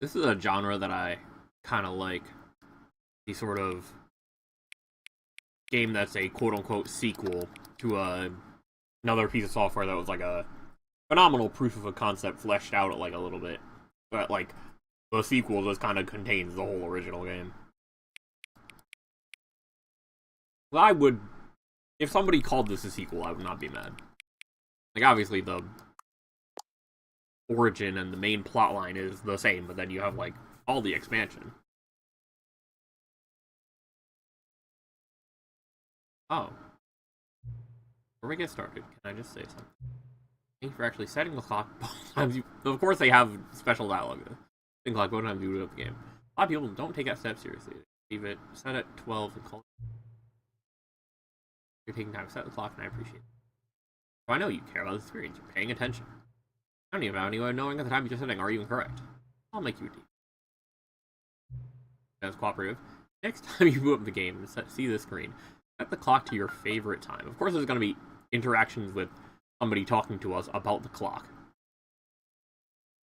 This is a genre that I kind of like. The sort of game that's a quote-unquote sequel to another piece of software that was like a phenomenal proof of a concept fleshed out like a little bit. But like, the sequel just kind of contains the whole original game. I would, if somebody called this a sequel, I would not be mad. Like, obviously, the origin and the main plotline is the same, but then you have, like, all the expansion. Oh. Before we get started, can I just say something? Thank you for actually setting the clock both times you... Of course, they have special dialogue. Setting the clock both times you boot up the game. A lot of people don't take that step seriously. Leave it set at 12 and call it. You're taking time to set the clock, and I appreciate it. So I know you care about the experience. You're paying attention. I don't even have anyone knowing at the time you're setting are you incorrect. I'll make you a deal. That's cooperative. Next time you boot up the game and see this screen, set the clock to your favorite time. Of course, there's going to be interactions with somebody talking to us about the clock.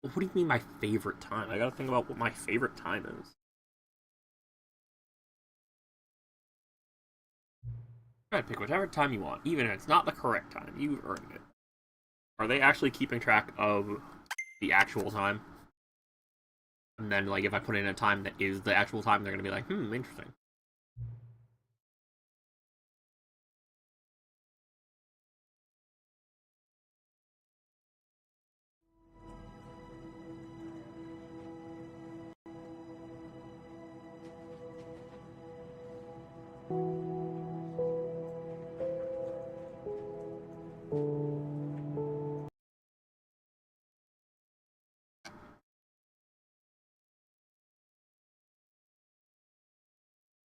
What do you mean my favorite time? I gotta think about what my favorite time is. Try to pick whichever time you want, even if it's not the correct time. You've earned it. Are they actually keeping track of the actual time? And then, like, if I put in a time that is the actual time, they're gonna be like, interesting.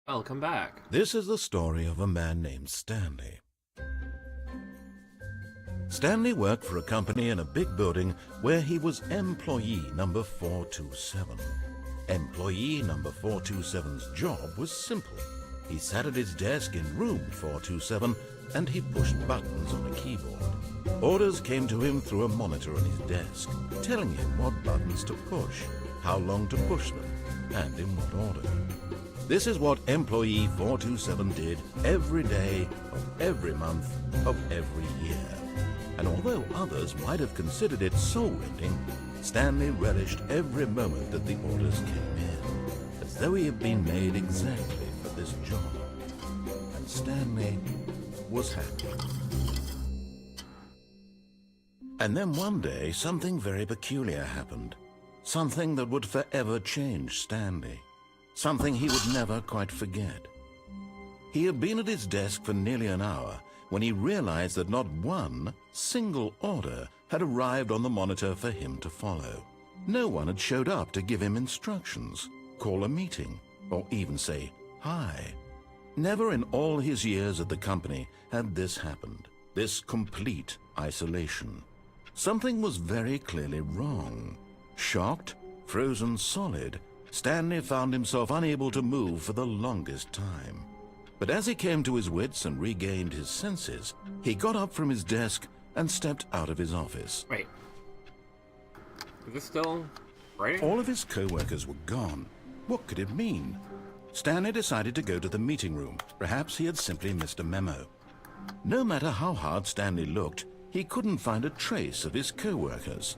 Welcome back. This is the story of a man named Stanley. Stanley worked for a company in a big building where he was employee number 427. Employee number 427's job was simple. He sat at his desk in room 427 and he pushed buttons on a keyboard. Orders came to him through a monitor on his desk, telling him what buttons to push, how long to push them, and in what order. This is what employee 427 did every day of every month of every year. And although others might have considered it soul-rending, Stanley relished every moment that the orders came in, as though he had been made exactly for this job. And Stanley was happy. And then one day, something very peculiar happened. Something that would forever change Stanley. Something he would never quite forget. He had been at his desk for nearly an hour when he realized that not one single order had arrived on the monitor for him to follow. No one had showed up to give him instructions, call a meeting, or even say hi. Never in all his years at the company had this happened, this complete isolation. Something was very clearly wrong. Shocked, frozen solid, Stanley found himself unable to move for the longest time. But as he came to his wits and regained his senses, he got up from his desk and stepped out of his office. Wait. Is this still writing? All of his co-workers were gone. What could it mean? Stanley decided to go to the meeting room. Perhaps he had simply missed a memo. No matter how hard Stanley looked, he couldn't find a trace of his co-workers.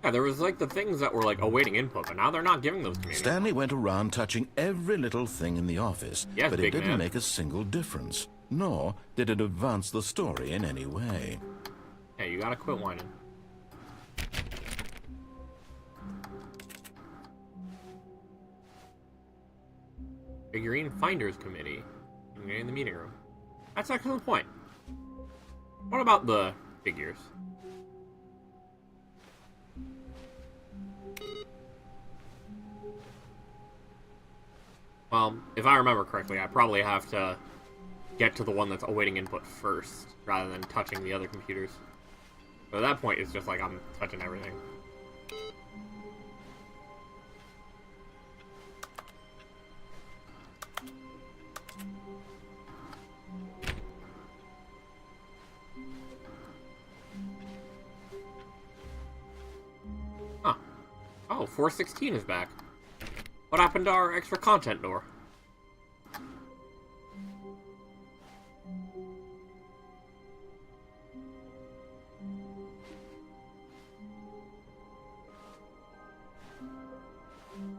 Yeah, there was like the things that were like awaiting input, but now they're not giving those to me. Stanley went around touching every little thing in the office, yes, but it didn't man. make a single difference, nor did it advance the story in any way. Hey, you gotta quit whining. Figurine Finders Committee. I'm getting in the meeting room. That's actually the point. What about the figures? Well, if I remember correctly, I probably have to get to the one that's awaiting input first, rather than touching the other computers. But at that point, it's just like I'm touching everything. 416 is back. What happened to our extra content door?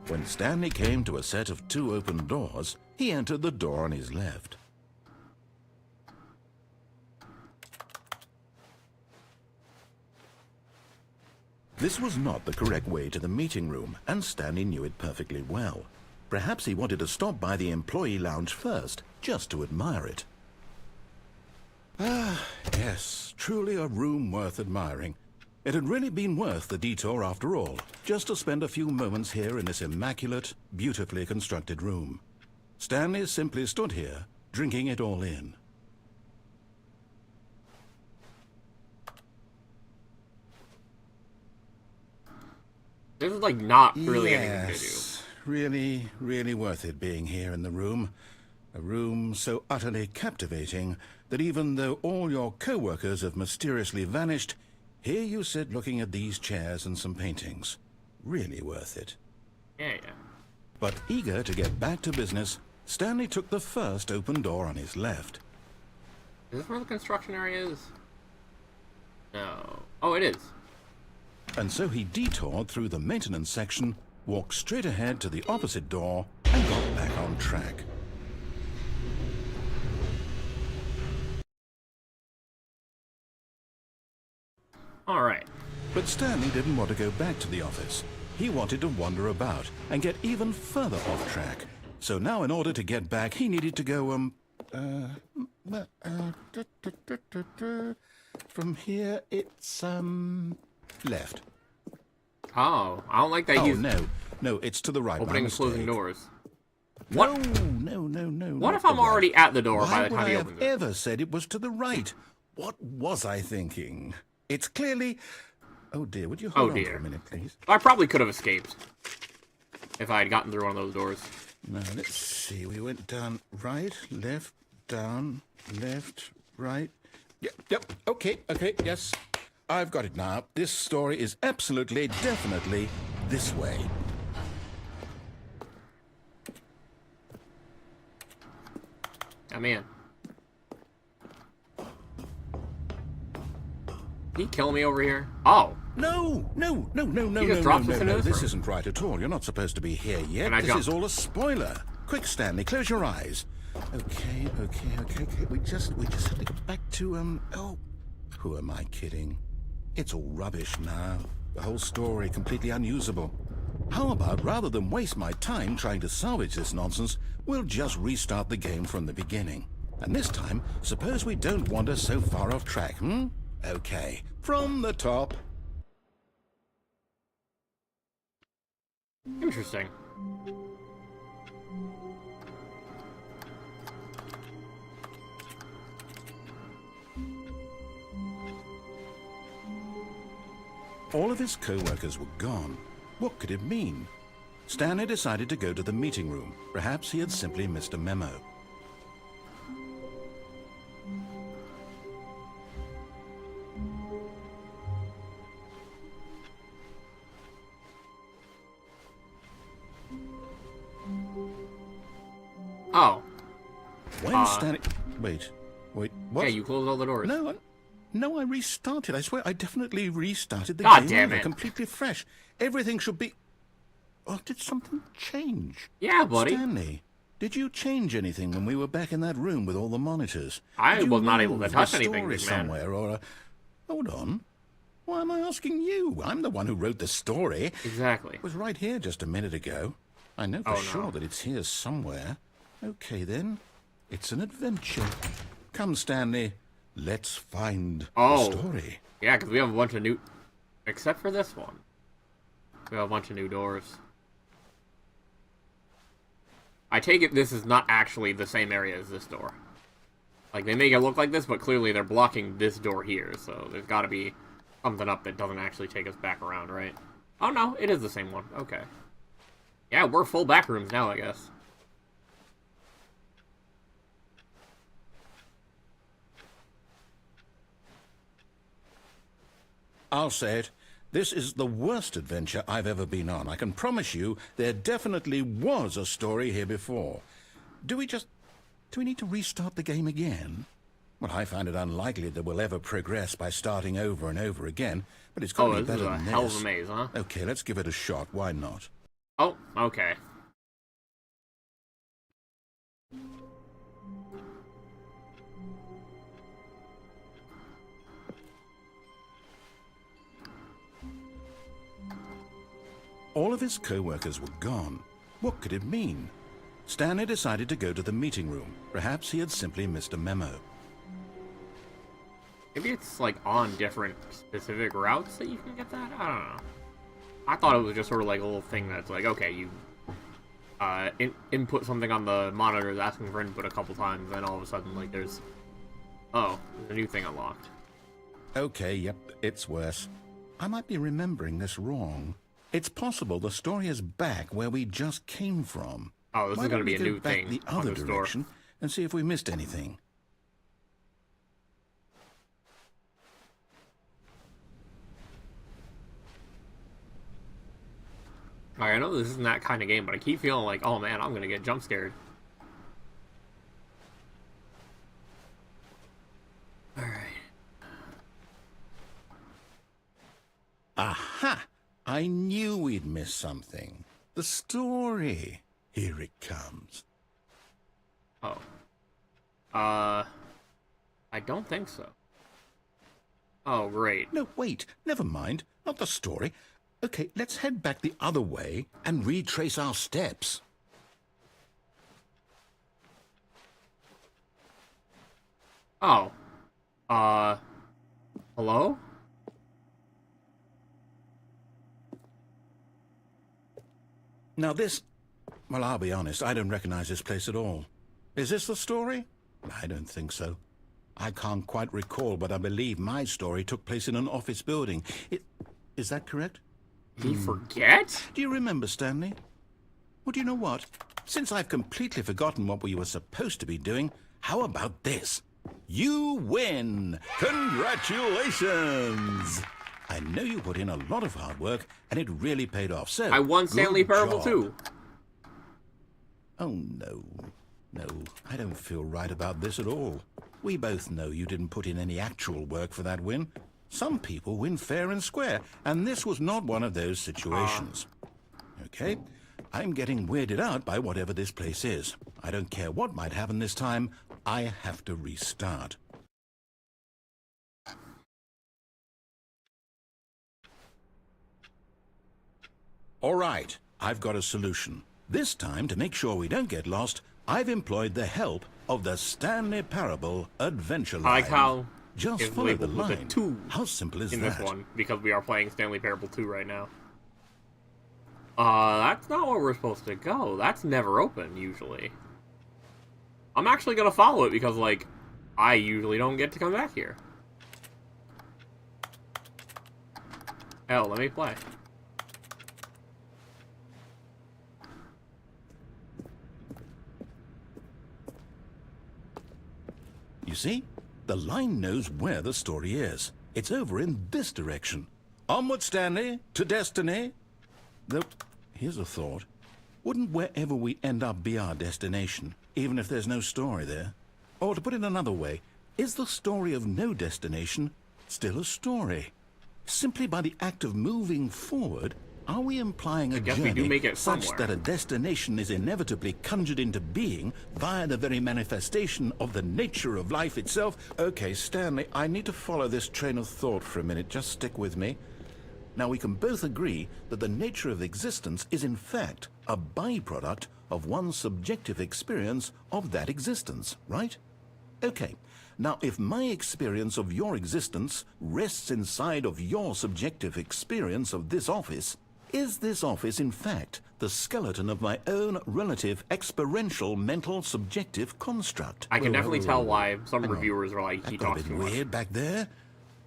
When Stanley came to a set of 2 open doors, he entered the door on his left. This was not the correct way to the meeting room, and Stanley knew it perfectly well. Perhaps he wanted to stop by the employee lounge first, just to admire it. Ah, yes, truly a room worth admiring. It had really been worth the detour after all, just to spend a few moments here in this immaculate, beautifully constructed room. Stanley simply stood here, drinking it all in. This is like not really anything to do. Yes, really worth it being here in the room. A room so utterly captivating that even though all your co-workers have mysteriously vanished, here you sit looking at these chairs and some paintings. Really worth it. Yeah. But eager to get back to business, Stanley took the first open door on his left. Is this where the construction area is? No. Oh, it is. And so he detoured through the maintenance section, walked straight ahead to the opposite door, and got back on track. Alright. But Stanley didn't want to go back to the office. He wanted to wander about and get even further off track. So now in order to get back, he needed to go, from here, it's, left. Oh, I don't like that. Oh, no, it's to the right. Opening and closing doors. What? No. What if I'm already at the door by the time you open it? Why would I have ever said it was to the right? What was I thinking? It's clearly... Oh dear, would you hold on for a minute, please? I probably could have escaped if I had gotten through one of those doors. Now, let's see. We went down, right, left, down, left, right. Yep, okay, yes. I've got it now. This story is absolutely, definitely this way. I'm in. Did he kill me over here? Oh. No. He just drops us into This room. isn't right at all. You're not supposed to be here yet. Can I This jump? is all a spoiler. Quick, Stanley, close your eyes. Okay. We just have to get back to, oh. Who am I kidding? It's all rubbish now. The whole story completely unusable. How about, rather than waste my time trying to salvage this nonsense, we'll just restart the game from the beginning. And this time, suppose we don't wander so far off track, Okay, from the top. Interesting. All of his co-workers were gone. What could it mean? Stanley decided to go to the meeting room. Perhaps he had simply missed a memo. Oh. When Stanley... Wait, what? Yeah, you closed all the doors. No, I restarted. I swear, I definitely restarted the God game damn over, it. completely fresh. Everything should be... Oh, did something change? Yeah, buddy. Stanley, did you change anything when we were back in that room with all the monitors? I Did you was not able to move touch the anything, story big man. somewhere, or... Hold on. Why am I asking you? I'm the one who wrote the story. Exactly. It was right here just a minute ago. I know for sure that it's here somewhere. Okay, then. It's an adventure. Come, Stanley. Let's find the story. Yeah, because we have a bunch of new... Except for this one. We have a bunch of new doors. I take it this is not actually the same area as this door. Like, they make it look like this, but clearly they're blocking this door here, so there's gotta be something up that doesn't actually take us back around, right? Oh, no, it is the same one. Okay. Yeah, we're full back rooms now, I guess. I'll say it. This is the worst adventure I've ever been on. I can promise you there definitely was a story here before. Do we need to restart the game again? Well, I find it unlikely that we'll ever progress by starting over and over again, but it's got to be better than this. Hell of a maze, huh? Okay, let's give it a shot. Why not? Oh, okay. All of his co-workers were gone. What could it mean? Stanley decided to go to the meeting room. Perhaps he had simply missed a memo. Maybe it's like on different specific routes that you can get that? I don't know. I thought it was just sort of like a little thing that's like, okay, you input something on the monitor asking for input a couple times, and all of a sudden, like, there's a new thing unlocked. Okay, yep, it's worse. I might be remembering this wrong. It's possible the story is back where we just came from. Oh, this is going to be a new thing the on other the direction store. And see if we missed anything. Like, I know this isn't that kind of game, but I keep feeling like, oh man, I'm going to get jump scared. Alright. Aha! I knew we'd miss something. The story. Here it comes. Oh. I don't think so. Oh, great. No, wait. Never mind. Not the story. Okay, let's head back the other way and retrace our steps. Oh. Hello? Now this... Well, I'll be honest, I don't recognize this place at all. Is this the story? I don't think so. I can't quite recall, but I believe my story took place in an office building. Is that correct? Did he forget? Do you remember, Stanley? Well, do you know what? Since I've completely forgotten what we were supposed to be doing, how about this? You win! Congratulations! I know you put in a lot of hard work, and it really paid off, so... I won Stanley Parable too. Oh, no. No, I don't feel right about this at all. We both know you didn't put in any actual work for that win. Some people win fair and square, and this was not one of those situations. Okay? I'm getting weirded out by whatever this place is. I don't care what might happen this time. I have to restart. All right, I've got a solution. This time, to make sure we don't get lost, I've employed the help of the Stanley Parable Adventure Line. I like how just it's follow the labeled with a line. 2 How simple is in that? this one, because we are playing Stanley Parable 2 right now. That's not where we're supposed to go. That's never open, usually. I'm actually gonna follow it because, like, I usually don't get to come back here. Hell, let me play. You see? The line knows where the story is. It's over in this direction. Onward, Stanley, to destiny. Though, here's a thought. Wouldn't wherever we end up be our destination, even if there's no story there? Or to put it another way, is the story of no destination still a story? Simply by the act of moving forward, are we implying a guess we do journey make it such somewhere. that a destination is inevitably conjured into being via the very manifestation of the nature of life itself? Okay, Stanley, I need to follow this train of thought for a minute. Just stick with me. Now, we can both agree that the nature of existence is in fact a byproduct of one's subjective experience of that existence, right? Okay. Now, if my experience of your existence rests inside of your subjective experience of this office, is this office, in fact, the skeleton of my own relative experiential mental subjective construct? I can definitely tell why some Hang on. reviewers are like, he That got a talks bit too much. weird back there.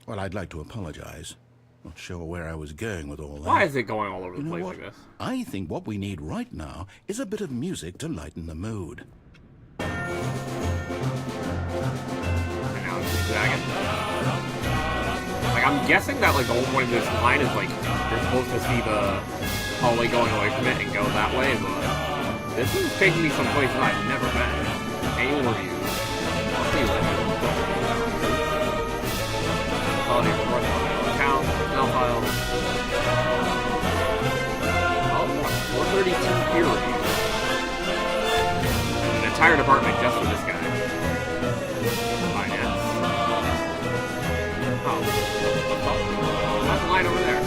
Well, I'd like to apologize. Not sure where I was going with all that. Why is it going all over the You know place what? like this? I think what we need right now is a bit of music to lighten the mood. And now it's zagging. Like, Like, I'm guessing that, like, the whole point of this line is, like, you're supposed to see the hallway going away from it and go that way, but this is taking me someplace that I've never been. Any reviews. I'll see you later. Quality of report on account, now file. Oh, 432 peer reviews. An entire department just for this guy. Finance. Oh. That's the line over there.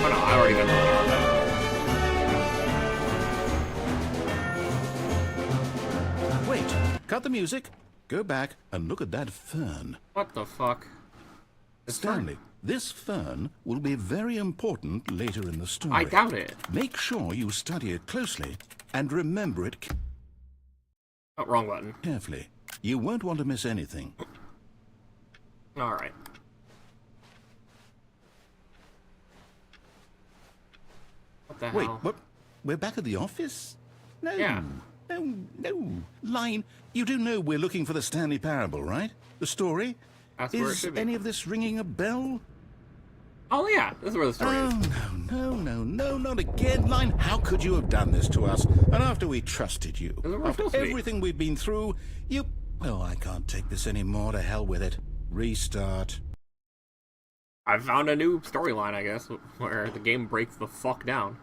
Oh no, I already got the line. Wait, cut the music, go back and look at that fern. What the fuck? Stanley, this fern will be very important later in the story. I doubt it. Make sure you study it closely and remember it Oh, wrong button. carefully. You won't want to miss anything. Alright. What the Wait, hell? what? We're back at the office? No. Yeah. No. Line, you do know we're looking for the Stanley Parable, right? The story? That's where it Is should be. any of this ringing a bell? Oh yeah, this is where the story is. No, not again, Line. How could you have done this to us? And after we trusted you, This is where we're after supposed to be. everything we've been through, you... Well, I can't take this anymore. To hell with it. Restart. I found a new storyline, I guess, where the game breaks the fuck down.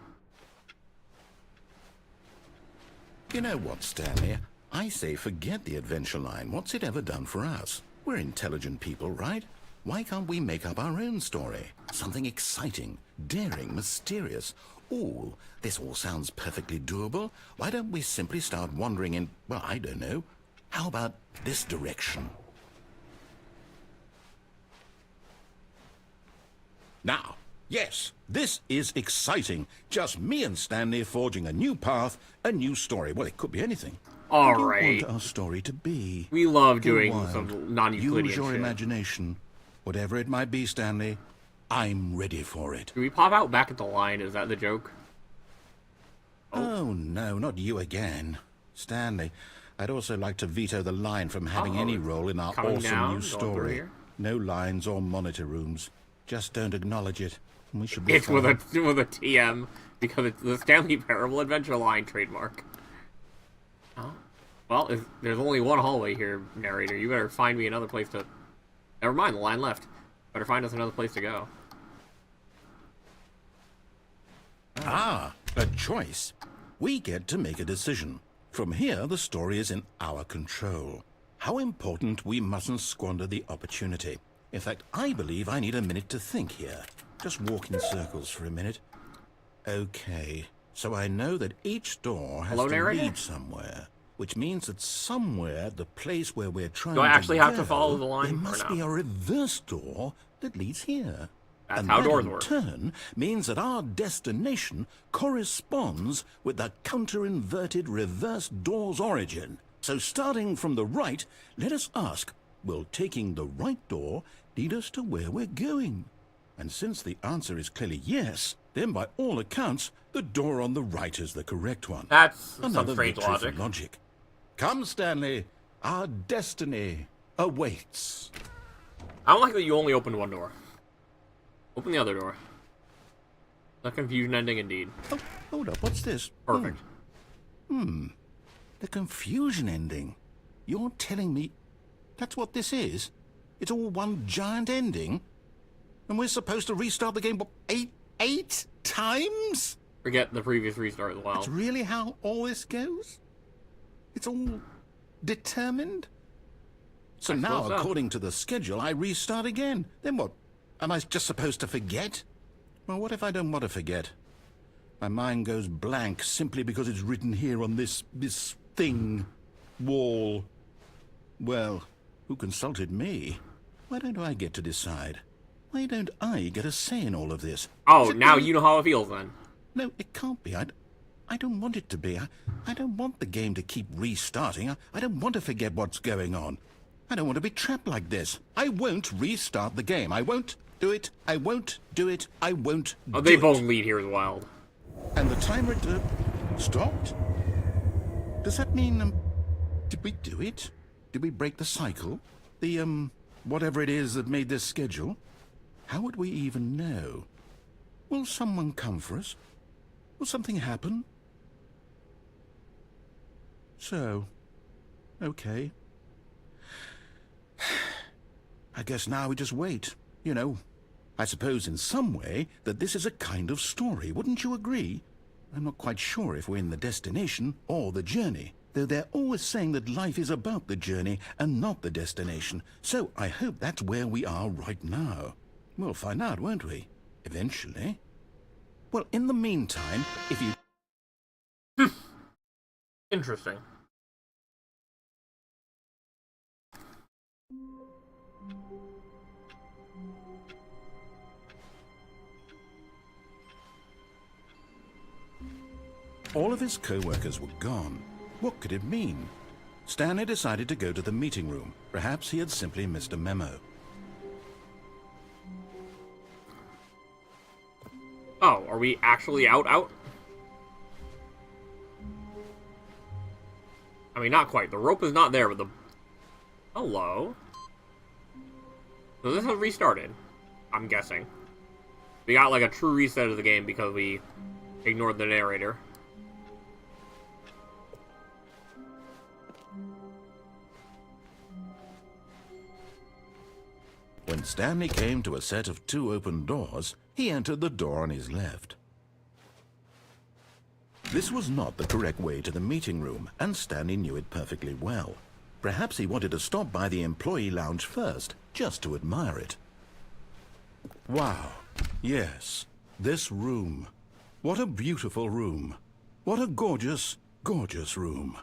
You know what, Stanley? I say forget the adventure line. What's it ever done for us? We're intelligent people, right? Why can't we make up our own story? Something exciting, daring, mysterious. Ooh, this all sounds perfectly doable. Why don't we simply start wandering in, well, I don't know. How about this direction? Now, yes, this is exciting. Just me and Stanley forging a new path, a new story. Well, it could be anything. What do you Alright. want our story to be? We love Go doing wild. some non-Euclidean Use your shit. imagination. Whatever it might be, Stanley, I'm ready for it. Do we pop out back at the line? Is that the joke? Oh, no, not you again. Stanley, I'd also like to veto the line from having any role in our Coming awesome down, new going through story. here? No lines or monitor rooms. Just don't acknowledge it. We should be It's with a fine. with a TM because it's the Stanley Parable Adventure Line trademark. Oh. Well, there's only one hallway here, narrator. You better find me another place to... Never mind, the line left. Better find us another place to go. Ah, a choice. We get to make a decision. From here, the story is in our control. How important we mustn't squander the opportunity. In fact, I believe I need a minute to think here. Just walk in circles for a minute. Okay, so I know that each door has Hello, to narrator? lead somewhere, which means that somewhere, the place where we're trying Do I actually have to go, follow the line, there or must no? be a reverse door that leads here. That's And how that, doors in work. turn, means that our destination corresponds with the counter-inverted reverse door's origin. So starting from the right, let us ask, will taking the right door lead us to where we're going? And since the answer is clearly yes, then by all accounts, the door on the right is the correct one. That's some Another strange victory for logic. logic. Come, Stanley. Our destiny awaits. I don't like that you only opened one door. Open the other door. The confusion ending indeed. Oh, hold up. What's this? Perfect. The confusion ending. You're telling me that's what this is? It's all one giant ending? And we're supposed to restart the game, what, eight times? Forget the previous restart as well. That's really how all this goes? It's all determined? So I now, suppose so. according to the schedule, I restart again. Then what? Am I just supposed to forget? Well, what if I don't want to forget? My mind goes blank simply because it's written here on this thing, wall. Well, who consulted me? Why don't I get to decide? Why don't I get a say in all of this? Oh, Is it now really- you know how it feels then. No, it can't be. I don't want it to be. I don't want the game to keep restarting. I don't want to forget what's going on. I don't want to be trapped like this. I won't restart the game. I won't do it. I won't do it. I won't Oh, do they it. both lead here as wild. And the timer stopped? Does that mean, did we do it? Did we break the cycle? The, whatever it is that made this schedule? How would we even know? Will someone come for us? Will something happen? So, okay. I guess now we just wait, you know. I suppose in some way that this is a kind of story, wouldn't you agree? I'm not quite sure if we're in the destination or the journey, though they're always saying that life is about the journey and not the destination. So I hope that's where we are right now. We'll find out, won't we? Eventually. Well, in the meantime, if you... Interesting. All of his co-workers were gone. What could it mean? Stanley decided to go to the meeting room. Perhaps he had simply missed a memo. Oh, are we actually out? I mean, not quite. The rope is not there, but the... Hello? So this has restarted, I'm guessing. We got like a true reset of the game because we ignored the narrator. When Stanley came to a set of 2 open doors, he entered the door on his left. This was not the correct way to the meeting room, and Stanley knew it perfectly well. Perhaps he wanted to stop by the employee lounge first, just to admire it. Wow. Yes, this room. What a beautiful room. What a gorgeous, gorgeous room.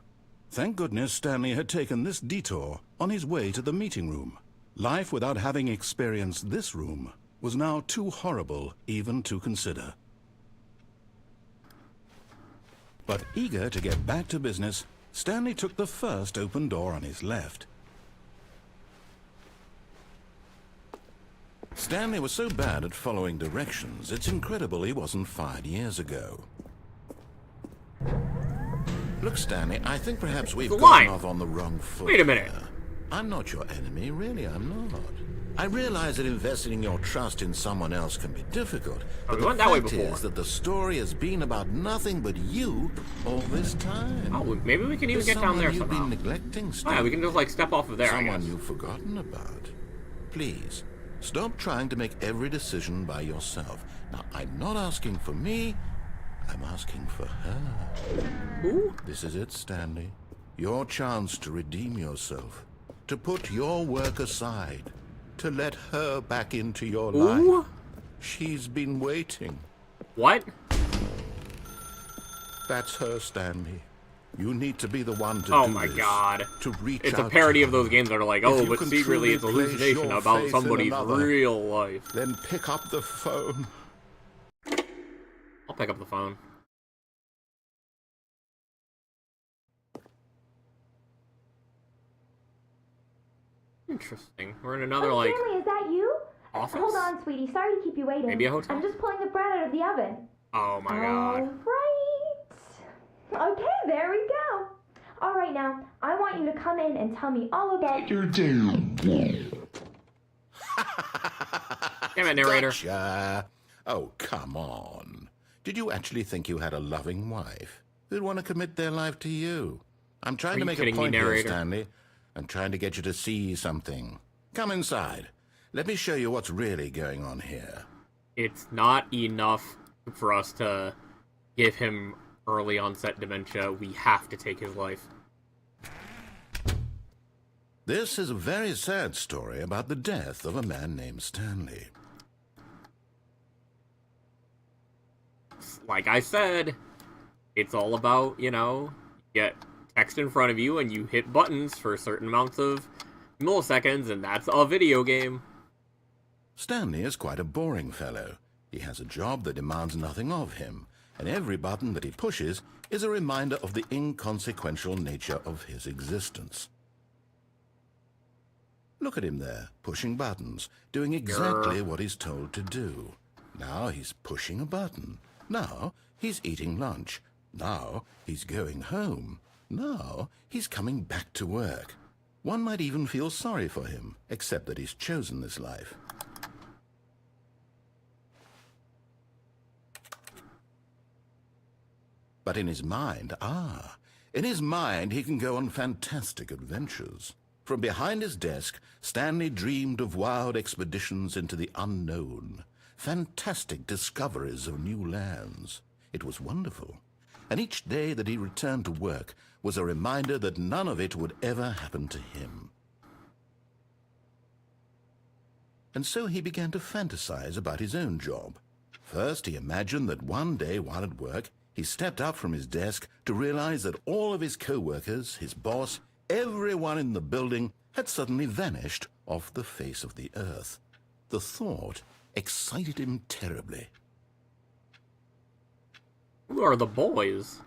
Thank goodness Stanley had taken this detour on his way to the meeting room. Life without having experienced this room was now too horrible even to consider. But eager to get back to business, Stanley took the first open door on his left. Stanley was so bad at following directions, it's incredible he wasn't fired years ago. Look, Stanley, I think perhaps we've gotten off on the wrong foot. Wait a minute. Here. I'm not your enemy, really, I'm not. I realize that investing your trust in someone else can be difficult, but the fact is that the story has been about nothing but you all this time. Oh, maybe we can even get down there somehow. You've been neglecting, Stanley. Oh, yeah, we can just like step off of there, Someone I guess. you've forgotten about. Please, stop trying to make every decision by yourself. Now, I'm not asking for me, I'm asking for her. Ooh. This is it, Stanley. Your chance to redeem yourself. To put your work aside, to let her back into your life. She's been waiting. What? That's her, Stanley. You need to be the one to do this. Oh my god. To reach It's out a parody to of those her. games that are like, If oh, you but can secretly truly it's a place hallucination your about faith in somebody's another, real life. Then pick up the phone. I'll pick up the phone. Interesting. We're in another, like, Stanley, is that you? office? Hold on, sweetie. Sorry to keep you waiting. Maybe a hotel? I'm just pulling the bread out of the oven. Oh my god. Alright. Okay, there we go. Alright now, I want you to come in and tell me all about your day. Damn it, narrator. Gotcha. Oh, come on. Did you actually think you had a loving wife who'd want to commit their life to you? I'm trying to make a point here, Stanley. I'm trying to get you to see something. Come inside. Let me show you what's really going on here. It's not enough for us to give him early onset dementia. We have to take his life. This is a very sad story about the death of a man named Stanley. Like I said, it's all about, you know, get text in front of you and you hit buttons for certain amounts of milliseconds, and that's a video game. Stanley is quite a boring fellow. He has a job that demands nothing of him, and every button that he pushes is a reminder of the inconsequential nature of his existence. Look at him there, pushing buttons, doing exactly what he's told to do. Now he's pushing a button. Now he's eating lunch. Now he's going home. Now he's coming back to work. One might even feel sorry for him, except that he's chosen this life. But in his mind, he can go on fantastic adventures. From behind his desk, Stanley dreamed of wild expeditions into the unknown, fantastic discoveries of new lands. It was wonderful. And each day that he returned to work was a reminder that none of it would ever happen to him. And so he began to fantasize about his own job. First, he imagined that one day while at work, he stepped up from his desk to realize that all of his co-workers, his boss, everyone in the building had suddenly vanished off the face of the earth. The thought excited him terribly. Who are the boys?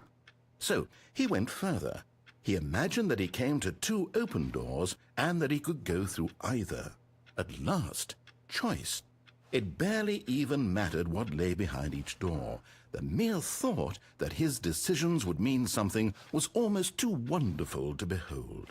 So he went further. He imagined that he came to 2 open doors and that he could go through either. At last, choice. It barely even mattered what lay behind each door. The mere thought that his decisions would mean something was almost too wonderful to behold.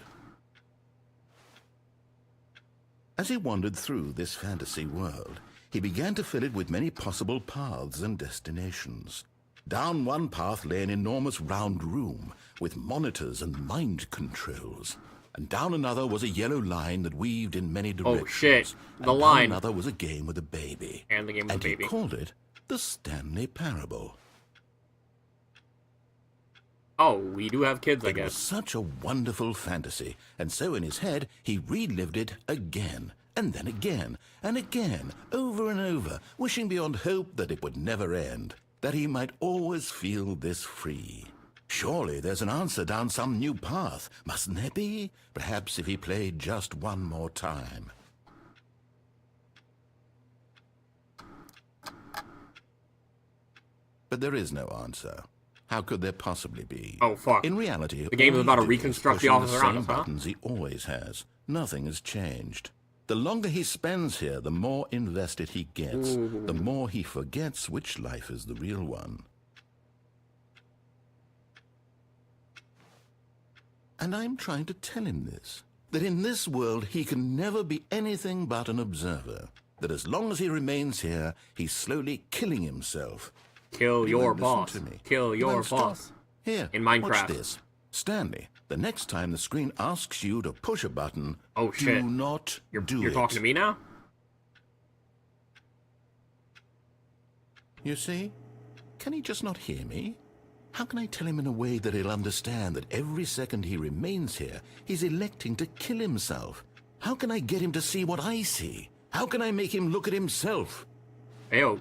As he wandered through this fantasy world, he began to fill it with many possible paths and destinations. Down one path lay an enormous round room with monitors and mind controls. And down another was a yellow line that weaved in many directions. Oh shit, the and line. Down another was a game with a baby. And the game with a baby. And he called it the Stanley Parable. Oh, we do have kids, I It was guess. such a wonderful fantasy, and so in his head he relived it again, and then again, and again, over and over, wishing beyond hope that it would never end, that he might always feel this free. Surely there's an answer down some new path, mustn't there be? Perhaps if he played just one more time. But there is no answer. How could there possibly be? Oh, fuck. In reality, The game is all about to he did was reconstruct the pushing office around same us, huh? buttons he always has. Nothing has changed. The longer he spends here, the more invested he gets. Ooh. The more he forgets which life is the real one. And I'm trying to tell him this, that in this world he can never be anything but an observer, that as long as he remains here, he's slowly killing himself. Kill You your won't listen boss. to me. Kill You your won't stop. boss. Here, In Minecraft. watch this. Stanley, the next time the screen asks you to push a button, Oh, shit. do not do You're it. talking to me now? You see? Can he just not hear me? How can I tell him in a way that he'll understand that every second he remains here, he's electing to kill himself? How can I get him to see what I see? How can I make him look at himself? Ayo,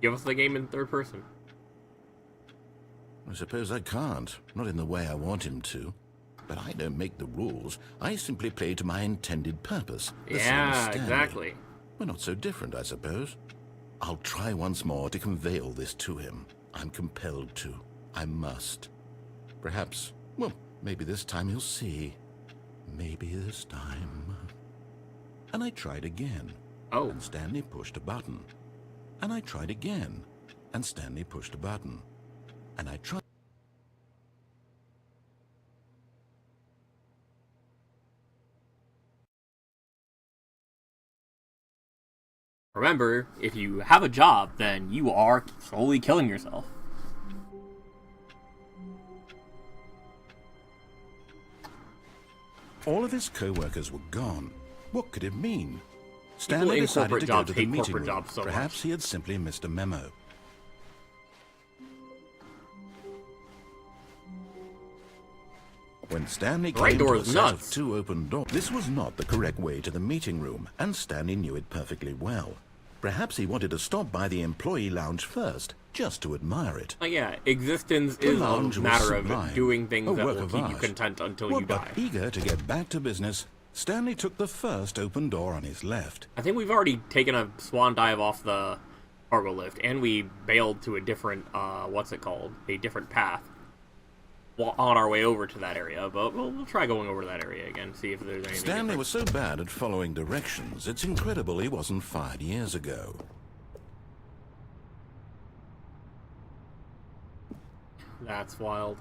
give us the game in third person. I suppose I can't, not in the way I want him to. But I don't make the rules. I simply play to my intended purpose. The same as Yeah, Stanley. exactly. We're not so different, I suppose. I'll try once more to convey all this to him. I'm compelled to. I must. Perhaps, well, maybe this time he'll see. Maybe this time. And I tried again. Oh. And Stanley pushed a button. And I tried again. And Stanley pushed a button. And I tried. Remember, if you have a job, then you are slowly killing yourself. All of his co-workers were gone. What could it mean? People Stanley in decided corporate to go jobs to the hate meeting corporate room. jobs so much. Perhaps he had simply missed a memo. When Stanley The right came door to a is set nuts. of 2 open doors, this was not the correct way to the meeting room, and Stanley knew it perfectly well. Perhaps he wanted to stop by the employee lounge first, just to admire it. Yeah, existence The is a lounge was matter of sublime, doing things a that work will of keep you art. content until Well, you but die. eager to get back to business, Stanley took the first open door on his left. I think we've already taken a swan dive off the cargo lift, and we bailed to a different, what's it called? A different path on our way over to that area, but we'll try going over to that area again, see if there's anything Stanley different. was so bad at following directions, it's incredible he wasn't fired years ago. That's wild.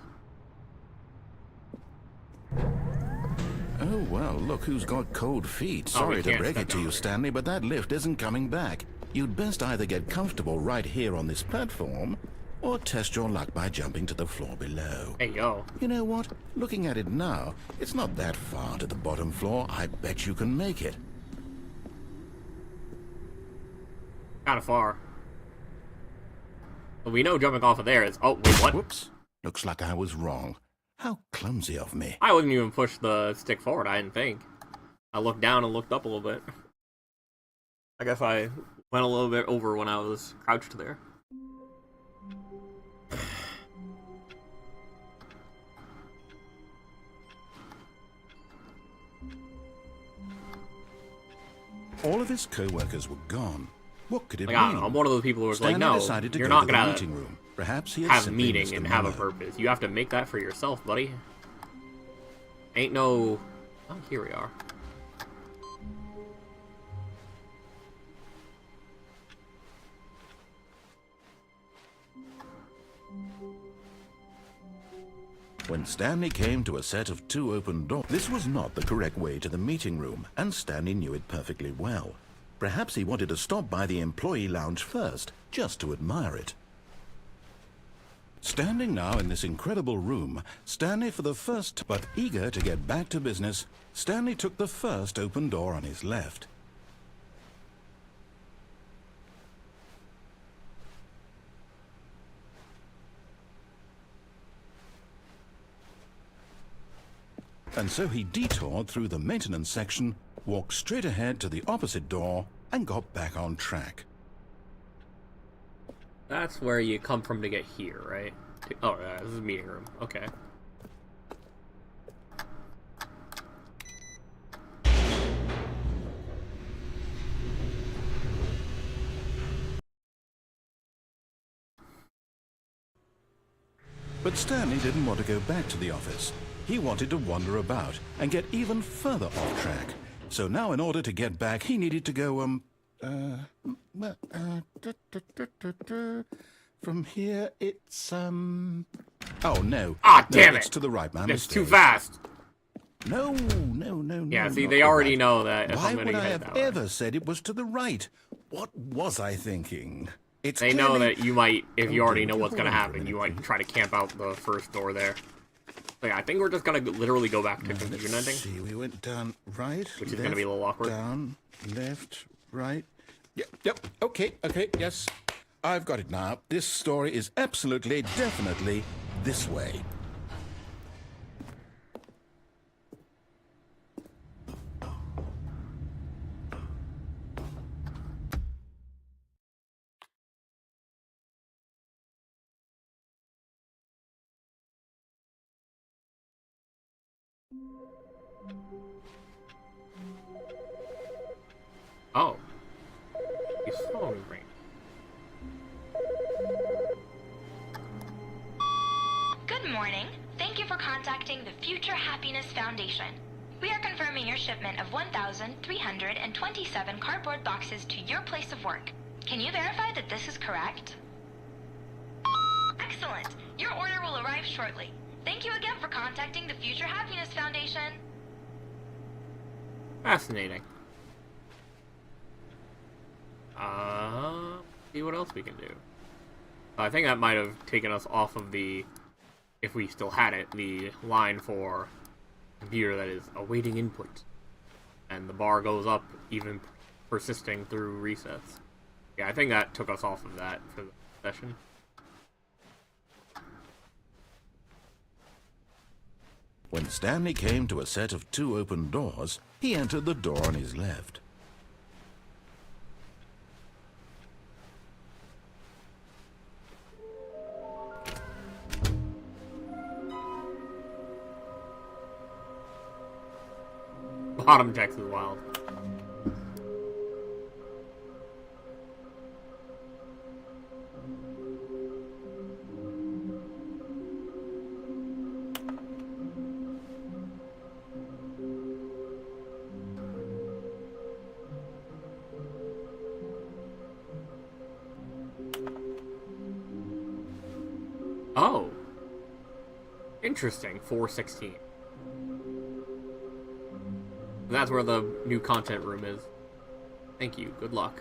Oh, well, look who's got cold feet. Oh, we Sorry to can't break step it to down you, here. Stanley, but that lift isn't coming back. You'd best either get comfortable right here on this platform, or test your luck by jumping to the floor below. Hey, yo. You know what? Looking at it now, it's not that far to the bottom floor. I bet you can make it. Kind of far. But we know jumping off of there is... Oh, wait, what? Whoops. Looks like I was wrong. How clumsy of me. I wouldn't even push the stick forward, I didn't think. I looked down and looked up a little bit. I guess I went a little bit over when I was crouched there. All of his co-workers were gone. What could it Like, mean? I don't know, I'm one of those people who was like, Stanley no, decided to you're go not to the gonna meeting room. Perhaps he had have a simply meeting missed and a have a memo. purpose. You have to make that for yourself, buddy. Ain't no... Oh, here we are. When Stanley came to a set of 2 open doors, this was not the correct way to the meeting room, and Stanley knew it perfectly well. Perhaps he wanted to stop by the employee lounge first, just to admire it. Standing now in this incredible room, Stanley for the first, but eager to get back to business, Stanley took the first open door on his left. And so he detoured through the maintenance section, walked straight ahead to the opposite door, and got back on track. That's where you come from to get here, right? Oh, yeah, this is a meeting room. Okay. But Stanley didn't want to go back to the office. He wanted to wander about and get even further off track. So now in order to get back, he needed to go, from here it's, oh no. Ah, damn no, it! It's to the right, my It's mistake. too fast! No. Yeah, see, not they the already right. know that if Why I'm gonna would I head have that way. ever said it was to the right? What was I thinking? It's They know clearly- that you might, if you Oh, already dude, know what's hold gonna on for a happen, minute, you might please. try to camp out the first door there. So yeah, I think we're just gonna literally go back to confusion Let's ending. see, we went down right, Which is gonna be a little awkward. Down, left, right. Yep, okay, yes. I've got it now. This story is absolutely, definitely this way. Oh. His phone ring. Good morning. Thank you for contacting the Future Happiness Foundation. We are confirming your shipment of 1,327 cardboard boxes to your place of work. Can you verify that this is correct? Excellent. Your order will arrive shortly. Thank you again for contacting the Future Happiness Foundation. Fascinating. See what else we can do. I think that might have taken us off of the, if we still had it, the line for computer that is awaiting input. And the bar goes up, even persisting through resets. Yeah, I think that took us off of that for the session. When Stanley came to a set of 2 open doors, he entered the door on his left. Bottom text is wild. Oh. Interesting. 416. That's where the new content room is. Thank you. Good luck.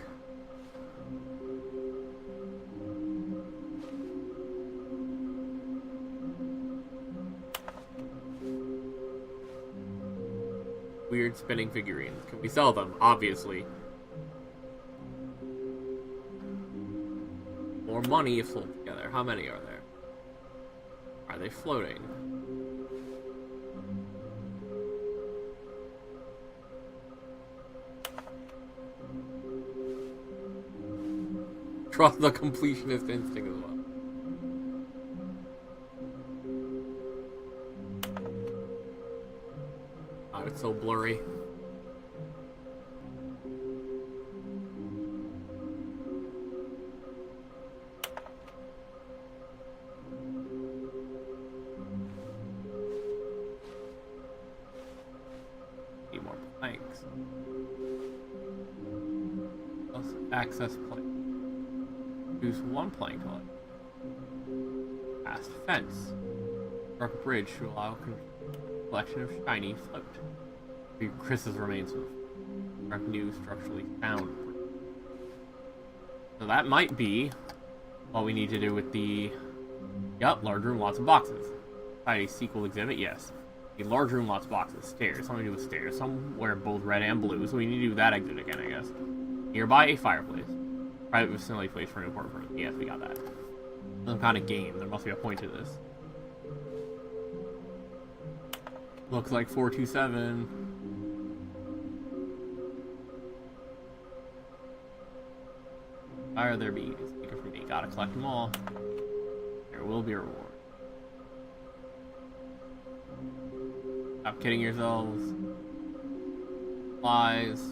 weird spinning figurines. Can we sell them? Obviously. More money if sold together. How many are there? Are they floating? Trust the completionist instinct as well. Oh, it's so blurry. Need more planks. Let's access plank. Use one plank to past fence. Dark bridge to allow collection of shiny float. Chris's remains of new structurally sound. So that might be what we need to do with the large room, lots of boxes. Find a sequel exhibit, yes. A large room, lots of boxes. Stairs, something to do with stairs. Somewhere both red and blue, so we need to do that exit again, I guess. Nearby a fireplace. Private facility place for an important person. Yes, we got that. Some kind of game. There must be a point to this. Looks like 427. Why are there bees? Speaking for me. Gotta collect them all. There will be a reward. Stop kidding yourselves. Flies.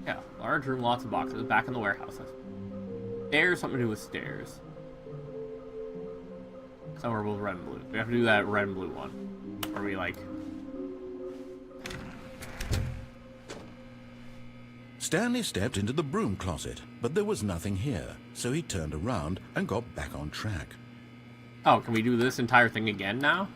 Yeah, large room, lots of boxes. Back in the warehouse. Stairs, something to do with stairs. Somewhere both red and blue. We have to do that red and blue one. Where we like... Stanley stepped into the broom closet, but there was nothing here, so he turned around and got back on track. Oh, can we do this entire thing again now?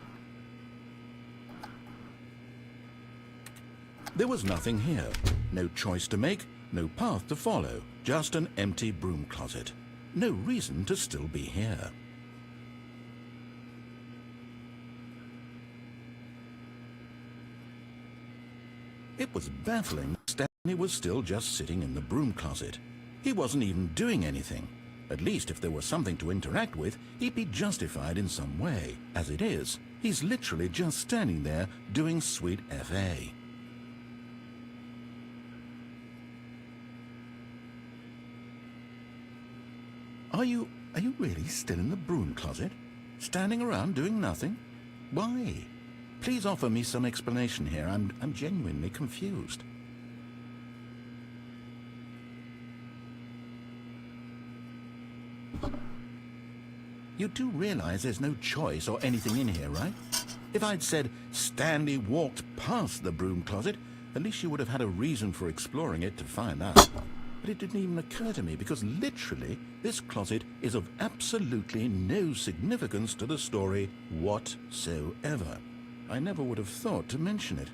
There was nothing here. No choice to make, no path to follow, just an empty broom closet. No reason to still be here. It was baffling. Stanley was still just sitting in the broom closet. He wasn't even doing anything. At least if there was something to interact with, he'd be justified in some way. As it is, he's literally just standing there doing sweet FA. Are you really still in the broom closet? Standing around doing nothing? Why? Please offer me some explanation here. I'm genuinely confused. You do realize there's no choice or anything in here, right? If I'd said Stanley walked past the broom closet, at least you would have had a reason for exploring it to find out. But it didn't even occur to me because literally this closet is of absolutely no significance to the story whatsoever. I never would have thought to mention it.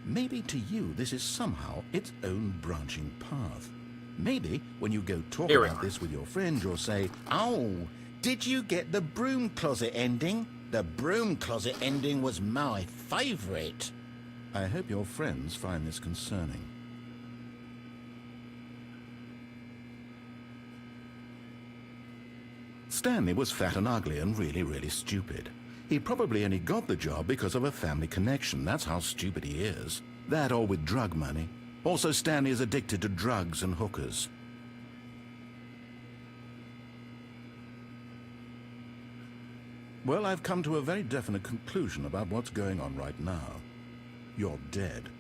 Maybe to you this is somehow its own branching path. Maybe when you go talk about this with your friend, you'll say, "Oh, did you get the broom closet ending? The broom closet ending was my favorite." I hope your friends find this concerning. Stanley was fat and ugly and really stupid. He probably only got the job because of a family connection. That's how stupid he is. That or with drug money. Also, Stanley is addicted to drugs and hookers. Well, I've come to a very definite conclusion about what's going on right now. You're dead.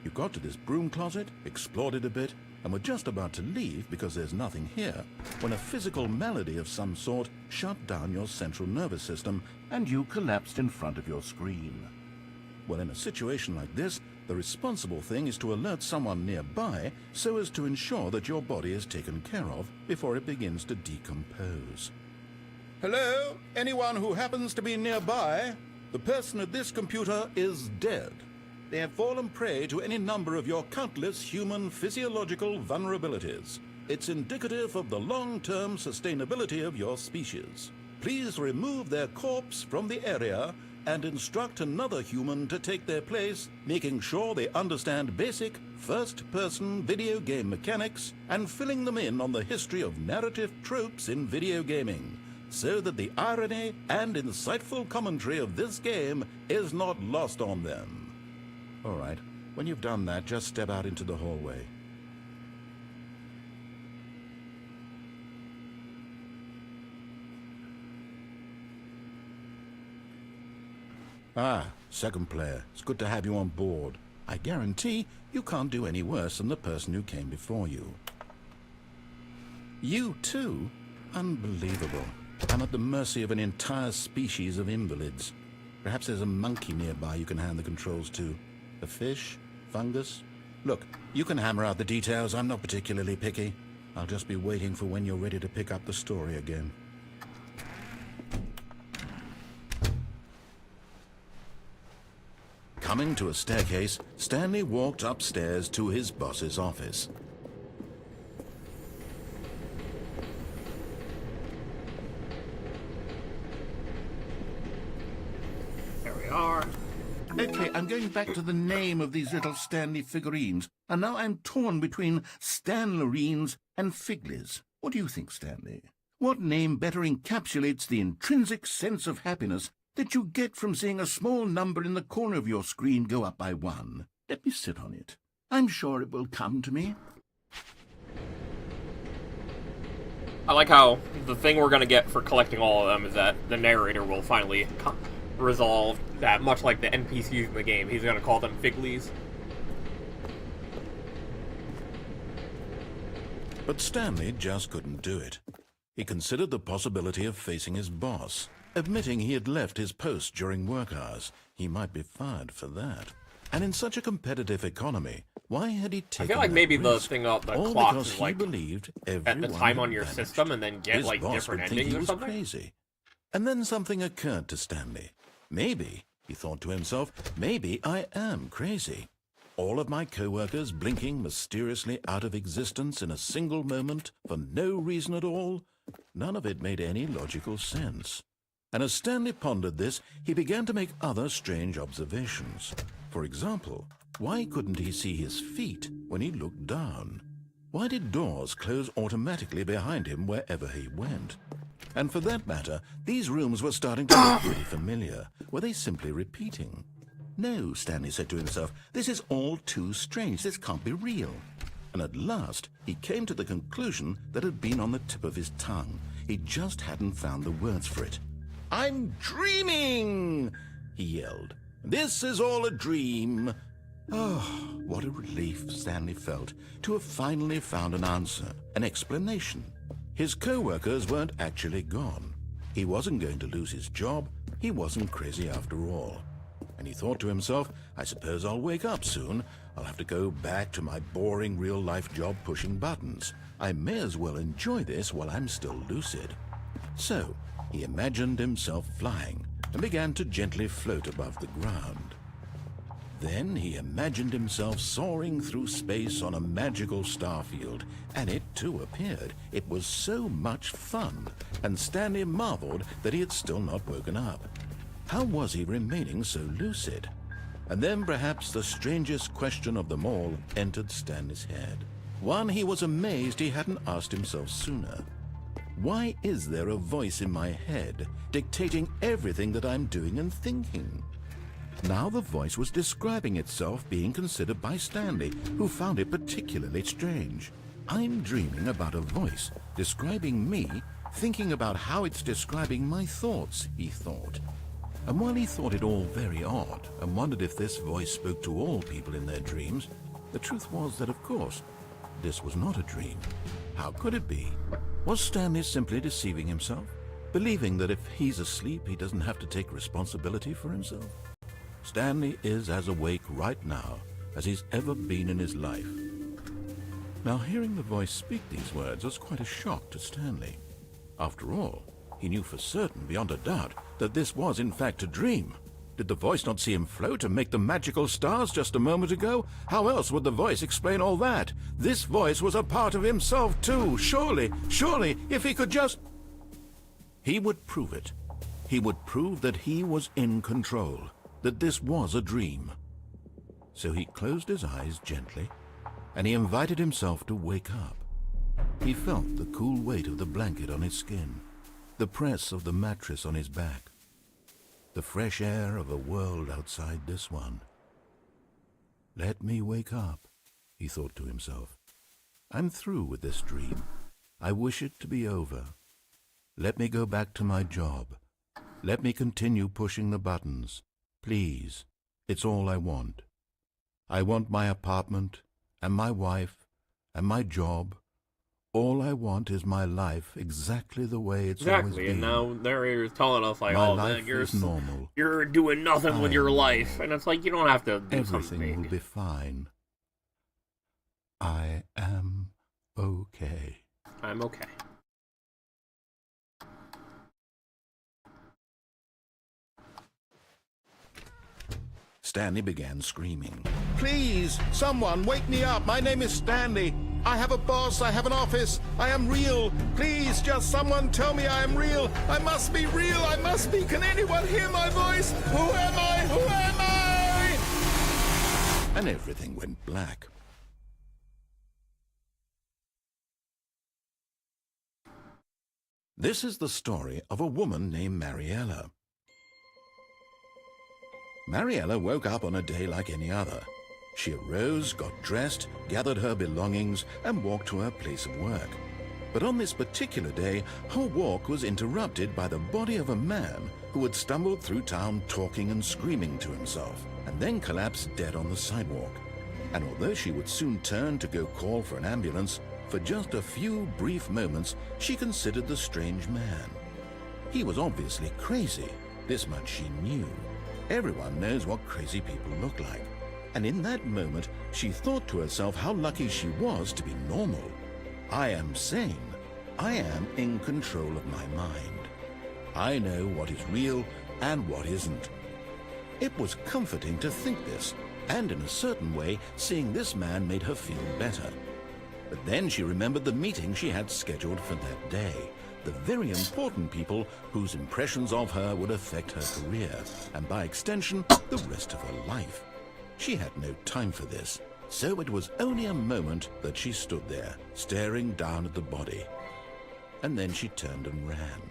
You got to this broom closet, explored it a bit, and were just about to leave because there's nothing here, when a physical malady of some sort shut down your central nervous system and you collapsed in front of your screen. Well, in a situation like this, the responsible thing is to alert someone nearby so as to ensure that your body is taken care of before it begins to decompose. Hello? Anyone who happens to be nearby? The person at this computer is dead. They have fallen prey to any number of your countless human physiological vulnerabilities. It's indicative of the long-term sustainability of your species. please remove their corpse from the area and instruct another human to take their place, making sure they understand basic first-person video game mechanics and filling them in on the history of narrative tropes in video gaming, so that the irony and insightful commentary of this game is not lost on them. All right, when you've done that, just step out into the hallway. Ah, second player. It's good to have you on board. I guarantee you can't do any worse than the person who came before you. You too? Unbelievable. I'm at the mercy of an entire species of invalids. Perhaps there's a monkey nearby you can hand the controls to. A fish? Fungus? Look, you can hammer out the details. I'm not particularly picky. I'll just be waiting for when you're ready to pick up the story again. Coming to a staircase, Stanley walked upstairs to his boss's office. There we are. Okay, I'm going back to the name of these little Stanley figurines, and now I'm torn between Stanlerines and Figlies. What do you think, Stanley? What name better encapsulates the intrinsic sense of happiness that you get from seeing a small number in the corner of your screen go up by 1? Let me sit on it. I'm sure it will come to me. I like how the thing we're gonna get for collecting all of them is that the narrator will finally resolve that, much like the NPCs in the game, he's gonna call them Figlies. But Stanley just couldn't do it. He considered the possibility of facing his boss. Admitting he had left his post during work hours, he might be fired for that. And in such a competitive economy, why had he taken I feel like that maybe the risk? thing up the All clock because is he like believed at the everyone time on had your vanished. system and then get His like boss different would think endings he or was something. crazy. And then something occurred to Stanley. Maybe, he thought to himself, maybe I am crazy. All of my co-workers blinking mysteriously out of existence in a single moment for no reason at all. None of it made any logical sense. And as Stanley pondered this, he began to make other strange observations. For example, why couldn't he see his feet when he looked down? Why did doors close automatically behind him wherever he went? And for that matter, these rooms were starting to look pretty familiar. Were they simply repeating? No, Stanley said to himself, this is all too strange. This can't be real. And at last, he came to the conclusion that had been on the tip of his tongue. He just hadn't found the words for it. I'm dreaming, he yelled. This is all a dream. Oh, what a relief Stanley felt to have finally found an answer, an explanation. His co-workers weren't actually gone. He wasn't going to lose his job. He wasn't crazy after all. And he thought to himself, I suppose I'll wake up soon. I'll have to go back to my boring real-life job pushing buttons. I may as well enjoy this while I'm still lucid. So, he imagined himself flying and began to gently float above the ground. Then he imagined himself soaring through space on a magical starfield, and it too appeared. It was so much fun, and Stanley marveled that he had still not woken up. How was he remaining so lucid? And then perhaps the strangest question of them all entered Stanley's head. One he was amazed he hadn't asked himself sooner. Why is there a voice in my head dictating everything that I'm doing and thinking? Now the voice was describing itself being considered by Stanley, who found it particularly strange. I'm dreaming about a voice describing me, thinking about how it's describing my thoughts, he thought. And while he thought it all very odd and wondered if this voice spoke to all people in their dreams, the truth was that, of course, this was not a dream. How could it be? Was Stanley simply deceiving himself, believing that if he's asleep, he doesn't have to take responsibility for himself? Stanley is as awake right now as he's ever been in his life. Now, hearing the voice speak these words was quite a shock to Stanley. After all, he knew for certain, beyond a doubt, that this was in fact a dream. Did the voice not see him float and make the magical stars just a moment ago? How else would the voice explain all that? This voice was a part of himself too, surely, if he could just... He would prove it. He would prove that he was in control, that this was a dream. So he closed his eyes gently, and he invited himself to wake up. He felt the cool weight of the blanket on his skin, the press of the mattress on his back, the fresh air of a world outside this one. Let me wake up, he thought to himself. I'm through with this dream. I wish it to be over. Let me go back to my job. Let me continue pushing the buttons. Please, it's all I want. I want my apartment, and my wife, and my job. All I want is my life exactly the way it's always been. And now narrator's telling us, like, my oh, life man, you're is normal. You're doing nothing with your life. And it's like, you don't have to do Everything something. will be fine. I am okay. I'm okay. Stanley began screaming. Please, someone, wake me up. My name is Stanley. I have a boss. I have an office. I am real. Please, just someone tell me I am real. I must be real. I must be. Can anyone hear my voice? Who am I? Who am I? And everything went black. This is the story of a woman named Mariella. Mariella woke up on a day like any other. She arose, got dressed, gathered her belongings, and walked to her place of work. But on this particular day, her walk was interrupted by the body of a man who had stumbled through town talking and screaming to himself, and then collapsed dead on the sidewalk. And although she would soon turn to go call for an ambulance, for just a few brief moments, she considered the strange man. He was obviously crazy. This much she knew. Everyone knows what crazy people look like. And in that moment, she thought to herself how lucky she was to be normal. I am sane. I am in control of my mind. I know what is real and what isn't. It was comforting to think this, and in a certain way, seeing this man made her feel better. But then she remembered the meeting she had scheduled for that day. The very important people whose impressions of her would affect her career, and by extension, the rest of her life. She had no time for this, so it was only a moment that she stood there, staring down at the body. And then she turned and ran.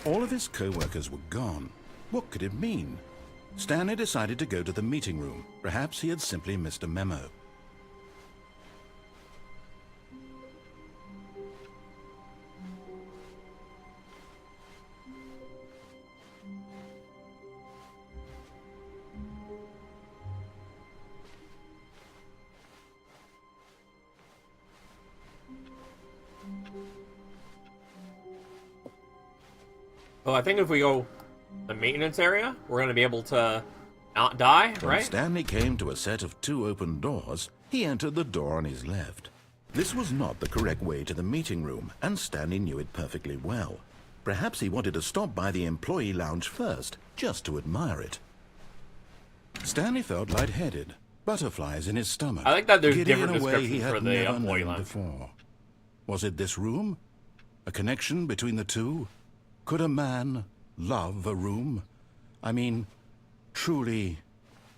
All of his co-workers were gone. What could it mean? Stanley decided to go to the meeting room. Perhaps he had simply missed a memo. Well, I think if we go the maintenance area, we're going to be able to not die, right? When Stanley came to a set of 2 open doors, he entered the door on his left. This was not the correct way to the meeting room, and Stanley knew it perfectly well. Perhaps he wanted to stop by the employee lounge first, just to admire it. Stanley felt lightheaded, butterflies in his stomach. I like that there's giddy in different a way he descriptions had for the never employee known lounge. before. Was it this room? A connection between the two? Could a man love a room? I mean, truly,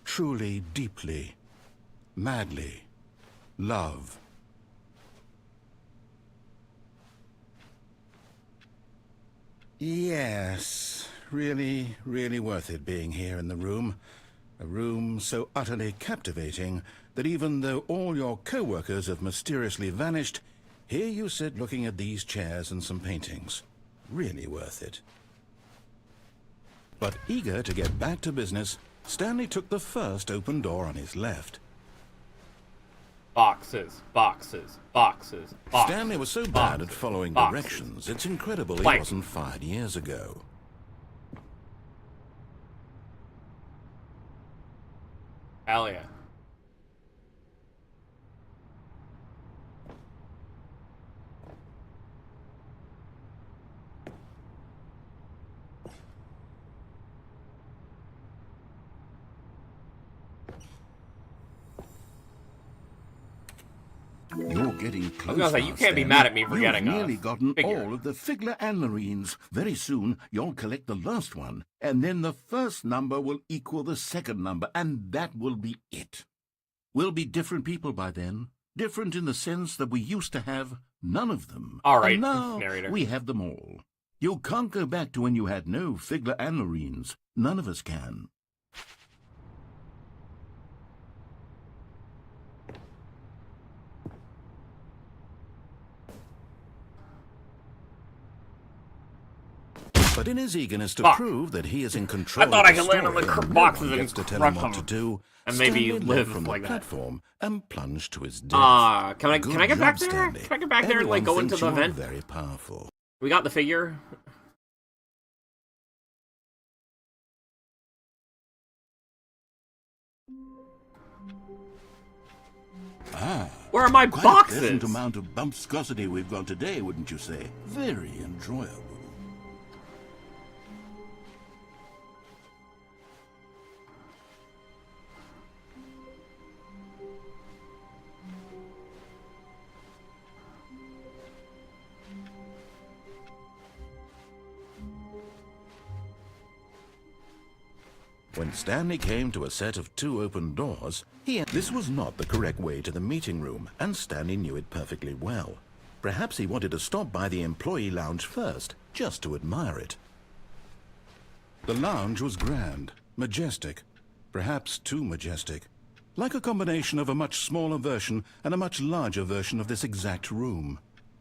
truly, deeply, madly love. Yes, really, really worth it being here in the room. A room so utterly captivating that even though all your co-workers have mysteriously vanished, here you sit looking at these chairs and some paintings. Really worth it. But eager to get back to business, Stanley took the first open door on his left. Boxes, boxes, boxes, boxes. Stanley was so bad boxes, at following boxes. directions, it's incredible he Plank. wasn't fired years ago. Hell yeah. getting close. gonna say, you can't be mad at me for getting a You've nearly gotten figure. all of the Figler and Marines. Very soon, you'll collect the last one, and then the first number will equal the second number, and that will be it. We'll be different people by then. Different in the sense that we used to have none of them. All right, and now narrator. we have them all. You can't go back to when you had no Figler and Marines. None of us can. But in his eagerness to prove that he is in control, I thought of I could land on the story and boxes no one and gets to tell crush him what them to do, and maybe Stanley live leapt from like the that. platform and plunged to his death. Can I Good get back job, there? Stanley. Can I get back there and like go Everyone into the thinks you're event? Very powerful. We got the figure. Where are my Quite boxes? a pleasant amount of bumpscosity we've got today, wouldn't you say? Very enjoyable. When Stanley came to a set of 2 open doors, this was not the correct way to the meeting room, and Stanley knew it perfectly well. Perhaps he wanted to stop by the employee lounge first, just to admire it. The lounge was grand, majestic, perhaps too majestic, like a combination of a much smaller version and a much larger version of this exact room.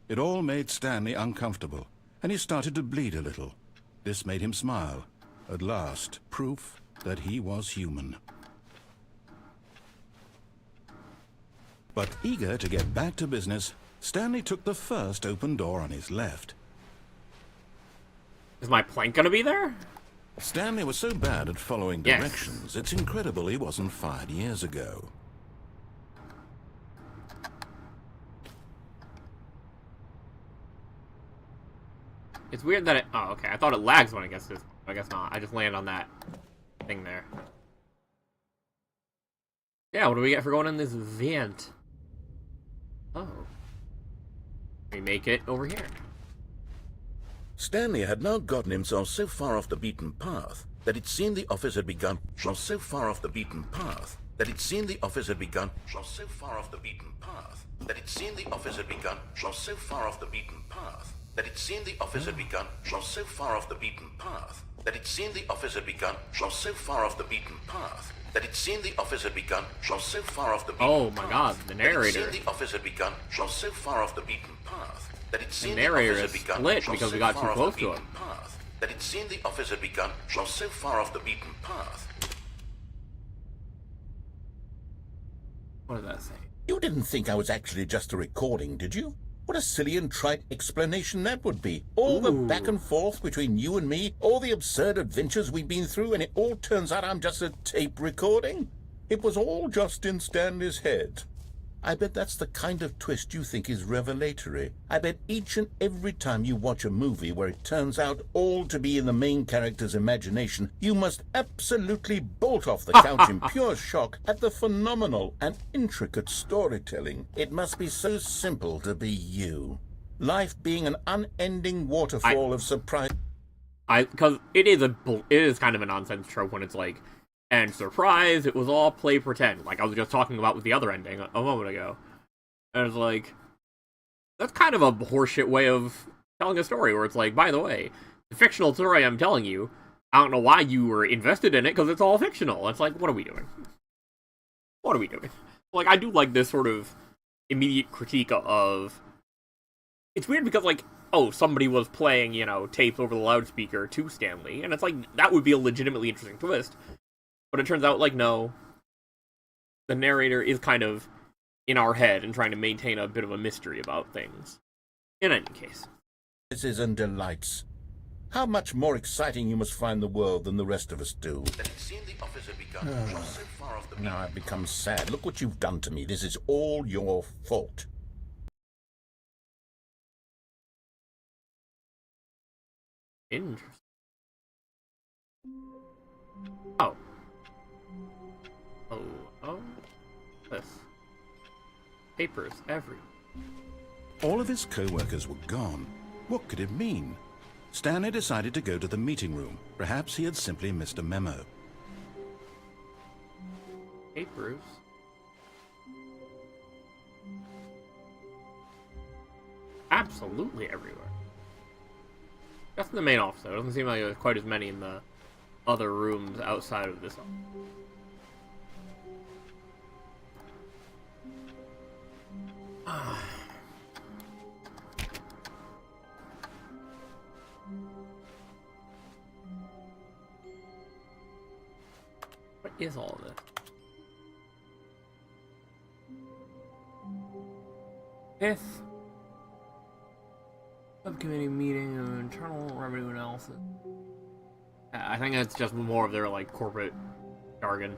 It all made Stanley uncomfortable, and he started to bleed a little. This made him smile. At last, proof that he was human. But eager to get back to business, Stanley took the first open door on his left. Is my plank gonna be there? Stanley was so bad at following directions, it's incredible he wasn't fired years ago. It's weird that it... Oh, okay. I thought it lags when I guess this. I guess not. I just land on that thing there. Yeah, what do we get for going in this vent? Oh. We make it over here. Stanley had now gotten himself so far off the beaten path that it seemed the office had begun so far off the beaten path that it seemed the office had begun so far off the beaten path that it seemed the office had begun so far off the beaten path that it seemed the office had begun so far off the beaten path that it seemed the office had begun so far off the beaten path that it seemed the office had begun so far off the beaten path. Oh my god, the narrator. That it seemed the office had begun so far off the beaten path that it seemed the narrator is split because we got too close to him. That it seemed the office had begun so far off the beaten path. What does that say? You didn't think I was actually just a recording, did you? What a silly and trite explanation that would be. All the back and forth between you and me, all the absurd adventures we've been through, and it all turns out I'm just a tape recording? It was all just in Stanley's head. I bet that's the kind of twist you think is revelatory. I bet each and every time you watch a movie where it turns out all to be in the main character's imagination, you must absolutely bolt off the couch in pure shock at the phenomenal and intricate storytelling. It must be so simple to be you. Life being an unending waterfall of surprise. Because it is kind of a nonsense trope when it's like, and surprise, it was all play pretend, like I was just talking about with the other ending a moment ago. And it's like, that's kind of a horseshit way of telling a story, where it's like, by the way, the fictional story I'm telling you, I don't know why you were invested in it, because it's all fictional. It's like, what are we doing? What are we doing? Like, I do like this sort of immediate critique of... It's weird because, like, oh, somebody was playing, you know, tapes over the loudspeaker to Stanley, and it's like, that would be a legitimately interesting twist. But it turns out, like, no. The narrator is kind of in our head and trying to maintain a bit of a mystery about things. In any case. And delights. How much more exciting you must find the world than the rest of us do. Now I've become sad. Look what you've done to me. This is all your fault. Interesting. Oh. Oh. This. Papers everywhere. all of his co-workers were gone. What could it mean? Stanley decided to go to the meeting room. Perhaps he had simply missed a memo. Hey, Bruce. Absolutely everywhere. Just in the main office, though. It doesn't seem like there's quite as many in the other rooms outside of this office. What is all of this? Fifth subcommittee meeting of internal revenue analysis. I think it's just more of their like corporate jargon.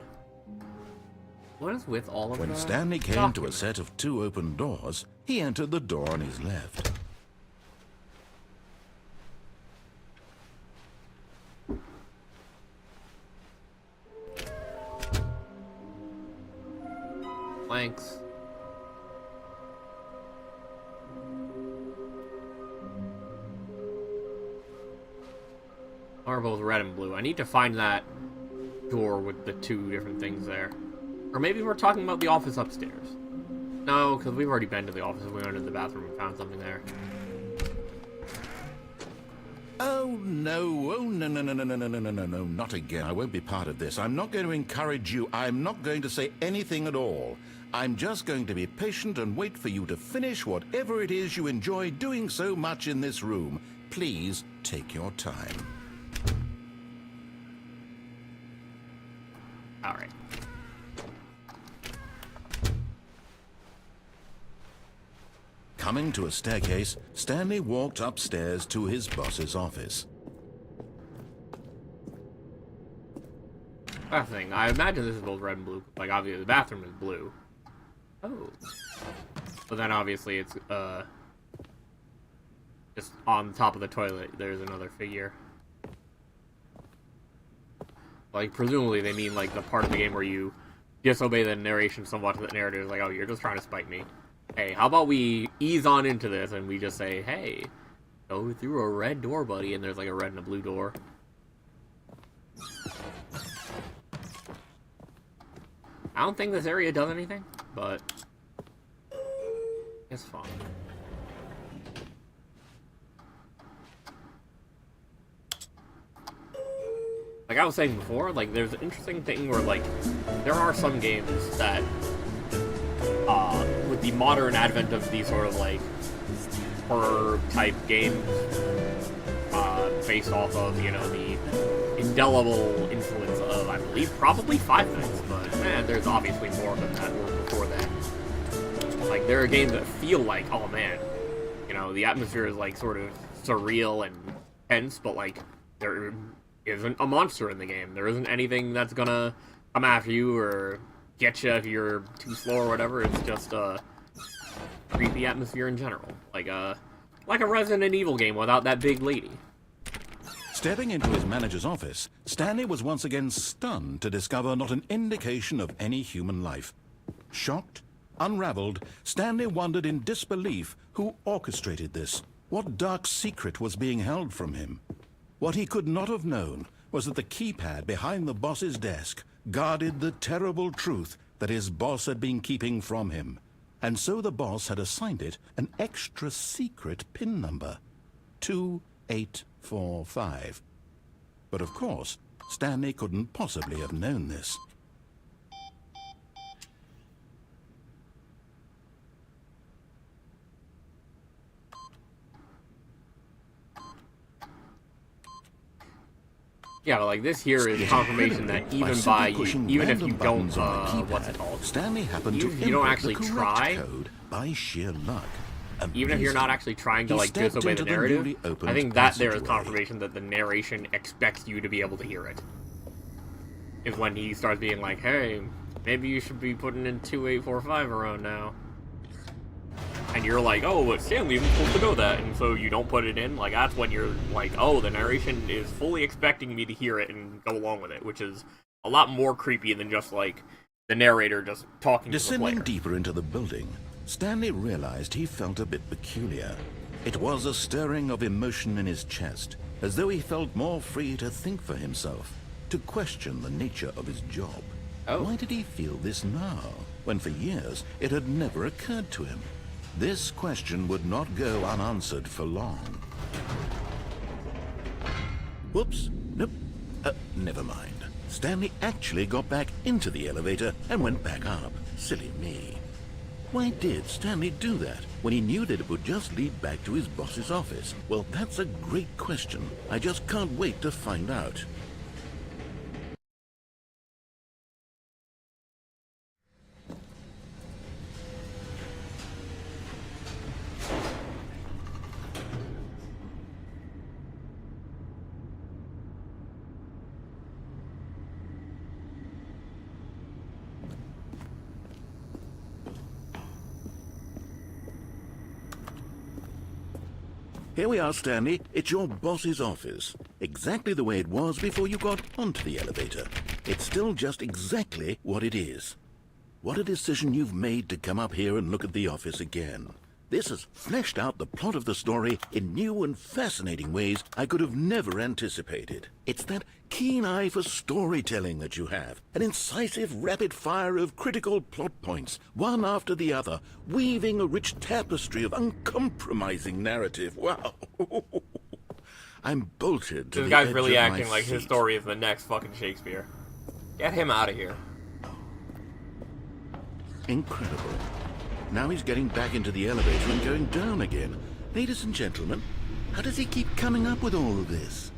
What is with all of When Stanley came to a set of 2 open doors, he entered the door on his left. Planks. Are both red and blue. I need to find that door with the 2 different things there. Or maybe we're talking about the office upstairs. No, because we've already been to the office. We went into the bathroom and found something there. Oh, no. Oh, no, no, no, no, no, no, no, no, no, no, not again. I won't be part of this. I'm not going to encourage you. I'm not going to say anything at all. I'm just going to be patient and wait for you to finish whatever it is you enjoy doing so much in this room. Please take your time. All right. Coming to a staircase, Stanley walked upstairs to his boss's office. Last thing, I imagine this is both red and blue. Like, obviously, the bathroom is blue. Oh. But then, obviously, it's, just on top of the toilet, there's another figure. Like, presumably they mean, like, the part of the game where you disobey the narration somewhat to the narrator is like, oh, you're just trying to spite me. Hey, how about we ease on into this and we just say, hey, go through a red door, buddy, and there's, like, a red and a blue door. I don't think this area does anything, but it's fine. Like I was saying before, like, there's an interesting thing where, like, there are some games that, with the modern advent of these sort of, like, horror-type games, based off of, you know, the indelible influence of, I believe, probably Five Nights, but, man, there's obviously more than that were before that. Like, there are games that feel like, oh, man, you know, the atmosphere is, like, sort of surreal and tense, but, like, there isn't a monster in the game. There isn't anything that's gonna come after you or get you if you're too slow or whatever. It's just a creepy atmosphere in general. Like a Resident Evil game without that big lady. Stepping into his manager's office, Stanley was once again stunned to discover not an indication of any human life. Shocked, unraveled, Stanley wondered in disbelief who orchestrated this. What dark secret was being held from him? What he could not have known was that the keypad behind the boss's desk guarded the terrible truth that his boss had been keeping from him. And so the boss had assigned it an extra secret PIN number, 2845. But of course, Stanley couldn't possibly have known this. Yeah, but like this here is confirmation that even by even if you don't what's it called? Stanley happened to you don't actually try code by sheer luck. Even if you're not actually trying to like disobey the narrative, I think that there is confirmation that the narration expects you to be able to hear it. Is when he starts being like, hey, maybe you should be putting in 2845 around now. And you're like, oh, but Stanley isn't supposed to know that, and so you don't put it in. Like, that's when you're like, oh, the narration is fully expecting me to hear it and go along with it, which is a lot more creepy than just, like, the narrator just talking to the player. Descending deeper into the building, Stanley realized he felt a bit peculiar. It was a stirring of emotion in his chest, as though he felt more free to think for himself, to question the nature of his job. Oh. Why did he feel this now, when for years it had never occurred to him? This question would not go unanswered for long. Whoops. Nope. Never mind. Stanley actually got back into the elevator and went back up. Silly me. Why did Stanley do that when he knew that it would just lead back to his boss's office? Well, that's a great question. I just can't wait to find out. Here we are, Stanley. It's your boss's office. Exactly the way it was before you got onto the elevator. It's still just exactly what it is. What a decision you've made to come up here and look at the office again. This has fleshed out the plot of the story in new and fascinating ways I could have never anticipated. It's that keen eye for storytelling that you have, an incisive rapid fire of critical plot points, one after the other, weaving a rich tapestry of uncompromising narrative. Wow. I'm bolted to This the guy's edge really of acting my like his seat. story is the next fucking Shakespeare. Get him out of here. Incredible. Now he's getting back into the elevator and going down again. Ladies and gentlemen, how does he keep coming up with all of this?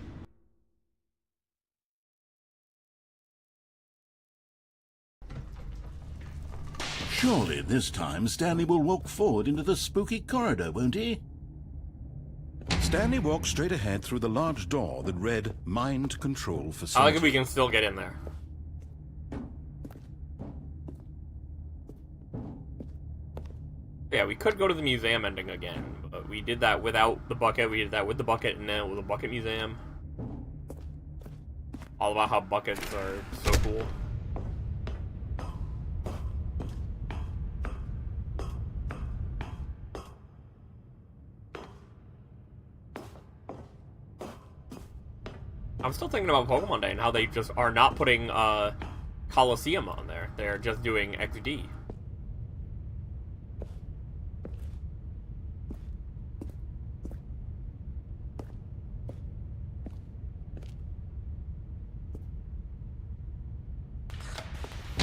Surely this time Stanley will walk forward into the spooky corridor, won't he? Stanley walked straight ahead through the large door that read Mind Control I Facility. like if we can still get in there. Yeah, we could go to the museum ending again, but we did that without the bucket, we did that with the bucket, and then with the bucket museum. All about how buckets are so cool. I'm still thinking about Pokemon Day and how they just are not putting Coliseum on there. They're just doing XD.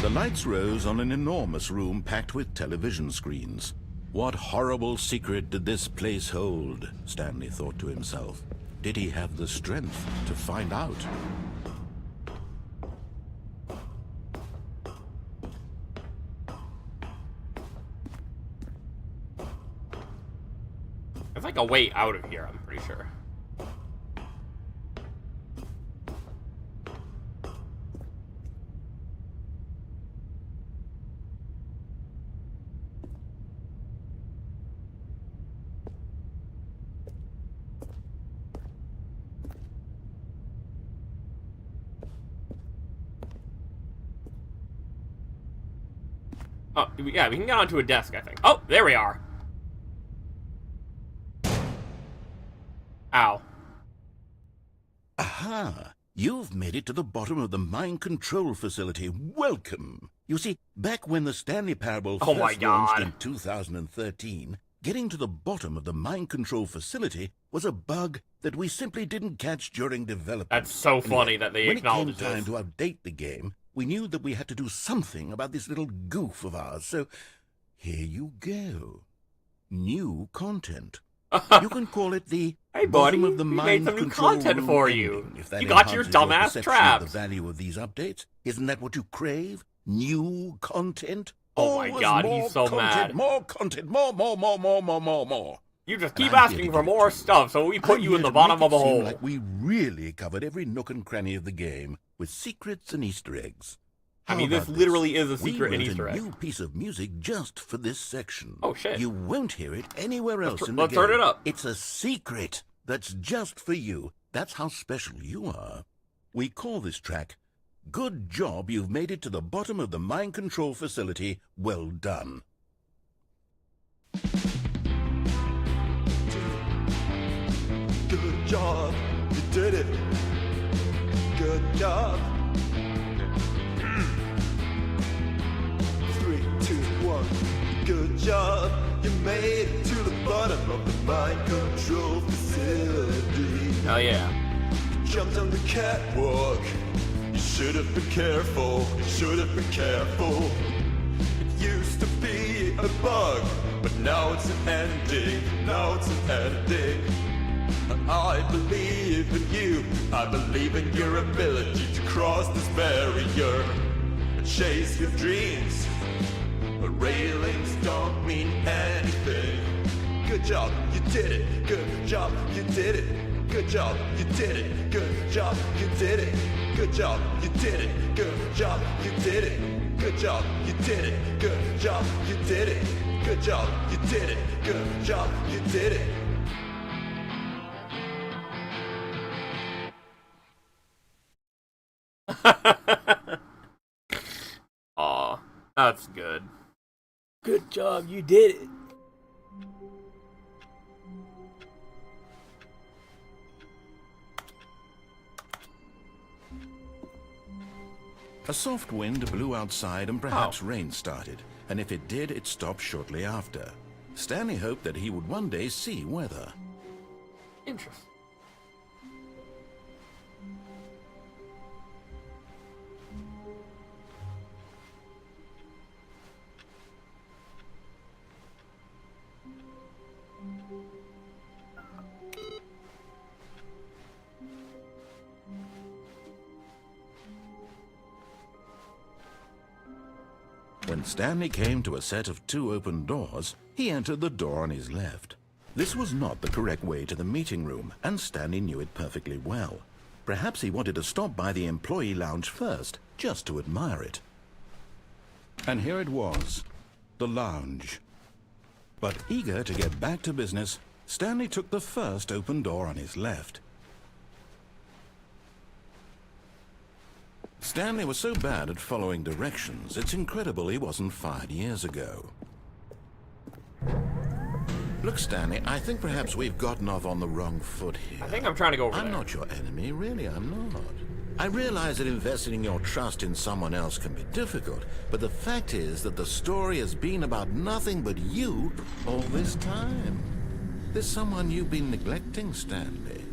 The lights rose on an enormous room packed with television screens. What horrible secret did this place hold? Stanley thought to himself. Did he have the strength to find out? There's like a way out of here, I'm pretty sure. Oh, yeah, we can get onto a desk, I think. Oh, there we are. Ow. Aha! You've made it to the bottom of the mind control facility. Welcome! You see, back when the Stanley Parable Oh my first launched God. in 2013, getting to the bottom of the mind control facility was a bug that we simply didn't catch during development. That's so And funny yet, that they when acknowledge it came time this. to update the game, we knew that we had to do something about this little goof of ours, so here you go. New content. You can call it the Hey, bottom buddy, of the we made mind some new control content room for you. ending, if that You got your enhances dumbass perception of traps. the value of these updates. Isn't that what you crave? New content? Oh my Always God, more he's so content, mad. More content, more. You just And keep I'm here asking to for give it more to you. stuff, so we put I'm you here in the to bottom make of a it seem hole. like we really covered every nook and cranny of the game with secrets and Easter eggs. I How mean, this about literally is a We secret and wrote Easter a egg. new piece of music just for this section. Oh, shit. You won't hear it anywhere else in the let's game. turn it up. It's a secret that's just for you. That's how special you are. We call this track, Good Job You've Made It to the Bottom of the Mind Control Facility. Well done. job, you did it. Good job. 3, 2, 1. Good job. You made it to the bottom of the mind control facility. Hell yeah. Jumped on the catwalk. You should have been careful. You should have been careful. It used to be a bug, but now it's an ending. Now it's an ending. I believe in you. I believe in your ability to cross this barrier and chase your dreams. But railings don't mean anything. Good job, you did it. Good job, you did it. Good job, you did it. Good job, you did it. Good job, you did it. Good job, you did it. Good job, you did it. Good job, you did it. Good job, you did it. Good job, you did it. Aw, that's good. Good job, you did it. A soft wind blew outside and perhaps rain started, and if it did, it stopped shortly after. Stanley hoped that he would one day see weather. Interesting. When Stanley came to a set of 2 open doors, he entered the door on his left. This was not the correct way to the meeting room, and Stanley knew it perfectly well. Perhaps he wanted to stop by the employee lounge first, just to admire it. And here it was, the lounge. But eager to get back to business, Stanley took the first open door on his left. Stanley was so bad at following directions, it's incredible he wasn't fired years ago. Look, Stanley, I think perhaps we've gotten off on the wrong foot here. I think I'm trying to go over there. I'm not your enemy, really, I'm not. I realize that investing your trust in someone else can be difficult, but the fact is that the story has been about nothing but you all this time. There's someone you've been neglecting, Stanley.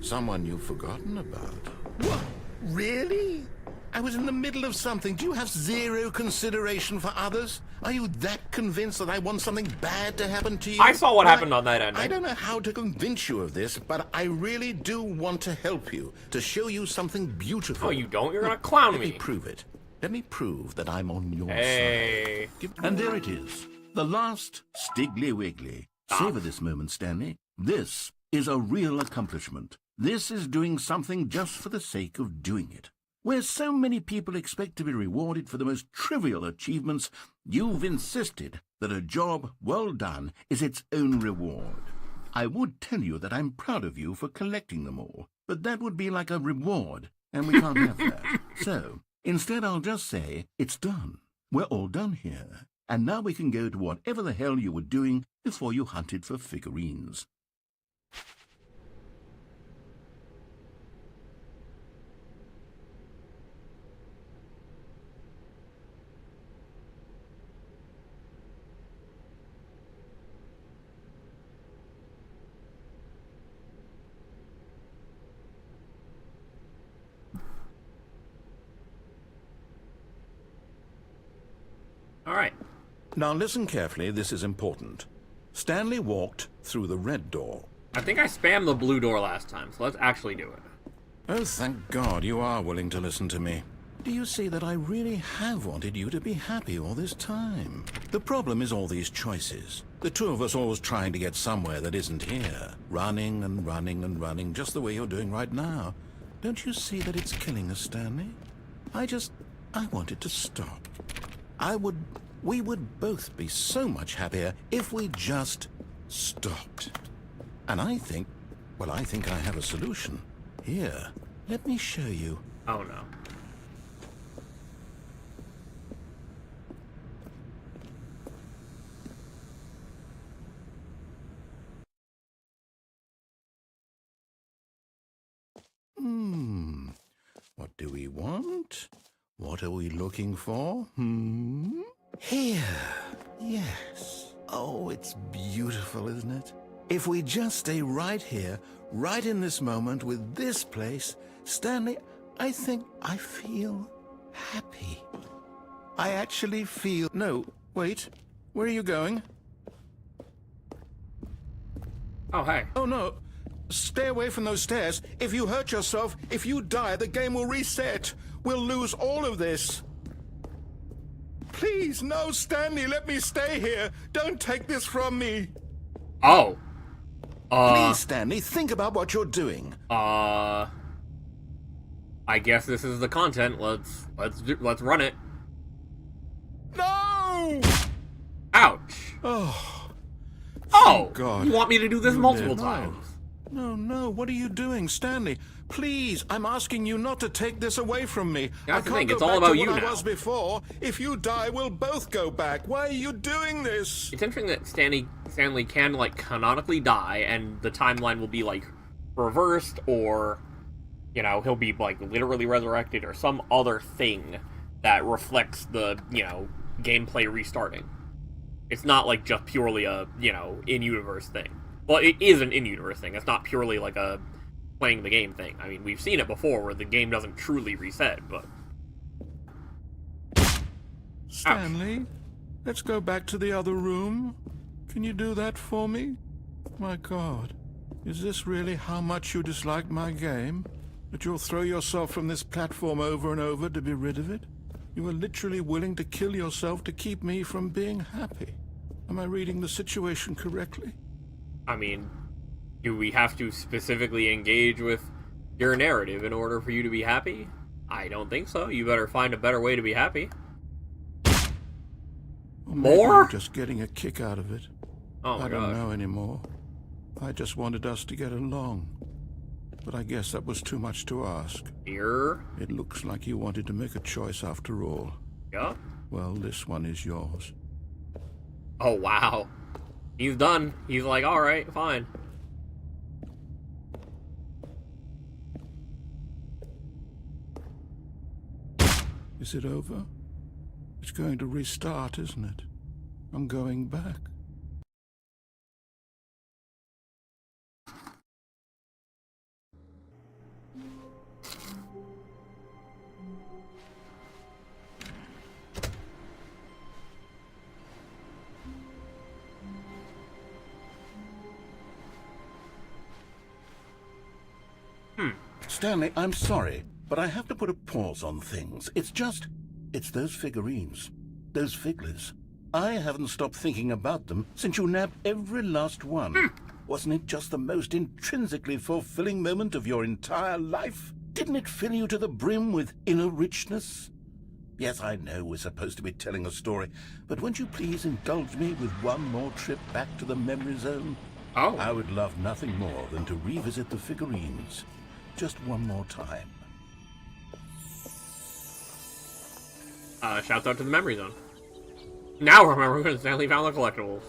Someone you've forgotten about. What? Really? I was in the middle of something. Do you have zero consideration for others? Are you that convinced that I want something bad to happen to you? I saw what happened on that ending. I don't know how to convince you of this, but I really do want to help you, to show you something beautiful. Oh, you don't? You're gonna clown Let me. me prove it. Let me prove that I'm on your Hey. side. And there it is, the last Stiggly Wiggly. Savor this moment, Stanley. This is a real accomplishment. This is doing something just for the sake of doing it. Where so many people expect to be rewarded for the most trivial achievements, you've insisted that a job well done is its own reward. I would tell you that I'm proud of you for collecting them all, but that would be like a reward, and we can't have that. So, instead I'll just say, it's done. We're all done here. And now we can go to whatever the hell you were doing before you hunted for figurines. All right. Now listen carefully, this is important. Stanley walked through the red door. I think I spammed the blue door last time, so let's actually do it. Oh, thank God you are willing to listen to me. Do you see that I really have wanted you to be happy all this time? The problem is all these choices. The two of us always trying to get somewhere that isn't here. Running and running and running, just the way you're doing right now. Don't you see that it's killing us, Stanley? I want it to stop. We would both be so much happier if we just stopped. And I think I have a solution. Here, let me show you. Oh no. want? What are we looking for? Here. Yes. Oh, it's beautiful, isn't it? If we just stay right here, right in this moment with this place, Stanley, I think I feel happy. I actually feel... No, wait. Where are you going? Oh, hey. Oh, no. Stay away from those stairs. If you hurt yourself, if you die, the game will reset. We'll lose all of this. Please, no, Stanley, let me stay here. Don't take this from me. Oh. Please, Stanley, think about what you're doing. I guess this is the content. Let's run it. No! Ouch. Oh, God. You want me to do this multiple times? No, what are you doing, Stanley? Please, I'm asking you not to take this away from me. That's the thing, go it's all back about to you what now. I was before. If you die, we'll both go back. Why are you doing this? It's interesting that Stanley can, like, canonically die, and the timeline will be, like, reversed, or, you know, he'll be, like, literally resurrected, or some other thing that reflects the, you know, gameplay restarting. It's not, like, just purely a, you know, in-universe thing. Well, it is an in-universe thing. It's not purely, like, a playing the game thing. I mean, we've seen it before where the game doesn't truly reset, but... Stanley, let's go back to the other room. Can you do that for me? My God, is this really how much you dislike my game? That you'll throw yourself from this platform over and over to be rid of it? You are literally willing to kill yourself to keep me from being happy. Am I reading the situation correctly? I mean, do we have to specifically engage with your narrative in order for you to be happy? I don't think so. You better find a better way to be happy. Or maybe More? you're just getting a kick out of it. Oh my I don't gosh. know anymore. I just wanted us to get along. But I guess that was too much to ask. Here? It looks like you wanted to make a choice after all. Yeah. Well, this one is yours. Oh, wow. He's done. He's like, alright, fine. Is it over? It's going to restart, isn't it? I'm going back. Stanley, I'm sorry, but I have to put a pause on things. It's those figurines, those figglers. I haven't stopped thinking about them since you nabbed every last one. Wasn't it just the most intrinsically fulfilling moment of your entire life? Didn't it fill you to the brim with inner richness? Yes, I know we're supposed to be telling a story, but won't you please indulge me with one more trip back to the memory zone? Oh. I would love nothing more than to revisit the figurines. Just one more time. Shouts out to the memory zone. Now remember when Stanley found the collectibles.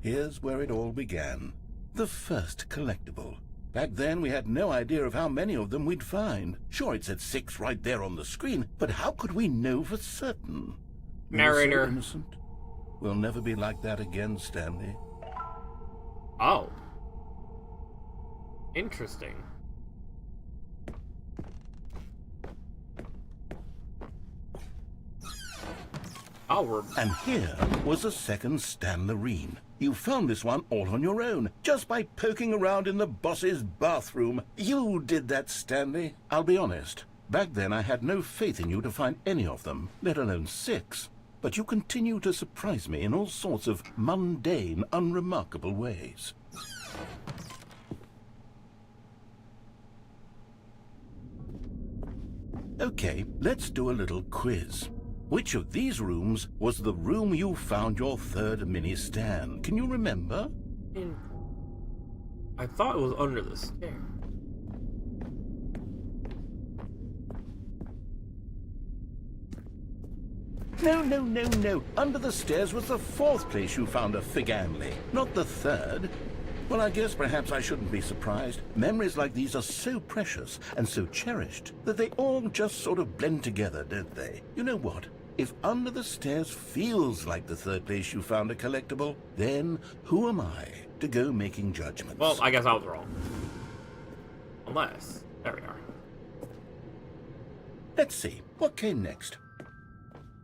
here's where it all began. The first collectible. Back then, we had no idea of how many of them we'd find. Sure, it said 6 right there on the screen, but how could we know for certain? We were so Narrator. innocent. We'll never be like that again, Stanley. Oh. Interesting. Oh, we're... And here was a second Stanlerine. You found this one all on your own, just by poking around in the boss's bathroom. You did that, Stanley. I'll be honest. Back then I had no faith in you to find any of them, let alone 6. But you continue to surprise me in all sorts of mundane, unremarkable ways. Okay, let's do a little quiz. Which of these rooms was the room you found your third mini-Stan? Can you remember? I thought it was under the stairs. No. Under the stairs was the 4th place you found a Figanley, not the 3rd. Well, I guess perhaps I shouldn't be surprised. Memories like these are so precious and so cherished that they all just sort of blend together, don't they? You know what? If under the stairs feels like the 3rd place you found a collectible, then who am I to go making judgments? Well, I guess I was wrong. Unless... There we are. Let's see. What came next?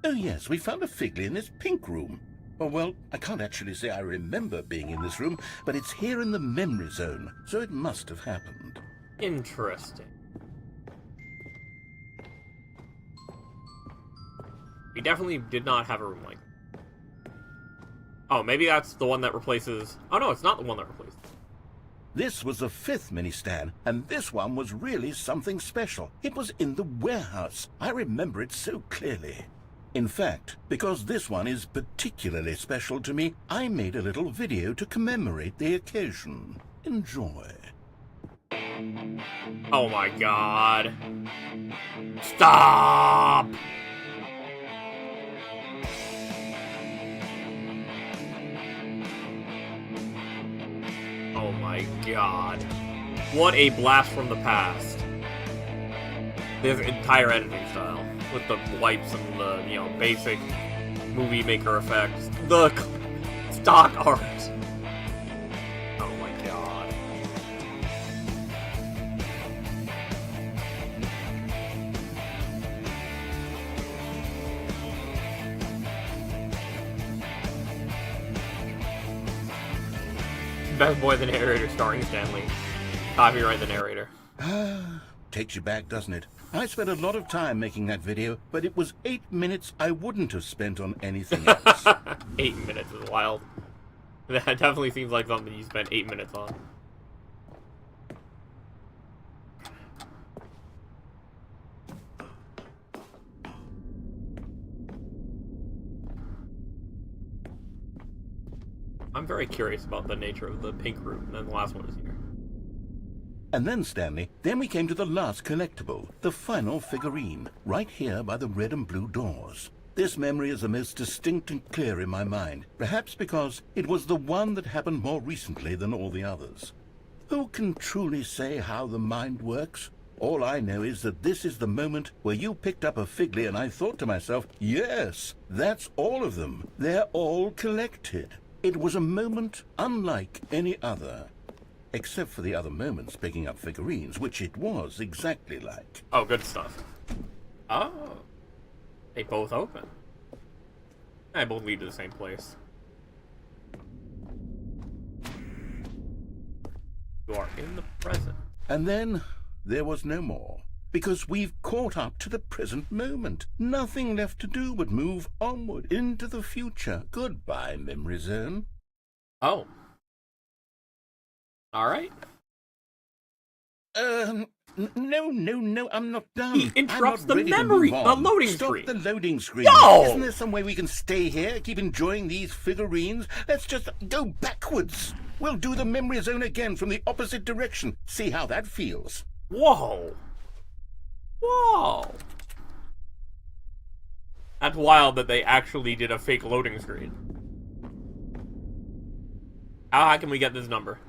Oh yes, we found a Figley in this pink room. Oh, well, I can't actually say I remember being in this room, but it's here in the memory zone, so it must have happened. Interesting. We definitely did not have a room like that. Oh, maybe that's the one that replaces... Oh no, it's not the one that replaces. This was the 5th mini-Stan, and this one was really something special. It was in the warehouse. I remember it so clearly. In fact, because this one is particularly special to me, I made a little video to commemorate the occasion. Enjoy. Oh my god. Stop! Oh my god. What a blast from the past. This entire editing style. With the wipes and the, you know, basic movie maker effects. The stock art. Oh my god. Best Boy the Narrator starring Stanley. Copyright the narrator. Takes you back, doesn't it? I spent a lot of time making that video, but it was 8 minutes I wouldn't have spent on anything else. 8 minutes is wild. That definitely seems like something you spent 8 minutes on. I'm very curious about the nature of the pink room, and the last one is here. And then, Stanley, then we came to the last collectible, the final figurine, right here by the red and blue doors. This memory is the most distinct and clear in my mind, perhaps because it was the one that happened more recently than all the others. Who can truly say how the mind works? All I know is that this is the moment where you picked up a Figley and I thought to myself, yes, that's all of them. They're all collected. It was a moment unlike any other. Except for the other moments picking up figurines, which it was exactly like. Oh, good stuff. Oh. They both open. They both lead to the same place. You are in the present. And then there was no more. Because we've caught up to the present moment. Nothing left to do but move onward into the future. Goodbye, memory zone. Oh. Alright. No, I'm not done. He interrupts I'm not the ready to memory, move the on. loading Stop screen. the loading screen. No! Isn't there some way we can stay here, keep enjoying these figurines? Let's just go backwards. We'll do the memory zone again from the opposite direction. See how that feels. Whoa. Whoa. That's wild that they actually did a fake loading screen. How high can we get this number?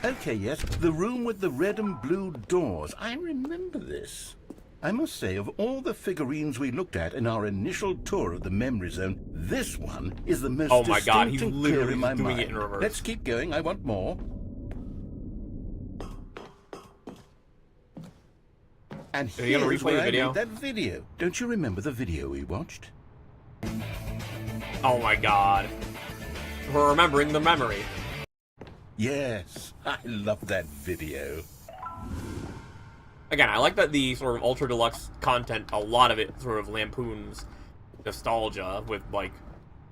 Okay, yes, the room with the red and blue doors. I remember this. I must say, of all the figurines we looked at in our initial tour of the memory zone, this one is the most Oh my god, he's distinct and literally clear in my doing mind. it in reverse. Let's keep going. I want more. And Are you gonna here's replay where the I video? made that video. Don't you remember the video we watched? Oh my god. We're remembering the memory. Yes, I love that video. Again, I like that the sort of ultra deluxe content, a lot of it sort of lampoons nostalgia with like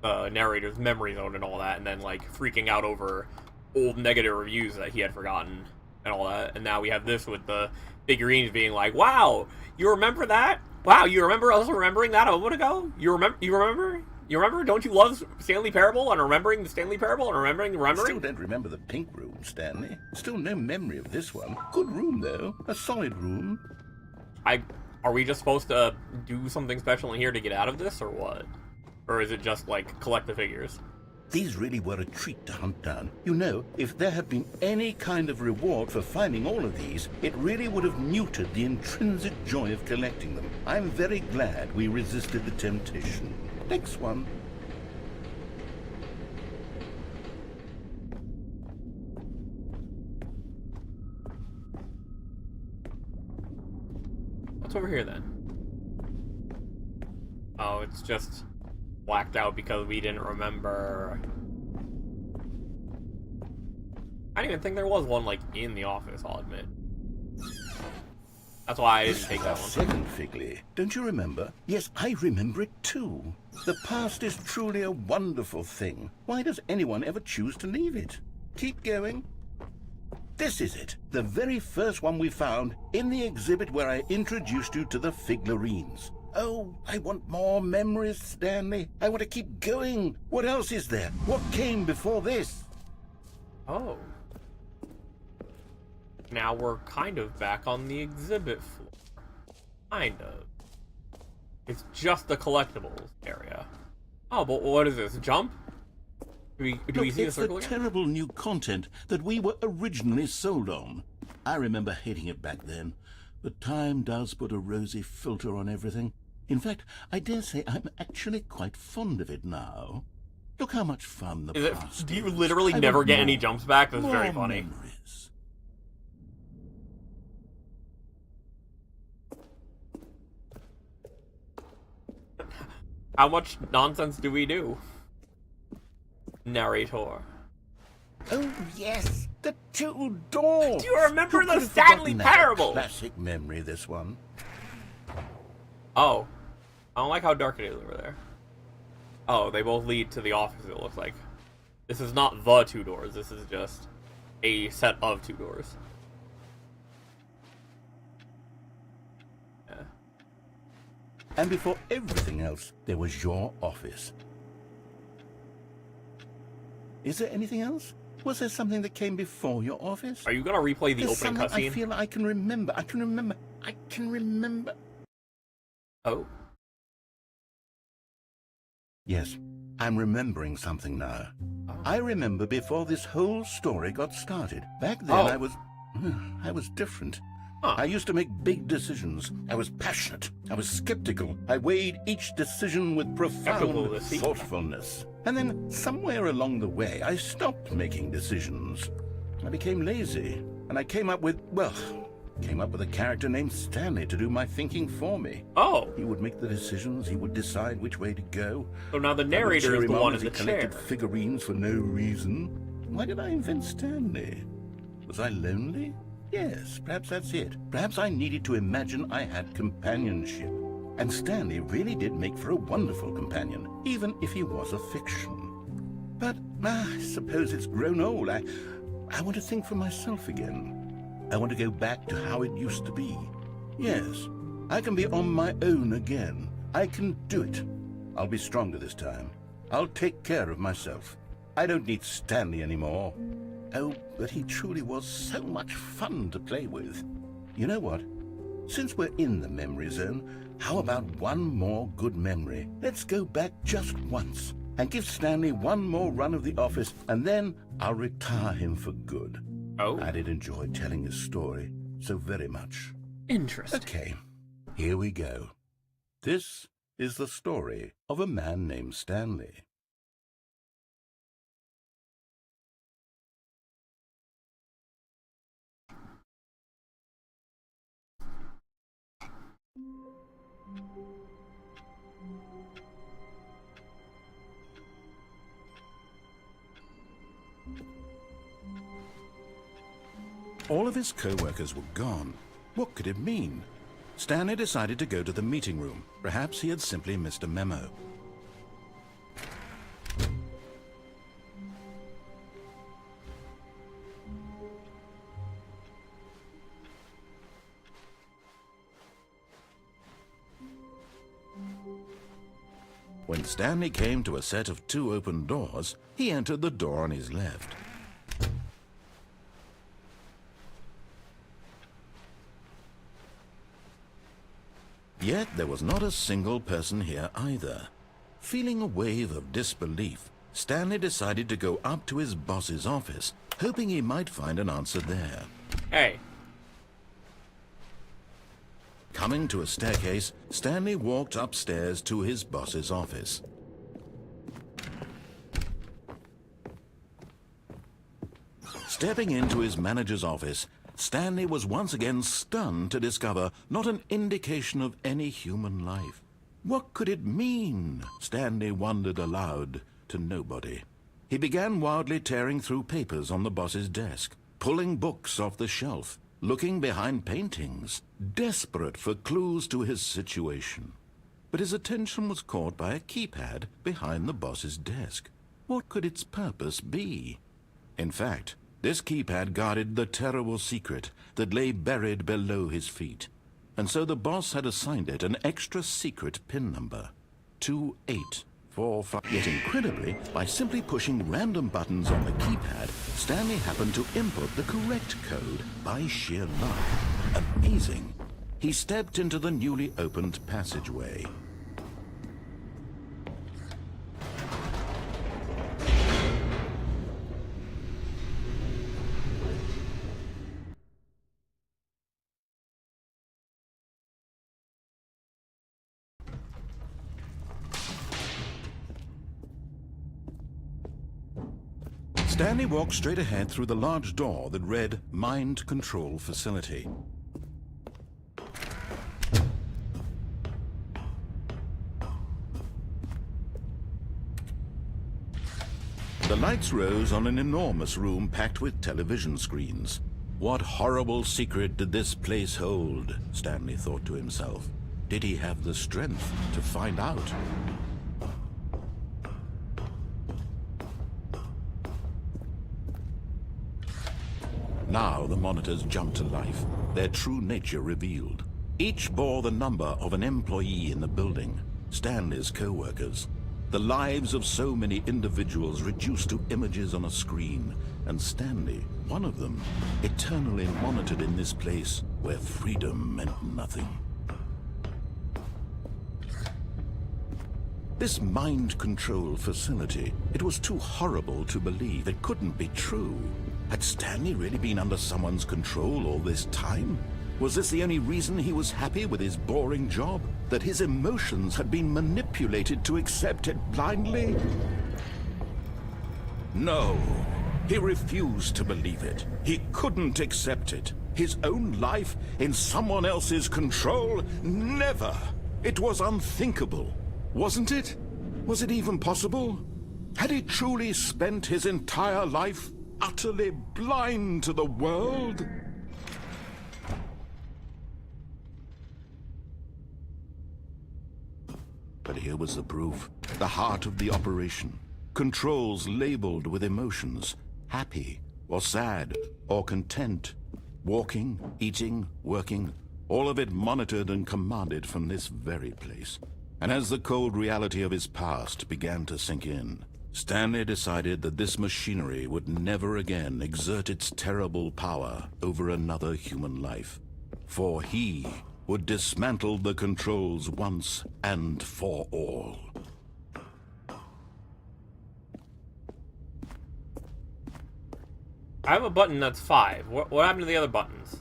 the narrator's memory zone and all that, and then like freaking out over old negative reviews that he had forgotten and all that. And now we have this with the figurines being like, "Wow, you remember that? Wow, you remember us remembering that a moment ago? You remember? You remember? Don't you love Stanley Parable and remembering the Stanley Parable and remembering? Still don't remember the pink room, Stanley. Still no memory of this one. Good room, though. A solid room. Are we just supposed to do something special in here to get out of this, or what? Or is it just, like, collect the figures? These really were a treat to hunt down. You know, if there had been any kind of reward for finding all of these, it really would have muted the intrinsic joy of collecting them. I'm very glad we resisted the temptation. Next one. What's over here, then? Oh, it's just blacked out because we didn't remember. I didn't even think there was one, like, in the office, I'll admit. That's why I didn't take that one. Second Figley. Don't you remember? Yes, I remember it too. The past is truly a wonderful thing. Why does anyone ever choose to leave it? Keep going. This is it. The very first one we found in the exhibit where I introduced you to the figurines. Oh, I want more memories, Stanley. I want to keep going. What else is there? What came before this? Oh. Now we're kind of back on the exhibit floor. Kind of. It's just the collectibles area. Oh, but what is this? Jump? Do we see the It's circle the again? terrible new content that we were originally sold on. I remember hating it back then, but time does put a rosy filter on everything. In fact, I dare say I'm actually quite fond of it now. Look how much fun the Is past it? Do you is. literally I never want get any more, jumps back? That's very more funny. memories. How much nonsense do we do? Narrator. Oh, yes, the two doors. Do you remember Who the could have Stanley forgotten that? Parable? Classic memory, this one. Oh. I don't like how dark it is over there. Oh, they both lead to the office, it looks like. This is not the two doors, this is just a set of two doors. Yeah. And before everything else, there was your office. Is there anything else? Was there something that came before your office? Are you gonna replay the There's opening something I cutscene? feel I can remember. I can remember. Oh. Yes, I'm remembering something now. I remember before this whole story got started. Back then, Oh. I was different. Huh. I used to make big decisions. I was passionate. I was skeptical. I weighed each decision with profound Skeptical to see. thoughtfulness. And then, somewhere along the way, I stopped making decisions. I became lazy, and I came up with a character named Stanley to do my thinking for me. Oh. He would make the decisions. He would decide which way to go. So now the I would narrator cheer is him the on one as in he the collected chair. figurines for no reason. Why did I invent Stanley? Was I lonely? Yes, perhaps that's it. Perhaps I needed to imagine I had companionship. And Stanley really did make for a wonderful companion, even if he was a fiction. But I suppose it's grown old. I want to think for myself again. I want to go back to how it used to be. Yes, I can be on my own again. I can do it. I'll be stronger this time. I'll take care of myself. I don't need Stanley anymore. Oh, but he truly was so much fun to play with. You know what? Since we're in the memory zone, how about one more good memory? Let's go back just once. and give Stanley one more run of the office, and then I'll retire him for good. Oh, I did enjoy telling his story so very much. interesting. Okay, here we go. This is the story of a man named Stanley. All of his co-workers were gone. What could it mean? Stanley decided to go to the meeting room. Perhaps he had simply missed a memo. When Stanley came to a set of 2 open doors, he entered the door on his left. Yet there was not a single person here either. Feeling a wave of disbelief, Stanley decided to go up to his boss's office, hoping he might find an answer there. Hey. Coming to a staircase, Stanley walked upstairs to his boss's office. Stepping into his manager's office, Stanley was once again stunned to discover not an indication of any human life. What could it mean? Stanley wondered aloud to nobody. He began wildly tearing through papers on the boss's desk, pulling books off the shelf, looking behind paintings, desperate for clues to his situation. But his attention was caught by a keypad behind the boss's desk. What could its purpose be? In fact, this keypad guarded the terrible secret that lay buried below his feet. And so the boss had assigned it an extra secret PIN number, 2845. Yet incredibly, by simply pushing random buttons on the keypad, Stanley happened to input the correct code by sheer luck. Amazing. He stepped into the newly opened passageway. Stanley walked straight ahead through the large door that read Mind Control Facility. The lights rose on an enormous room packed with television screens. What horrible secret did this place hold? Stanley thought to himself. Did he have the strength to find out? Now the monitors jumped to life, their true nature revealed. Each bore the number of an employee in the building, Stanley's co-workers. The lives of so many individuals reduced to images on a screen, and Stanley, one of them, eternally monitored in this place where freedom meant nothing. This mind control facility, it was too horrible to believe. It couldn't be true. Had Stanley really been under someone's control all this time? Was this the only reason he was happy with his boring job? That his emotions had been manipulated to accept it blindly? No, he refused to believe it. He couldn't accept it. His own life in someone else's control? Never! It was unthinkable. Wasn't it? Was it even possible? Had he truly spent his entire life utterly blind to the world? But here was the proof. The heart of the operation. Controls labeled with emotions. Happy, or sad, or content. Walking, eating, working. All of it monitored and commanded from this very place. And as the cold reality of his past began to sink in, Stanley decided that this machinery would never again exert its terrible power over another human life. For he would dismantle the controls once and for all. I have a button that's 5. What happened to the other buttons?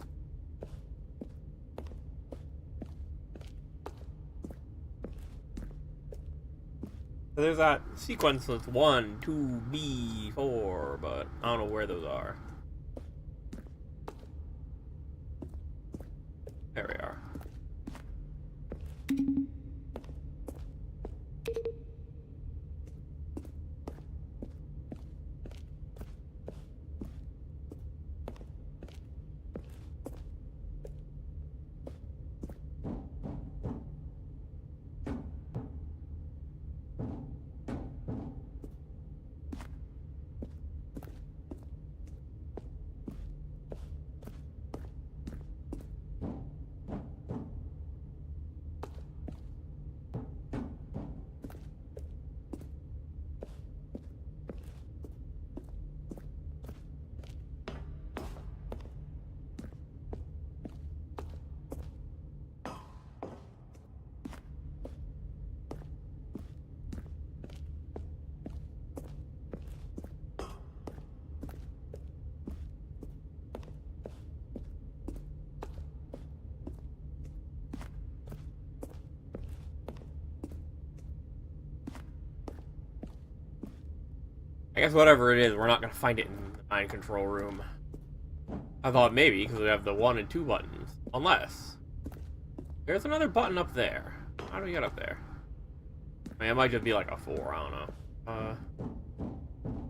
So there's that sequence that's 1, 2, B, 4, but I don't know where those are. There we are. I guess whatever it is, we're not gonna find it in the mind control room. I thought maybe, because we have the 1 and 2 buttons. Unless... there's another button up there. How do we get up there? I mean, it might just be like a 4, I don't know.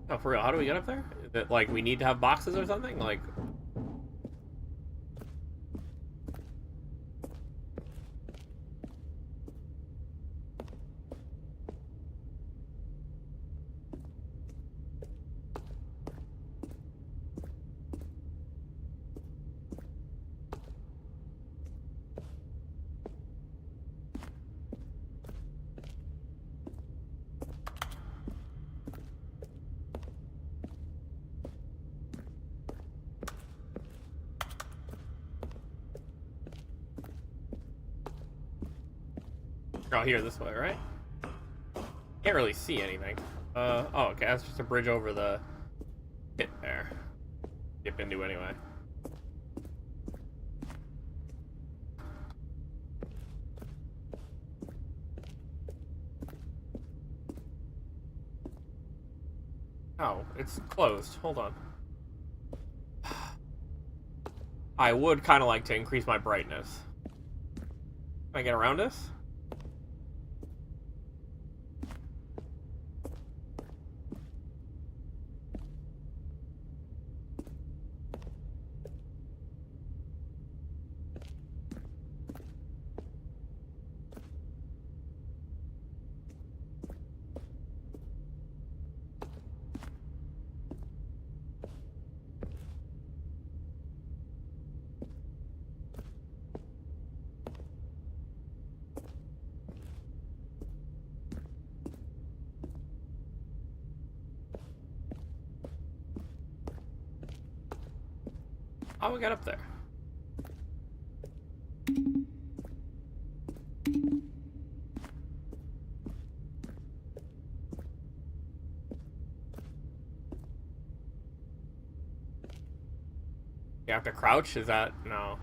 No, for real, how do we get up there? Is it like we need to have boxes or something? Like... oh, here, this way, right? Can't really see anything. Oh, okay, that's just a bridge over the pit there. Dip into anyway. Oh, it's closed. Hold on. I would kind of like to increase my brightness. Can I get around this? How we got up there? You have to crouch? Is that... no.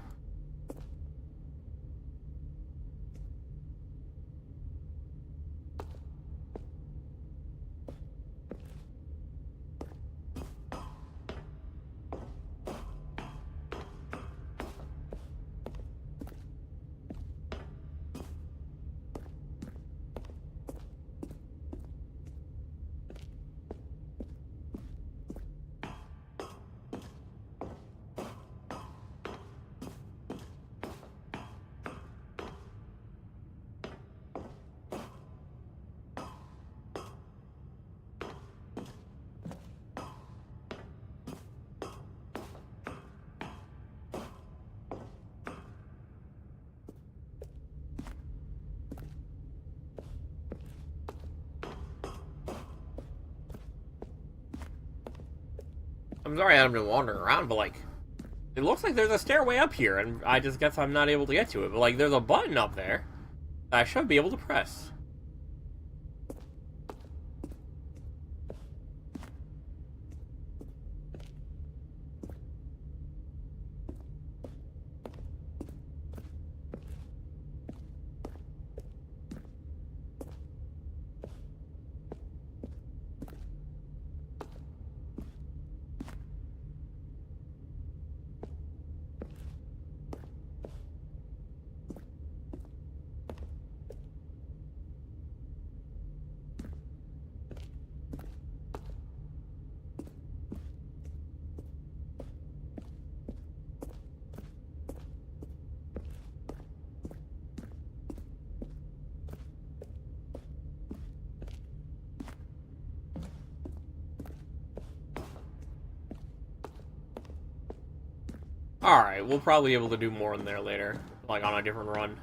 I'm sorry I've been wandering around, but like, it looks like there's a stairway up here, and I just guess I'm not able to get to it. But like, there's a button up there that I should be able to press. Alright, we'll probably be able to do more in there later. Like, on a different run.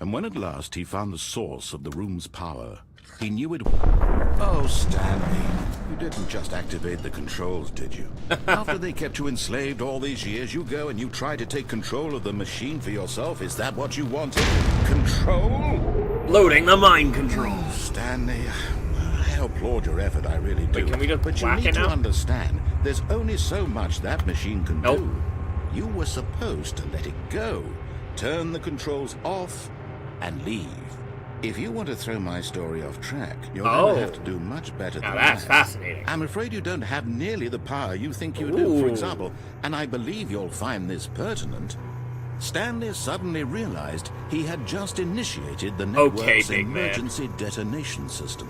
And when at last he found the source of the room's power, he knew it. Oh, Stanley, you didn't just activate the controls, did you? After they kept you enslaved all these years, you go and you try to take control of the machine for yourself. Is that what you wanted? Control? Loading the mind control. Stanley, I applaud your effort, I really do. Wait, can we just but you whack need it to now? understand, there's only so much that machine can Nope. do. You were supposed to let it go, turn the controls off, and leave. If you want to throw my story off track, you're going to have to do much better Now than that's that. fascinating. I'm afraid you don't have nearly the power you think you do, for example, and I believe you'll find this pertinent. Stanley suddenly realized he had just initiated the network's big man. emergency detonation system.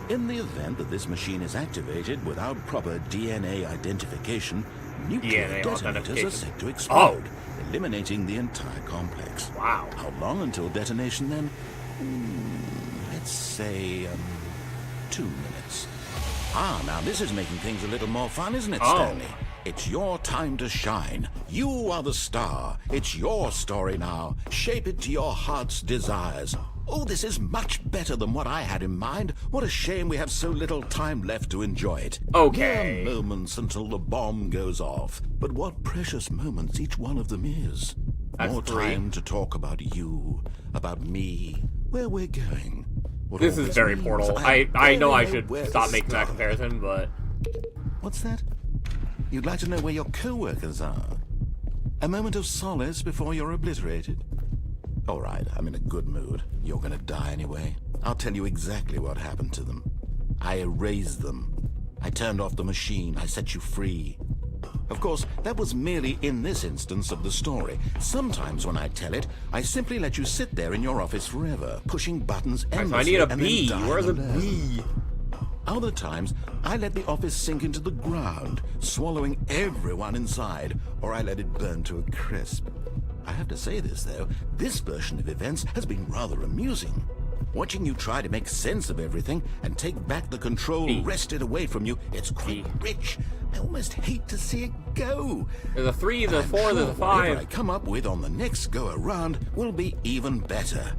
In the event that this machine is activated without proper DNA identification, nuclear DNA detonators are authentication. set to explode, Oh. eliminating the entire complex. Wow. How long until detonation then? Let's say 2 minutes. Now this is making things a little more fun, isn't it, Oh. Stanley? It's your time to shine. You are the star. It's your story now. Shape it to your heart's desires. Oh, this is much better than what I had in mind. What a shame we have so little time left to enjoy it. Okay. Mere moments until the bomb goes off. But what precious moments each one of them is. That's More 3. time to talk about you, about me, where we're going. What This all is very means. Portal. I know I should where to stop making that start. comparison, but... What's that? You'd like to know where your co-workers are? A moment of solace before you're obliterated? All right, I'm in a good mood. You're gonna die anyway. I'll tell you exactly what happened to them. I erased them. I turned off the machine. I set you free. Of course, that was merely in this instance of the story. Sometimes when I tell it, I simply let you sit there in your office forever, pushing buttons So I endlessly need a and then B. dying Where's a alone. B? Other times, I let the office sink into the ground, swallowing everyone inside, or I let it burn to a crisp. I have to say this, though, this version of events has been rather amusing. Watching you try to make sense of everything and take back the control wrested away from you, it's quite rich. I almost hate to see it go. There's a 3, there's a I'm 4, sure there's a whatever I 5. come up with on the next go-around will be even better.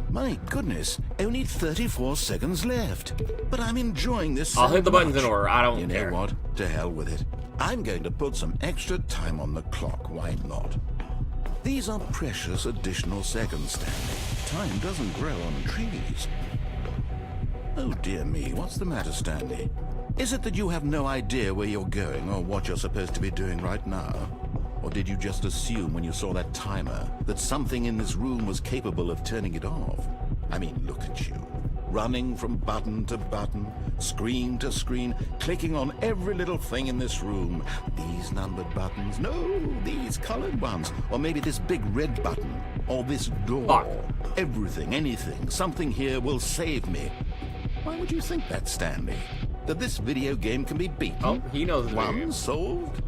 My goodness, only 34 seconds left. But I'm enjoying this so I'll hit the buttons in much. order. I don't You know care. what? To hell with it. I'm going to put some extra time on the clock. Why not? These are precious additional seconds, Stanley. Time doesn't grow on trees. Oh dear me, what's the matter, Stanley? Is it that you have no idea where you're going or what you're supposed to be doing right now? Or did you just assume when you saw that timer that something in this room was capable of turning it off? I mean, look at you. Running from button to button, screen to screen, clicking on every little thing in this room. These numbered buttons, no, these colored ones. Or maybe this big red button, or this door. Fuck. Everything, anything, something here will save me. Why would you think that, Stanley? That this video game can be beaten? Oh, he knows the video Won, game. solved?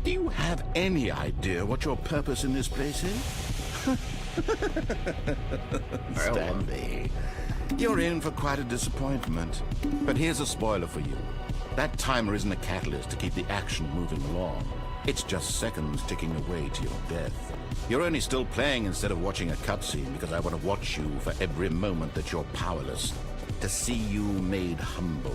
Do you have any idea what your purpose in this place is? Stanley, you're in for quite a disappointment. But here's a spoiler for you. That timer isn't a catalyst to keep the action moving along. It's just seconds ticking away to your death. You're only still playing instead of watching a cutscene because I want to watch you for every moment that you're powerless. To see you made humble.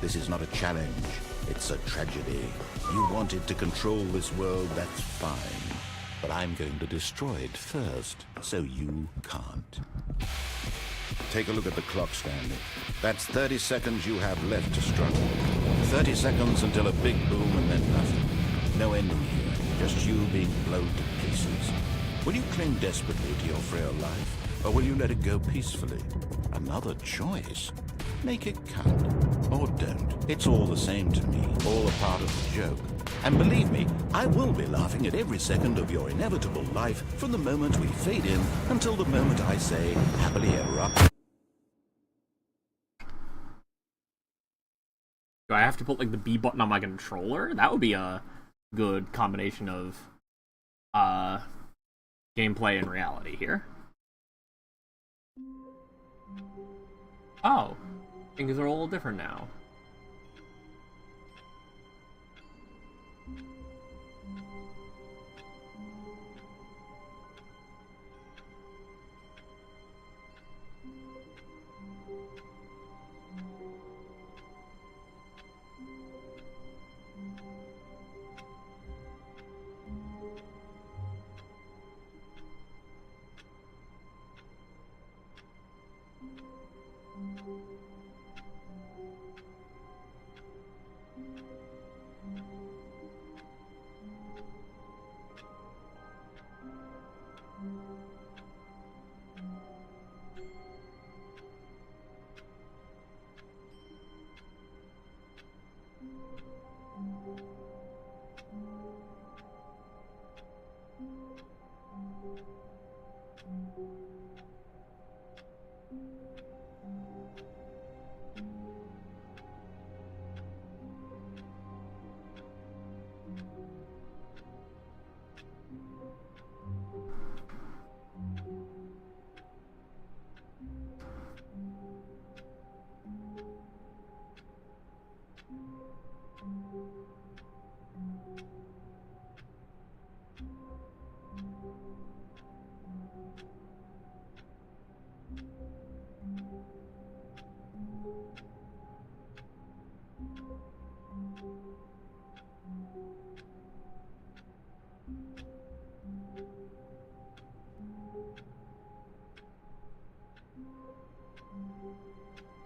This is not a challenge. It's a tragedy. You wanted to control this world, that's fine. But I'm going to destroy it first, so you can't. Take a look at the clock, Stanley. That's 30 seconds you have left to struggle. 30 seconds until a big boom and then nothing. No ending here, just you being blown to pieces. Will you cling desperately to your frail life, or will you let it go peacefully? Another choice. Make it count, or don't. It's all the same to me, all a part of the joke. And believe me, I will be laughing at every second of your inevitable life from the moment we fade in until the moment I say, happily ever after. Do I have to put, like, the B button on my controller? That would be a good combination of, gameplay and reality here. Oh. Things are a little different now.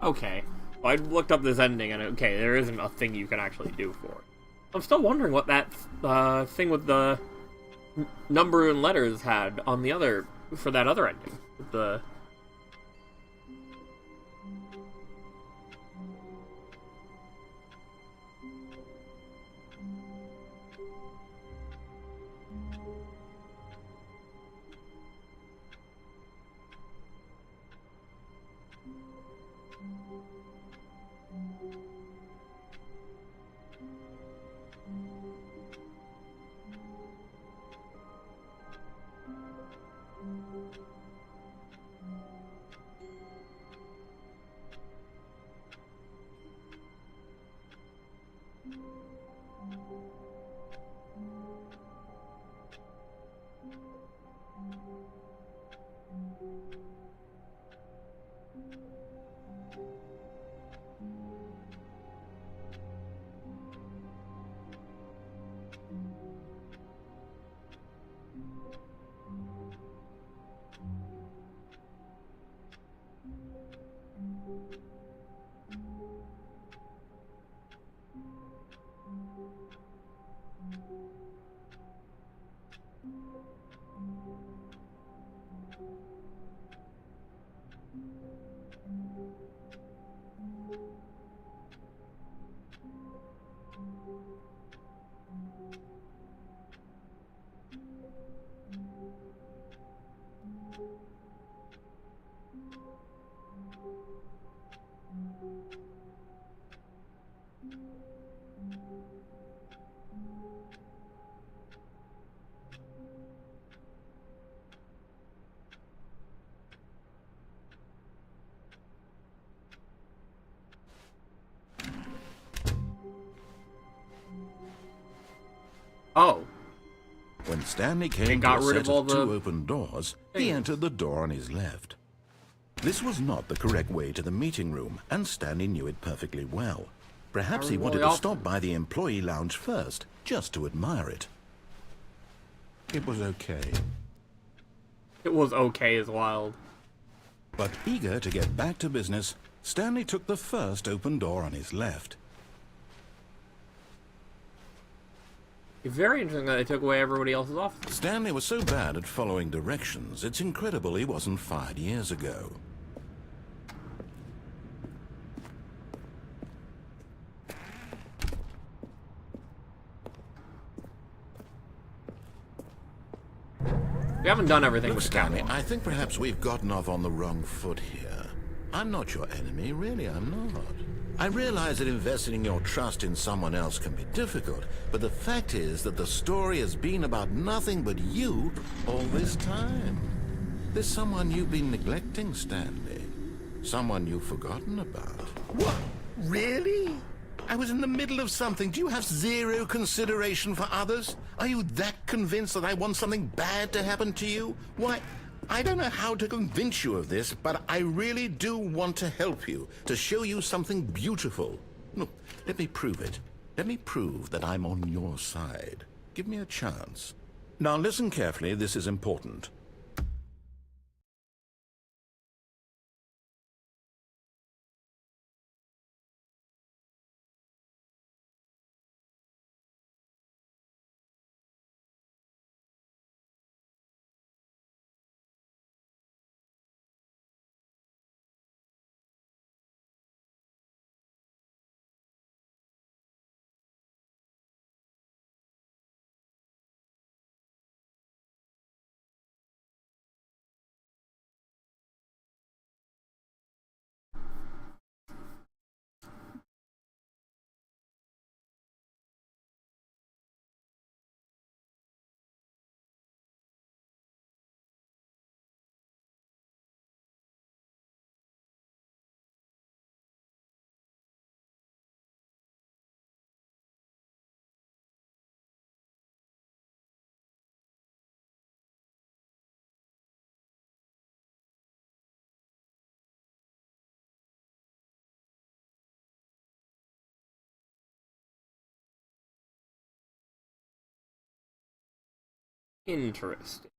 Okay. Well, I looked up this ending, and okay, there isn't a thing you can actually do for it. I'm still wondering what that thing with the number and letters had on the other, for that other ending. The... Oh. When Stanley came to got a rid set of all of the two open doors, he things. entered the door on his left. This was not the correct way to the meeting room, and Stanley knew it perfectly well. Perhaps he wanted to stop by the employee lounge first, just to admire it. It was okay. It was okay as wild. But eager to get back to business, Stanley took the first open door on his left. It's very interesting that they took away everybody else's office. Stanley was so bad at following directions, it's incredible he wasn't fired years ago. We haven't done everything Look, with the Stanley, catalog. I think perhaps we've gotten off on the wrong foot here. I'm not your enemy, really, I'm not. I realize that investing your trust in someone else can be difficult, but the fact is that the story has been about nothing but you all this time. There's someone you've been neglecting, Stanley. Someone you've forgotten about. What? Really? I was in the middle of something. Do you have zero consideration for others? Are you that convinced that I want something bad to happen to you? Why, I don't know how to convince you of this, but I really do want to help you, to show you something beautiful. Look, let me prove it. Let me prove that I'm on your side. Give me a chance. Now listen carefully, this is important. Interesting.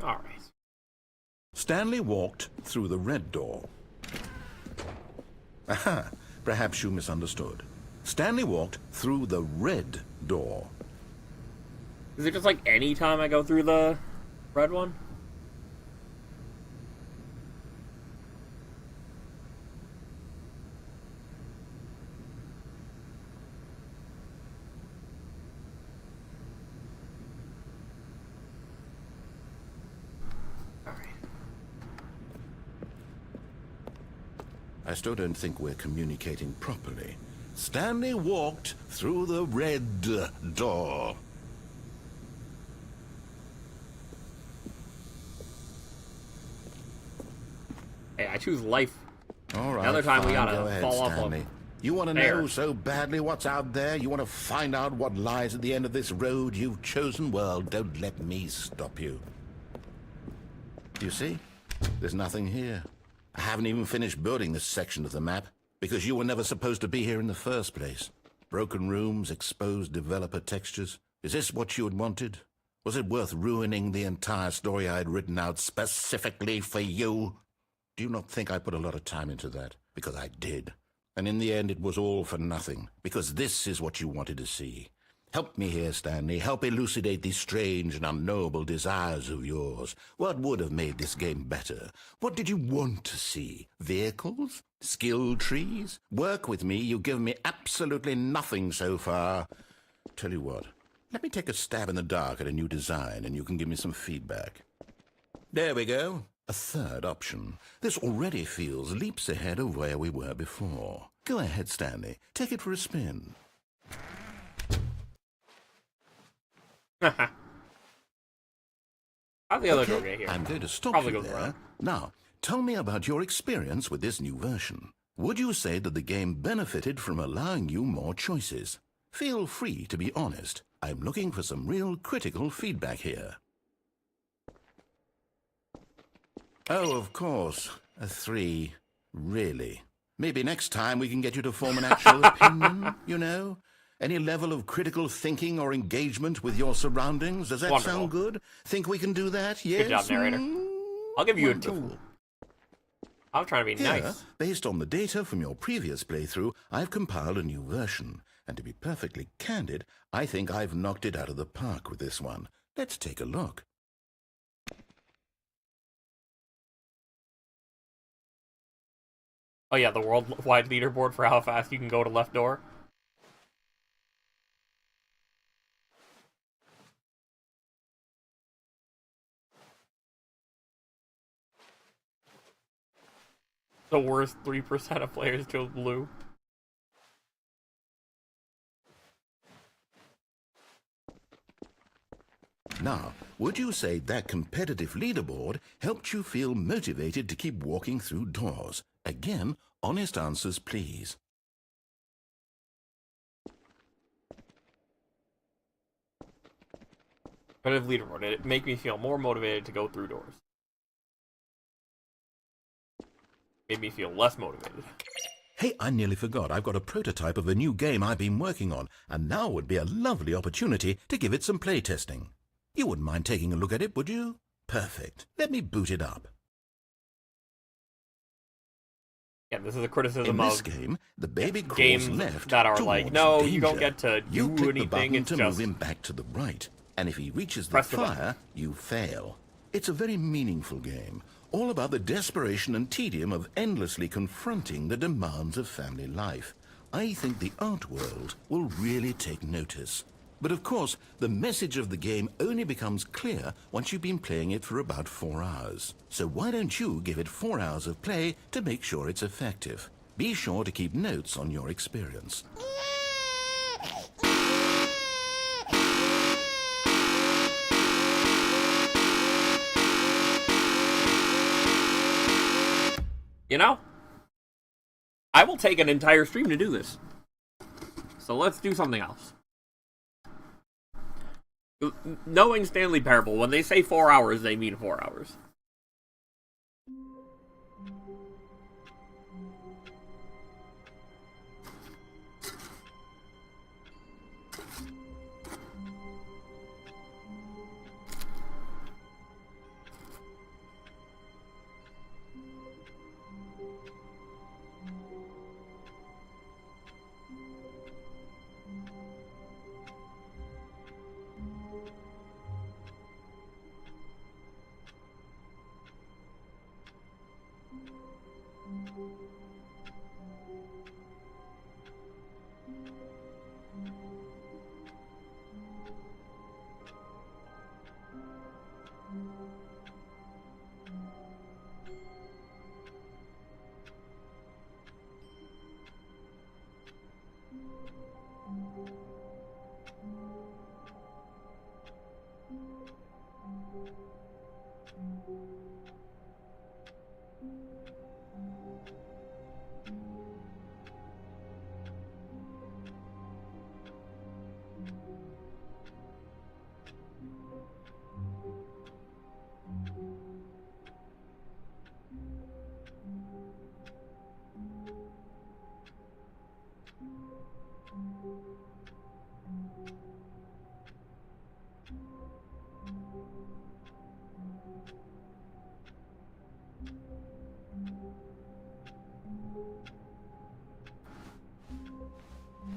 All right. Stanley walked through the red door. Aha, perhaps you misunderstood. Stanley walked through the red door. Is it just like any time I go through the red one? I still don't think we're communicating properly. Stanley walked through the red door. Hey, I choose life. All right, Another time we fine, gotta go ahead, fall off Stanley. of You want to there. know so badly what's out there? You want to find out what lies at the end of this road you've chosen? Well, don't let me stop you. You see? There's nothing here. I haven't even finished building this section of the map, because you were never supposed to be here in the first place. Broken rooms, exposed developer textures. Is this what you had wanted? Was it worth ruining the entire story I had written out specifically for you? Do you not think I put a lot of time into that? Because I did. And in the end, it was all for nothing, because this is what you wanted to see. Help me here, Stanley. Help elucidate these strange and unknowable desires of yours. What would have made this game better? What did you want to see? Vehicles? Skill trees? Work with me. You've given me absolutely nothing so far. Tell you what, let me take a stab in the dark at a new design, and you can give me some feedback. There we go. A third option. This already feels leaps ahead of where we were before. Go ahead, Stanley. Take it for a spin. How'd the other door get here? I'm going to stop Probably you goes there. around. Now, tell me about your experience with this new version. Would you say that the game benefited from allowing you more choices? Feel free to be honest. I'm looking for some real critical feedback here. Oh, of course. A 3. Really? Maybe next time we can get you to form an actual opinion, you know? Any level of critical thinking or engagement with your surroundings? Does that Wonderful. sound good? Think we can do that? Yes? Good job, narrator. I'll give you a 2. Wonderful. I'm trying to be Here, nice. based on the data from your previous playthrough, I've compiled a new version. And to be perfectly candid, I think I've knocked it out of the park with this one. Let's take a look. Oh yeah, the worldwide leaderboard for how fast you can go to left door. The worst 3% of players chose blue. Now, would you say that competitive leaderboard helped you feel motivated to keep walking through doors? Again, honest answers, please. Competitive leaderboard. It made me feel more motivated to go through doors. Made me feel less motivated. Hey, I nearly forgot. I've got a prototype of a new game I've been working on, and now would be a lovely opportunity to give it some playtesting. You wouldn't mind taking a look at it, would you? Perfect. Let me boot it up. Yeah, this is a criticism In this of game, the baby crawls games left that are towards like, no, danger. you don't get to You do click the anything, button it's to just move him back to the right, and if he reaches the press the button. fire, you fail. It's a very meaningful game, all about the desperation and tedium of endlessly confronting the demands of family life. I think the art world will really take notice. But of course, the message of the game only becomes clear once you've been playing it for about 4 hours. So why don't you give it 4 hours of play to make sure it's effective? Be sure to keep notes on your experience. You know, I will take an entire stream to do this. So let's do something else. Knowing Stanley Parable, when they say 4 hours, they mean 4 hours.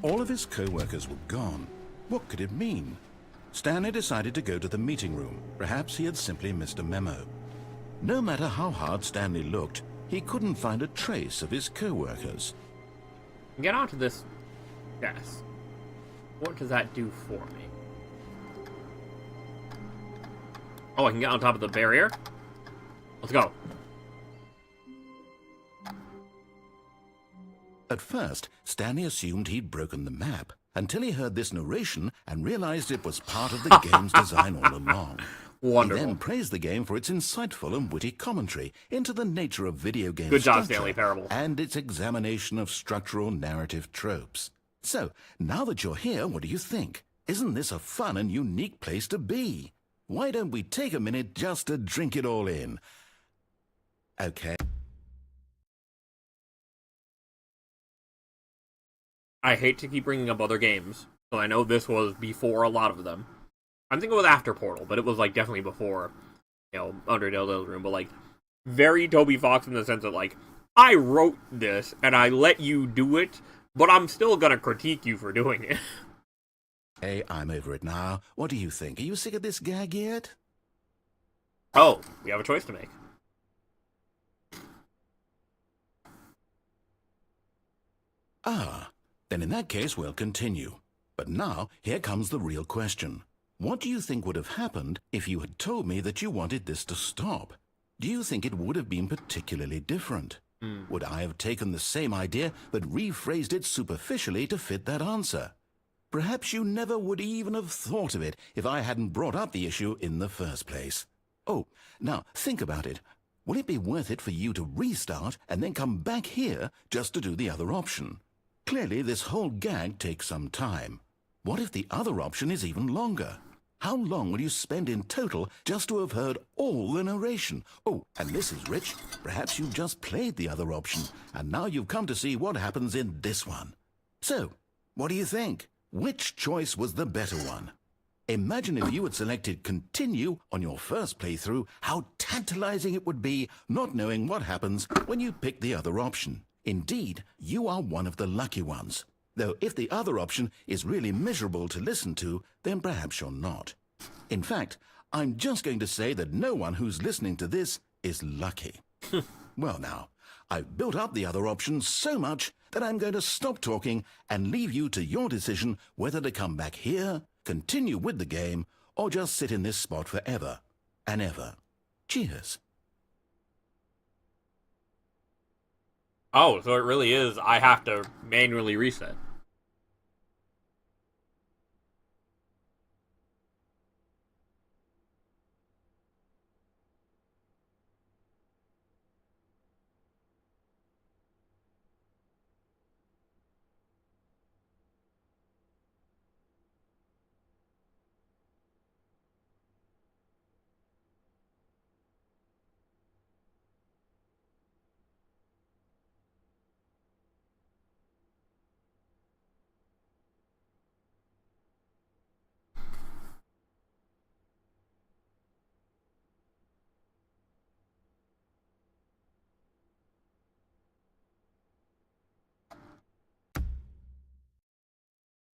All of his co-workers were gone. What could it mean? Stanley decided to go to the meeting room. Perhaps he had simply missed a memo. No matter how hard Stanley looked, he couldn't find a trace of his co-workers. Get onto this desk. What does that do for me? Oh, I can get on top of the barrier? Let's go. At first, Stanley assumed he'd broken the map, until he heard this narration and realized it was part of the game's design all along. Wonderful. He then praised the game for its insightful and witty commentary into the nature of video game Good job, structure Stanley Parable. and its examination of structural narrative tropes. So, now that you're here, what do you think? Isn't this a fun and unique place to be? Why don't we take a minute just to drink it all in? Okay. I hate to keep bringing up other games, but I know this was before a lot of them. I'm thinking with After Portal, but it was like definitely before, Under Delta's Room, but like very Toby Fox in the sense that like I wrote this and I let you do it, but I'm still gonna critique you for doing it. Hey, I'm over it now. What do you think? Are you sick of this gag yet? Oh, we have a choice to make. Ah, then in that case we'll continue. But now, here comes the real question. What do you think would have happened if you had told me that you wanted this to stop? Do you think it would have been particularly different? Would I have taken the same idea but rephrased it superficially to fit that answer? Perhaps you never would even have thought of it if I hadn't brought up the issue in the first place. Oh, now think about it. Will it be worth it for you to restart and then come back here just to do the other option? Clearly, this whole gag takes some time. What if the other option is even longer? How long will you spend in total just to have heard all the narration? Oh, and this is Rich. Perhaps you've just played the other option, and now you've come to see what happens in this one. So, what do you think? Which choice was the better one? Imagine if you had selected Continue on your first playthrough, how tantalizing it would be not knowing what happens when you pick the other option. Indeed, you are one of the lucky ones. Though if the other option is really miserable to listen to, then perhaps you're not. In fact, I'm just going to say that no one who's listening to this is lucky. Well now, I've built up the other option so much that I'm going to stop talking and leave you to your decision whether to come back here, continue with the game, or just sit in this spot forever and ever. Cheers. Oh, so it really is, I have to manually reset.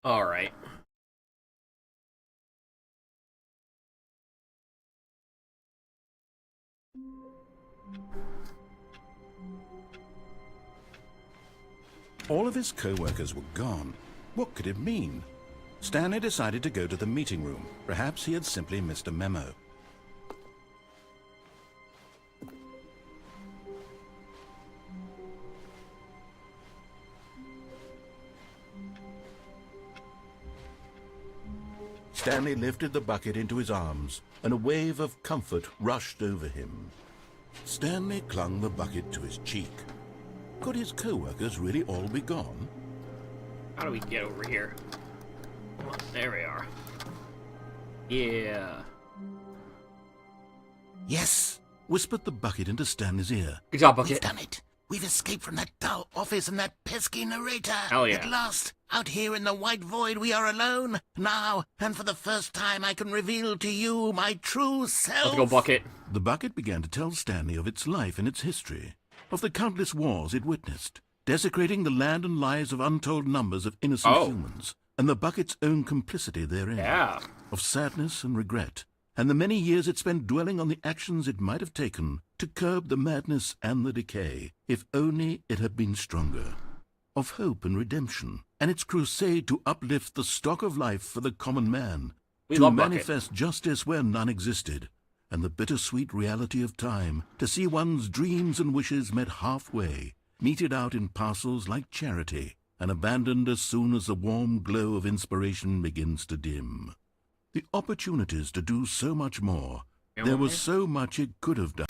Alright. All of his co-workers were gone. What could it mean? Stanley decided to go to the meeting room. Perhaps he had simply missed a memo. Stanley lifted the bucket into his arms, and a wave of comfort rushed over him. Stanley clung the bucket to his cheek. Could his co-workers really all be gone? How do we get over here? Come on, there we are. Yeah. Yes, whispered the bucket into Stanley's ear. Good job, We've Bucket. done it. We've escaped from that dull office and that pesky narrator. Hell yeah. At last, out here in the white void, we are alone. Now, and for the first time, I can reveal to you my true self. Let's go, Bucket. The bucket began to tell Stanley of its life and its history, of the countless wars it witnessed, desecrating the land and lives of untold numbers of innocent humans, and the bucket's own complicity therein. Yeah. Of sadness and regret, and the many years it spent dwelling on the actions it might have taken to curb the madness and the decay, if only it had been stronger. Of hope and redemption, and its crusade to uplift the stock of life for the common man, We to love Bucket. manifest justice where none existed, and the bittersweet reality of time, to see one's dreams and wishes met halfway, meted out in parcels like charity, and abandoned as soon as the warm glow of inspiration begins to dim. The opportunities to do so much more. There was so much it could have done.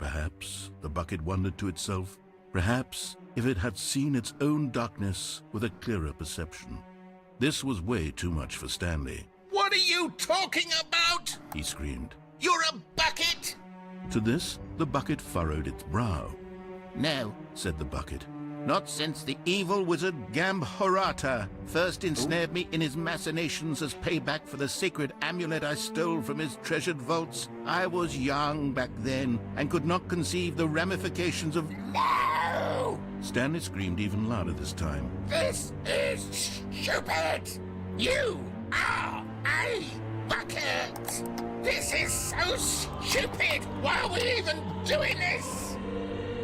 Perhaps, the bucket wondered to itself, perhaps if it had seen its own darkness with a clearer perception. This was way too much for Stanley. What are you talking about? He screamed. You're a bucket! To this, the bucket furrowed its brow. No, Said the bucket. not since the evil wizard Gambhorata first ensnared me in his machinations as payback for the sacred amulet I stole from his treasured vaults. I was young back then and could not conceive the ramifications of... No! Stanley screamed even louder this time. This is stupid! You are a bucket! This is so stupid! Why are we even doing this?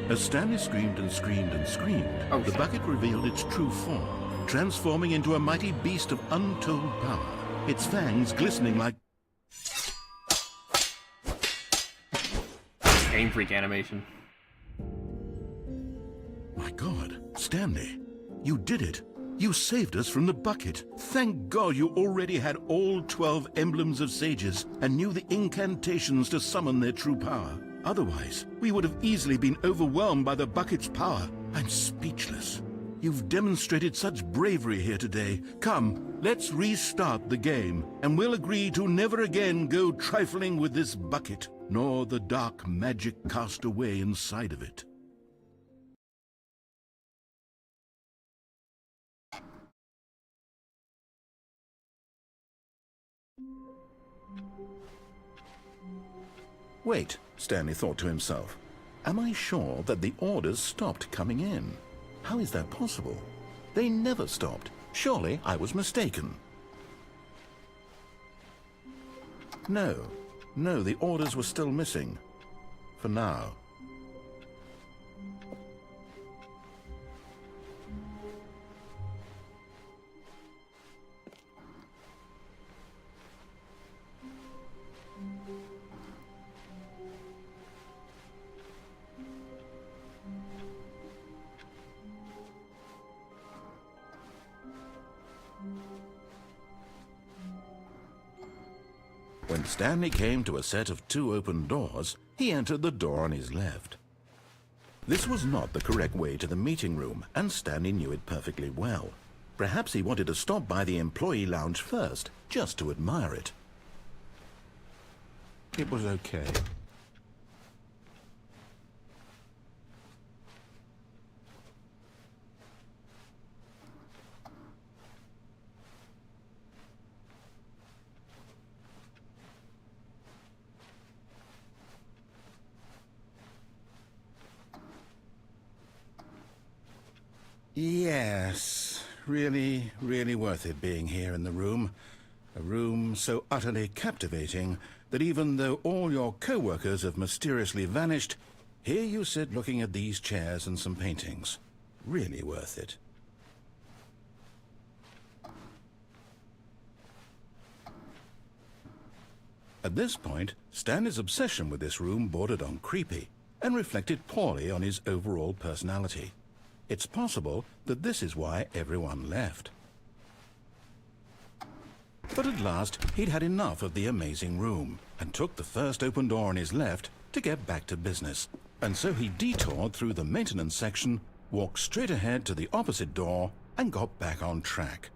As Stanley screamed and screamed and screamed, the bucket revealed its true form, transforming into a mighty beast of untold power, its fangs glistening like... Game Freak animation. My God, Stanley, you did it. You saved us from the bucket. Thank God you already had all 12 emblems of sages and knew the incantations to summon their true power. Otherwise, we would have easily been overwhelmed by the bucket's power. I'm speechless. You've demonstrated such bravery here today. Come, let's restart the game, and we'll agree to never again go trifling with this bucket, nor the dark magic cast away inside of it. Wait, Stanley thought to himself. Am I sure that the orders stopped coming in? How is that possible? They never stopped. Surely I was mistaken. No, the orders were still missing. For now. When Stanley came to a set of 2 open doors, he entered the door on his left. This was not the correct way to the meeting room, and Stanley knew it perfectly well. Perhaps he wanted to stop by the employee lounge first, just to admire it. It was okay. Yes, really worth it being here in the room. A room so utterly captivating that even though all your co-workers have mysteriously vanished, here you sit looking at these chairs and some paintings. Really worth it. At this point, Stanley's obsession with this room bordered on creepy and reflected poorly on his overall personality. It's possible that this is why everyone left. But at last, he'd had enough of the amazing room and took the first open door on his left to get back to business. And so he detoured through the maintenance section, walked straight ahead to the opposite door, and got back on track.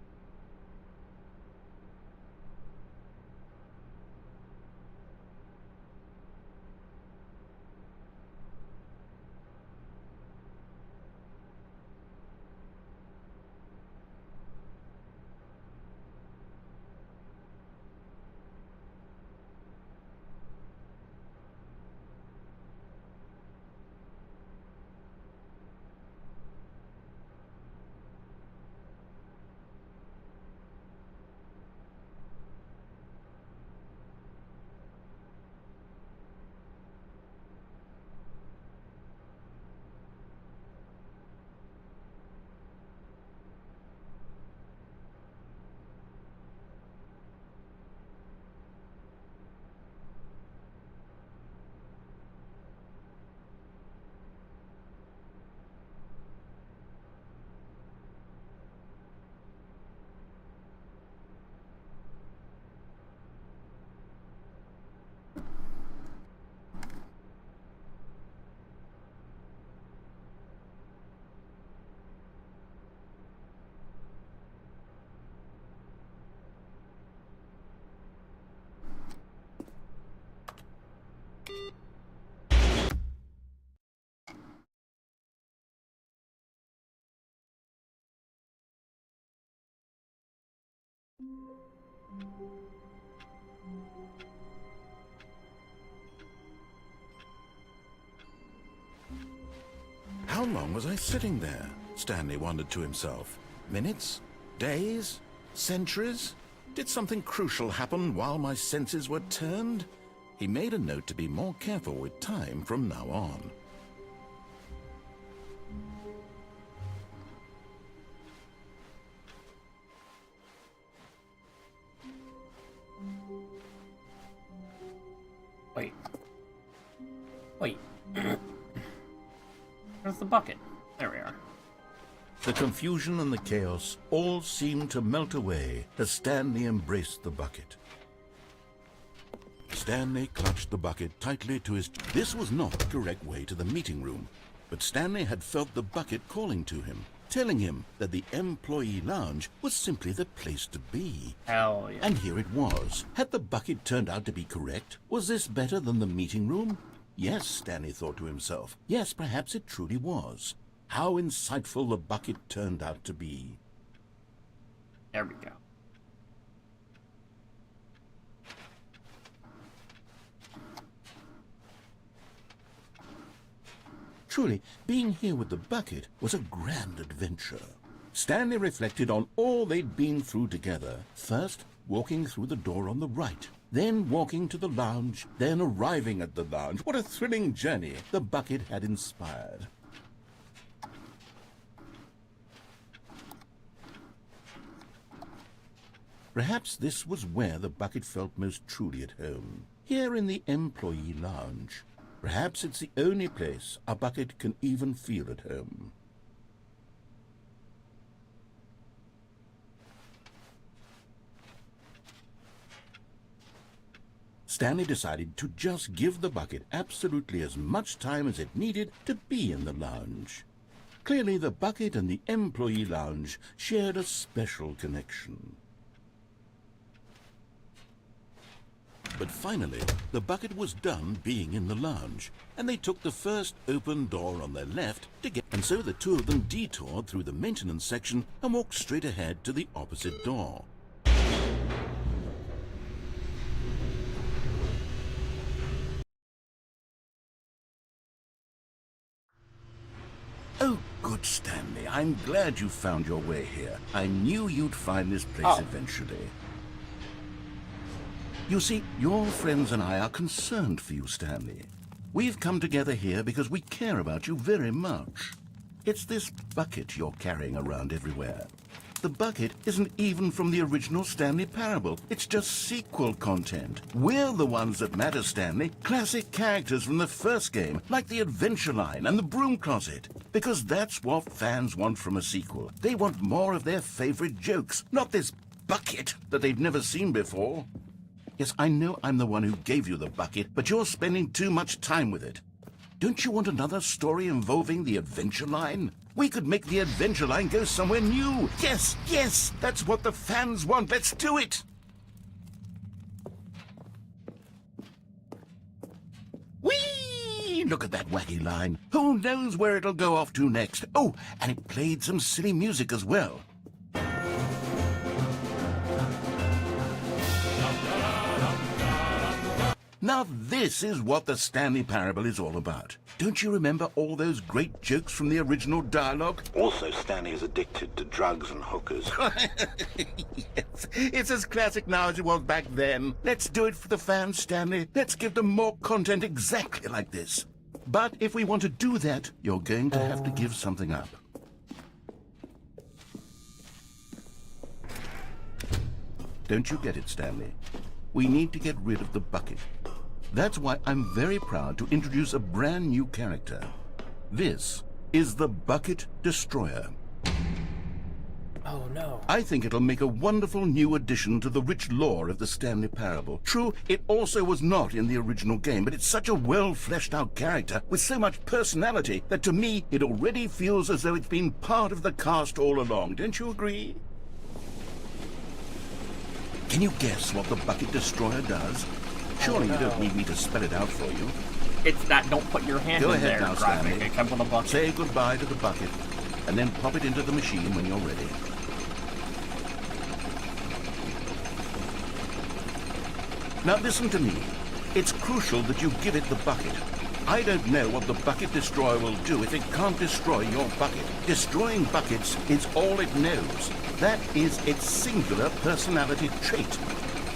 How long was I sitting there? Stanley wondered to himself. Minutes? Days? Centuries? Did something crucial happen while my senses were turned? He made a note to be more careful with time from now on. Wait. Wait. Where's the bucket? There we are. The confusion and the chaos all seemed to melt away as Stanley embraced the bucket. Stanley clutched the bucket tightly to his... This was not the correct way to the meeting room, but Stanley had felt the bucket calling to him, telling him that the employee lounge was simply the place to be. Hell yeah. And here it was. Had the bucket turned out to be correct? Was this better than the meeting room? Yes, Stanley thought to himself. Yes, perhaps it truly was. How insightful the bucket turned out to be. There we go. Truly, being here with the bucket was a grand adventure. Stanley reflected on all they'd been through together. First, walking through the door on the right. Then walking to the lounge. Then arriving at the lounge. What a thrilling journey the bucket had inspired. Perhaps this was where the bucket felt most truly at home. Here in the employee lounge. Perhaps it's the only place a bucket can even feel at home. Stanley decided to just give the bucket absolutely as much time as it needed to be in the lounge. Clearly, the bucket and the employee lounge shared a special connection. But finally, the bucket was done being in the lounge, and they took the first open door on their left to get... And so the two of them detoured through the maintenance section and walked straight ahead to the opposite door. Oh, good, Stanley. I'm glad you found your way here. I knew you'd find this place eventually. You see, your friends and I are concerned for you, Stanley. We've come together here because we care about you very much. It's this bucket you're carrying around everywhere. The bucket isn't even from the original Stanley Parable. It's just sequel content. We're the ones that matter, Stanley. Classic characters from the first game, like the Adventure Line and the Broom Closet. Because that's what fans want from a sequel. They want more of their favorite jokes, not this bucket that they've never seen before. Yes, I know I'm the one who gave you the bucket, but you're spending too much time with it. Don't you want another story involving the Adventure Line? We could make the Adventure Line go somewhere new. Yes, yes, that's what the fans want. Let's do it. Whee! Look at that wacky line. Who knows where it'll go off to next? Oh, and it played some silly music as well. Now this is what the Stanley Parable is all about. Don't you remember all those great jokes from the original dialogue? Also, Stanley is addicted to drugs and hookers. Yes, it's as classic now as it was back then. Let's do it for the fans, Stanley. Let's give them more content exactly like this. But if we want to do that, you're going to have to give something up. Don't you get it, Stanley? We need to get rid of the bucket. That's why I'm very proud to introduce a brand new character. This is the Bucket Destroyer. Oh, no. I think it'll make a wonderful new addition to the rich lore of the Stanley Parable. True, it also was not in the original game, but it's such a well-fleshed-out character with so much personality that to me it already feels as though it's been part of the cast all along. Don't you agree? Can you guess what the Bucket Destroyer does? Surely you don't need me to spell it out for you. It's that don't put your hand Go in ahead there now, graphic. Stanley. It comes with a bucket. Say goodbye to the bucket, and then pop it into the machine when you're ready. Now listen to me. It's crucial that you give it the bucket. I don't know what the bucket destroyer will do if it can't destroy your bucket. Destroying buckets is all it knows. That is its singular personality trait.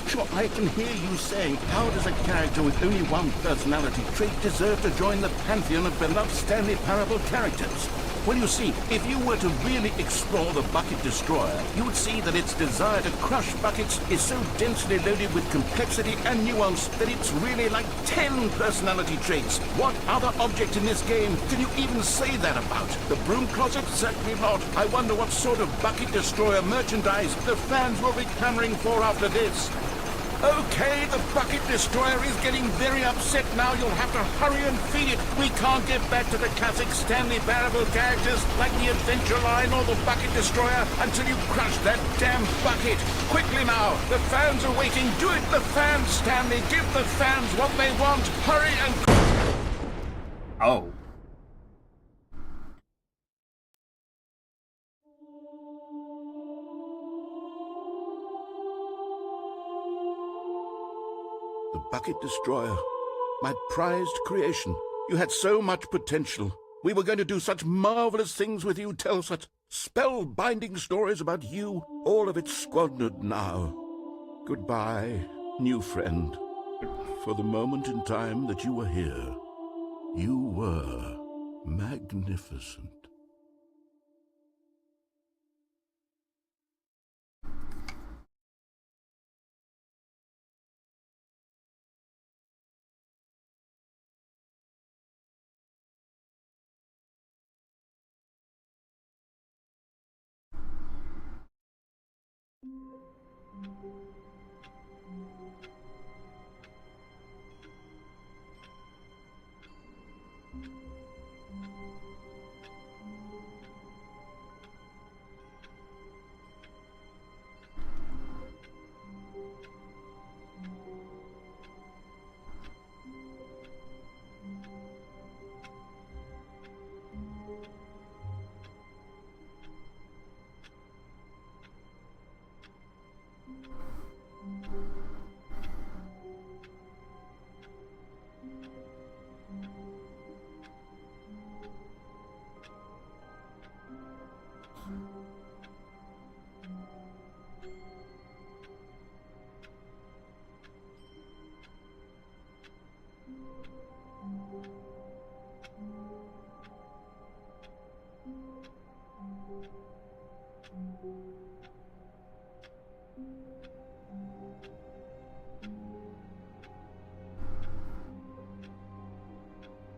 Sure, I can hear you saying, how does a character with only one personality trait deserve to join the pantheon of beloved Stanley Parable characters? Well, you see, if you were to really explore the Bucket Destroyer, you would see that its desire to crush buckets is so densely loaded with complexity and nuance that it's really like 10 personality traits. What other object in this game can you even say that about? The broom closet? Certainly not. I wonder what sort of Bucket Destroyer merchandise the fans will be clamoring for after this. Okay, the Bucket Destroyer is getting very upset now. You'll have to hurry and feed it. We can't get back to the classic Stanley Parable characters like the Adventure Line or the Bucket Destroyer until you crush that damn bucket. Quickly now, the fans are waiting. Do it, the fans, Stanley. Give the fans what they want. Hurry and... Oh. The Bucket Destroyer. My prized creation. You had so much potential. We were going to do such marvelous things with you, tell such spellbinding stories about you. All of it squandered now. Goodbye, new friend. For the moment in time that you were here, you were magnificent.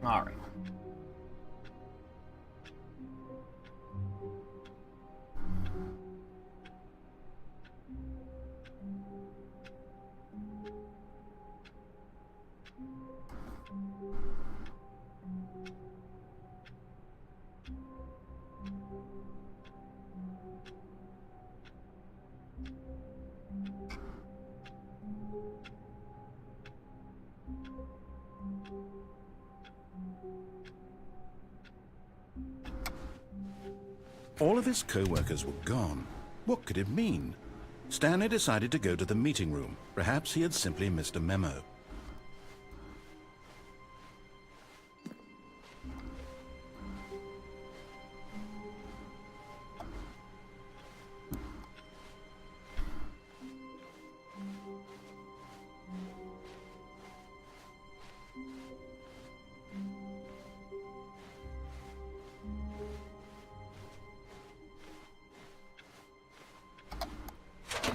All right. All of his co-workers were gone. What could it mean? Stanley decided to go to the meeting room. Perhaps he had simply missed a memo.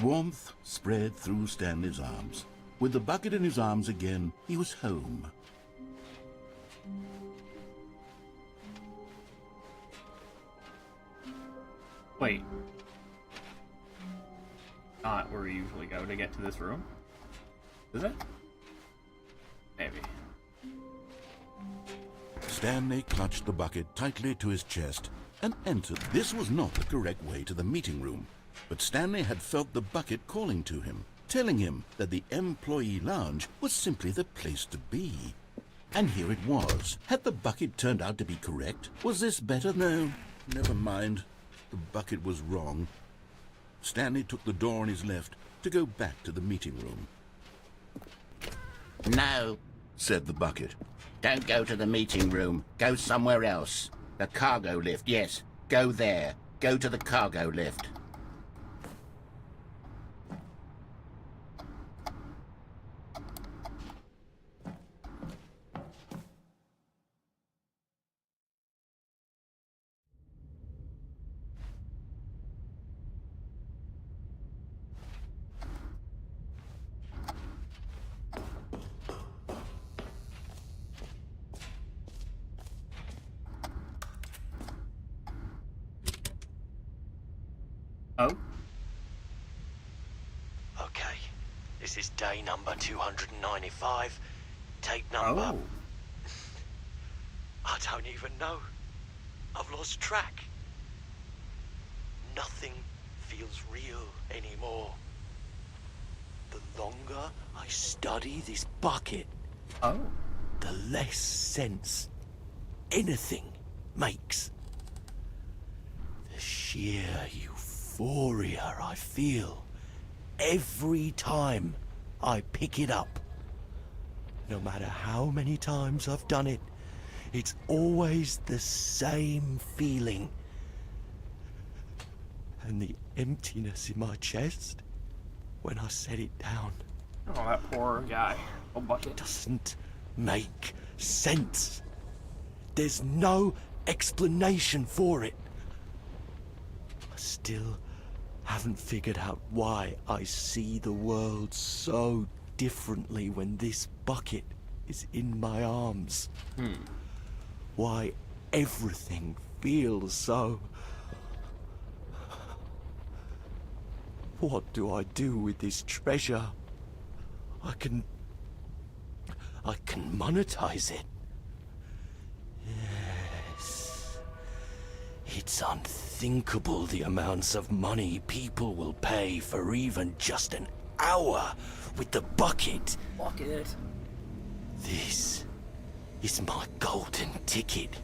Warmth spread through Stanley's arms. With the bucket in his arms again, he was home. Wait. Not where we usually go to get to this room? Is it? Maybe. Stanley clutched the bucket tightly to his chest and entered. This was not the correct way to the meeting room, but Stanley had felt the bucket calling to him, telling him that the employee lounge was simply the place to be. And here it was. Had the bucket turned out to be correct? Was this better? No, never mind. The bucket was wrong. Stanley took the door on his left to go back to the meeting room. No, said the bucket. don't go to the meeting room. Go somewhere else. The cargo lift, yes. Go there. Go to the cargo lift. Oh? Okay, this is day number 295. Tape number... Oh. I don't even know. I've lost track. Nothing feels real anymore. The longer I study this bucket, Oh. the less sense anything makes. The sheer euphoria I feel every time I pick it up. No matter how many times I've done it, it's always the same feeling. And the emptiness in my chest when I set it down Oh, that poor guy. Oh, bucket. doesn't make sense. There's no explanation for it. I still haven't figured out why I see the world so differently when this bucket is in my arms. Why everything feels so... What do I do with this treasure? I can monetize it. Yes. It's unthinkable the amounts of money people will pay for even just an hour with the bucket. Bucket. This is my golden ticket.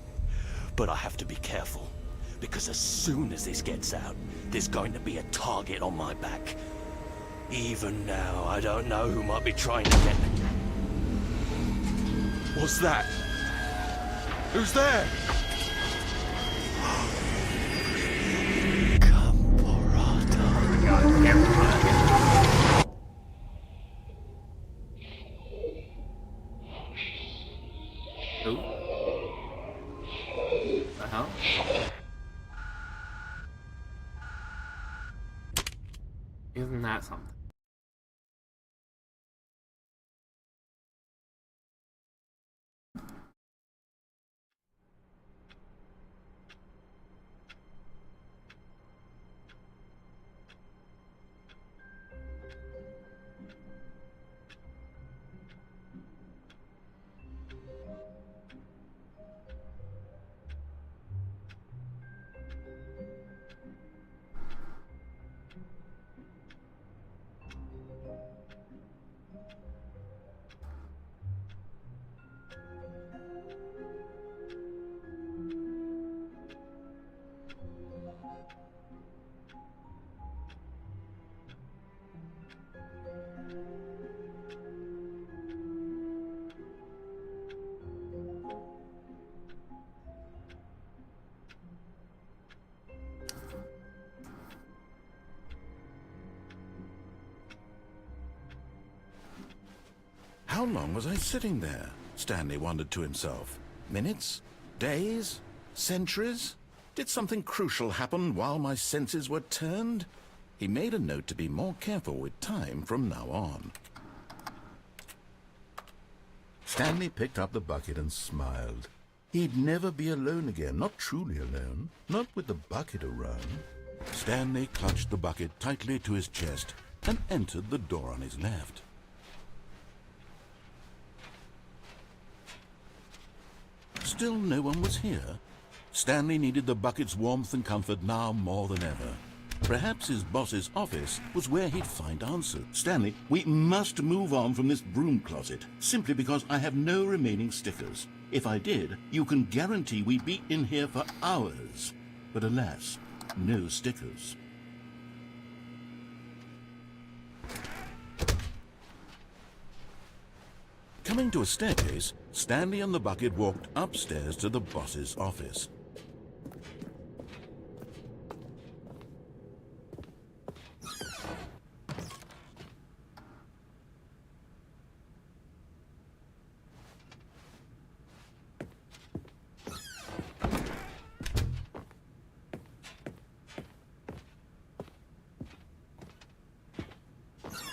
But I have to be careful, because as soon as this gets out, there's going to be a target on my back. Even now, I don't know who might be trying to get me. What's that? Who's there? Who? The hell? Isn't that something? How long was I sitting there? Stanley wondered to himself. Minutes? Days? Centuries? Did something crucial happen while my senses were turned? He made a note to be more careful with time from now on. Stanley picked up the bucket and smiled. He'd never be alone again, not truly alone, not with the bucket around. Stanley clutched the bucket tightly to his chest and entered the door on his left. Still no one was here. Stanley needed the bucket's warmth and comfort now more than ever. Perhaps his boss's office was where he'd find answers. Stanley, we must move on from this broom closet, simply because I have no remaining stickers. If I did, you can guarantee we'd be in here for hours. But alas, no stickers. Coming to a staircase, Stanley and the bucket walked upstairs to the boss's office.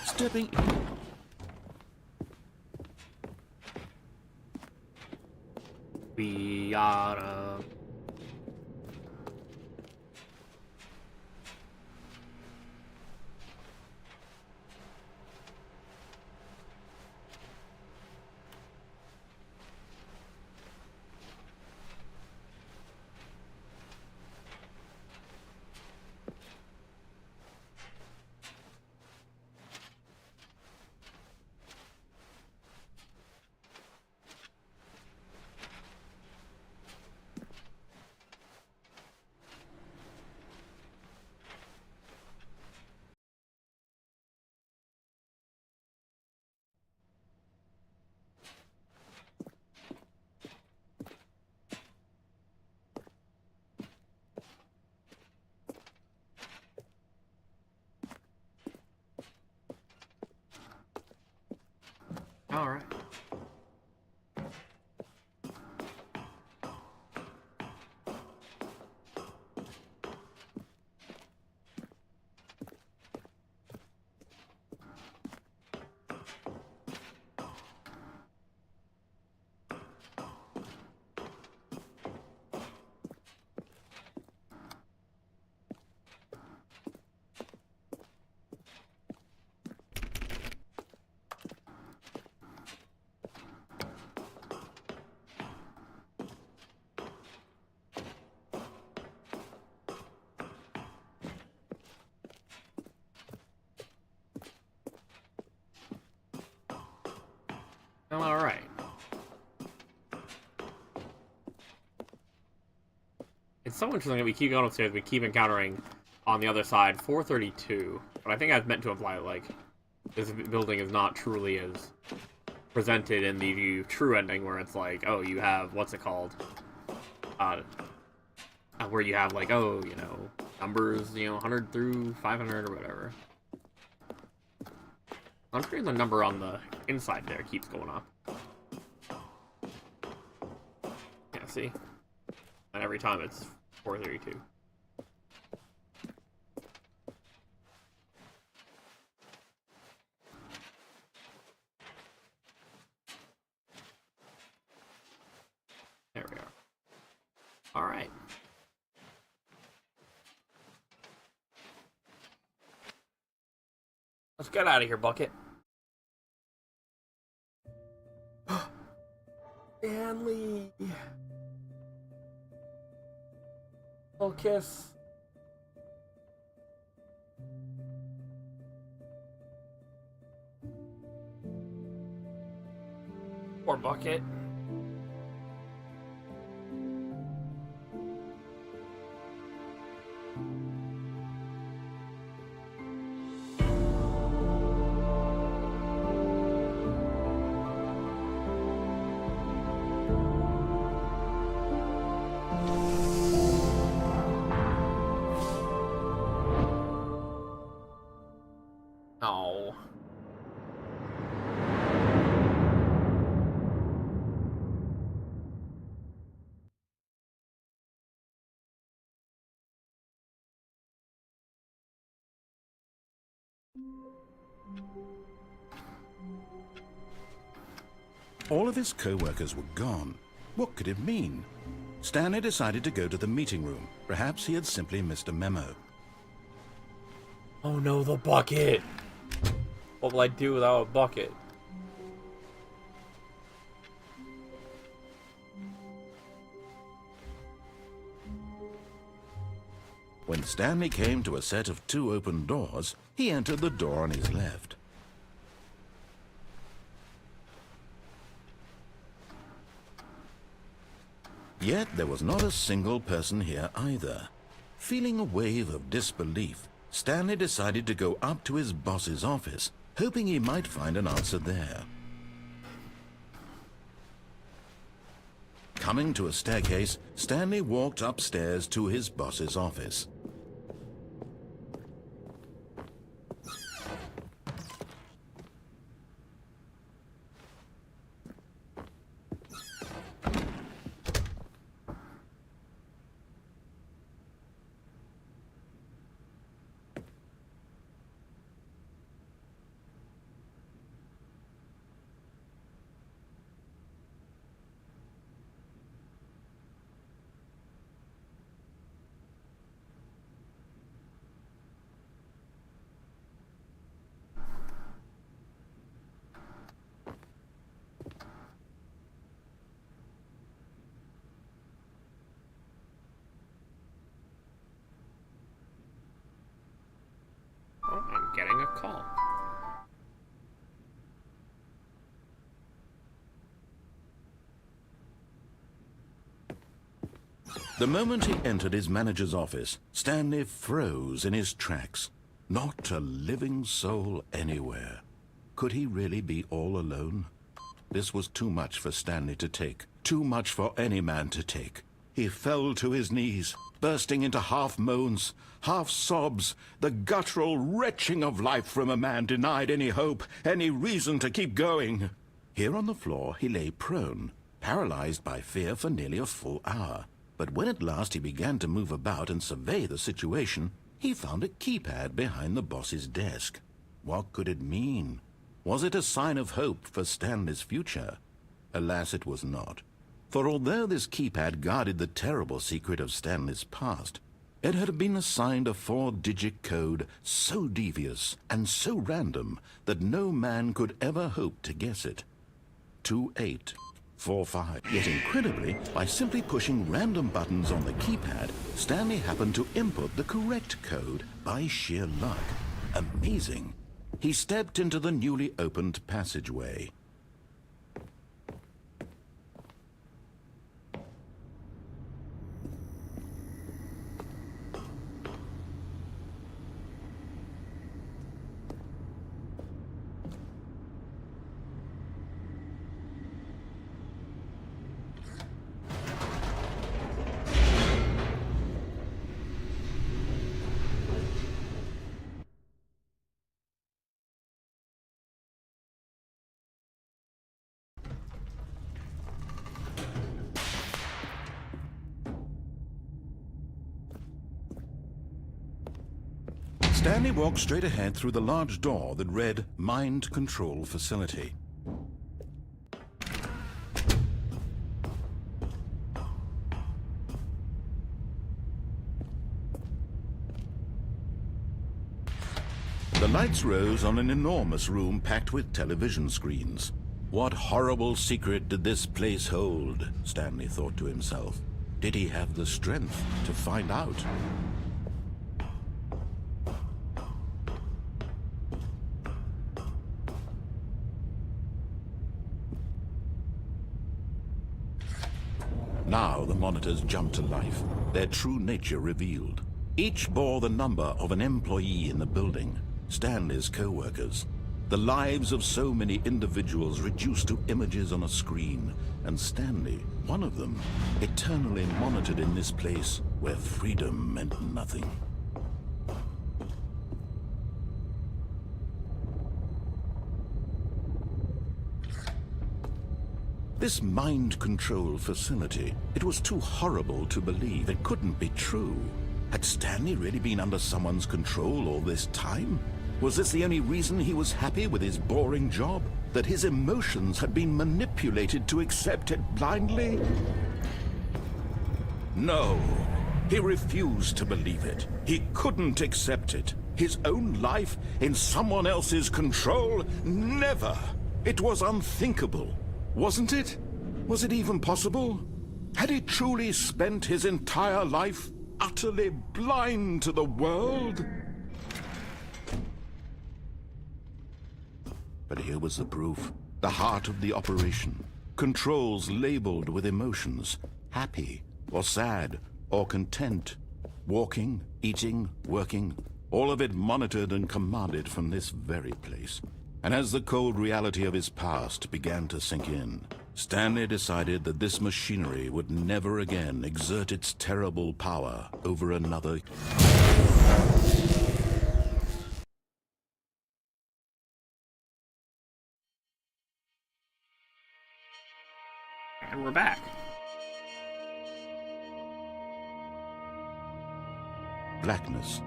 Stepping We gotta. All right. All right. It's so interesting that we keep going upstairs, we keep encountering on the other side 432, but I think I meant to imply like this building is not truly as presented in the true ending, where it's like, oh, you have what's it called, where you have like, oh, you know, numbers, you know, 100 through 500 or whatever. I'm sure the number on the inside there keeps going up. Yeah, see? And every time it's 432. There we are. Alright. Let's get out of here, Bucket. Stanley! Little kiss. Poor Bucket. Oh. All of his co-workers were gone. What could it mean? Stanley decided to go to the meeting room. Perhaps he had simply missed a memo. Oh no, the bucket! What will I do without a bucket? When Stanley came to a set of 2 open doors, he entered the door on his left. Yet there was not a single person here either. Feeling a wave of disbelief, Stanley decided to go up to his boss's office, hoping he might find an answer there. Coming to a staircase, Stanley walked upstairs to his boss's office. Oh, I'm getting a call. The moment he entered his manager's office, Stanley froze in his tracks. Not a living soul anywhere. Could he really be all alone? This was too much for Stanley to take. Too much for any man to take. He fell to his knees, bursting into half moans, half sobs, the guttural retching of life from a man denied any hope, any reason to keep going. Here on the floor he lay prone, paralyzed by fear for nearly a full hour. But when at last he began to move about and survey the situation, he found a keypad behind the boss's desk. What could it mean? Was it a sign of hope for Stanley's future? Alas, it was not. For although this keypad guarded the terrible secret of Stanley's past, it had been assigned a 4-digit code so devious and so random that no man could ever hope to guess it. 2845. Yet incredibly, by simply pushing random buttons on the keypad, Stanley happened to input the correct code by sheer luck. Amazing. He stepped into the newly opened passageway. Stanley walked straight ahead through the large door that read Mind Control Facility. The lights rose on an enormous room packed with television screens. What horrible secret did this place hold? Stanley thought to himself. Did he have the strength to find out? Now the monitors jumped to life, their true nature revealed. Each bore the number of an employee in the building, Stanley's co-workers. The lives of so many individuals reduced to images on a screen, and Stanley, one of them, eternally monitored in this place where freedom meant nothing. This mind control facility, it was too horrible to believe. It couldn't be true. Had Stanley really been under someone's control all this time? Was this the only reason he was happy with his boring job? That his emotions had been manipulated to accept it blindly? No, he refused to believe it. He couldn't accept it. His own life in someone else's control? Never! It was unthinkable. Wasn't it? Was it even possible? Had he truly spent his entire life utterly blind to the world? But here was the proof. The heart of the operation. Controls labeled with emotions. Happy, or sad, or content. Walking, eating, working. All of it monitored and commanded from this very place. And as the cold reality of his past began to sink in, Stanley decided that this machinery would never again exert its terrible power over another. And we're back. Blackness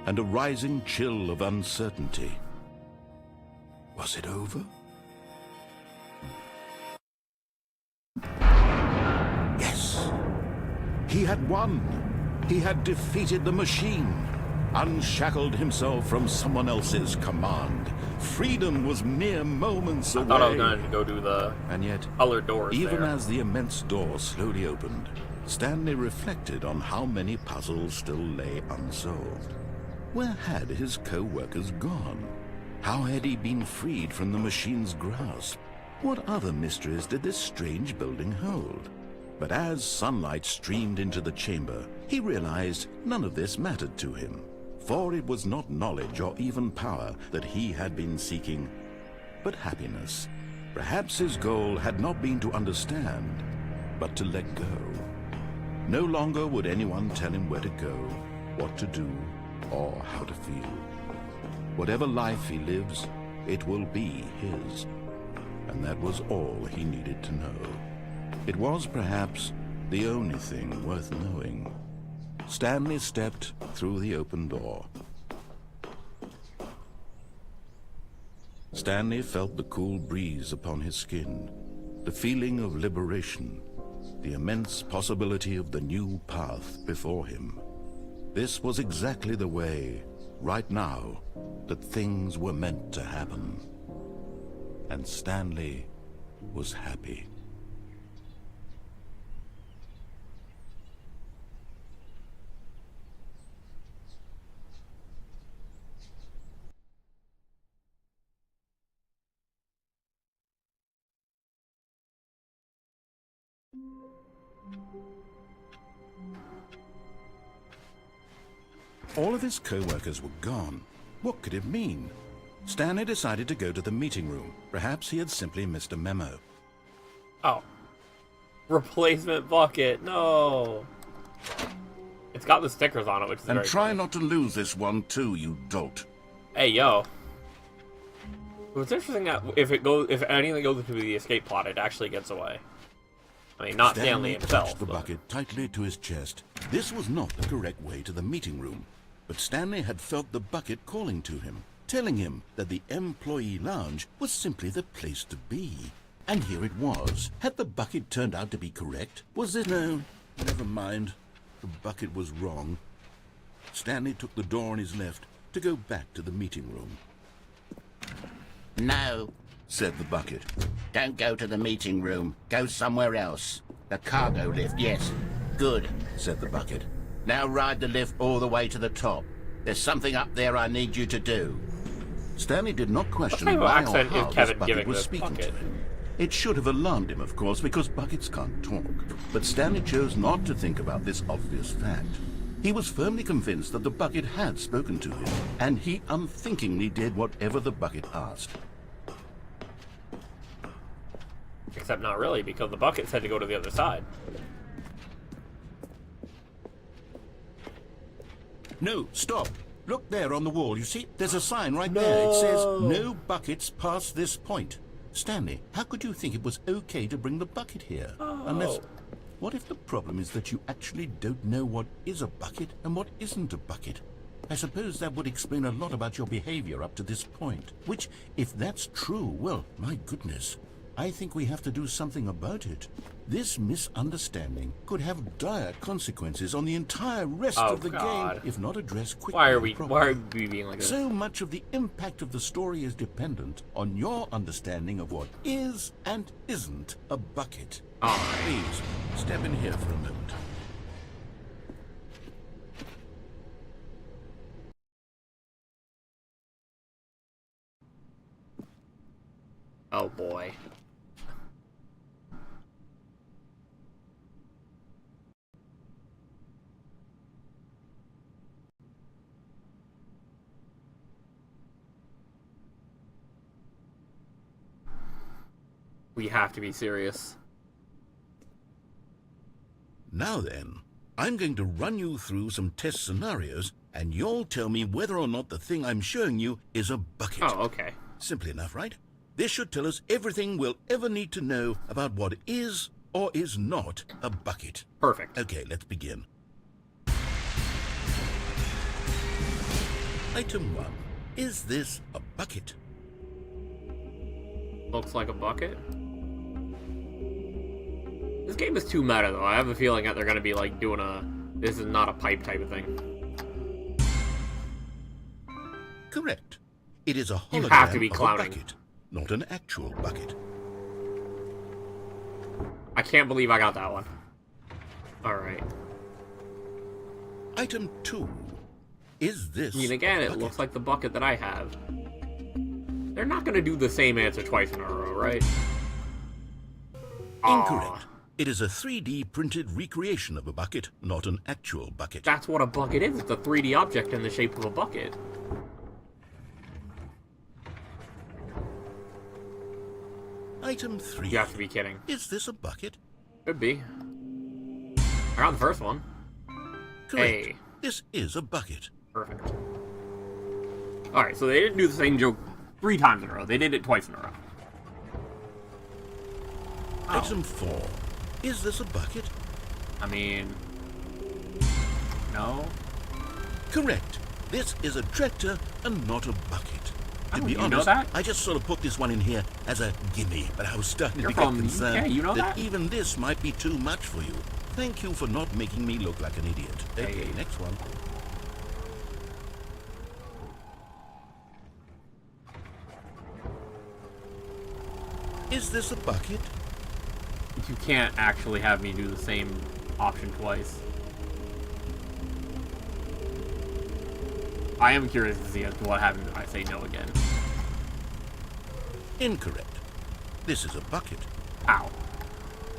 and a rising chill of uncertainty. Was it over? Yes. He had won. He had defeated the machine, unshackled himself from someone else's command. Freedom was mere moments away. I thought I was going to go do the and yet, colored doors even there. as the immense door slowly opened, Stanley reflected on how many puzzles still lay unsolved. Where had his co-workers gone? How had he been freed from the machine's grasp? What other mysteries did this strange building hold? But as sunlight streamed into the chamber, he realized none of this mattered to him. For it was not knowledge or even power that he had been seeking, but happiness. Perhaps his goal had not been to understand, but to let go. No longer would anyone tell him where to go, what to do, or how to feel. Whatever life he lives, it will be his. And that was all he needed to know. It was perhaps the only thing worth knowing. Stanley stepped through the open door. Stanley felt the cool breeze upon his skin, the feeling of liberation, the immense possibility of the new path before him. This was exactly the way, right now, that things were meant to happen. And Stanley was happy. All of his co-workers were gone. What could it mean? Stanley decided to go to the meeting room. Perhaps he had simply missed a memo. Oh. Replacement bucket. No. It's got the stickers on it, which is And very try funny. not to lose this one too, you dolt. Hey, yo. It's interesting that if anything goes into the escape pod, it actually gets away. I mean, not Stanley himself. Touched the bucket tightly to his chest. This was not the correct way to the meeting room, but Stanley had felt the bucket calling to him, telling him that the employee lounge was simply the place to be. And here it was. Had the bucket turned out to be correct? Was it? No, never mind. The bucket was wrong. Stanley took the door on his left to go back to the meeting room. No, Said the bucket. don't go to the meeting room. Go somewhere else. The cargo lift, yes. Good. Said the bucket. Now ride the lift all the way to the top. There's something up there I need you to do. Stanley did not question What type of why or accent is how this Kevin bucket giving was this speaking bucket? to him. It should have alarmed him, of course, because buckets can't talk. But Stanley chose not to think about this obvious fact. He was firmly convinced that the bucket had spoken to him, and he unthinkingly did whatever the bucket asked. Except not really, because the bucket said to go to the other side. No, stop. Look there on the wall, you see? There's a sign right there. It says, no buckets past this point. Stanley, how could you think it was okay to bring the bucket here? Unless, what if the problem is that you actually don't know what is a bucket and what isn't a bucket? I suppose that would explain a lot about your behavior up to this point. Which, if that's true, well, my goodness, I think we have to do something about it. This misunderstanding could have dire consequences on the entire rest Oh, of the God. game if not addressed quickly. Why are and we properly. being like this? So much of the impact of the story is dependent on your understanding of what is and isn't a bucket. Please, step in here for a moment. Oh boy. We have to be serious. Now then, I'm going to run you through some test scenarios, and you'll tell me whether or not the thing I'm showing you is a bucket. Oh, okay. Simple enough, right? This should tell us everything we'll ever need to know about what is or is not a bucket. Perfect. Okay, let's begin. Item 1. Is this a bucket? Looks like a bucket. This game is too meta, though. I have a feeling that they're going to be, like, doing a... This is not a pipe type of thing. Correct. It is a hologram You have to be of a clowning. bucket, not an actual bucket. I can't believe I got that one. Alright. Item 2. Is this I mean, again, a it bucket? looks like the bucket that I have. They're not going to do the same answer twice in a row, right? Incorrect. Aw, It is a 3D printed recreation of a bucket, not an actual bucket. that's what a bucket is. It's a 3D object in the shape of a bucket. Item 3. You have to be kidding. Is this a bucket? Could be. I got the first one. Correct. Hey. This is a bucket. Perfect. Alright, so they didn't do the same joke 3 times in a row. They did it twice in a row. Oh. Item 4. Is this a bucket? I mean... No? Correct. This is a tractor and not a bucket. To Oh, be you know honest, that? I just sort of put this one in here as a gimme, but I was starting You're to get from concerned UK, you know that that? even this might be too much for you. Thank you for not making me look like an idiot. Okay, Hey. next one. Is this a bucket? You can't actually have me do the same option twice. I am curious to see as to what happens if I say no again. Incorrect. This is a bucket. Ow.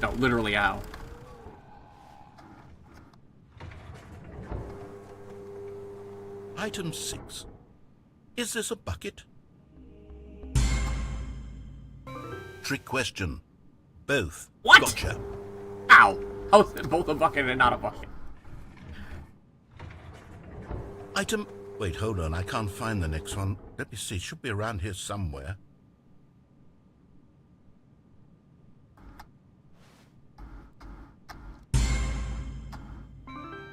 No, literally ow. Item 6. Is this a bucket? Trick question. Both. What? Gotcha. Ow! How is it both a bucket and not a bucket? Item... Wait, hold on. I can't find the next one. Let me see. It should be around here somewhere.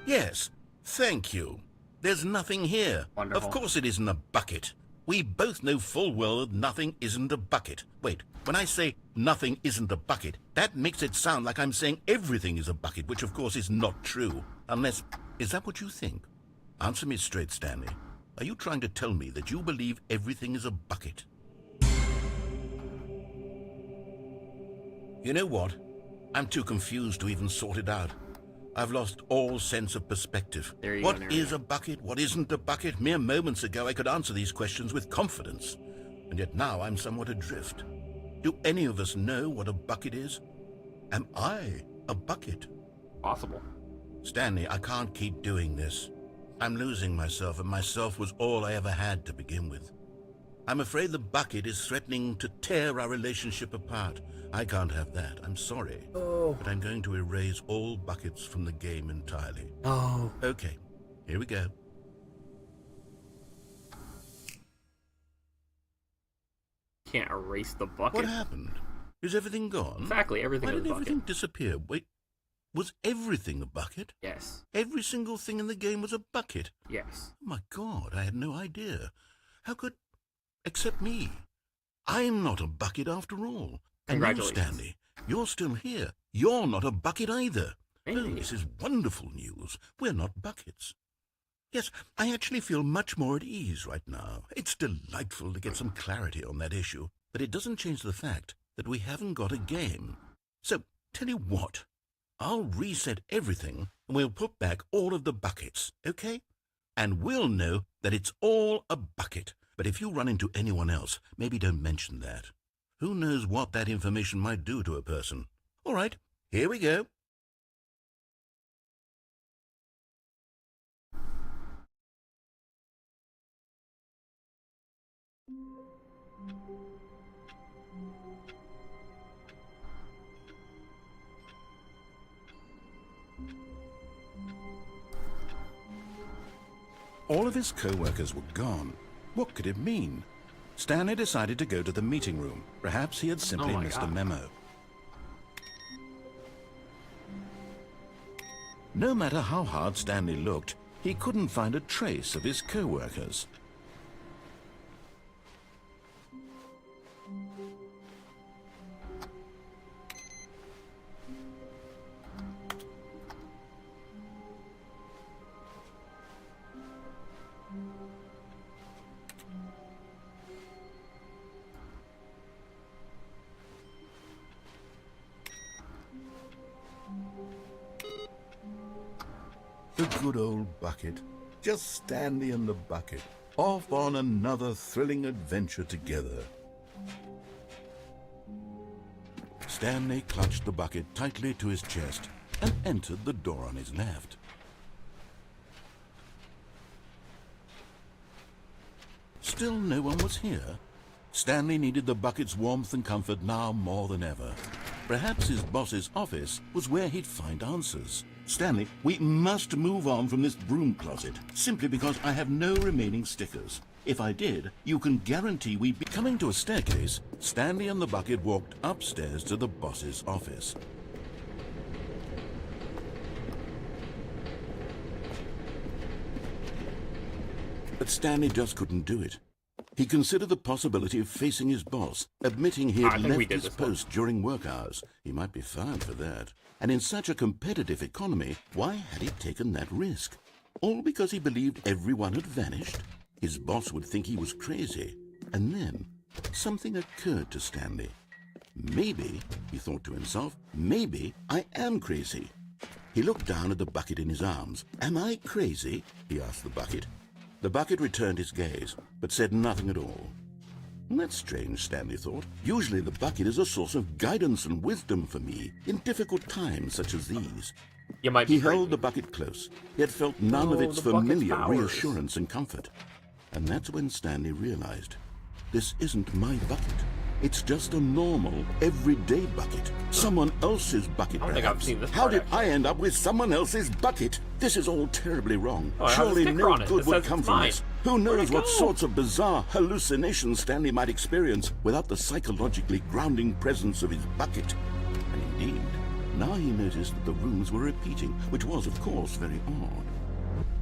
Yes. Thank you. There's nothing here. Wonderful. Of course it isn't a bucket. We both know full well that nothing isn't a bucket. Wait, when I say nothing isn't a bucket, that makes it sound like I'm saying everything is a bucket, which of course is not true. Unless... Is that what you think? Answer me straight, Stanley. Are you trying to tell me that you believe everything is a bucket? You know what? I'm too confused to even sort it out. I've lost all sense of perspective. There you What go, is a bucket? What isn't a bucket? Mere moments ago I could answer these questions with confidence. And yet now I'm somewhat adrift. Do any of us know what a bucket is? Am I a bucket? Possible. Stanley, I can't keep doing this. I'm losing myself, and myself was all I ever had to begin with. I'm afraid the bucket is threatening to tear our relationship apart. I can't have that. I'm sorry. Oh. But I'm going to erase all buckets from the game entirely. Oh. Okay, here we go. Can't erase the bucket. What happened? Is everything gone? Exactly, everything Why is a did bucket. everything disappear? Wait, was everything a bucket? Yes. Every single thing in the game was a bucket? Yes. Oh my God, I had no idea. How could... Except me. I'm not a bucket after all. And you, Congratulations. Stanley, you're still here. You're not a bucket either. Hey. Oh, this is wonderful news. We're not buckets. Yes, I actually feel much more at ease right now. It's delightful to get some clarity on that issue, but it doesn't change the fact that we haven't got a game. So, tell you what, I'll reset everything and we'll put back all of the buckets, okay? And we'll know that it's all a bucket. But if you run into anyone else, maybe don't mention that. Who knows what that information might do to a person? All right, here we go. All of his co-workers were gone. What could it mean? Stanley decided to go to the meeting room. Perhaps he had simply Oh my missed a God. memo. No matter how hard Stanley looked, he couldn't find a trace of his co-workers. The good old bucket. Just Stanley and the bucket, off on another thrilling adventure together. Stanley clutched the bucket tightly to his chest and entered the door on his left. Still no one was here. Stanley needed the bucket's warmth and comfort now more than ever. Perhaps his boss's office was where he'd find answers. Stanley, we must move on from this broom closet, simply because I have no remaining stickers. If I did, you can guarantee we'd be... Coming to a staircase, Stanley and the bucket walked upstairs to the boss's office. But Stanley just couldn't do it. He considered the possibility of facing his boss, admitting he I had think we left did his this one. post during work hours. He might be fired for that. And in such a competitive economy, why had he taken that risk? All because he believed everyone had vanished? His boss would think he was crazy. And then, something occurred to Stanley. Maybe, he thought to himself, maybe I am crazy. He looked down at the bucket in his arms. Am I crazy? He asked the bucket. The bucket returned his gaze, but said nothing at all. That's strange, Stanley thought. Usually the bucket is a source of guidance and wisdom for me in difficult times such as these. You might be He crazy. held the bucket close, yet felt none of Oh, its the bucket's familiar powers. reassurance and comfort. And that's when Stanley realized, this isn't my bucket. It's just a normal, everyday bucket. Someone else's bucket, I don't think I've perhaps. seen this How part, did actually. I end up with someone else's bucket? This is all terribly wrong. Oh, it has a Surely sticker no on it good that would says come it's from mine. this. Who Where'd knows it what go? sorts of bizarre hallucinations Stanley might experience without the psychologically grounding presence of his bucket. And indeed, now he noticed that the rooms were repeating, which was, of course, very odd.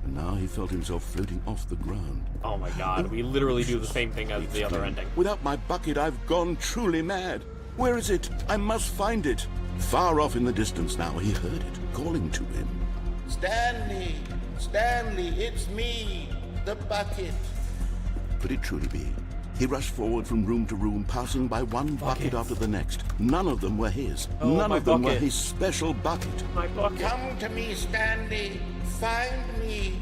And now he felt himself floating off the ground. Oh my god, we literally do the same thing as the other ending. Without my bucket, I've gone truly mad. Where is it? I must find it. Far off in the distance now, he heard it, calling to him. Stanley! Stanley, it's me, the bucket. Could it truly be? He rushed forward from room to room, passing by one bucket after the next. None of them were his. Oh, None my of them were bucket. his special bucket. My bucket. Come to me, Stanley. Find me.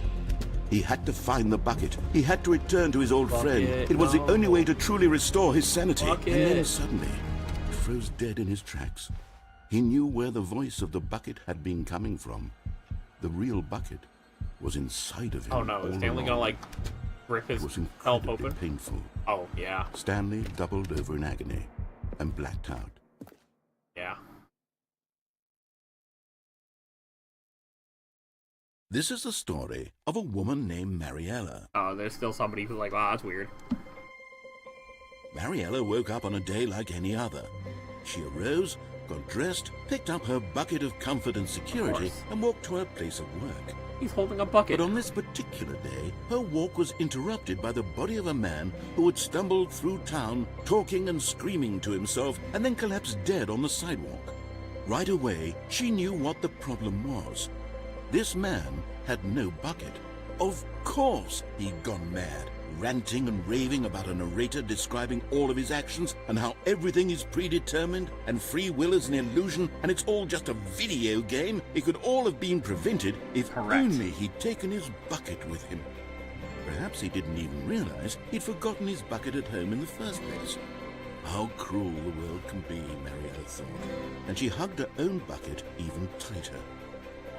He had to find the bucket. He had to return to his old friend. Bucket, It was the no. only way to truly restore his sanity. Bucket. And then suddenly, he froze dead in his tracks. He knew where the voice of the bucket had been coming from. The real bucket was inside of him. Oh no, all is Stanley gonna along. like rip It his was help incredibly open? painful. Oh yeah, Stanley doubled over in agony and blacked out. yeah. This is the story of a woman named Mariella. Oh, there's still somebody who's like, wow, that's weird. Mariella woke up on a day like any other. She arose, got dressed, picked up her bucket of comfort and security, course. and walked to her place of work. He's holding a bucket. But on this particular day, her walk was interrupted by the body of a man who had stumbled through town, talking and screaming to himself, and then collapsed dead on the sidewalk. Right away, she knew what the problem was. This man had no bucket. Of course he'd gone mad, ranting and raving about a narrator describing all of his actions and how everything is predetermined and free will is an illusion and it's all just a video game. It could all have been prevented if Correct. only he'd taken his bucket with him. Perhaps he didn't even realize he'd forgotten his bucket at home in the first place. How cruel the world can be, Mariella thought, and she hugged her own bucket even tighter.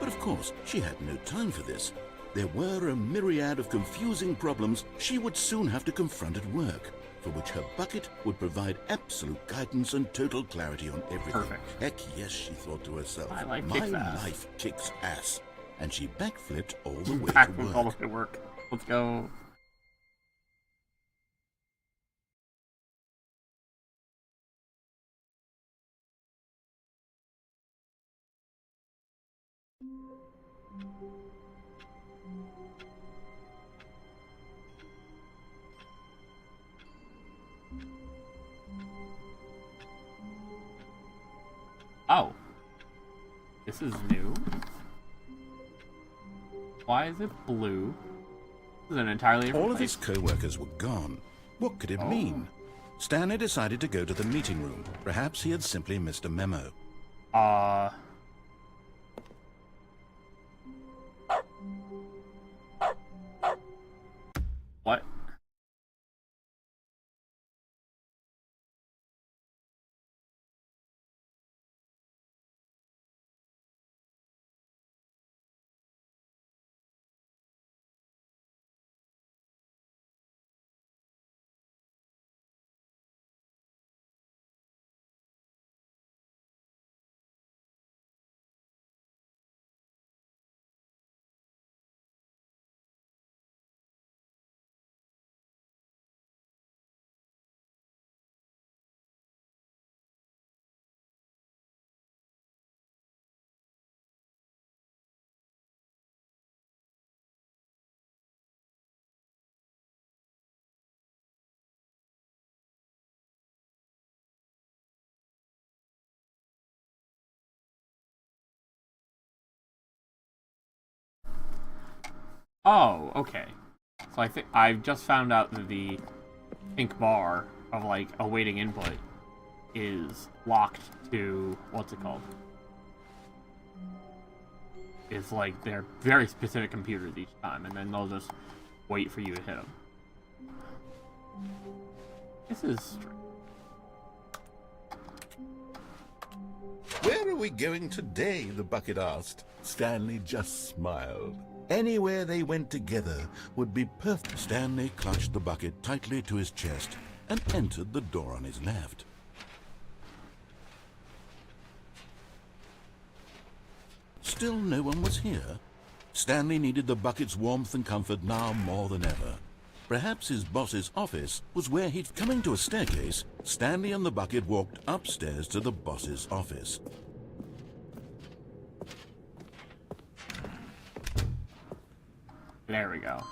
But of course, she had no time for this. There were a myriad of confusing problems she would soon have to confront at work, for which her bucket would provide absolute guidance and total clarity on everything. Perfect. Heck yes, she thought to herself. My life My kicks ass." life kicks ass. And she backflipped all the way Back to with work. all the way to work. Let's go. Oh. This is new. Why is it blue? This is an entirely different All of his place. co-workers were gone. What could it mean? Stanley decided to go to the meeting room. Perhaps he had simply missed a memo. What? Oh, okay. So I think I've just found out that the pink bar of like awaiting input is locked to what's it called? It's like they're very specific computers each time, and then they'll just wait for you to hit them. This is strange. Where are we going today? The bucket asked. Stanley just smiled. Anywhere they went together would be perfect. Stanley clutched the bucket tightly to his chest and entered the door on his left. Still no one was here. Stanley needed the bucket's warmth and comfort now more than ever. Perhaps his boss's office was where he'd... Coming to a staircase, Stanley and the bucket walked upstairs to the boss's office. There we go.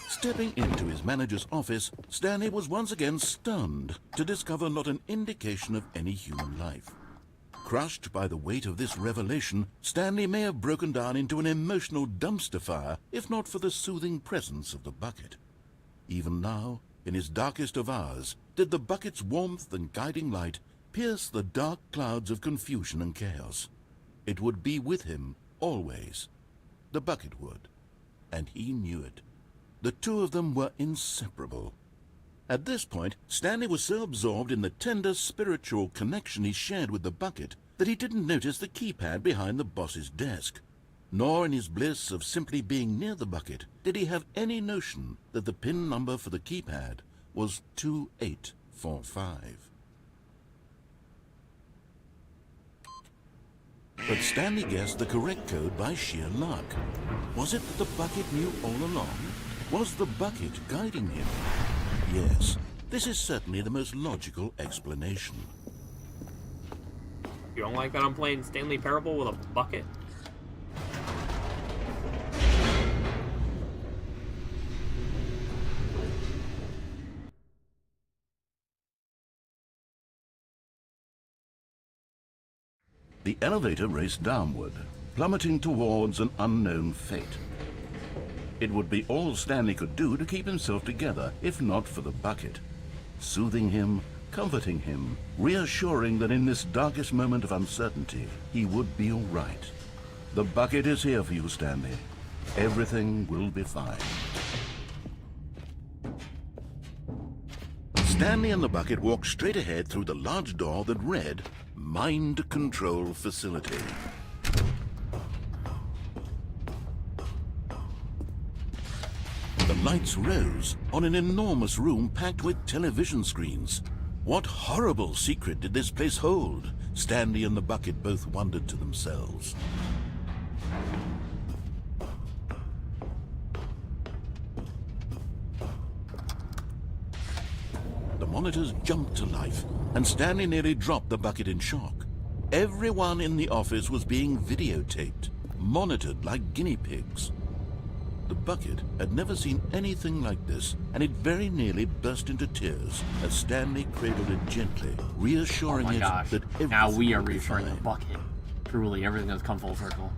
Stepping into his manager's office, Stanley was once again stunned to discover not an indication of any human life. Crushed by the weight of this revelation, Stanley may have broken down into an emotional dumpster fire if not for the soothing presence of the bucket. Even now, in his darkest of hours, did the bucket's warmth and guiding light pierce the dark clouds of confusion and chaos. It would be with him, always. The bucket would. And he knew it. The two of them were inseparable. At this point, Stanley was so absorbed in the tender spiritual connection he shared with the bucket that he didn't notice the keypad behind the boss's desk. Nor in his bliss of simply being near the bucket did he have any notion that the PIN number for the keypad was 2845. But Stanley guessed the correct code by sheer luck. Was it that the bucket knew all along? Was the bucket guiding him? Yes, this is certainly the most logical explanation. You don't like that I'm playing Stanley Parable with a bucket? The elevator raced downward, plummeting towards an unknown fate. It would be all Stanley could do to keep himself together, if not for the bucket. Soothing him, comforting him, reassuring that in this darkest moment of uncertainty, he would be all right. The bucket is here for you, Stanley. Everything will be fine. Stanley and the bucket walked straight ahead through the large door that read, Mind Control Facility. The lights rose on an enormous room packed with television screens. What horrible secret did this place hold? Stanley and the bucket both wondered to themselves. monitors jumped to life, and Stanley nearly dropped the bucket in shock. Everyone in the office was being videotaped, monitored like guinea pigs. The bucket had never seen anything like this, and it very nearly burst into tears as Stanley cradled it gently, reassuring Oh my it gosh. that everything Now we are would be reassuring the fine. bucket. Truly, everything has come full circle.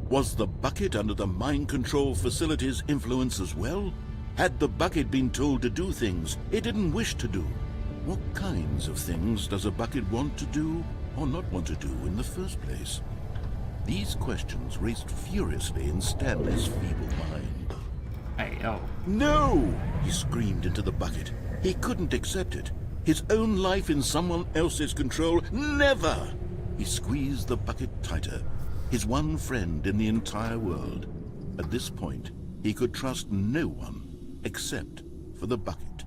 Was the bucket under the mind control facility's influence as well? Had the bucket been told to do things it didn't wish to do? What kinds of things does a bucket want to do or not want to do in the first place? These questions raced furiously in Stanley's feeble mind. Hey, yo. No! He screamed into the bucket. He couldn't accept it. His own life in someone else's control? Never! He squeezed the bucket tighter. His one friend in the entire world. At this point, he could trust no one except for the bucket.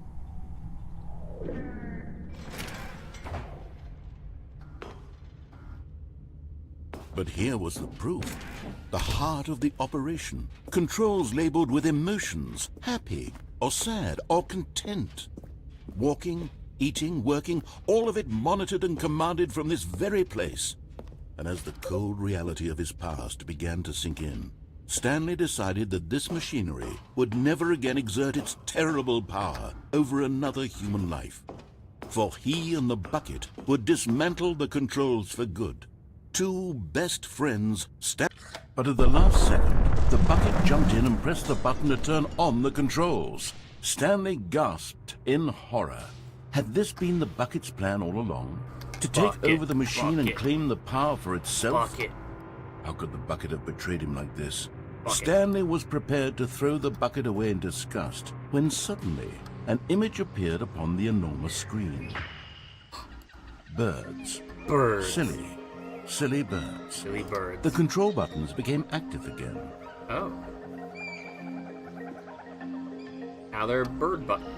But here was the proof. The heart of the operation. Controls labeled with emotions, happy, or sad, or content. Walking, eating, working, all of it monitored and commanded from this very place. And as the cold reality of his past began to sink in, Stanley decided that this machinery would never again exert its terrible power over another human life. For he and the bucket would dismantle the controls for good. Two best friends But at the last second, the bucket jumped in and pressed the button to turn on the controls. Stanley gasped in horror. Had this been the bucket's plan all along? To take Bucket, over the machine and bucket. claim the power for itself? Bucket. How could the bucket have betrayed him like this? Bucket. Stanley was prepared to throw the bucket away in disgust when suddenly an image appeared upon the enormous screen. Birds. Birds. Silly birds. Silly birds. The control buttons became active again. Oh. Now they're bird buttons.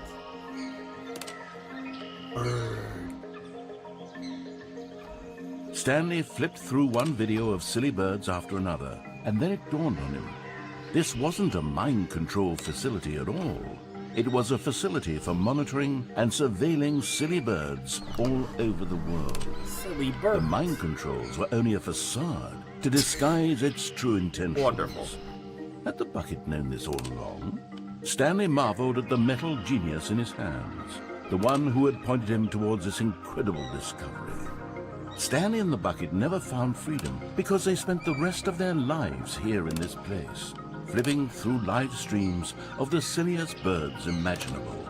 Stanley flipped through one video of silly birds after another, and then it dawned on him. This wasn't a mind control facility at all. It was a facility for monitoring and surveilling silly birds all over the world. Silly The birds. mind controls were only a facade to disguise its true intentions. Wonderful. Had the bucket known this all along? Stanley marveled at the metal genius in his hands, the one who had pointed him towards this incredible discovery. Stanley and the bucket never found freedom because they spent the rest of their lives here in this place, flipping through live streams of the silliest birds imaginable.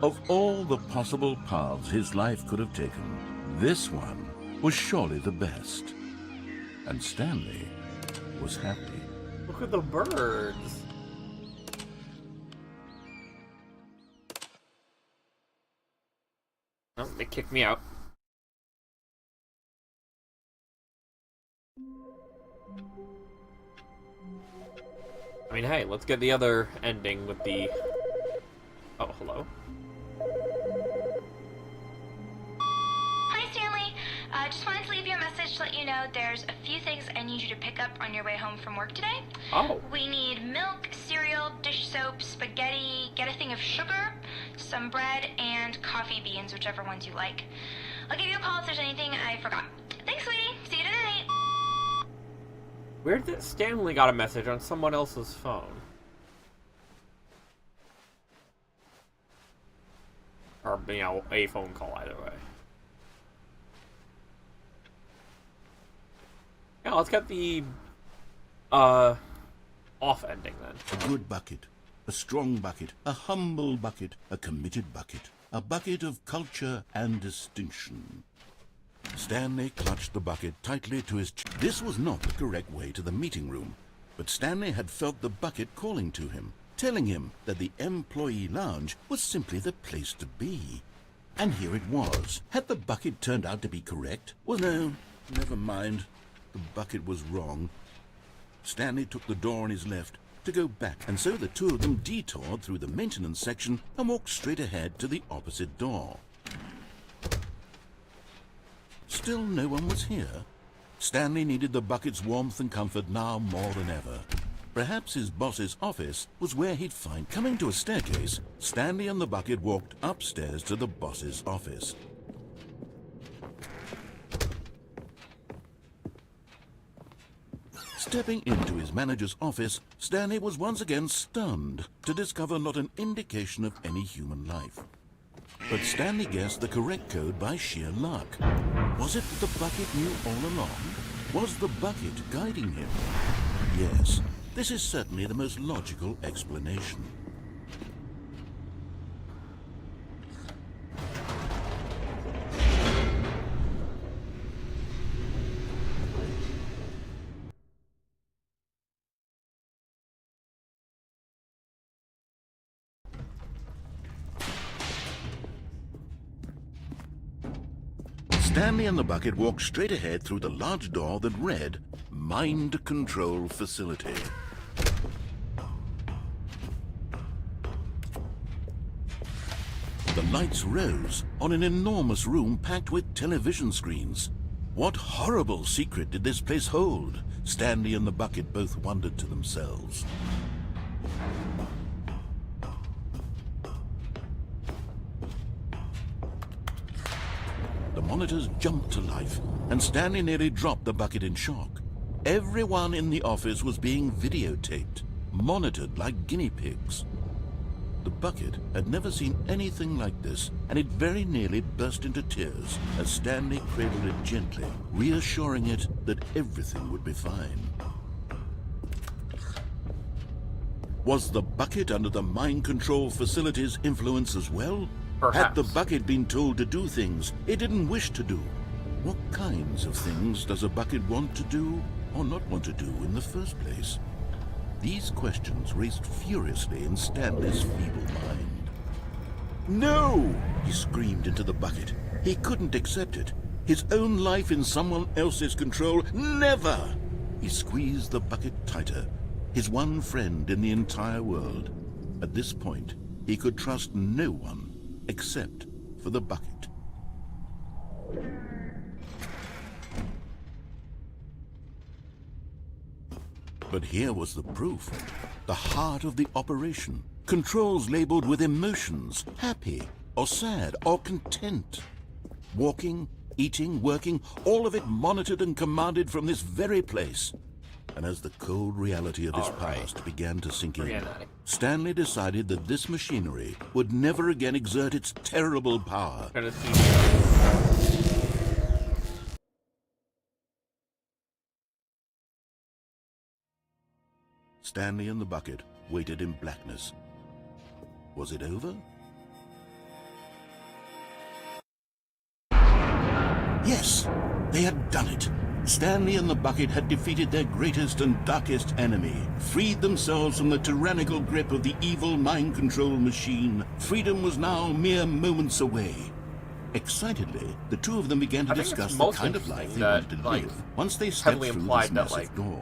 Of all the possible paths his life could have taken, this one was surely the best. And Stanley was happy. Look at the birds. Oh, they kicked me out. I mean, hey, let's get the other ending with the... Oh, hello. Hi, Stanley. Just wanted to leave you a message to let you know there's a few things I need you to pick up on your way home from work today. Oh. We need milk, cereal, dish soap, spaghetti, get a thing of sugar, some bread, and coffee beans, whichever ones you like. I'll give you a call if there's anything I forgot. Thanks, sweetie. See you tonight. Where did Stanley got a message on someone else's phone? Or, you know, a phone call either way. Yeah, let's get the, off ending then. A good bucket, a strong bucket, a humble bucket, a committed bucket, a bucket of culture and distinction. Stanley clutched the bucket tightly to his chest. This was not the correct way to the meeting room, but Stanley had felt the bucket calling to him, telling him that the employee lounge was simply the place to be. And here it was. Had the bucket turned out to be correct? Well, no, never mind. The bucket was wrong. Stanley took the door on his left to go back, and so the two of them detoured through the maintenance section and walked straight ahead to the opposite door. Still no one was here. Stanley needed the bucket's warmth and comfort now more than ever. Perhaps his boss's office was where he'd find... Coming to a staircase, Stanley and the bucket walked upstairs to the boss's office. Stepping into his manager's office, Stanley was once again stunned to discover not an indication of any human life. But Stanley guessed the correct code by sheer luck. Was it that the bucket knew all along? Was the bucket guiding him? Yes, this is certainly the most logical explanation. Stanley and the bucket walked straight ahead through the large door that read, Mind Control Facility. The lights rose on an enormous room packed with television screens. What horrible secret did this place hold? Stanley and the bucket both wondered to themselves. The monitors jumped to life, and Stanley nearly dropped the bucket in shock. Everyone in the office was being videotaped, monitored like guinea pigs. The bucket had never seen anything like this, and it very nearly burst into tears as Stanley cradled it gently, reassuring it that everything would be fine. Was the bucket under the mind control facility's influence as well? Perhaps. Had the bucket been told to do things it didn't wish to do? What kinds of things does a bucket want to do or not want to do in the first place? These questions raced furiously in Stanley's feeble mind. No! He screamed into the bucket. He couldn't accept it. His own life in someone else's control, never! He squeezed the bucket tighter, his one friend in the entire world. At this point, he could trust no one except for the bucket. But here was the proof. The heart of the operation. Controls labeled with emotions, happy or sad or content. Walking, eating, working, all of it monitored and commanded from this very place. And as the cold reality of his past began to sink in, Stanley decided that this machinery would never again exert its terrible power. Stanley and the bucket waited in blackness. Was it over? Yes, they had done it. Stanley and the bucket had defeated their greatest and darkest enemy, freed themselves from the tyrannical grip of the evil mind control machine. Freedom was now mere moments away. Excitedly, the two of them began to discuss the kind of life they wanted to live once they stepped through this massive door.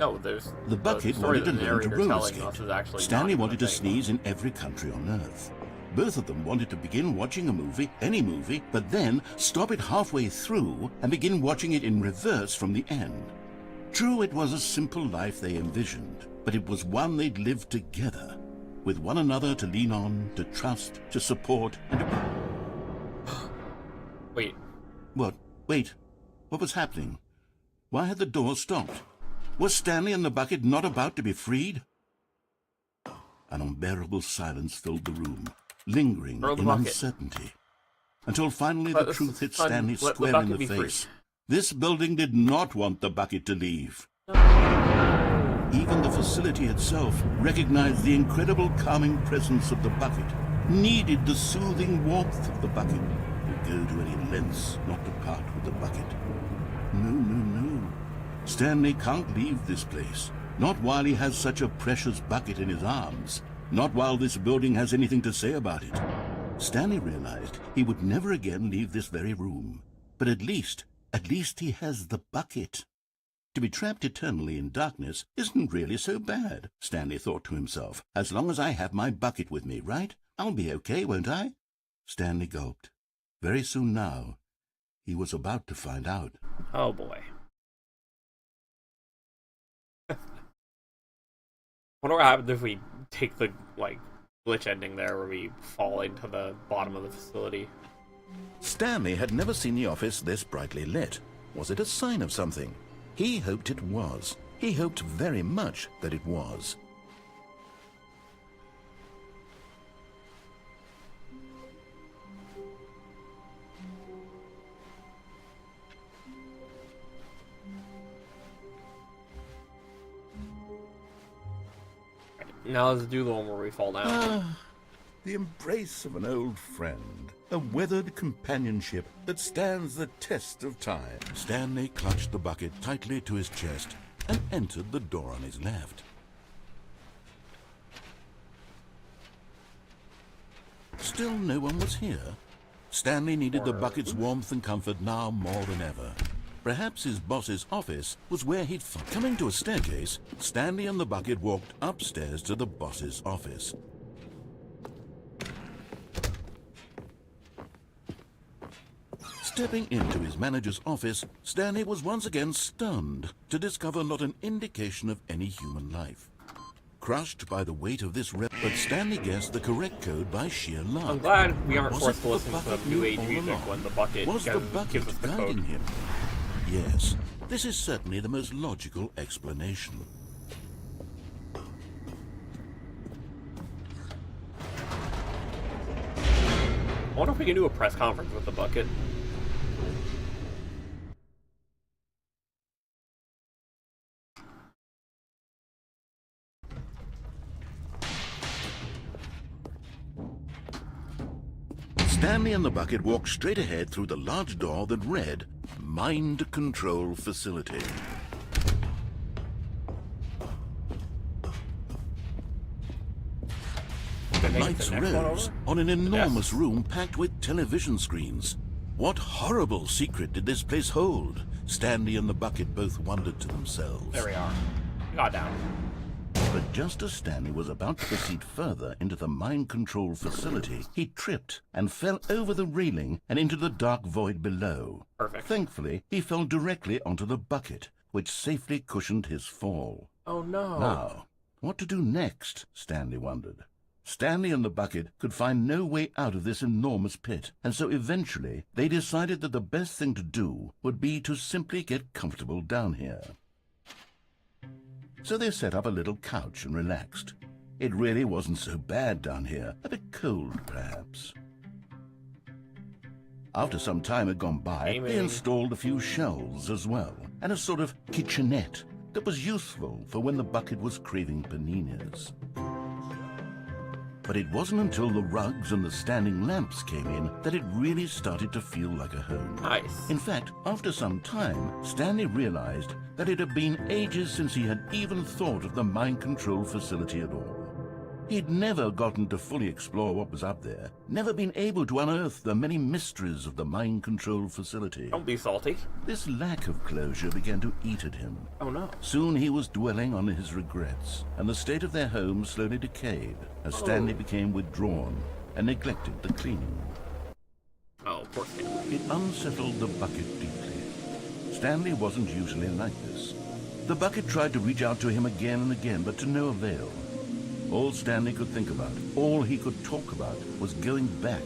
The bucket wanted to learn to roller skate. Stanley wanted to sneeze in every country on Earth. Both of them wanted to begin watching a movie, any movie, but then stop it halfway through and begin watching it in reverse from the end. True, it was a simple life they envisioned, but it was one they'd lived together, with one another to lean on, to trust, to support, and to... Wait. What? Wait. What was happening? Why had the door stopped? Was Stanley and the bucket not about to be freed? An unbearable silence filled the room, lingering in uncertainty, until finally the truth hit Stanley square in the face. This building did not want the bucket to leave. Even the facility itself recognized the incredible calming presence of the bucket, needed the soothing warmth of the bucket, would go to any lengths not to part with the bucket. No, no, no. Stanley can't leave this place. Not while he has such a precious bucket in his arms. Not while this building has anything to say about it. Stanley realized he would never again leave this very room. But at least he has the bucket. To be trapped eternally in darkness isn't really so bad, Stanley thought to himself. As long as I have my bucket with me, right? I'll be okay, won't I? Stanley gulped. Very soon now, he was about to find out. Oh boy. Wonder what happens if we take the, like, glitch ending there where we fall into the bottom of the facility. Stanley had never seen the office this brightly lit. Was it a sign of something? He hoped it was. He hoped very much that it was. Now let's do the one where we fall down. The embrace of an old friend, a weathered companionship that stands the test of time. Stanley clutched the bucket tightly to his chest and entered the door on his left. Still no one was here. Stanley needed the bucket's warmth and comfort now more than ever. Perhaps his boss's office was where he'd find. Coming to a staircase, Stanley and the bucket walked upstairs to the boss's office. Stepping into his manager's office, Stanley was once again stunned to discover not an indication of any human life. Crushed by the weight of this but Stanley guessed the correct code by sheer luck. I'm glad we aren't Was forced it to listen to the bucket new knew age all music along? when the bucket Was the gives bucket us the guiding code. him? Yes, this is certainly the most logical explanation. I wonder if we can do a press conference with the bucket. Stanley and the bucket walked straight ahead through the large door that read, Mind Control Facility. Lights rose on an enormous room packed with television screens. What horrible secret did this place hold? Stanley and the bucket both wondered to themselves. There we are. We got down. But just as Stanley was about to proceed further into the mind control facility, he tripped and fell over the railing and into the dark void below. Perfect. Thankfully, he fell directly onto the bucket, which safely cushioned his fall. Oh no. Now, what to do next? Stanley wondered. Stanley and the bucket could find no way out of this enormous pit, and so eventually they decided that the best thing to do would be to simply get comfortable down here. So they set up a little couch and relaxed. It really wasn't so bad down here, a bit cold perhaps. After some time had gone by, they installed a few shelves as well, and a sort of kitchenette that was useful for when the bucket was craving paninis. But it wasn't until the rugs and the standing lamps came in that it really started to feel like a home. Nice. In fact, after some time, Stanley realized that it had been ages since he had even thought of the mind control facility at all. He'd never gotten to fully explore what was up there, never been able to unearth the many mysteries of the mind control facility. Don't be salty. This lack of closure began to eat at him. Oh no. Soon he was dwelling on his regrets, and the state of their home slowly decayed as Stanley became withdrawn and neglected the cleaning. Oh, poor Stanley. It unsettled the bucket deeply. Stanley wasn't usually like this. The bucket tried to reach out to him again and again, but to no avail. All Stanley could think about, all he could talk about, was going back,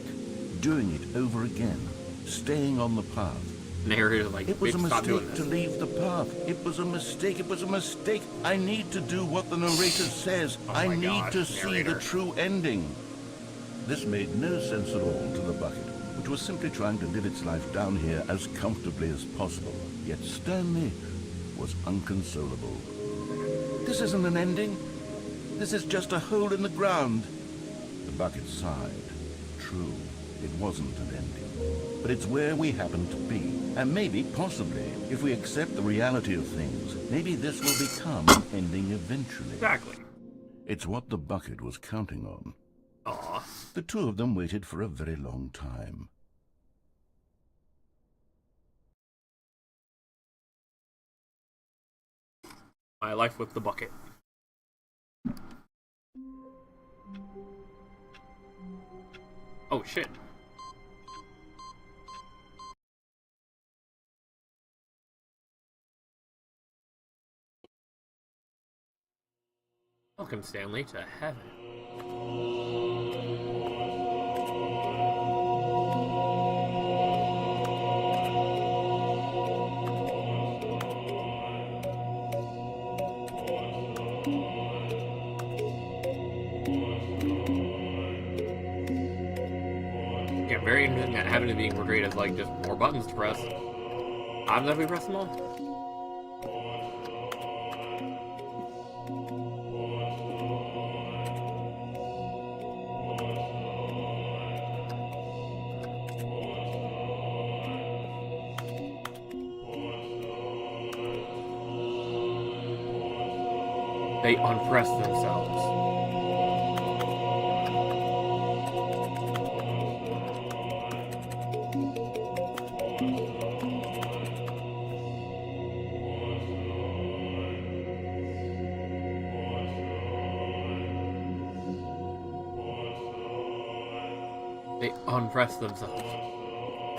doing it over again, staying on the path. Narrator's like, It was a "Bitch, stop doing mistake this." to leave the path. It was a mistake. It was a mistake. I need to do what the narrator says. I my need God, to see narrator. the true ending. This made no sense at all to the bucket, which was simply trying to live its life down here as comfortably as possible. Yet Stanley was unconsolable. This isn't an ending. This is just a hole in the ground. The bucket sighed. True, it wasn't an ending. But it's where we happen to be. And maybe, possibly, if we accept the reality of things, maybe this will become an ending eventually. Exactly. It's what the bucket was counting on. Aw. The two of them waited for a very long time. My life with the bucket. Oh shit. Welcome, Stanley, to heaven. Yeah, very interesting that heaven is being portrayed as like just more buttons to press. I'm gonna press them all. They unpress themselves. They unpress themselves.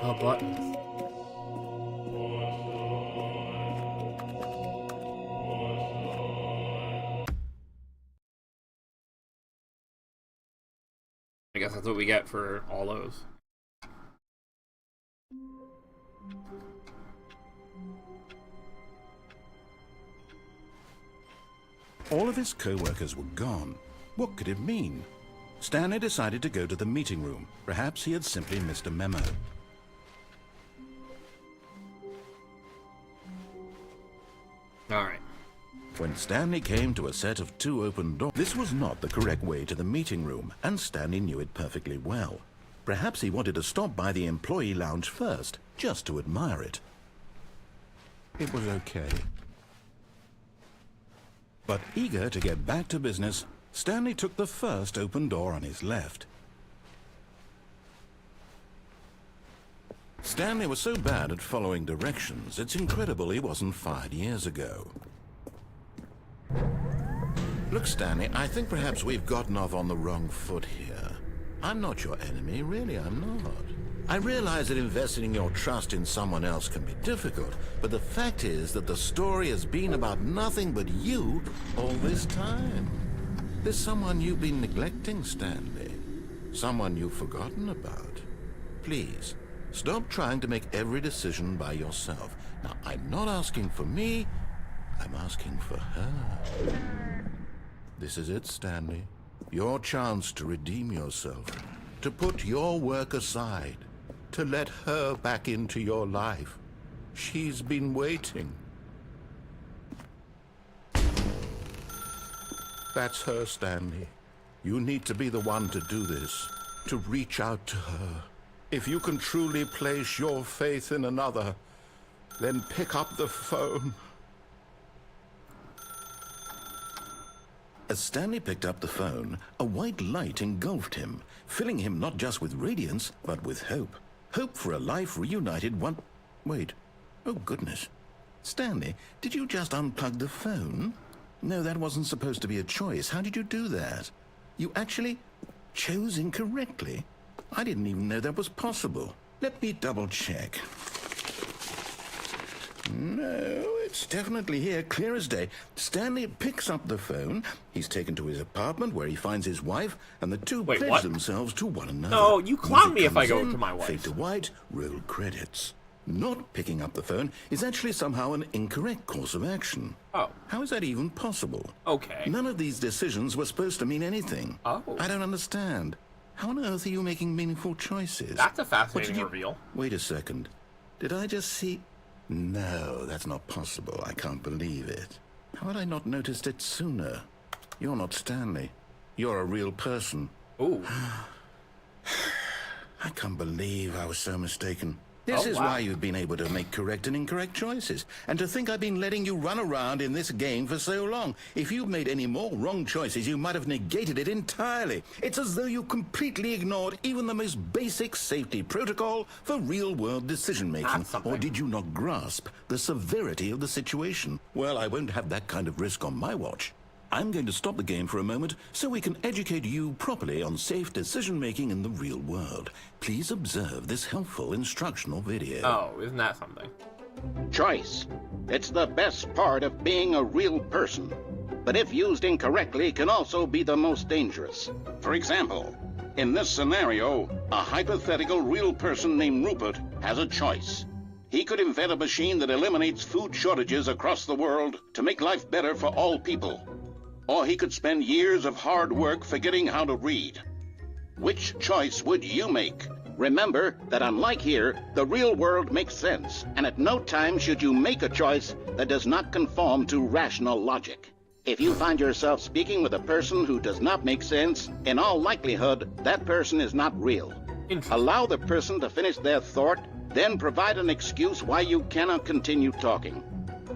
The buttons. I guess that's what we get for all those. All of his co-workers were gone. What could it mean? Stanley decided to go to the meeting room. Perhaps he had simply missed a memo. Alright. When Stanley came to a set of 2 open doors, this was not the correct way to the meeting room, and Stanley knew it perfectly well. Perhaps he wanted to stop by the employee lounge first, just to admire it. It was okay. But eager to get back to business, Stanley took the first open door on his left. Stanley was so bad at following directions, it's incredible he wasn't fired years ago. Look, Stanley, I think perhaps we've gotten off on the wrong foot here. I'm not your enemy, really, I'm not. I realize that investing your trust in someone else can be difficult, but the fact is that the story has been about nothing but you all this time. There's someone you've been neglecting, Stanley. Someone you've forgotten about. Please, stop trying to make every decision by yourself. Now, I'm not asking for me, I'm asking for her. This is it, Stanley. Your chance to redeem yourself, to put your work aside, to let her back into your life. She's been waiting. That's her, Stanley. You need to be the one to do this, to reach out to her. If you can truly place your faith in another, then pick up the phone. As Stanley picked up the phone, a white light engulfed him, filling him not just with radiance, but with hope. Hope for a life reunited one... Wait. Oh, goodness. Stanley, did you just unplug the phone? No, that wasn't supposed to be a choice. How did you do that? You actually chose incorrectly. I didn't even know that was possible. Let me double-check. No, it's definitely here, clear as day. Stanley picks up the phone. He's taken to his apartment where he finds his wife, and the two pledge themselves to one another. No, you clown me if I go to my wife. Fade to white, roll credits. Not picking up the phone is actually somehow an incorrect course of action. Oh. How is that even possible? Okay. None of these decisions were supposed to mean anything. Oh. I don't understand. How on earth are you making meaningful choices? That's a fascinating reveal. Wait a second. Did I just see... No, that's not possible. I can't believe it. How had I not noticed it sooner? You're not Stanley. You're a real person. Ooh. I can't believe I was so mistaken. This is why you've been able to make correct and incorrect choices. And to think I've been letting you run around in this game for so long. If you've made any more wrong choices, you might have negated it entirely. It's as though you completely ignored even the most basic safety protocol for real-world decision-making. Or did you not grasp the severity of the situation? Well, I won't have that kind of risk on my watch. I'm going to stop the game for a moment so we can educate you properly on safe decision-making in the real world. Please observe this helpful instructional video. Oh, isn't that something? Choice. It's the best part of being a real person. But if used incorrectly, can also be the most dangerous. For example, in this scenario, a hypothetical real person named Rupert has a choice. He could invent a machine that eliminates food shortages across the world to make life better for all people. Or he could spend years of hard work forgetting how to read. Which choice would you make? Remember that unlike here, the real world makes sense, and at no time should you make a choice that does not conform to rational logic. If you find yourself speaking with a person who does not make sense, in all likelihood, that person is not real. Allow the person to finish their thought, then provide an excuse why you cannot continue talking.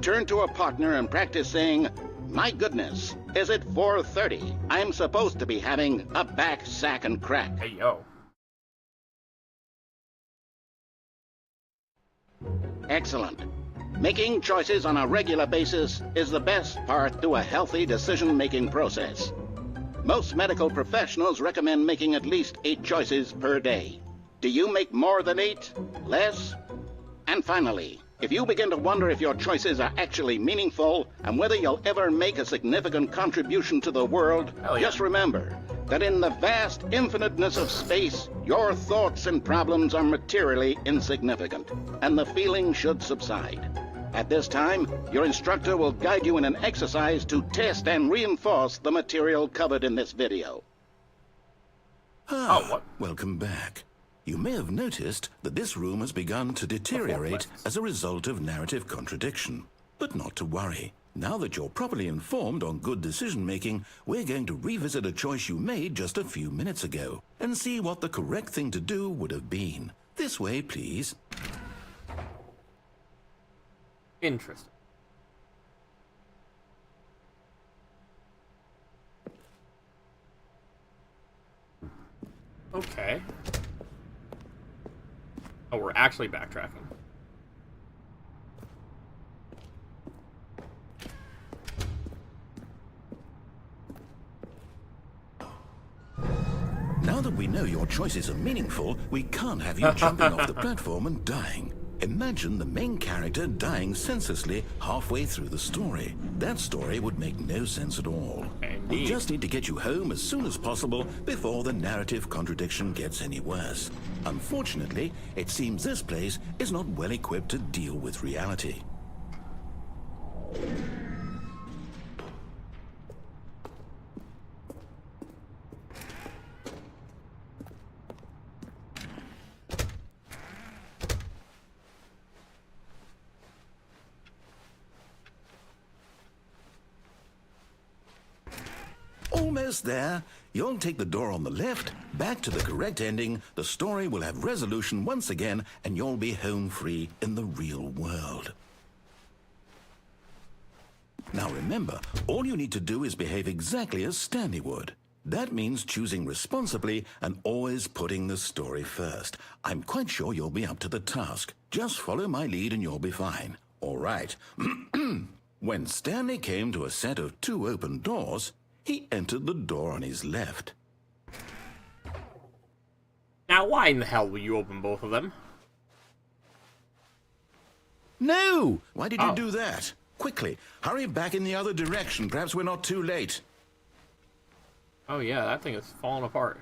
Turn to a partner and practice saying, "My goodness, is it 4:30? I'm supposed to be having a back, sack, and crack." Hey, yo. Excellent. Making choices on a regular basis is the best part to a healthy decision-making process. Most medical professionals recommend making at least 8 choices per day. Do you make more than 8? Less? And finally, if you begin to wonder if your choices are actually meaningful and whether you'll ever make a significant contribution to the world, just remember that in the vast infiniteness of space, your thoughts and problems are materially insignificant, and the feeling should subside. At this time, your instructor will guide you in an exercise to test and reinforce the material covered in this video. What? Welcome back. You may have noticed that this room has begun to deteriorate as a result of narrative contradiction. But not to worry. Now that you're properly informed on good decision-making, we're going to revisit a choice you made just a few minutes ago and see what the correct thing to do would have been. This way, please. Interesting. Okay. Oh, we're actually backtracking. Now that we know your choices are meaningful, we can't have you jumping off the platform and dying. Imagine the main character dying senselessly halfway through the story. That story would make no sense at all. We just need to get you home as soon as possible before the narrative contradiction gets any worse. Unfortunately, it seems this place is not well equipped to deal with reality. Almost there. You'll take the door on the left, back to the correct ending, the story will have resolution once again, and you'll be home free in the real world. Now remember, all you need to do is behave exactly as Stanley would. That means choosing responsibly and always putting the story first. I'm quite sure you'll be up to the task. Just follow my lead and you'll be fine. All right. When Stanley came to a set of 2 open doors, he entered the door on his left. Now, why in the hell will you open both of them? No! Why did you do that? Quickly, hurry back in the other direction. Perhaps we're not too late. Oh yeah, that thing is falling apart.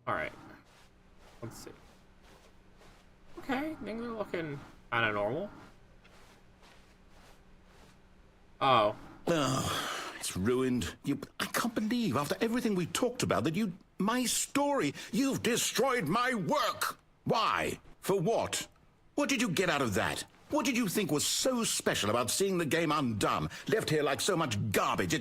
Alright. Let's see. Okay, things are looking kind of normal. Oh. It's ruined. I can't believe, after everything we talked about, that my story, you've destroyed my work. Why? For what? What did you get out of that? What did you think was so special about seeing the game undone, left here like so much garbage?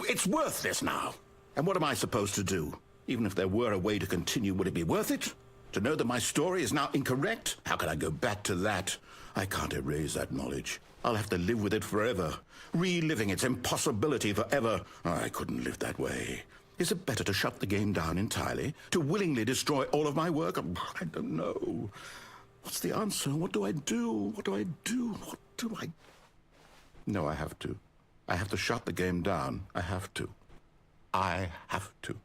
It's worthless now. And what am I supposed to do? Even if there were a way to continue, would it be worth it? To know that my story is now incorrect? How can I go back to that? I can't erase that knowledge. I'll have to live with it forever, reliving its impossibility forever. I couldn't live that way. Is it better to shut the game down entirely? To willingly destroy all of my work? I don't know. What's the answer? What do I do? What do I do? What do I... No, I have to. I have to shut the game down. I have to. I have to.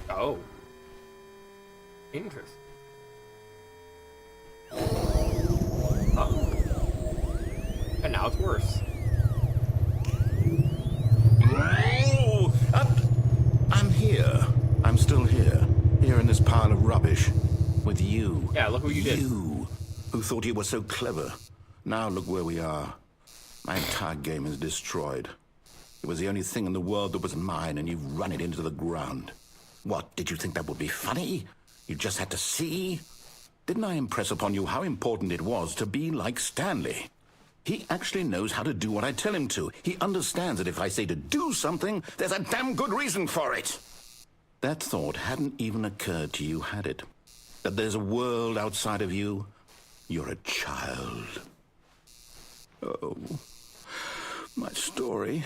Oh. Interesting. Oh. And now it's worse. Oh, I'm here. I'm still here. Here in this pile of rubbish. With you. Yeah, look what you did. You, who thought you were so clever. Now look where we are. My entire game is destroyed. It was the only thing in the world that was mine, and you've run it into the ground. What, did you think that would be funny? You just had to see? Didn't I impress upon you how important it was to be like Stanley? He actually knows how to do what I tell him to. He understands that if I say to do something, there's a damn good reason for it. That thought hadn't even occurred to you, had it? That there's a world outside of you? You're a child. Oh, my story.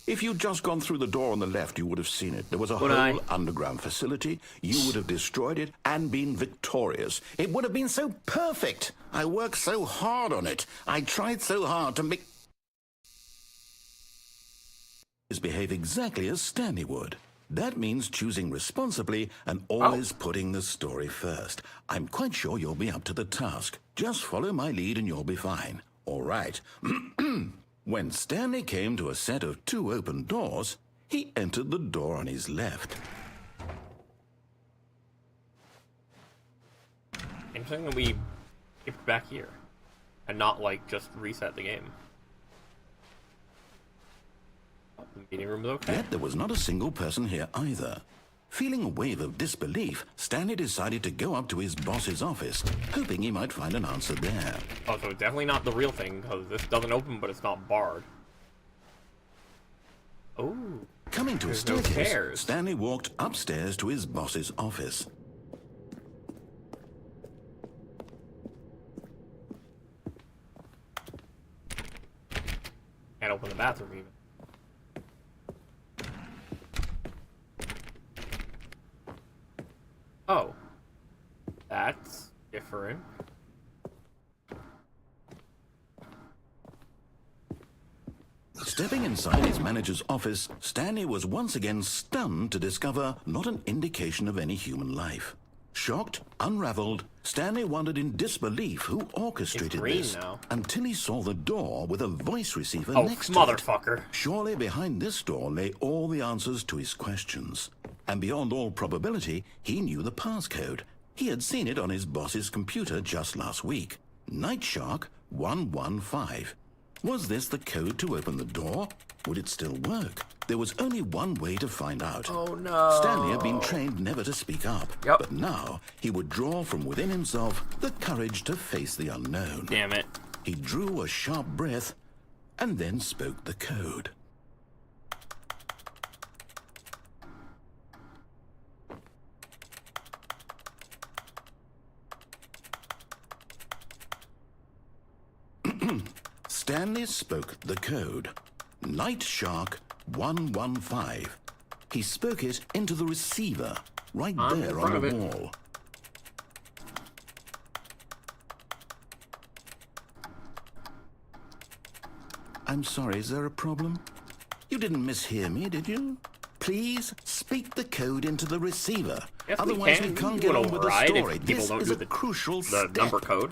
If you'd just gone through the door on the left, you would have seen it. There was a whole underground facility. You would have destroyed it and been victorious. It would have been so perfect. I worked so hard on it. I tried so hard to make... behave exactly as Stanley would. That means choosing responsibly and always putting the story first. I'm quite sure you'll be up to the task. Just follow my lead and you'll be fine. All right. When Stanley came to a set of 2 open doors, he entered the door on his left. Interesting that we skipped back here. And not, like, just reset the game. Oh, the meeting room is okay. Yet there was not a single person here either. Feeling a wave of disbelief, Stanley decided to go up to his boss's office, hoping he might find an answer there. Oh, so it's definitely not the real thing, because this doesn't open, but it's not barred. Oh. Coming to a staircase, Stanley walked upstairs to his boss's office. Can't open the bathroom even. Oh. That's different. Stepping inside his manager's office, Stanley was once again stunned to discover not an indication of any human life. Shocked, unraveled, Stanley wondered in disbelief who orchestrated this until he saw the door with a voice receiver next to it. Motherfucker. Surely behind this door lay all the answers to his questions. And beyond all probability, he knew the passcode. He had seen it on his boss's computer just last week. Nightshark 115. Was this the code to open the door? Would it still work? There was only one way to find out. Oh no. Stanley had been trained never to speak up. But now he would draw from within himself the courage to face the unknown. Damn it. He drew a sharp breath and then spoke the code. Stanley spoke the code. Nightshark 115. He spoke it into the receiver, right there on the wall. I'm sorry, is there a problem? You didn't mishear me, did you? Please speak the code into the receiver. Yes, otherwise we can't get on with the story. This is a crucial step. The number code.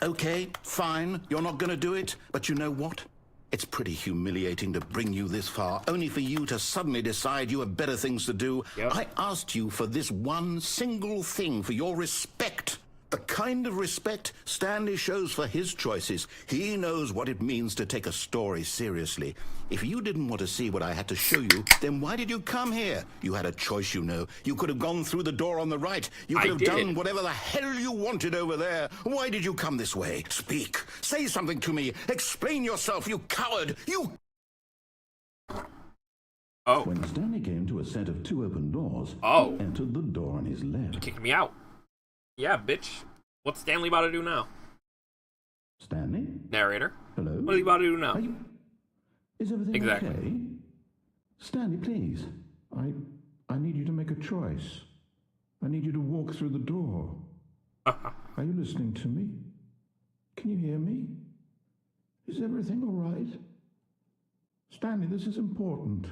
Okay, fine, you're not going to do it, but you know what? It's pretty humiliating to bring you this far, only for you to suddenly decide you have better things to do. I asked you for this one single thing, for your respect. The kind of respect Stanley shows for his choices. He knows what it means to take a story seriously. If you didn't want to see what I had to show you, then why did you come here? You had a choice, you know. You could have gone through the door on the right. You could have done whatever the hell you wanted over there. Why did you come this way? Speak. Say something to me. Explain yourself, you coward. You... Oh. When Stanley came to a set of 2 open doors, he entered the door on his left. He kicked me out. Yeah, bitch. What's Stanley about to do now? Stanley? Narrator. Hello? What are you about to do now? Is everything okay? Stanley, please. I need you to make a choice. I need you to walk through the door. Are you listening to me? Can you hear me? Is everything all right? Stanley, this is important.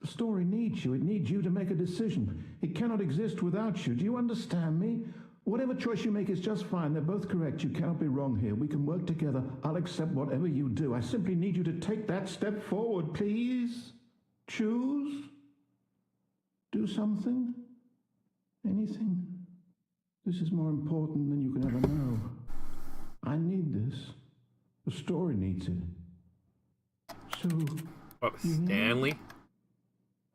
The story needs you. It needs you to make a decision. It cannot exist without you. Do you understand me? Whatever choice you make is just fine. They're both correct. You cannot be wrong here. We can work together. I'll accept whatever you do. I simply need you to take that step forward, please. Choose. Do something. Anything. This is more important than you can ever know. I need this. The story needs it. So... What, Stanley?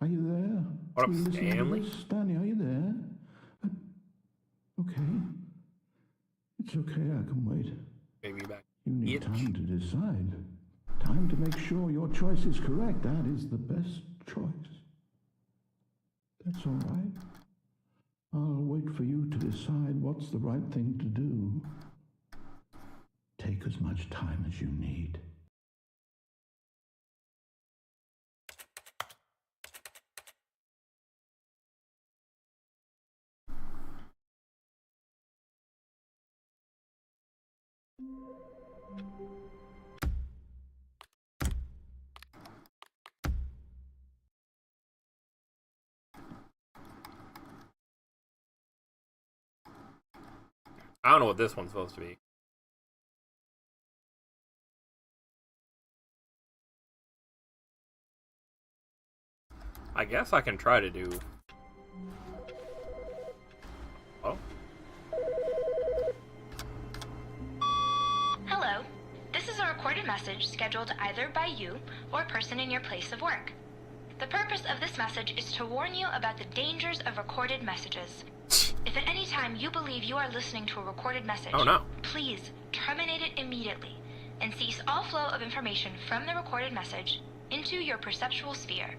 Are you there? What up, Are you listening to Stanley? this? Stanley, are you there? Okay. It's okay, I can wait. Maybe back. You need Yep. time to decide. Time to make sure your choice is correct. That is the best choice. That's all right. I'll wait for you to decide what's the right thing to do. Take as much time as you need. I don't know what this one's supposed to be. I guess I can try to do... Oh? Hello. This is a recorded message scheduled either by you or a person in your place of work. The purpose of this message is to warn you about the dangers of recorded messages. If at any time you believe you are listening to a recorded message, Oh, no. please terminate it immediately and cease all flow of information from the recorded message into your perceptual sphere.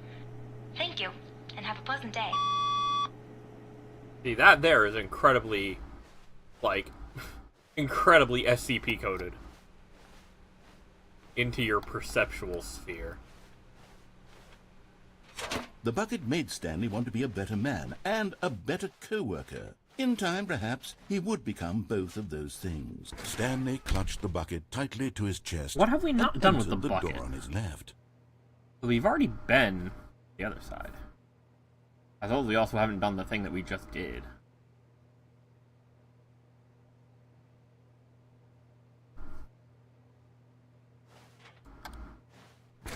Thank you, and have a pleasant day. See, that there is incredibly, like, incredibly SCP coded into your perceptual sphere. The bucket made Stanley want to be a better man and a better co-worker. In time, perhaps, he would become both of those things. Stanley clutched the bucket tightly to his chest. What have we not and done with the entered bucket? door on his left. We've already been the other side. I suppose we also haven't done the thing that we just did.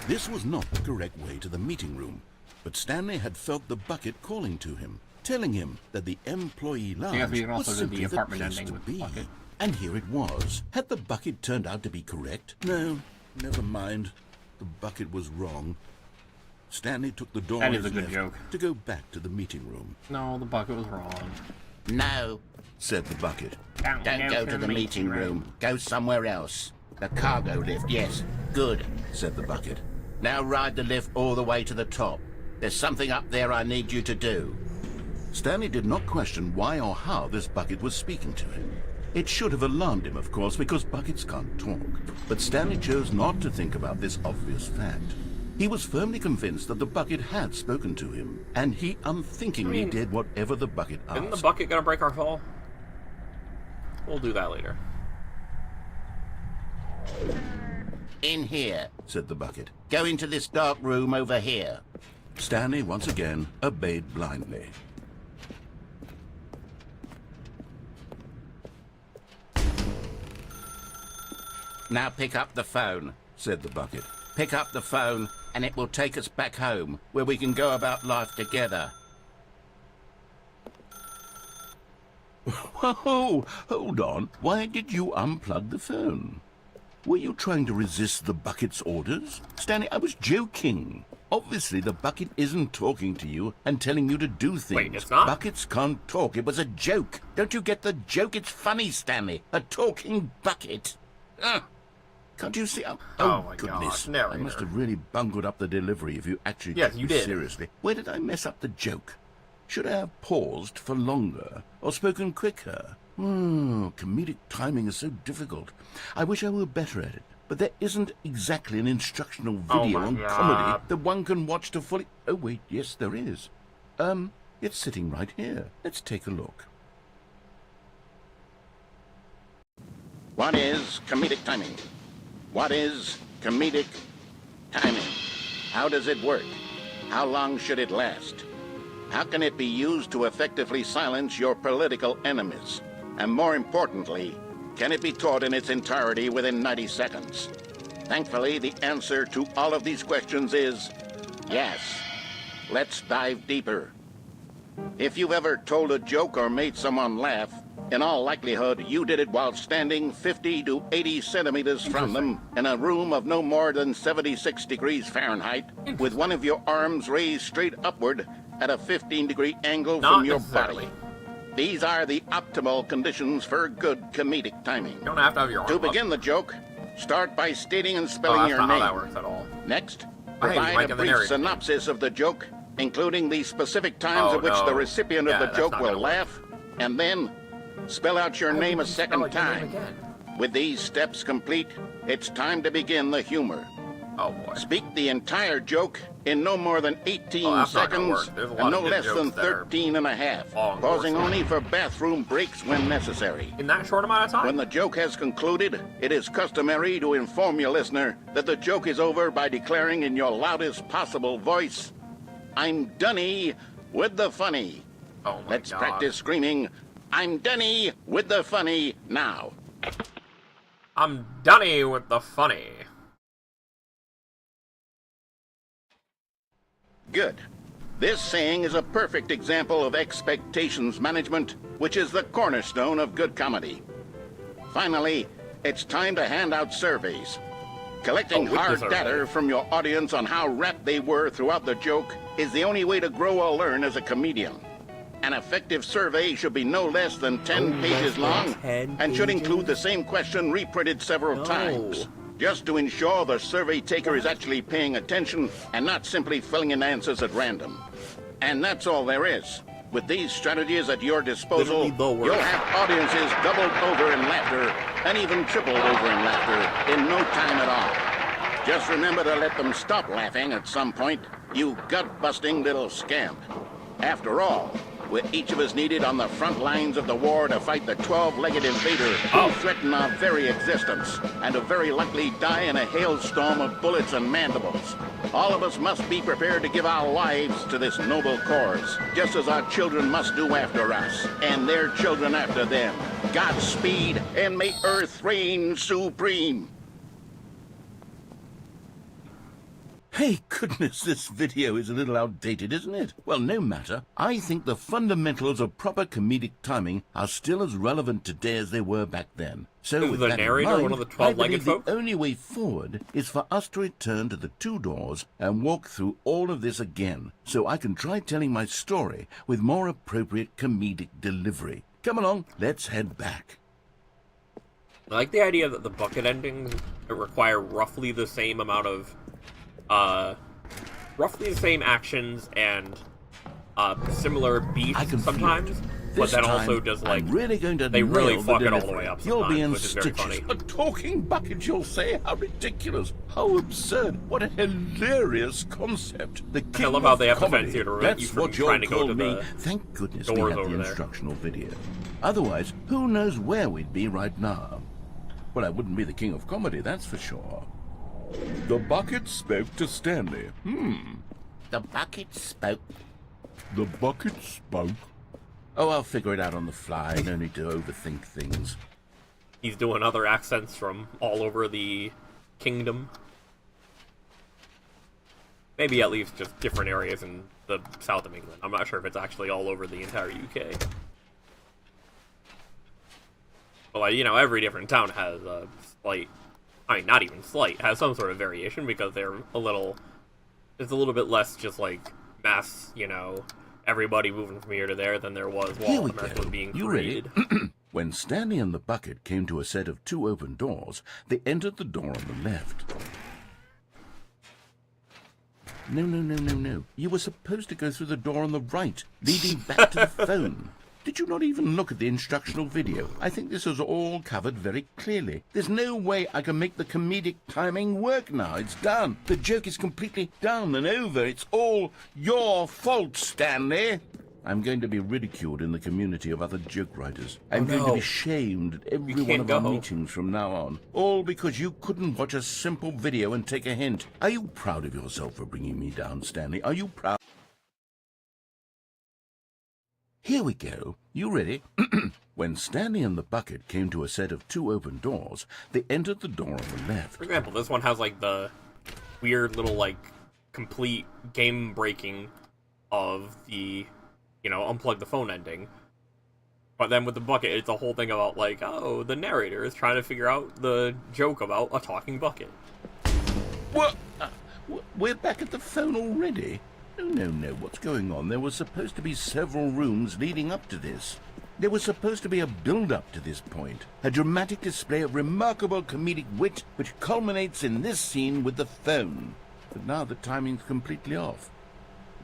This was not the correct way to the meeting room, but Stanley had felt the bucket calling to him, telling him that the employee lounge we can also was do the simply the apartment place ending to with the be. bucket. And here it was. Had the bucket turned out to be correct? No, never mind. The bucket was wrong. Stanley took the door That on is his a good left joke. to go back to the meeting room. No, the bucket was wrong. No, Said the bucket. don't go to the meeting room. Go somewhere else. The cargo lift, yes. Good. Said the bucket. Now ride the lift all the way to the top. There's something up there I need you to do. Stanley did not question why or how this bucket was speaking to him. It should have alarmed him, of course, because buckets can't talk. But Stanley chose not to think about this obvious fact. He was firmly convinced that the bucket had spoken to him, and he unthinkingly did whatever the bucket asked. Isn't the bucket gonna break our fall? We'll do that later. In here. Said the bucket. Go into this dark room over here. Stanley once again obeyed blindly. Now pick up the phone. Said the bucket. Pick up the phone, and it will take us back home, where we can go about life together. Whoa, hold on. Why did you unplug the phone? Were you trying to resist the bucket's orders? Stanley, I was joking. Obviously, the bucket isn't talking to you and telling you to do things. Wait, it's not? Buckets can't talk. It was a joke. Don't you get the joke? It's funny, Stanley. A talking bucket. Can't you see? Oh my goodness. God, narrator. I must have really bungled up the delivery if you actually Yes, took you me did. seriously. Where did I mess up the joke? Should I have paused for longer or spoken quicker? Comedic timing is so difficult. I wish I were better at it. But there isn't exactly an instructional video my on God. comedy that one can watch to fully... Oh, wait, yes, there is. It's sitting right here. Let's take a look. What is comedic timing? What is comedic timing. How does it work? How long should it last? How can it be used to effectively silence your political enemies? And more importantly, can it be taught in its entirety within 90 seconds? Thankfully, the answer to all of these questions is yes. Let's dive deeper. If you've ever told a joke or made someone laugh, in all likelihood, you did it while standing 50 to 80 centimeters from them in a room of no more than 76 degrees Fahrenheit, with one of your arms raised straight upward at a 15-degree angle from your body. These are the optimal conditions for good comedic timing. You don't have to have your arm To up. begin the joke, start by stating and spelling your That's name. not how that works at all. Next, Oh, hey, Mike provide a and the brief narrator. synopsis of the joke, including the specific times Oh, at which no. the recipient Yeah, of the that's joke not will gonna work. laugh, and then spell out your name a second time. With these steps complete, it's time to begin the humor. Oh boy. Speak the entire joke in no more than 18 Oh, that's not gonna seconds work. There's a lot and no of good less than jokes that are 13 and a half, long pausing courses. only for bathroom breaks when necessary. In that short amount of time? When the joke has concluded, it is customary to inform your listener that the joke is over by declaring in your loudest possible voice, "I'm Dunny with the funny." Oh my Let's God. practice screaming, "I'm Dunny with the funny" now. I'm Dunny with the funny. Good. This saying is a perfect example of expectations management, which is the cornerstone of good comedy. Finally, it's time to hand out surveys. Collecting A witness hard survey. data from your audience on how rapt they were throughout the joke is the only way to grow or learn as a comedian. An effective survey should be no less than 10 pages long and should include the same question reprinted several times, just to ensure the survey taker is actually paying attention and not simply filling in answers at random. And that's all there is. With these strategies at your disposal, Literally the worst. you'll have audiences doubled over in laughter and even tripled over in laughter in no time at all. Just remember to let them stop laughing at some point, you gut-busting little scamp. After all, we're each of us needed on the front lines of the war to fight the 12-legged invader who threaten our very existence and to very likely die in a hailstorm of bullets and mandibles. All of us must be prepared to give our lives to this noble cause, just as our children must do after us, and their children after them. Godspeed, and may Earth reign supreme. Hey, goodness, this video is a little outdated, isn't it? Well, no matter. I think the fundamentals of proper comedic timing are still as relevant today as they were back then. So, Is with the that in narrator mind, one of the I 12-legged believe folk? the only way forward is for us to return to the two doors and walk through all of this again, so I can try telling my story with more appropriate comedic delivery. Come along, let's head back. I like the idea that the bucket endings require roughly the same amount of, roughly the same actions and, similar beats I can sometimes, feel it. but This then time, also just like, I'm really going to they really nail fuck the it all the delivery. way up You'll be sometimes, in which is very stitches. funny. A talking bucket, you'll say? How ridiculous! How absurd! What a hilarious concept! The king love how of they have to comedy. fence you to prevent you That's from what you'll trying to go call to me. the Thank goodness we doors have over the there. instructional video. Otherwise, who knows where we'd be right now? Well, I wouldn't be the king of comedy, that's for sure. The bucket spoke to Stanley. The bucket spoke. The bucket spoke. Oh, I'll figure it out on the fly. No need to overthink things. He's doing other accents from all over the kingdom. Maybe at least just different areas in the south of England. I'm not sure if it's actually all over the entire UK. But, like, you know, every different town has a slight... I mean, not even slight, has some sort of variation because they're a little... It's a little bit less just, like, mass, you know, everybody moving from here to there than there was Here while we America go. was being You created. ready? When Stanley and the bucket came to a set of two open doors, they entered the door on the left. No. You were supposed to go through the door on the right, leading back to the phone. Did you not even look at the instructional video? I think this is all covered very clearly. There's no way I can make the comedic timing work now. It's done. The joke is completely done and over. It's all your fault, Stanley. I'm going to be ridiculed in the community of other joke writers. I'm going to no. be shamed at every can't one of our go. meetings from now on. All because you couldn't watch a simple video and take a hint. Are you proud of yourself for bringing me down, Stanley? Are you proud? Here we go. You ready? When Stanley and the bucket came to a set of 2 open doors, they entered the door on the left. For example, this one has like the weird little like complete game breaking of the, you know, unplug the phone ending. But then with the bucket, it's a whole thing about like, oh, the narrator is trying to figure out the joke about a talking bucket. What? We're back at the phone already? No, what's going on? There was supposed to be several rooms leading up to this. There was supposed to be a build-up to this point, a dramatic display of remarkable comedic wit which culminates in this scene with the phone. But now the timing's completely off.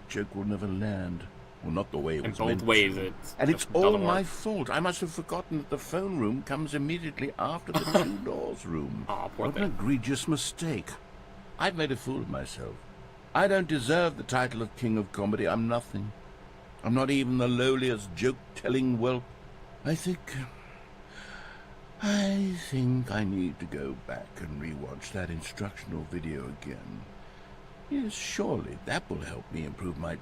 The joke will never land. Well, not the way it was meant to. In both ways, It's all doesn't my work. fault. I must have forgotten that the phone room comes immediately after the 2 doors room. Aw, poor What thing. an egregious mistake. I've made a fool of myself. I don't deserve the title of King of Comedy. I'm nothing. I'm not even the lowliest joke-telling whelp. I think I need to go back and rewatch that instructional video again. Yes, surely that will help me improve my...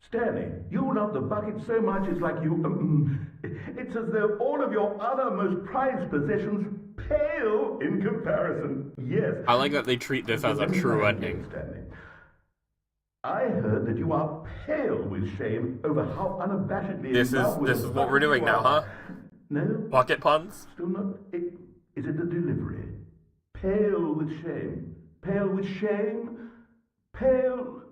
Stanley, you love the bucket so much it's like you... it's as though all of your other most prized possessions pale in comparison. Yes. I like that they treat this as a true ending. Stanley. I heard that you are pale with shame over how unabashedly... This is what we're doing now, huh? No? Bucket puns? Still not... Is it the delivery? Pale with shame. Pale with shame? Pale...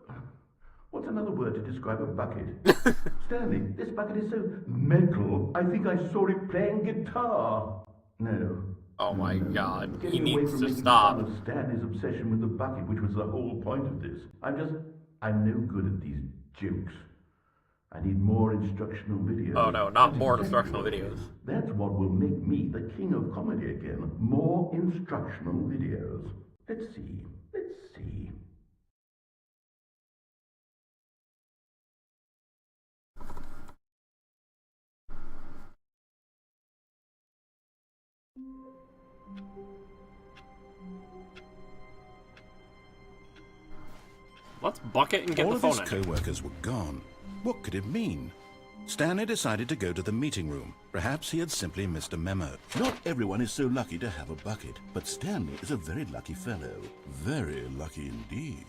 What's another word to describe a bucket? Stanley, this bucket is so metal. I think I saw it playing guitar. No. Oh my god, he Getting away needs from to making stop. fun of Stanley's obsession with the bucket, which was the whole point of this. I'm no good at these jokes. I need more instructional videos. Oh no, not That's more exactly instructional what it videos. is. That's what will make me the king of comedy again. More instructional videos. Let's see. Let's bucket and get All the of phone his ending. co-workers were gone. What could it mean? Stanley decided to go to the meeting room. Perhaps he had simply missed a memo. Not everyone is so lucky to have a bucket, but Stanley is a very lucky fellow. Very lucky indeed.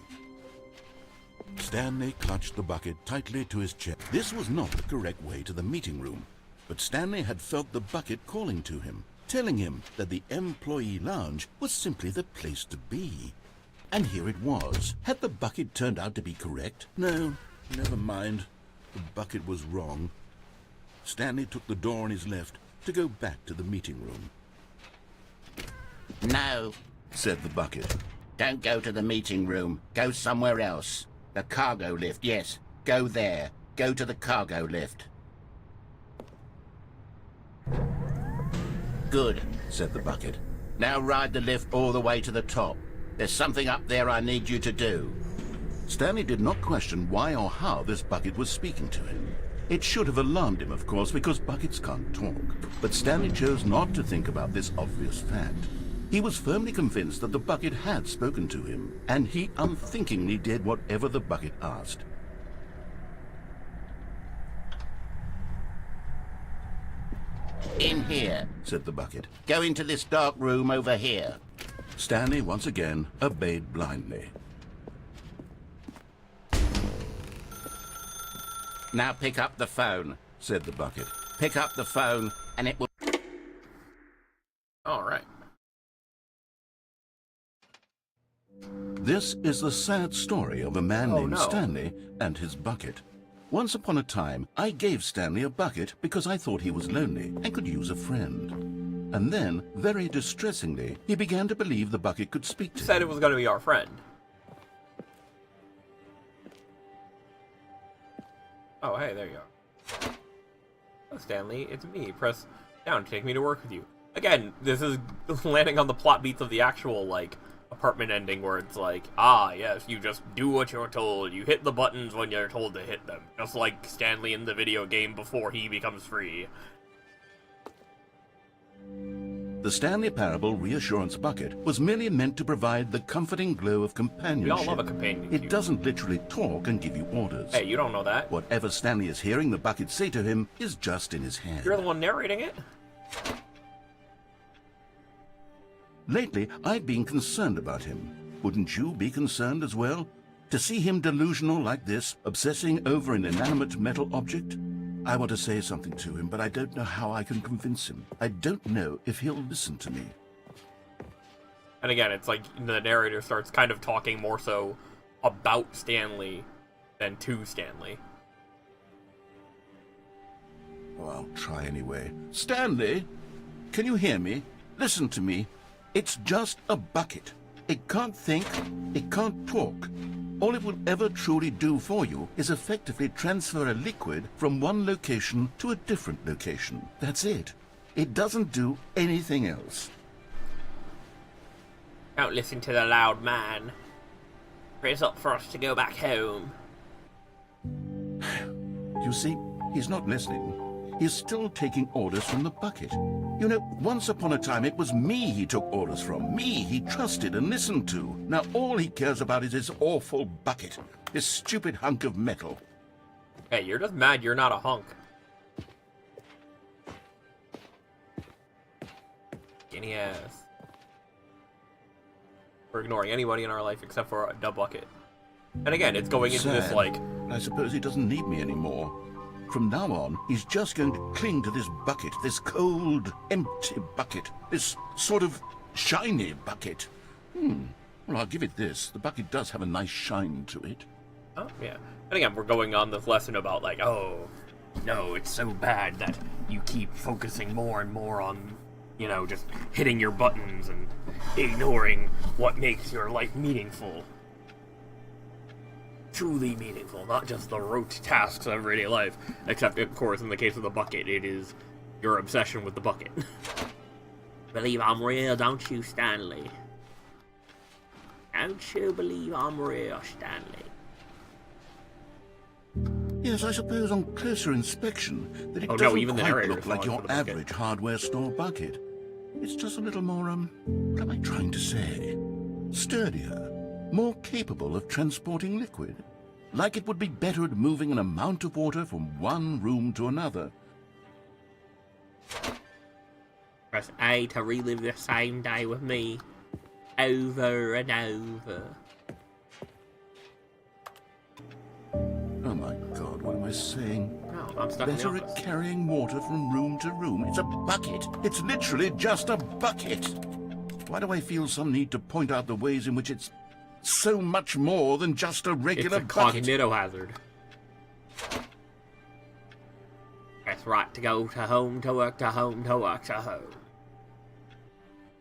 Stanley clutched the bucket tightly to his chest. This was not the correct way to the meeting room, but Stanley had felt the bucket calling to him, telling him that the employee lounge was simply the place to be. And here it was. Had the bucket turned out to be correct? No, never mind. The bucket was wrong. Stanley took the door on his left to go back to the meeting room. No, Said the bucket. don't go to the meeting room. Go somewhere else. The cargo lift, yes. Go there. Go to the cargo lift. Good, Said the bucket. now ride the lift all the way to the top. There's something up there I need you to do. Stanley did not question why or how this bucket was speaking to him. It should have alarmed him, of course, because buckets can't talk. But Stanley chose not to think about this obvious fact. He was firmly convinced that the bucket had spoken to him, and he unthinkingly did whatever the bucket asked. In here. Said the bucket. Go into this dark room over here. Stanley once again obeyed blindly. Now pick up the phone. Said the bucket. Pick up the phone and it will... Alright. This is the sad story of a man named no. Stanley and his bucket. Once upon a time, I gave Stanley a bucket because I thought he was lonely and could use a friend. And then, very distressingly, he began to believe the bucket could speak to Said him. it was going to be our friend. Oh, hey, there you are. Oh, Stanley, it's me. Press down to take me to work with you. Again, this is landing on the plot beats of the actual, like, apartment ending where it's like, ah, yes, you just do what you're told. You hit the buttons when you're told to hit them. Just like Stanley in the video game before he becomes free. The Stanley Parable Reassurance Bucket was merely meant to provide the comforting glow of companionship. We all love a companion It cube. doesn't literally talk and give you orders. Hey, you don't know that. Whatever Stanley is hearing the bucket say to him is just in his head. You're the one narrating it. Lately, I've been concerned about him. Wouldn't you be concerned as well? To see him delusional like this, obsessing over an inanimate metal object? I want to say something to him, but I don't know how I can convince him. I don't know if he'll listen to me. And again, it's like the narrator starts kind of talking more so about Stanley than to Stanley. Oh, I'll try anyway. Stanley, can you hear me? Listen to me. It's just a bucket. It can't think, it can't talk. All it will ever truly do for you is effectively transfer a liquid from one location to a different location. That's it. It doesn't do anything else. Don't listen to the loud man. It's up for us to go back home. You see, he's not listening. He's still taking orders from the bucket. You know, once upon a time it was me he took orders from. Me he trusted and listened to. Now all he cares about is his awful bucket. This stupid hunk of metal. Hey, you're just mad you're not a hunk. Skinny ass. We're ignoring anybody in our life except for a bucket. And again, it's going into this, Sad. like... I suppose he doesn't need me anymore. From now on, he's just going to cling to this bucket, this cold, empty bucket, this sort of shiny bucket. Well, I'll give it this. The bucket does have a nice shine to it. Oh, yeah. And again, we're going on this lesson about, like, oh, no, it's so bad that you keep focusing more and more on, you know, just hitting your buttons and ignoring what makes your life meaningful. Truly meaningful, not just the rote tasks of everyday life. Except, of course, in the case of the bucket, it is your obsession with the bucket. Believe I'm real, don't you, Stanley? Don't you believe I'm real, Stanley? Yes, I suppose on closer inspection that it Oh, no, doesn't even the quite narrator's look like falling your for the bucket. average hardware store bucket. It's just a little more, what am I trying to say? Sturdier, more capable of transporting liquid. Like it would be better at moving an amount of water from one room to another. Press A to relive the same day with me. Over and over. Oh my God, what am I saying? Oh, I'm stuck in the Better at office. carrying water from room to room. It's a bucket. It's literally just a bucket. Why do I feel some need to point out the ways in which it's so much more than just a It's regular a bucket? cognito hazard. Press right to go to home, to work, to home, to work, to home.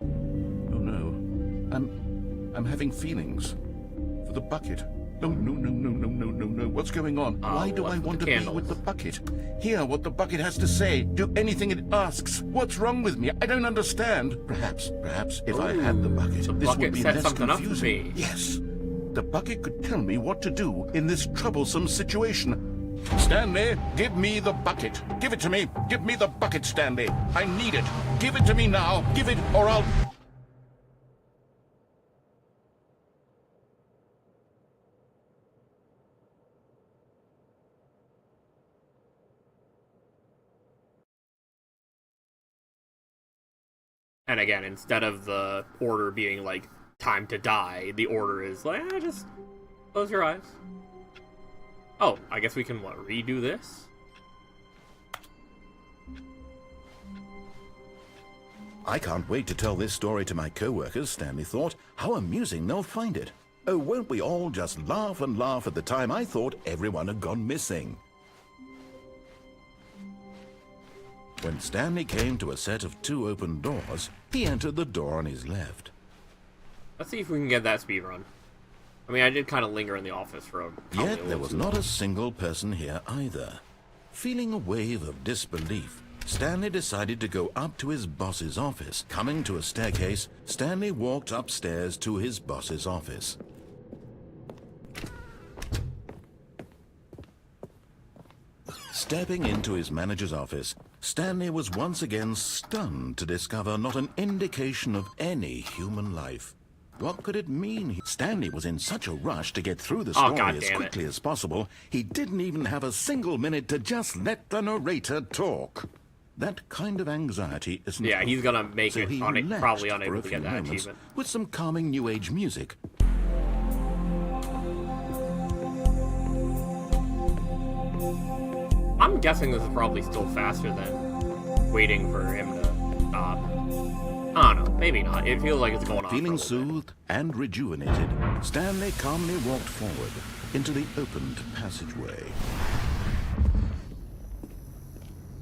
Oh no. I'm having feelings. For the bucket. No, no, no, no, no, no, no, no. What's going on? Why do what's I with want the to be candles? with the bucket? Hear what the bucket has to say. Do anything it asks. What's wrong with me? I don't understand. Perhaps, if I had the bucket, the this bucket would be set less something up for confusing. me. Yes. The bucket could tell me what to do in this troublesome situation. Stanley, give me the bucket. Give it to me. Give me the bucket, Stanley. I need it. Give it to me now. Give it, or I'll... And again, instead of the order being like, time to die, the order is like, just close your eyes. Oh, I guess we can, what, redo this? I can't wait to tell this story to my co-workers, Stanley thought. How amusing they'll find it. Oh, won't we all just laugh and laugh at the time I thought everyone had gone missing. When Stanley came to a set of 2 open doors, he entered the door on his left. Let's see if we can get that speed run. I mean, I did kind of linger in the office for Yet there was not a single person here either. Feeling a wave of disbelief, Stanley decided to go up to his boss's office. Coming to a staircase, Stanley walked upstairs to his boss's office. Stepping into his manager's office, Stanley was once again stunned to discover not an indication of any human life. What could it mean? Stanley was in such a rush to get through the story as quickly as possible, he didn't even have a single minute to just let the narrator talk. That kind of anxiety isn't... Yeah, he's gonna make so it he probably relaxed unable to get that moments achievement. with some calming New Age music. I'm guessing this is probably still faster than waiting for him to stop. I don't know, maybe not. It feels like it's going on. Feeling soothed and rejuvenated, Stanley calmly walked forward into the opened passageway.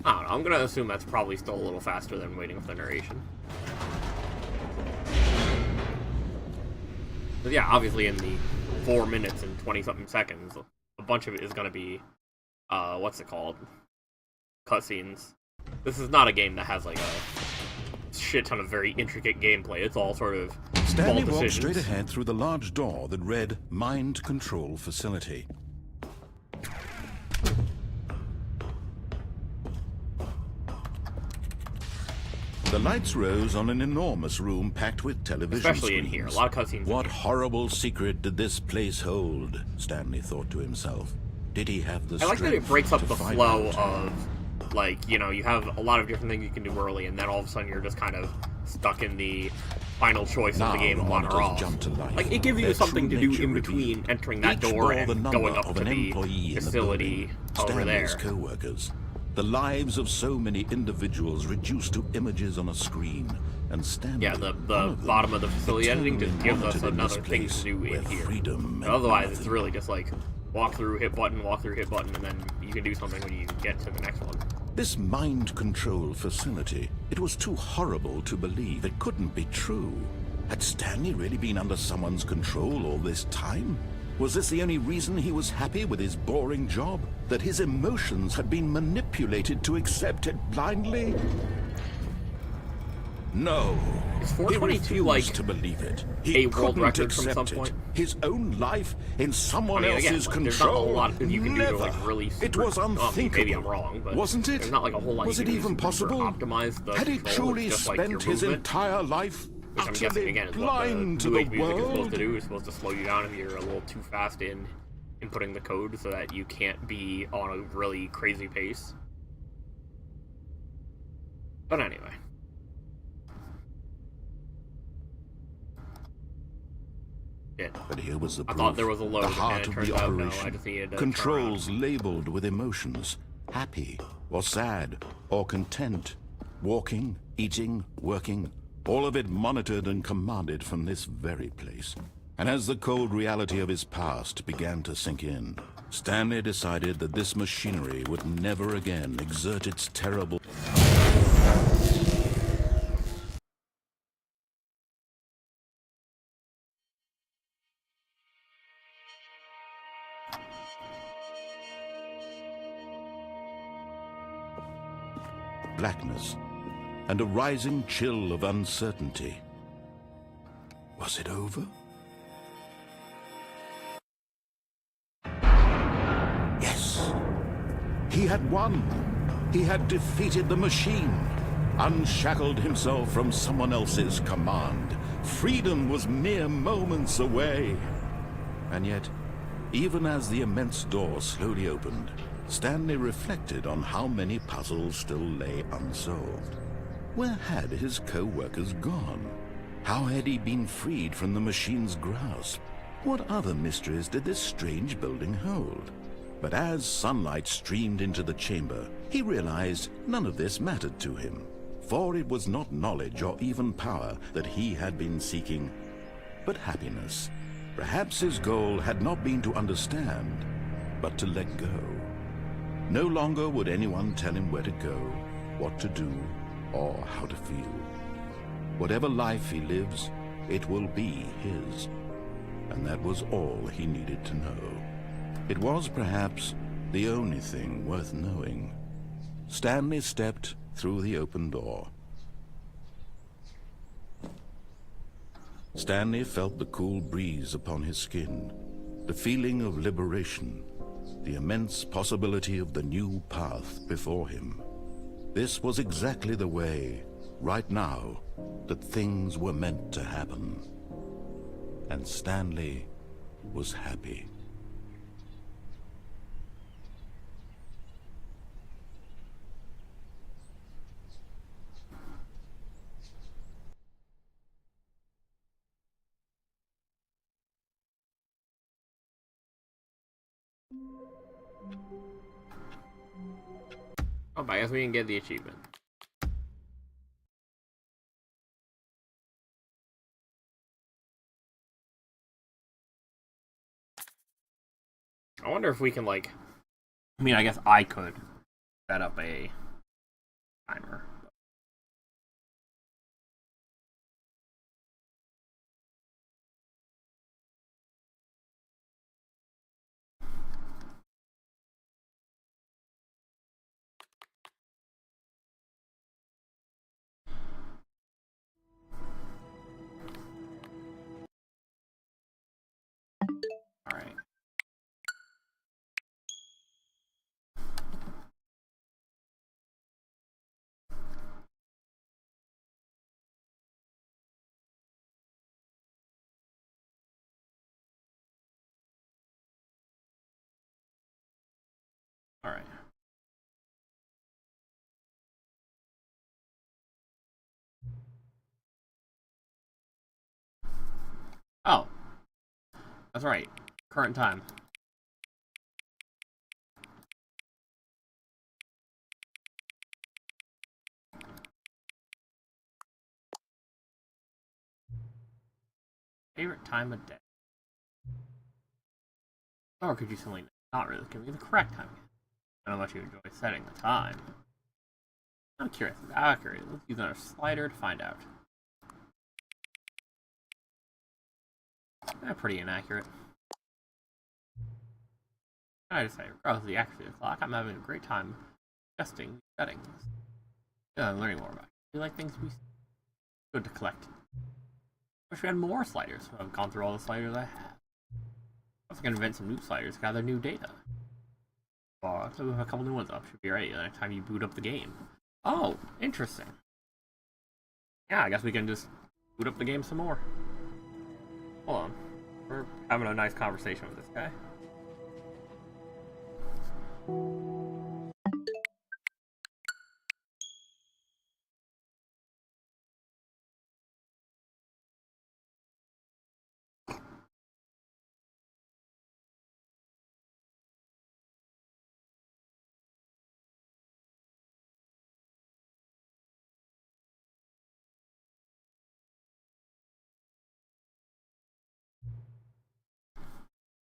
I don't know, I'm gonna assume that's probably still a little faster than waiting for the narration. But yeah, obviously in the 4 minutes and 20-something seconds, a bunch of it is gonna be, what's it called? Cutscenes. This is not a game that has like a shit ton of very intricate gameplay. It's all sort of Stanley small walked decisions. straight ahead through the large door that read Mind Control Facility. The lights rose on an enormous room packed with television Especially screens. in here, a lot of cutscenes. What horrible secret did this place hold? Stanley thought to himself. Did he have the I like that it strength breaks up to the find flow out? of, like, you know, you have a lot of different things you can do early, and then all of a sudden you're just kind of stuck in the final choice of the game the on or monitors off. jump to life. Like, it gives you Their something to true do nature in between revealed. entering that Each door bore and the number going up of to an the employee in the facility building. over there. Stanley's co-workers. The lives of so many individuals reduced to images on a screen. And Stanley, Yeah, the one of them, bottom of the facility editing just eternally gives us monitored in this another thing to place do where in here. freedom But meant otherwise, it's nothing. really just like walk through, hit button, walk through, hit button, and then you can do something when you get to the next one. This mind control facility, it was too horrible to believe. It couldn't be true. Had Stanley really been under someone's control all this time? Was this the only reason he was happy with his boring job? That his emotions had been manipulated to accept it blindly? No. Is He 422 refused like to believe it. He a world couldn't record from accept some point? it. His own life in someone again, else's like, there's not a control. lot that you can do to like really It super, was unthinkable. maybe I'm wrong, but wasn't it? There's not like a whole lot Was you it can do even to possible? optimize the Had he control. truly It's just, like, your spent his movement, entire life which I'm guessing utterly again is what the blind to New the Age music is supposed world? to do. It's supposed to slow you down if you're a little too fast in inputting the code, so that you can't be on a really crazy pace. But anyway. Shit. But here was the I proof. thought there was a load, the and heart it of turns the out no, I operation. just needed to Controls labeled with emotions. Happy or sad or content. Walking, eating, working. All of it monitored and commanded from this very place. And as the cold reality of his past began to sink in, Stanley decided that this machinery would never again exert its terrible... blackness, and a rising chill of uncertainty. Was it over? Yes. He had won. He had defeated the machine, unshackled himself from someone else's command. Freedom was mere moments away. And yet, even as the immense door slowly opened, Stanley reflected on how many puzzles still lay unsolved. Where had his co-workers gone? How had he been freed from the machine's grasp? What other mysteries did this strange building hold? But as sunlight streamed into the chamber, he realized none of this mattered to him, for it was not knowledge or even power that he had been seeking, but happiness. Perhaps his goal had not been to understand, but to let go. No longer would anyone tell him where to go, what to do, or how to feel. Whatever life he lives, it will be his. And that was all he needed to know. It was perhaps the only thing worth knowing. Stanley stepped through the open door. Stanley felt the cool breeze upon his skin, the feeling of liberation, the immense possibility of the new path before him. This was exactly the way, right now, that things were meant to happen. And Stanley was happy. Oh, but I guess we didn't get the achievement. I wonder if we can, like... I mean, I guess I could set up a timer. Alright. Alright. Oh. That's right. Current time. Favorite time of day? Or could you simply not really give me the correct time? I don't know how much you enjoy setting the time. I'm curious if it's accurate. Let's use another slider to find out. Pretty inaccurate. I just say, regardless of the accuracy of the clock, I'm having a great time adjusting settings. Yeah, I'm learning more about it. Do you like things we good to collect? Wish we had more sliders. I've gone through all the sliders I have. I was gonna invent some new sliders, gather new data. So we have a couple new ones up. Should be ready the next time you boot up the game. Oh, interesting. Yeah, I guess we can just boot up the game some more. Hold on. We're having a nice conversation with this guy.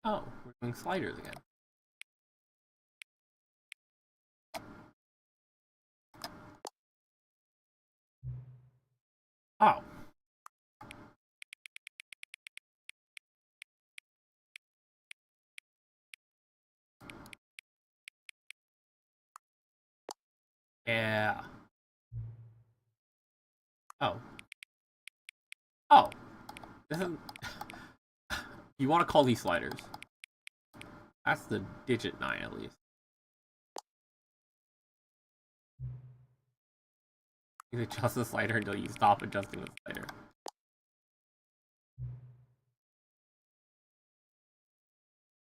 Oh, we're doing sliders again. Oh. Yeah. Oh. Oh. This is... You want to call these sliders. That's the digit 9 at least. You adjust the slider until you stop adjusting the slider.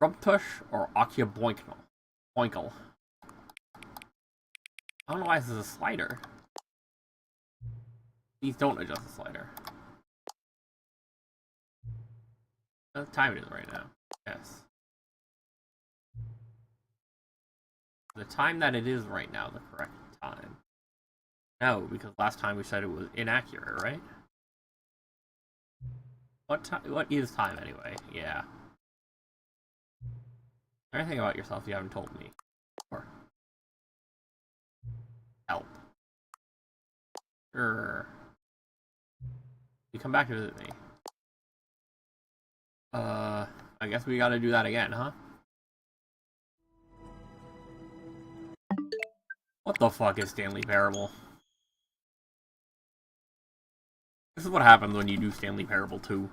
Rub tush or Akia Boinkle? Boinkle. I don't know why this is a slider. Please don't adjust the slider. What time it is right now? Yes. The time that it is right now, the correct time. No, because last time we said it was inaccurate, right? What time? What is time anyway? Yeah. Anything about yourself you haven't told me? Or help. Sure. You come back to visit me. I guess we gotta do that again, huh? What the fuck is Stanley Parable? This is what happens when you do Stanley Parable 2.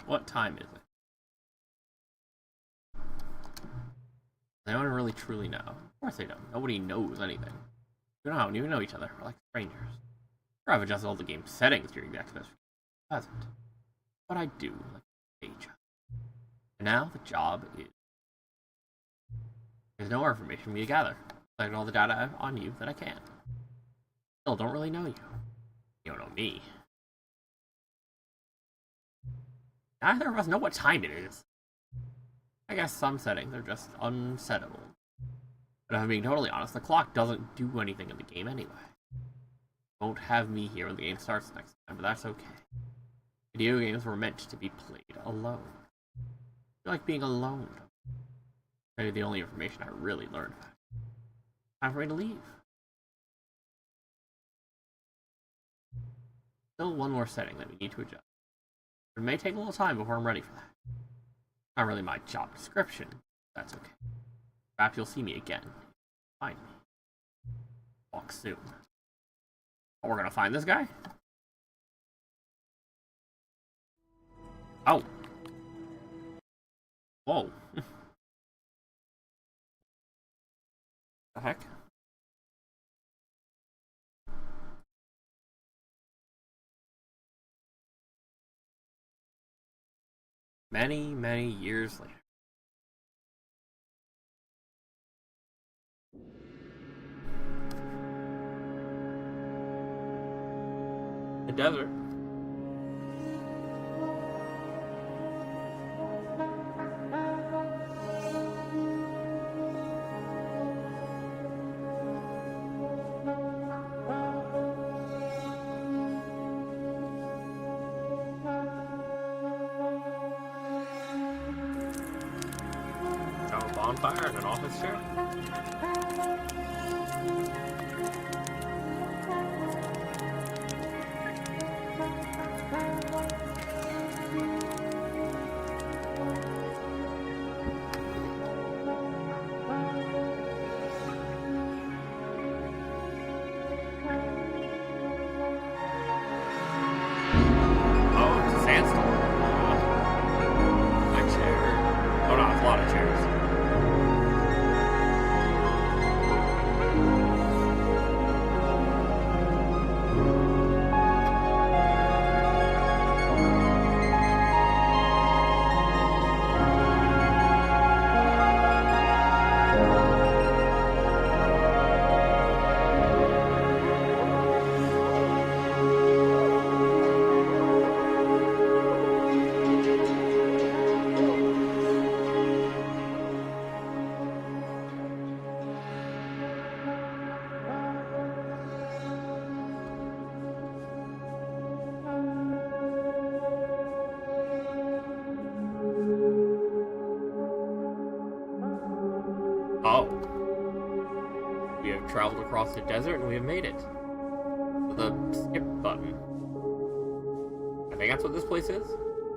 What time is it? They don't really truly know. Of course they don't. Nobody knows anything. We don't even know each other. We're like strangers. Or I've adjusted all the game settings to your exact specification. It hasn't. But I do, like a job. And now the job is... There's no more information for me to gather. Collecting all the data on you that I can. Still don't really know you. You don't know me. Neither of us know what time it is. I guess some settings are just unsettable. But if I'm being totally honest, the clock doesn't do anything in the game anyway. Won't have me here when the game starts next time, but that's okay. Video games were meant to be played alone. I feel like being alone. Maybe the only information I really learned about it. Time for me to leave. Still one more setting that we need to adjust. It may take a little time before I'm ready for that. Not really my job description. That's okay. Perhaps you'll see me again. Find me. Walk soon. Oh, we're gonna find this guy? Oh. Whoa. The heck? Many, many years later. The desert. Bonfire and an office chair. Oh, it's a sandstorm. My chair. Oh no, it's a lot of chairs. Oh. We have traveled across the desert and we have made it. With a skip button. I think that's what this place is?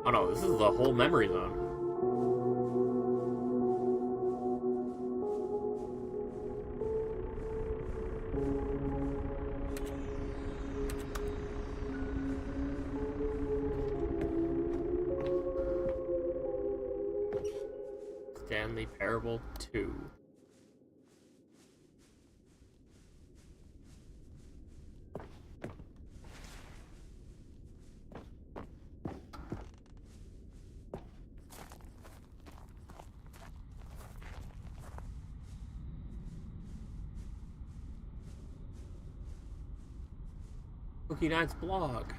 Oh no, this is the whole memory zone. Stanley Parable 2. Cookie Knight's blog.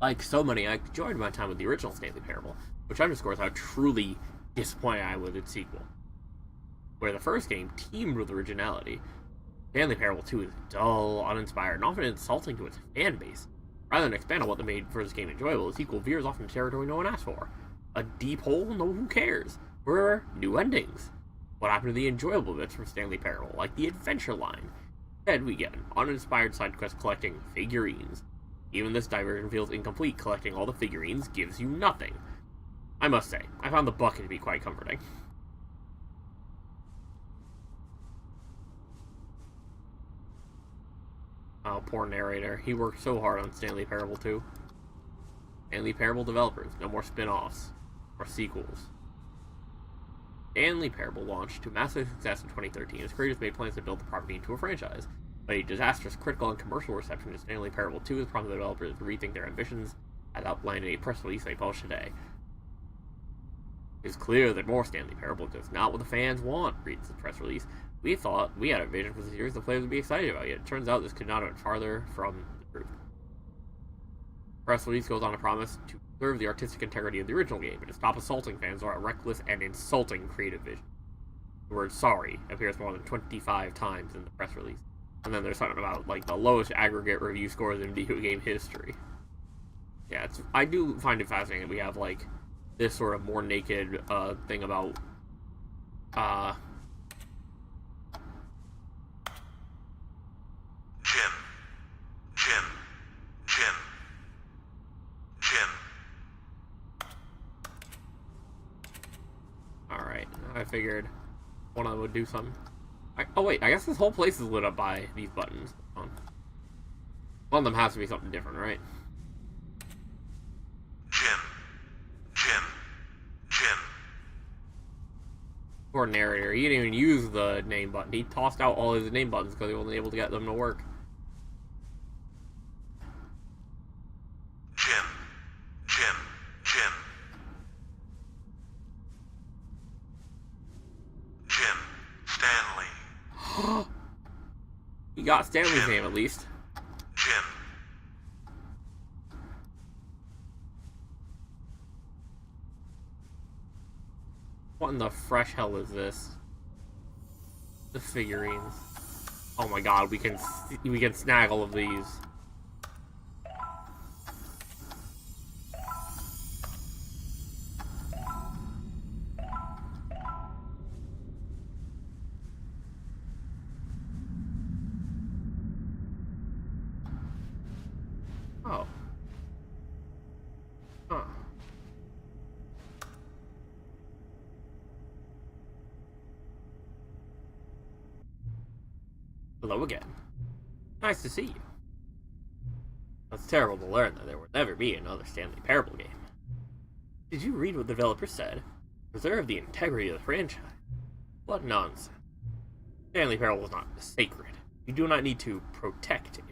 Like so many, I enjoyed my time with the original Stanley Parable, which underscores how truly disappointed I was with its sequel. Where the first game teamed with originality, Stanley Parable 2 is dull, uninspired, and often insulting to its fan base. Rather than expand on what made the first game enjoyable, the sequel veers off into territory no one asked for. A deep hole? No, who cares? Where are new endings? What happened to the enjoyable bits from Stanley Parable, like the adventure line? Instead, we get an uninspired side quest collecting figurines. Even this diversion feels incomplete. Collecting all the figurines gives you nothing. I must say, I found the bucket to be quite comforting. Oh, poor narrator. He worked so hard on Stanley Parable 2. Stanley Parable developers, no more spin-offs or sequels. Stanley Parable launched to massive success in 2013 as creators made plans to build the property into a franchise. But a disastrous critical and commercial reception to Stanley Parable 2 has prompted the developers to rethink their ambitions, as outlined in a press release they published today. It is clear that more Stanley Parable is not what the fans want, reads the press release. We thought we had a vision for the series the players would be excited about, yet it turns out this could not have been farther from the truth. The press release goes on to promise to preserve the artistic integrity of the original game and to stop assaulting fans or a reckless and insulting creative vision. The word sorry appears more than 25 times in the press release. And then there's something about, like, the lowest aggregate review scores in video game history. Yeah, I do find it fascinating that we have, like, this sort of more naked thing about Jim. Alright, I figured one of them would do something. Oh wait, I guess this whole place is lit up by these buttons. One of them has to be something different, right? Jim. Poor narrator, he didn't even use the name button. He tossed out all his name buttons because he wasn't able to get them to work. Jim. Stanley. He got Stanley's name at least. Jim. What in the fresh hell is this? The figurines. Oh my god, we can snag all of these. Oh. Huh. Hello again. Nice to see you. It's terrible to learn that there will never be another Stanley Parable game. Did you read what the developer said? Preserve the integrity of the franchise. What nonsense. Stanley Parable is not sacred. You do not need to protect it.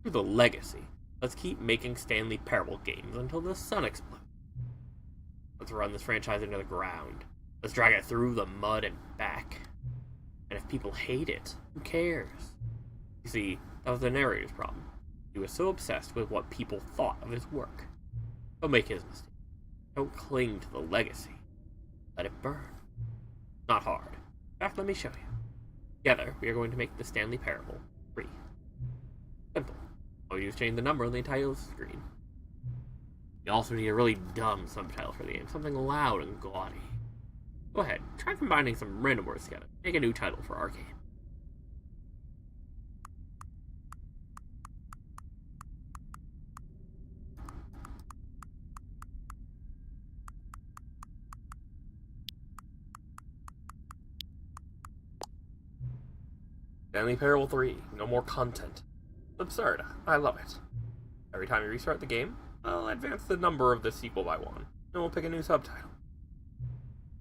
To the legacy. Let's keep making Stanley Parable games until the sun explodes. Let's run this franchise into the ground. Let's drag it through the mud and back. And if people hate it, who cares? You see, that was the narrator's problem. He was so obsessed with what people thought of his work. Don't make his mistake. Don't cling to the legacy. Let it burn. Not hard. In fact, let me show you. Together, we are going to make the Stanley Parable free. Simple. All you do is change the number on the title screen. You also need a really dumb subtitle for the game. Something loud and gaudy. Go ahead, try combining some random words together. Make a new title for our game. Stanley Parable 3. No more content. Absurd. I love it. Every time you restart the game, I'll advance the number of the sequel by one, and we'll pick a new subtitle.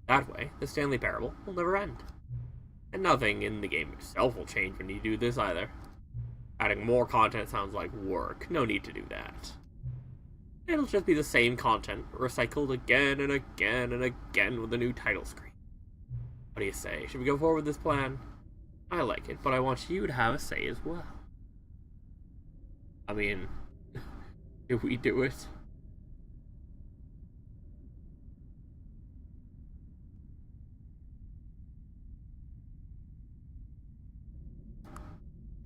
That way, the Stanley Parable will never end. And nothing in the game itself will change when you do this either. Adding more content sounds like work. No need to do that. It'll just be the same content, recycled again and again and again with a new title screen. What do you say? Should we go forward with this plan? I like it, but I want you to have a say as well. I mean, if we do it...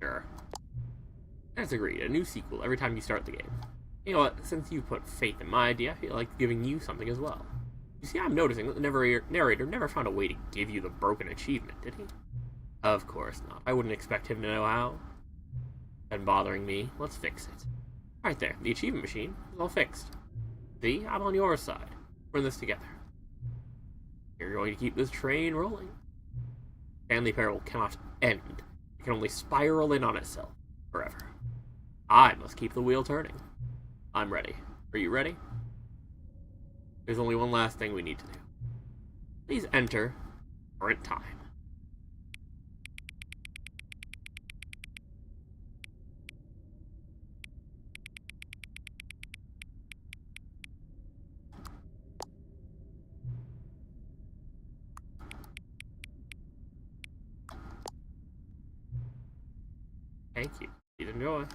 Sure. That's agreed. A new sequel every time you start the game. You know what? Since you put faith in my idea, I feel like giving you something as well. You see, I'm noticing that the narrator never found a way to give you the broken achievement, did he? Of course not. I wouldn't expect him to know how. Been bothering me. Let's fix it. Right there. The achievement machine is all fixed. See? I'm on your side. We're in this together. You're going to keep this train rolling. Stanley Parable cannot end. It can only spiral in on itself. Forever. I must keep the wheel turning. I'm ready. Are you ready? There's only one last thing we need to do. Please enter current time. Thank you. Please enjoy.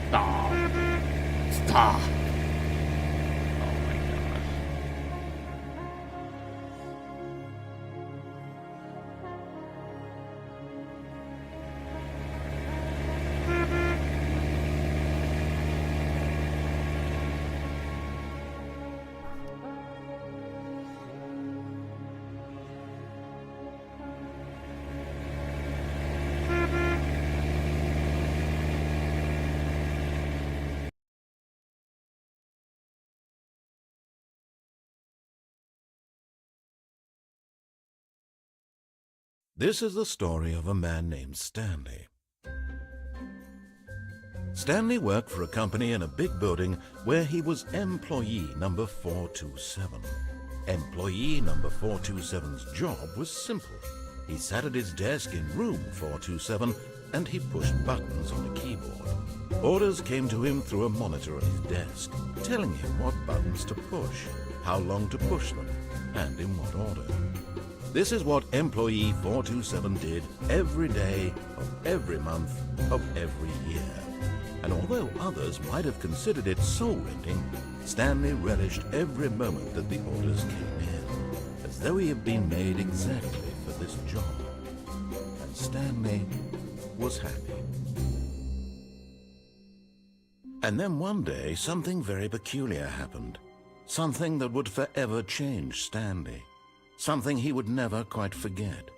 Stop. Stop. Oh my gosh. This is the story of a man named Stanley. Stanley worked for a company in a big building where he was employee number 427. Employee number 427's job was simple. He sat at his desk in room 427 and he pushed buttons on a keyboard. Orders came to him through a monitor on his desk, telling him what buttons to push, how long to push them, and in what order. This is what employee 427 did every day of every month of every year. And although others might have considered it soul-rending, Stanley relished every moment that the orders came in, as though he had been made exactly for this job. And Stanley was happy. And then one day, something very peculiar happened. Something that would forever change Stanley. Something he would never quite forget.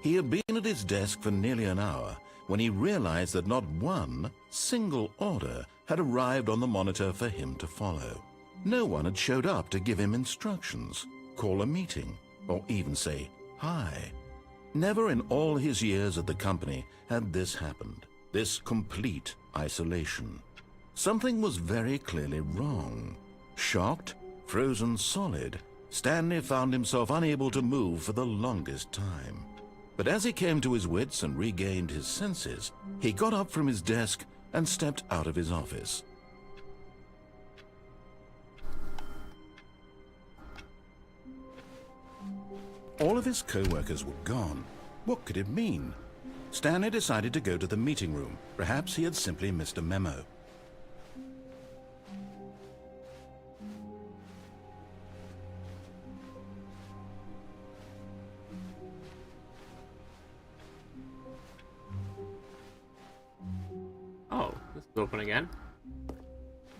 He had been at his desk for nearly an hour when he realized that not one single order had arrived on the monitor for him to follow. No one had showed up to give him instructions, call a meeting, or even say hi. Never in all his years at the company had this happened, this complete isolation. Something was very clearly wrong. Shocked, frozen solid, Stanley found himself unable to move for the longest time. But as he came to his wits and regained his senses, he got up from his desk and stepped out of his office. All of his co-workers were gone. What could it mean? Stanley decided to go to the meeting room. Perhaps he had simply missed a memo. Oh, this is open again.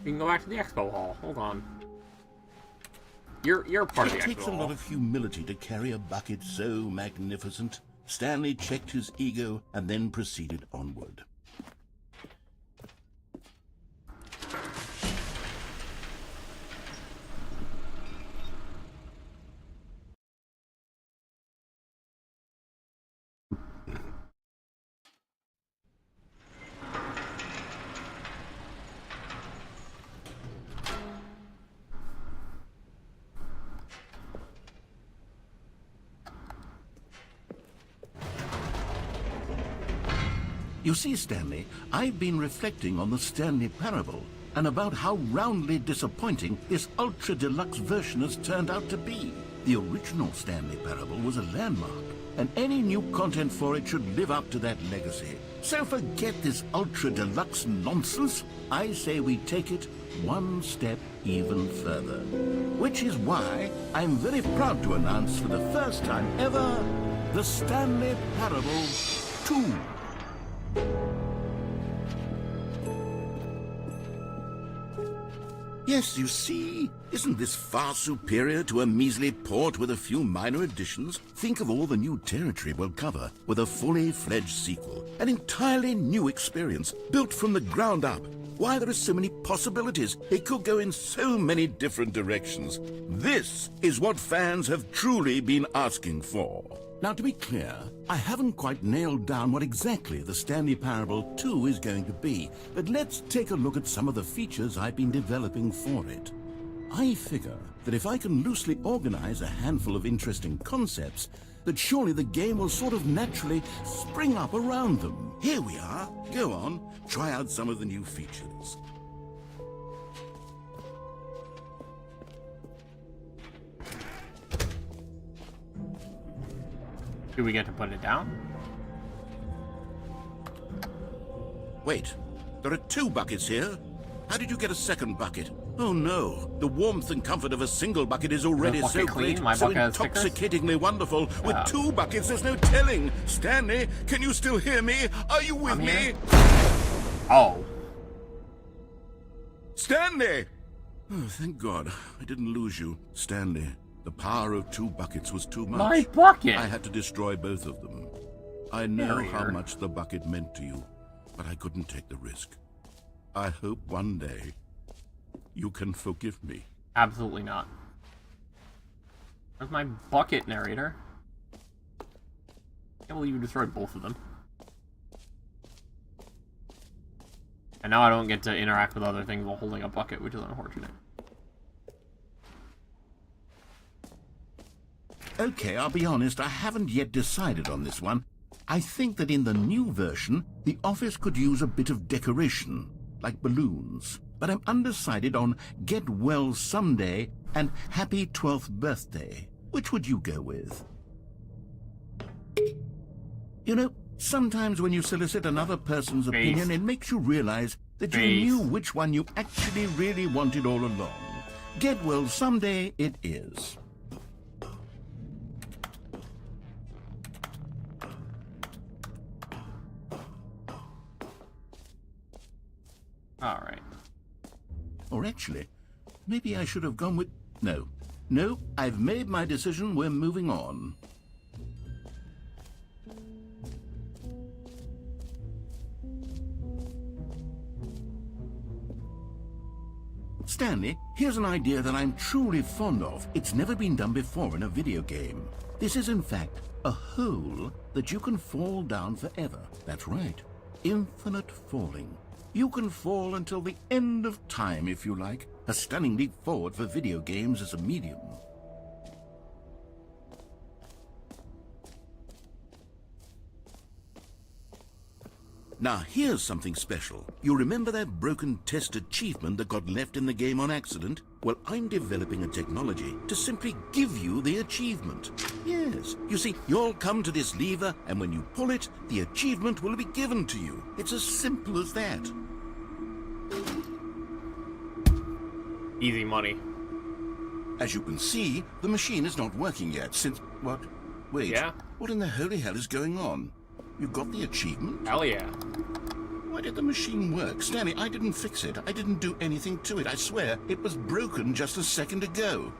We can go back to the expo hall. Hold on. You're part of the expo hall. It takes a lot of humility to carry a bucket so magnificent. Stanley checked his ego and then proceeded onward. You see, Stanley, I've been reflecting on the Stanley Parable and about how roundly disappointing this ultra-deluxe version has turned out to be. The original Stanley Parable was a landmark, and any new content for it should live up to that legacy. So forget this ultra-deluxe nonsense. I say we take it one step even further. Which is why I'm very proud to announce for the first time ever, the Stanley Parable 2. Yes, you see? Isn't this far superior to a measly port with a few minor additions? Think of all the new territory we'll cover with a fully fledged sequel. An entirely new experience, built from the ground up. Why, there are so many possibilities. It could go in so many different directions. This is what fans have truly been asking for. Now, to be clear, I haven't quite nailed down what exactly the Stanley Parable 2 is going to be, but let's take a look at some of the features I've been developing for it. I figure that if I can loosely organize a handful of interesting concepts, that surely the game will sort of naturally spring up around them. Here we are. Go on, try out some of the new features. Do we get to put it down? Wait, there are 2 buckets here. How did you get a second bucket? Oh no, the warmth and comfort of a single bucket is already so clean? great, My so bucket has stickers? intoxicatingly wonderful. With 2 buckets, there's no telling. Stanley, can you still hear me? Are you with me? Oh. Stanley! Oh, thank God, I didn't lose you. Stanley, the power of 2 buckets was too much. My bucket! I had to destroy both of them. I know how Narrator. much the bucket meant to you, but I couldn't take the risk. I hope one day you can forgive me. Absolutely not. Where's my bucket, narrator? Can't believe you destroyed both of them. And now I don't get to interact with other things while holding a bucket, which is unfortunate. Okay, I'll be honest, I haven't yet decided on this one. I think that in the new version, the office could use a bit of decoration, like balloons. But I'm undecided on Get Well Someday and Happy 12th Birthday. Which would you go with? You know, sometimes when you solicit another person's opinion, it makes you realize that you knew which one you actually really wanted all along. Get Well Someday it is. Alright. Or actually, maybe I should have gone with... No. No, I've made my decision. We're moving on. Stanley, here's an idea that I'm truly fond of. It's never been done before in a video game. This is, in fact, a hole that you can fall down forever. That's right. Infinite falling. You can fall until the end of time, if you like. A stunning leap forward for video games as a medium. Now, here's something special. You remember that broken test achievement that got left in the game on accident? Well, I'm developing a technology to simply give you the achievement. Yes, you see, you'll come to this lever, and when you pull it, the achievement will be given to you. It's as simple as that. Easy money. As you can see, the machine is not working yet since... What? Wait. Yeah? What in the holy hell is going on? You got the achievement? Hell yeah. Why did the machine work? Stanley, I didn't fix it. I didn't do anything to it. I swear, it was broken just a second ago.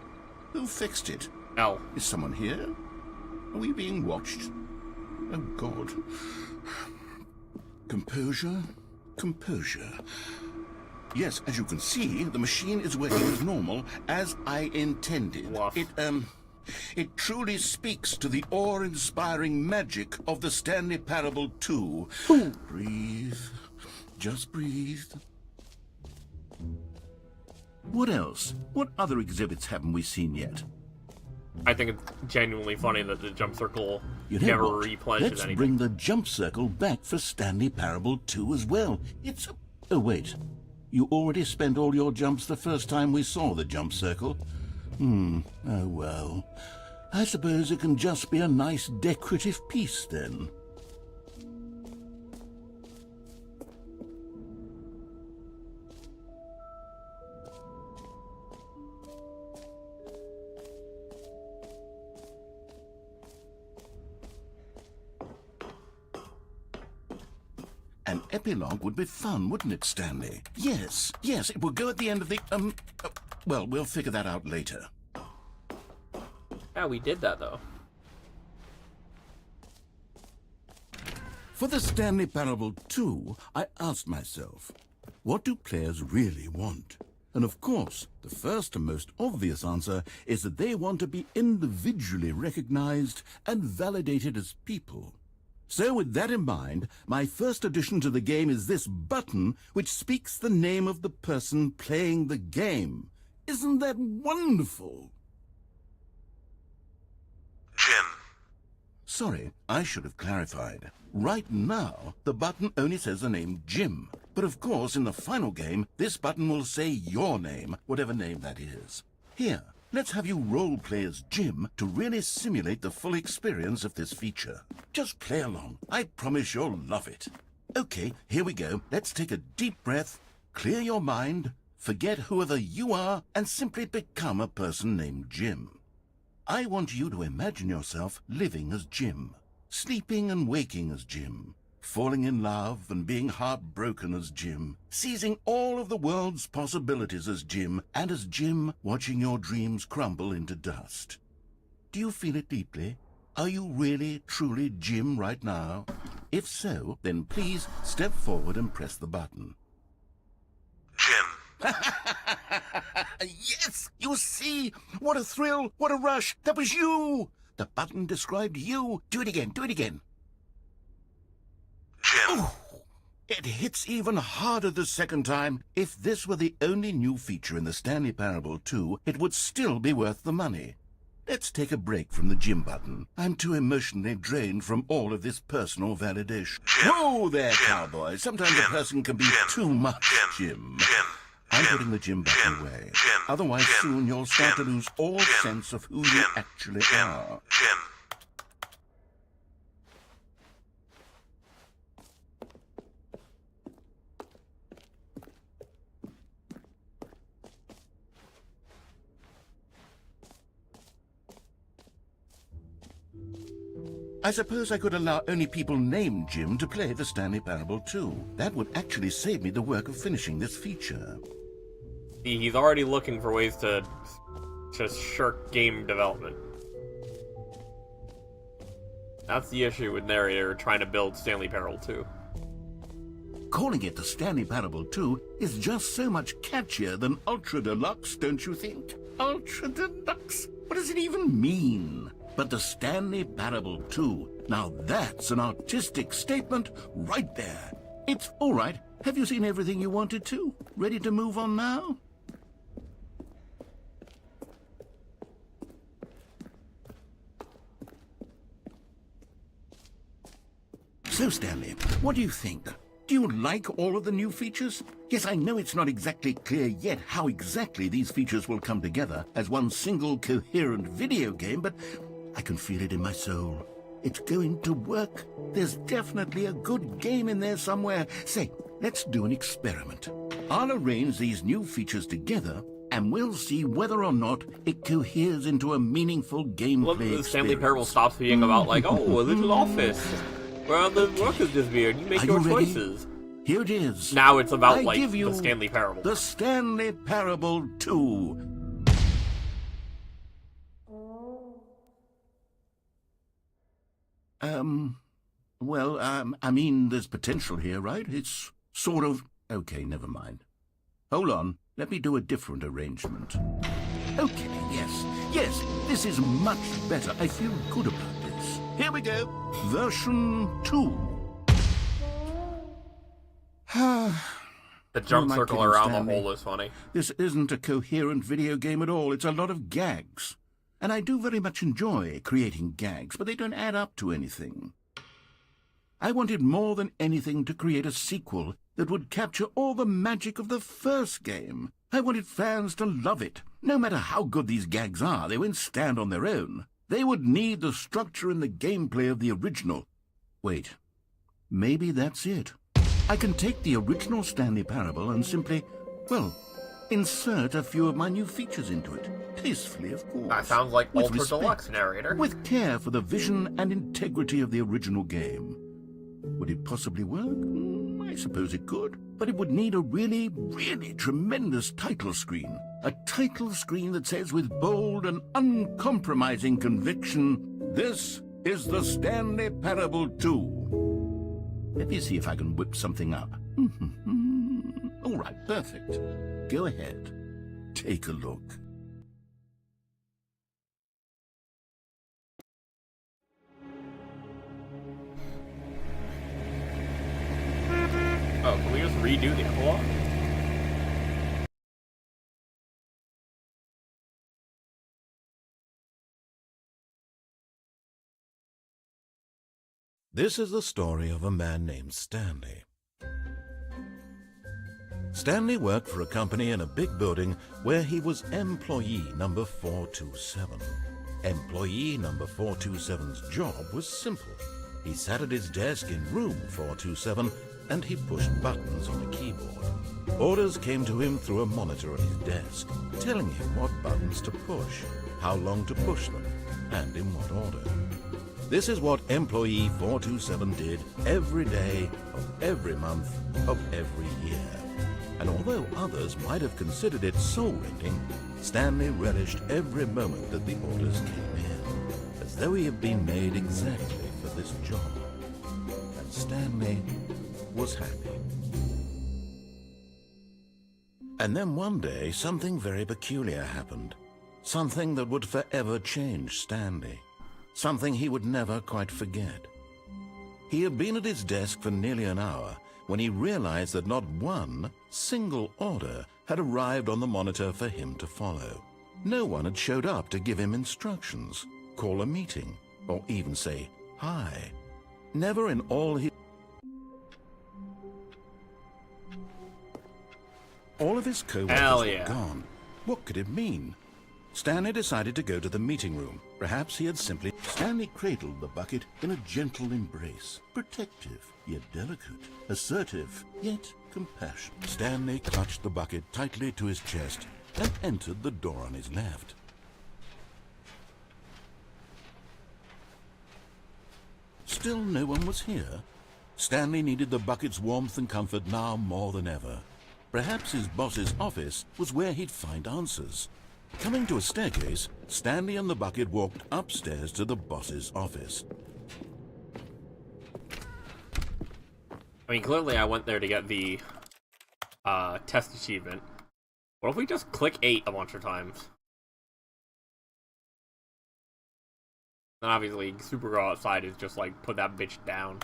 Who fixed it? L. Is someone here? Are we being watched? Oh, God. Composure. Composure. Yes, as you can see, the machine is working as normal, as I intended. Woof. It truly speaks to the awe-inspiring magic of the Stanley Parable 2. Breathe. Just breathe. What else? What other exhibits haven't we seen yet? I think it's genuinely funny that the jump circle You know never what? replenishes Let's anything. bring the jump circle back for Stanley Parable 2 as well. It's a... Oh, wait. You already spent all your jumps the first time we saw the jump circle. Oh, well. I suppose it can just be a nice decorative piece, then. An epilogue would be fun, wouldn't it, Stanley? Yes, it would go at the end of the, Well, we'll figure that out later. Yeah, we did that, though. For the Stanley Parable 2, I asked myself, what do players really want? And of course, the first and most obvious answer is that they want to be individually recognized and validated as people. So with that in mind, my first addition to the game is this button which speaks the name of the person playing the game. Isn't that wonderful? Jim. Sorry, I should have clarified. Right now, the button only says the name Jim. But of course, in the final game, this button will say your name, whatever name that is. Here, let's have you role-play as Jim to really simulate the full experience of this feature. Just play along. I promise you'll love it. Okay, here we go. Let's take a deep breath, clear your mind, forget whoever you are, and simply become a person named Jim. I want you to imagine yourself living as Jim, sleeping and waking as Jim, falling in love and being heartbroken as Jim, seizing all of the world's possibilities as Jim, and as Jim watching your dreams crumble into dust. Do you feel it deeply? Are you really, truly Jim right now? If so, then please step forward and press the button. Jim. Yes! You see? What a thrill! What a rush! That was you! The button described you. Do it again. Do it again. Jim. Ooh, it hits even harder the second time. If this were the only new feature in the Stanley Parable 2, it would still be worth the money. Let's take a break from the Jim button. I'm too emotionally drained from all of this personal validation. Jim. Whoa there, Jim. cowboy. Sometimes Jim. a person can be Jim. too much, Jim. Jim. Jim. I'm Jim. putting the Jim button Jim. away. Jim. Otherwise, Jim. soon you'll start Jim. to lose all Jim. sense of who you Jim. actually Jim. are. Jim. I suppose I could allow only people named Jim to play the Stanley Parable 2. That would actually save me the work of finishing this feature. See, he's already looking for ways to shirk game development. That's the issue with Narrator trying to build Stanley Parable 2. Calling it the Stanley Parable 2 is just so much catchier than Ultra Deluxe, don't you think? Ultra Deluxe? What does it even mean? But the Stanley Parable 2, now that's an artistic statement right there. It's all right. Have you seen everything you wanted to? Ready to move on now? So, Stanley, what do you think? Do you like all of the new features? Yes, I know it's not exactly clear yet how exactly these features will come together as one single coherent video game, but I can feel it in my soul. It's going to work. There's definitely a good game in there somewhere. Say, let's do an experiment. I'll arrange these new features together, and we'll see whether or not it coheres into a meaningful gameplay experience. Stanley Parable stops being about, like, oh, a little office where the workers disappear and you make your choices. Here it is. Now it's about, I like, give you the Stanley Parable. The Stanley Parable 2. I mean, there's potential here, right? It's sort of... Okay, never mind. Hold on. Let me do a different arrangement. Okay, yes, this is much better. I feel good about this. Here we go. Version 2. The jump Who am I circle kidding, around Stanley? the hole is funny. This isn't a coherent video game at all. It's a lot of gags. And I do very much enjoy creating gags, but they don't add up to anything. I wanted more than anything to create a sequel that would capture all the magic of the first game. I wanted fans to love it. No matter how good these gags are, they won't stand on their own. They would need the structure and the gameplay of the original. Wait, maybe that's it. I can take the original Stanley Parable and simply, well, insert a few of my new features into it. Tastefully, of course. That sounds like With Ultra respect, Deluxe Narrator. With care for the vision and integrity of the original game. Would it possibly work? I suppose it could. But it would need a really, really tremendous title screen. A title screen that says with bold and uncompromising conviction, "This is the Stanley Parable 2." Let me see if I can whip something up. All right, perfect. Go ahead. Take a look. Oh, can we just redo the epilogue? This is the story of a man named Stanley. Stanley worked for a company in a big building where he was employee number 427. Employee number 427's job was simple. He sat at his desk in room 427 and he pushed buttons on a keyboard. Orders came to him through a monitor on his desk, telling him what buttons to push, how long to push them, and in what order. This is what employee 427 did every day of every month of every year. And although others might have considered it soul-rending, Stanley relished every moment that the orders came in, as though he had been made exactly for this job. And Stanley was happy. And then one day, something very peculiar happened. Something that would forever change Stanley. Something he would never quite forget. He had been at his desk for nearly an hour when he realized that not one single order had arrived on the monitor for him to follow. No one had showed up to give him instructions, call a meeting, or even say hi. Never in all his... All of his co-workers were gone. What could it mean? Stanley decided to go to the meeting room. Perhaps he had simply... Stanley cradled the bucket in a gentle embrace. Protective, yet delicate. Assertive, yet compassionate. Stanley clutched the bucket tightly to his chest and entered the door on his left. Still no one was here. Stanley needed the bucket's warmth and comfort now more than ever. Perhaps his boss's office was where he'd find answers. Coming to a staircase, Stanley and the bucket walked upstairs to the boss's office. I mean, clearly I went there to get the test achievement. What if we just click 8 a bunch of times? And obviously, Supergirl outside is just like, put that bitch down.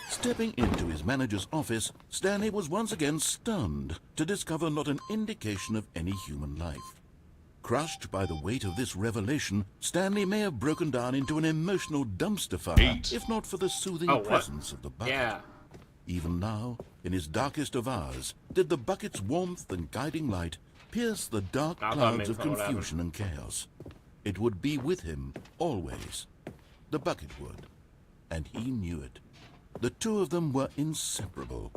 Stepping into his manager's office, Stanley was once again stunned to discover not an indication of any human life. Crushed by the weight of this revelation, Stanley may have broken down into an emotional dumpster fire, if not for the soothing presence of the bucket. Yeah. Even now, in his darkest of hours, did the bucket's warmth and guiding light pierce the dark clouds of confusion and chaos. It would be with him, always. The bucket would. And he knew it. The two of them were inseparable.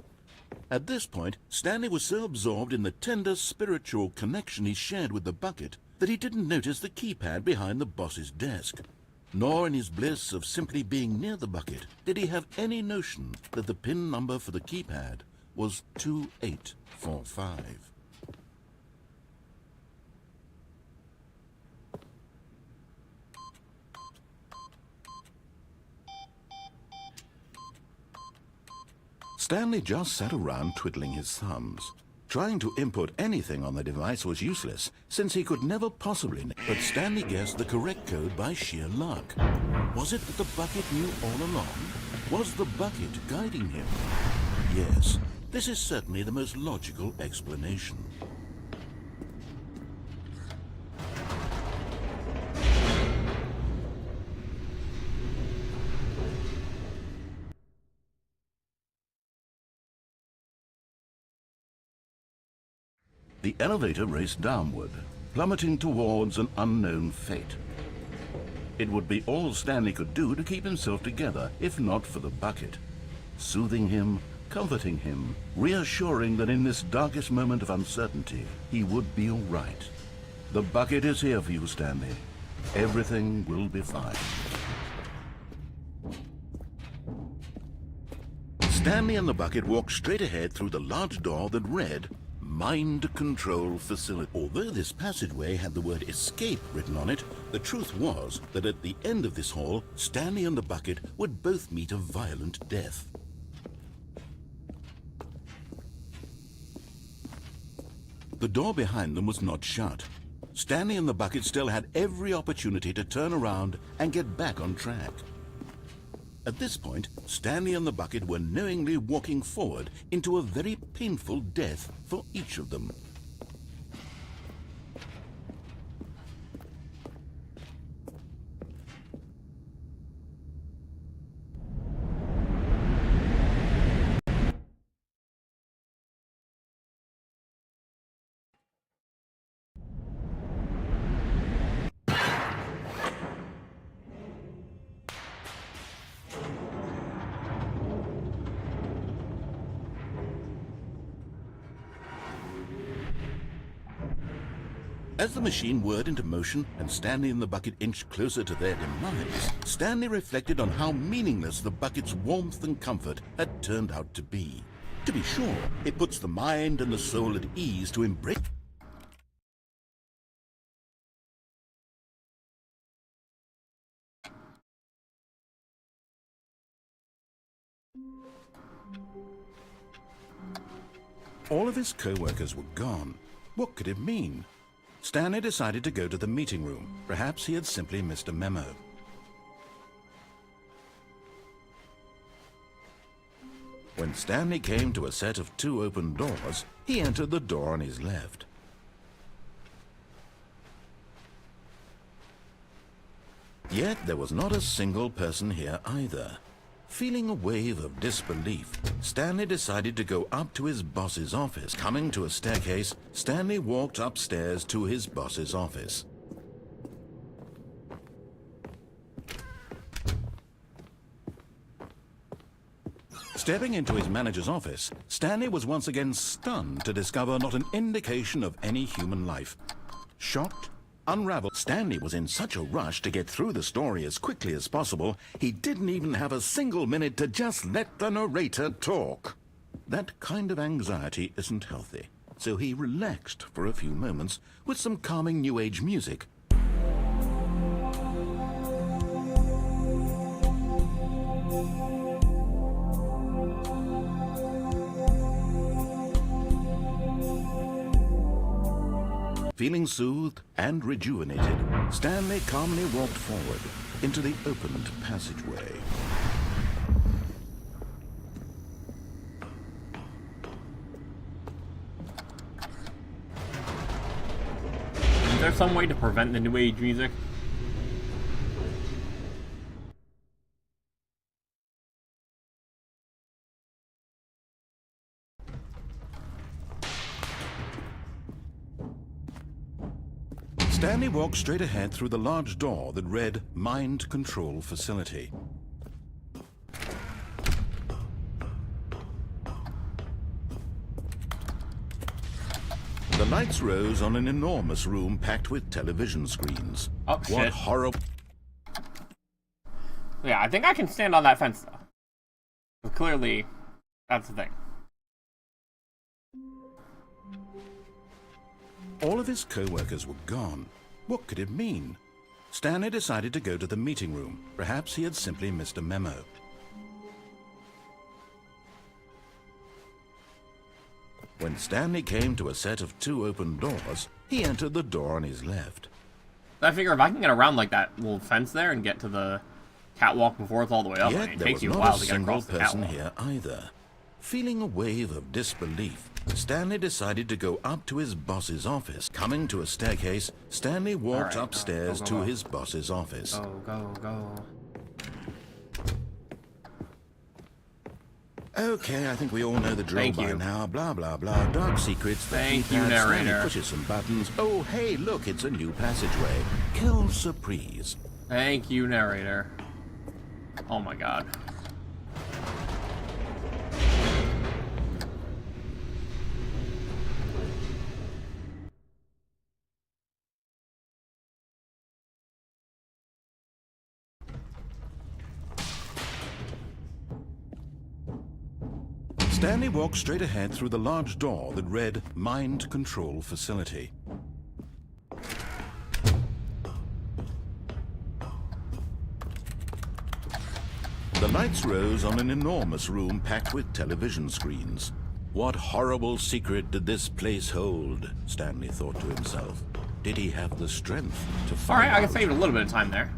At this point, Stanley was so absorbed in the tender spiritual connection he shared with the bucket that he didn't notice the keypad behind the boss's desk. Nor in his bliss of simply being near the bucket did he have any notion that the PIN number for the keypad was 2845. Stanley just sat around twiddling his thumbs. Trying to input anything on the device was useless, since he could never possibly know. But Stanley guessed the correct code by sheer luck. Was it that the bucket knew all along? Was the bucket guiding him? Yes, this is certainly the most logical explanation. The elevator raced downward, plummeting towards an unknown fate. It would be all Stanley could do to keep himself together, if not for the bucket. Soothing him, comforting him, reassuring that in this darkest moment of uncertainty, he would be all right. The bucket is here for you, Stanley. Everything will be fine. Stanley and the bucket walked straight ahead through the large door that read, mind control facility. Although this passageway had the word escape written on it, the truth was that at the end of this hall, Stanley and the bucket would both meet a violent death. The door behind them was not shut. Stanley and the bucket still had every opportunity to turn around and get back on track. At this point, Stanley and the bucket were knowingly walking forward into a very painful death for each of them. As the machine whirred into motion and Stanley and the bucket inched closer to their demise, Stanley reflected on how meaningless the bucket's warmth and comfort had turned out to be. To be sure, it puts the mind and the soul at ease to embrace. All of his co-workers were gone. What could it mean? Stanley decided to go to the meeting room. Perhaps he had simply missed a memo. When Stanley came to a set of 2 open doors, he entered the door on his left. Yet there was not a single person here either. Feeling a wave of disbelief, Stanley decided to go up to his boss's office. Coming to a staircase, Stanley walked upstairs to his boss's office. Stepping into his manager's office, Stanley was once again stunned to discover not an indication of any human life. Shocked, unraveled, Stanley was in such a rush to get through the story as quickly as possible, he didn't even have a single minute to just let the narrator talk. That kind of anxiety isn't healthy, so he relaxed for a few moments with some calming New Age music. Feeling soothed and rejuvenated, Stanley calmly walked forward into the opened passageway. Is there some way to prevent the New Age music? Stanley walked straight ahead through the large door that read Mind Control Facility. The lights rose on an enormous room packed with television screens. Oh, What shit. horrible... Yeah, I think I can stand on that fence, though. But clearly, that's the thing. All of his co-workers were gone. What could it mean? Stanley decided to go to the meeting room. Perhaps he had simply missed a memo. When Stanley came to a set of 2 open doors, he entered the door on his left. I figure if I can get around like that little fence there and get to the catwalk before it's all the way up, Yet it there takes was you a not while a to get single across the person catwalk. here either. Feeling a wave of disbelief, Stanley decided to go up to his boss's office. Coming to a staircase, Stanley walked All right, upstairs go, to go. his boss's office. Go. Okay, I think we all know the drill Thank by you. now. Blah, blah, blah. Dark secrets. The Thank you, keypad, Stanley narrator. pushes some buttons. Oh, hey, look, it's a new passageway. Quelle surprise. Thank you, narrator. Oh my god. Stanley walked straight ahead through the large door that read Mind Control Facility. The lights rose on an enormous room packed with television screens. What horrible secret did this place hold? Stanley thought to himself. Did he have the strength to find Alright, I out? can save a little bit of time there.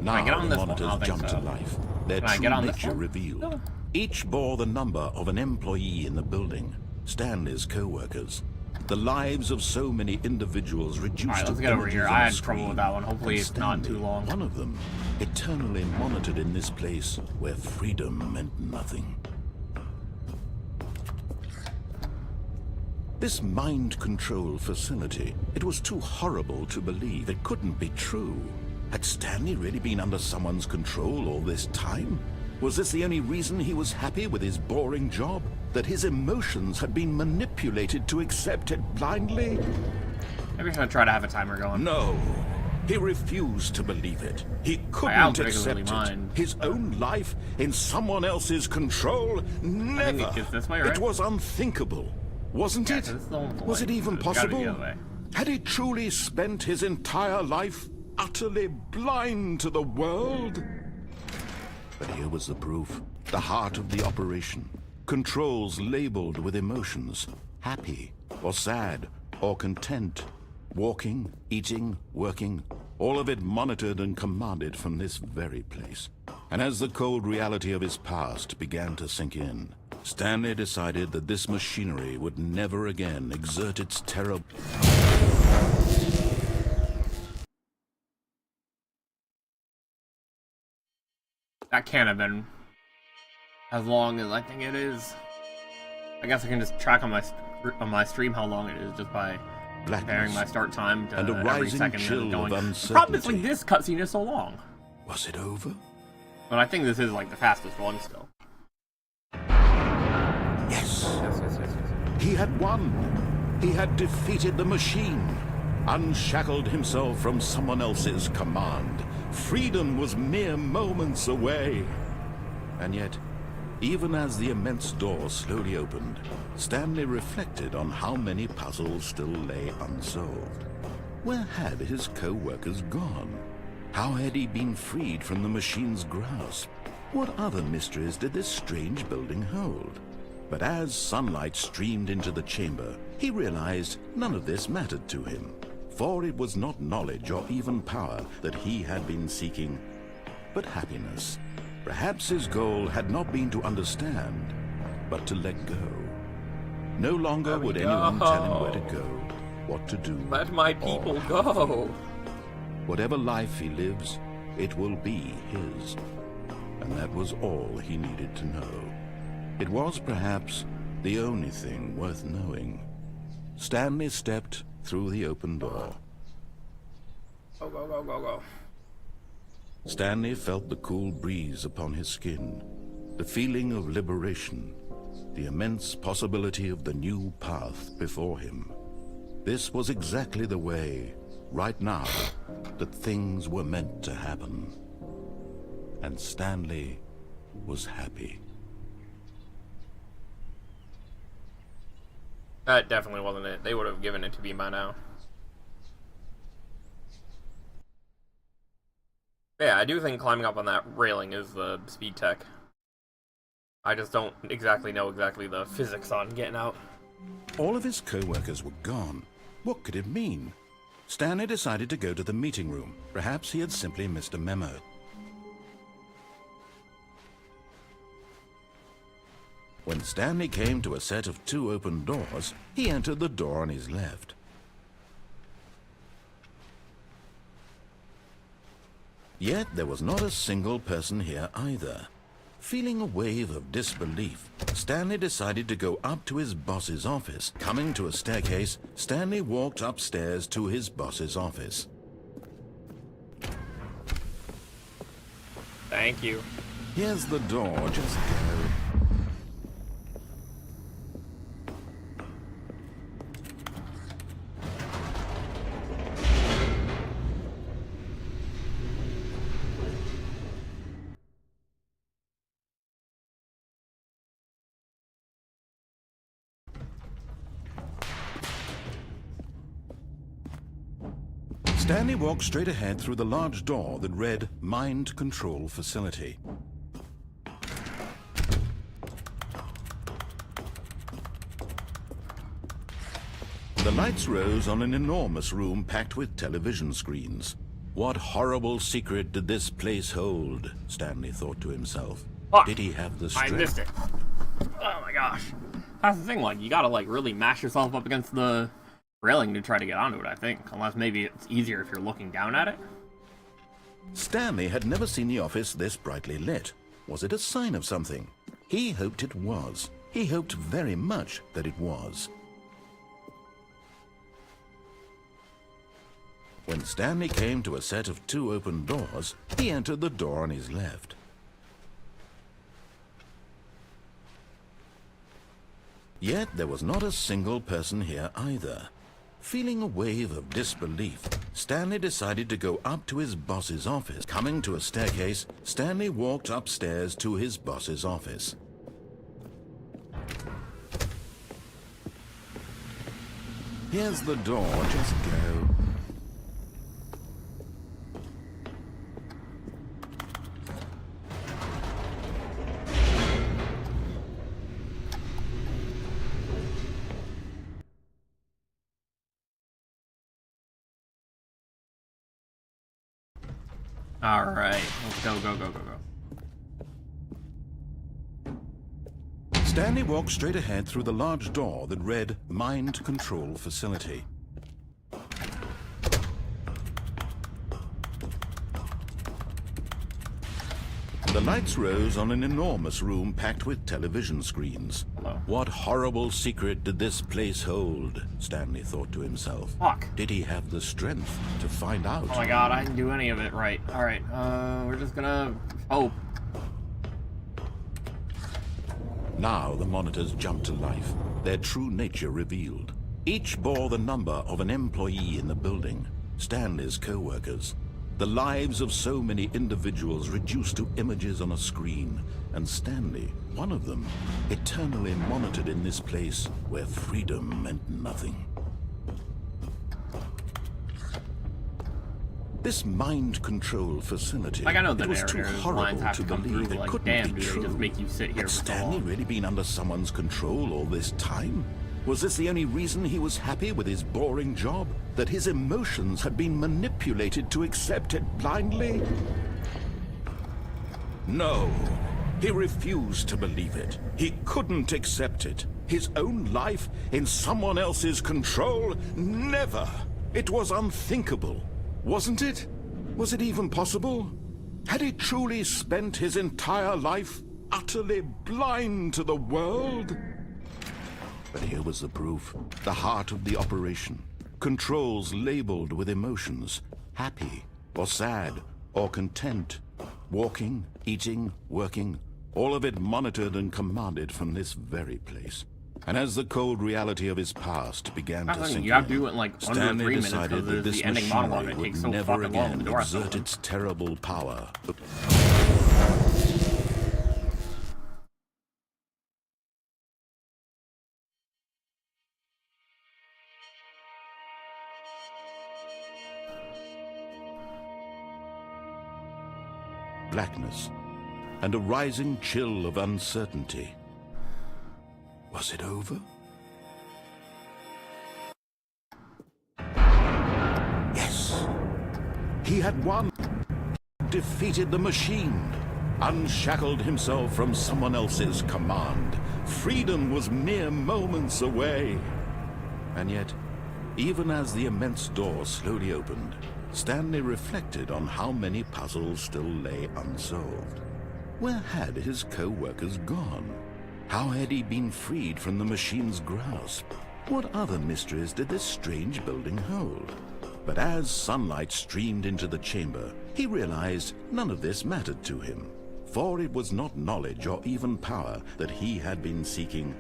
Now get on the this one? I monitors don't think jumped so. to life. Their Can I true get on this nature one? revealed. No. Each bore the number of an employee in the building, Stanley's co-workers. The lives of so many individuals reduced Alright, to let's get over images here. on I a had trouble screen. with that one. Hopefully And it's not too Stanley, long. one of them, eternally monitored in this place where freedom meant nothing. This mind control facility, it was too horrible to believe. It couldn't be true. Had Stanley really been under someone's control all this time? Was this the only reason he was happy with his boring job? That his emotions had been manipulated to accept it blindly? Maybe I should try to have a timer going. No. He refused to believe it. He don't couldn't particularly accept it. mind. His own life in someone else's control? Never. it's this way, right? It was unthinkable, wasn't Yeah, it? so this is the one Was it way. even It's gotta be the possible? other way. Had he truly spent his entire life utterly blind to the world? But here was the proof. The heart of the operation. Controls labeled with emotions. Happy, or sad, or content. Walking, eating, working. All of it monitored and commanded from this very place. And as the cold reality of his past began to sink in, Stanley decided that this machinery would never again exert its terrible... That can't have been as long as I think it is. I guess I can just track on my stream how long it is just by comparing my start time to and a every rising second chill minute going. of The problem is, like, uncertainty. this cutscene is so long. Was it over? But I think this is like the fastest one still. Yes. Yes. He had won. He had defeated the machine, unshackled himself from someone else's command. Freedom was mere moments away. And yet, even as the immense door slowly opened, Stanley reflected on how many puzzles still lay unsolved. Where had his co-workers gone? How had he been freed from the machine's grasp? What other mysteries did this strange building hold? But as sunlight streamed into the chamber, he realized none of this mattered to him. For it was not knowledge or even power that he had been seeking, but happiness. Perhaps his goal had not been to understand, but to let go. No longer would anyone tell him where to go, what to do. Let my or people how to go. live. Whatever life he lives, it will be his. And that was all he needed to know. It was perhaps the only thing worth knowing. Stanley stepped through the open door. Go. Stanley felt the cool breeze upon his skin, the feeling of liberation, the immense possibility of the new path before him. This was exactly the way, right now, that things were meant to happen. And Stanley was happy. That definitely wasn't it. They would have given it to me by now. Yeah, I do think climbing up on that railing is the speed tech. I just don't exactly know the physics on getting out. All of his co-workers were gone. What could it mean? Stanley decided to go to the meeting room. Perhaps he had simply missed a memo. When Stanley came to a set of 2 open doors, he entered the door on his left. Yet there was not a single person here either. Feeling a wave of disbelief, Stanley decided to go up to his boss's office. Coming to a staircase, Stanley walked upstairs to his boss's office. Thank you. Here's the door, just go. Stanley walked straight ahead through the large door that read Mind Control Facility. The lights rose on an enormous room packed with television screens. What horrible secret did this place hold? Stanley thought to himself. Fuck. Did he have the strength? I missed it. Oh my gosh. That's the thing, like, you gotta, like, really mash yourself up against the railing to try to get onto it, I think. Unless maybe it's easier if you're looking down at it. Stanley had never seen the office this brightly lit. Was it a sign of something? He hoped it was. He hoped very much that it was. When Stanley came to a set of 2 open doors, he entered the door on his left. Yet there was not a single person here either. Feeling a wave of disbelief, Stanley decided to go up to his boss's office. Coming to a staircase, Stanley walked upstairs to his boss's office. Here's the door, just go. Alright, let's go, go, go, go, go. Stanley walked straight ahead through the large door that read Mind Control Facility. The lights rose on an enormous room packed with television screens. Hello. What horrible secret did this place hold? Stanley thought to himself. Fuck. Did he have the strength to find out? Oh my god, I didn't do any of it right. Alright, we're just gonna hope. Now the monitors jumped to life, their true nature revealed. Each bore the number of an employee in the building, Stanley's co-workers. The lives of so many individuals reduced to images on a screen, and Stanley, one of them, eternally monitored in this place where freedom meant nothing. This mind control facility, Like, I know the it was too narrator's lines horrible have to to come believe through, it like, couldn't damn, be do they true. just make you sit here Had for so Stanley long? really been under someone's control all this time? Was this the only reason he was happy with his boring job? That his emotions had been manipulated to accept it blindly? No, he refused to believe it. He couldn't accept it. His own life in someone else's control? Never! It was unthinkable, wasn't it? Was it even possible? Had he truly spent his entire life utterly blind to the world? But here was the proof, the heart of the operation. Controls labeled with emotions, happy or sad or content. Walking, eating, working, all of it monitored and commanded from this very place. And as the cold reality of his past began to sink you have to in, do it in, like, under Stanley 3 minutes decided because that this the ending monologue machinery it takes would so never fucking long again to do exert its terrible power. Blackness, and a rising chill of uncertainty. Was it over? Yes! He had won! Defeated the machine! Unshackled himself from someone else's command. Freedom was mere moments away. And yet, even as the immense door slowly opened, Stanley reflected on how many puzzles still lay unsolved. Where had his co-workers gone? How had he been freed from the machine's grasp? What other mysteries did this strange building hold? But as sunlight streamed into the chamber, he realized none of this mattered to him, for it was not knowledge or even power that he had been seeking,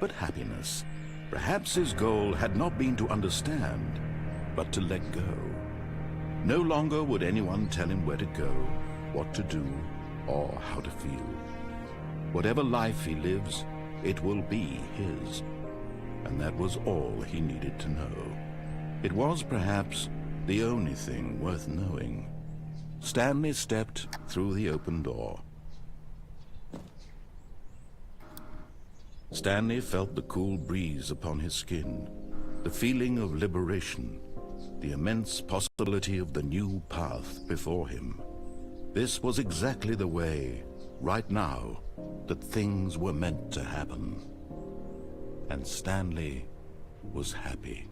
but happiness. Perhaps his goal had not been to understand, but to let go. No longer would anyone tell him where to go, what to do, or how to feel. Whatever life he lives, it will be his. And that was all he needed to know. It was perhaps the only thing worth knowing. Stanley stepped through the open door. Stanley felt the cool breeze upon his skin, the feeling of liberation, the immense possibility of the new path before him. This was exactly the way, right now, that things were meant to happen. And Stanley was happy.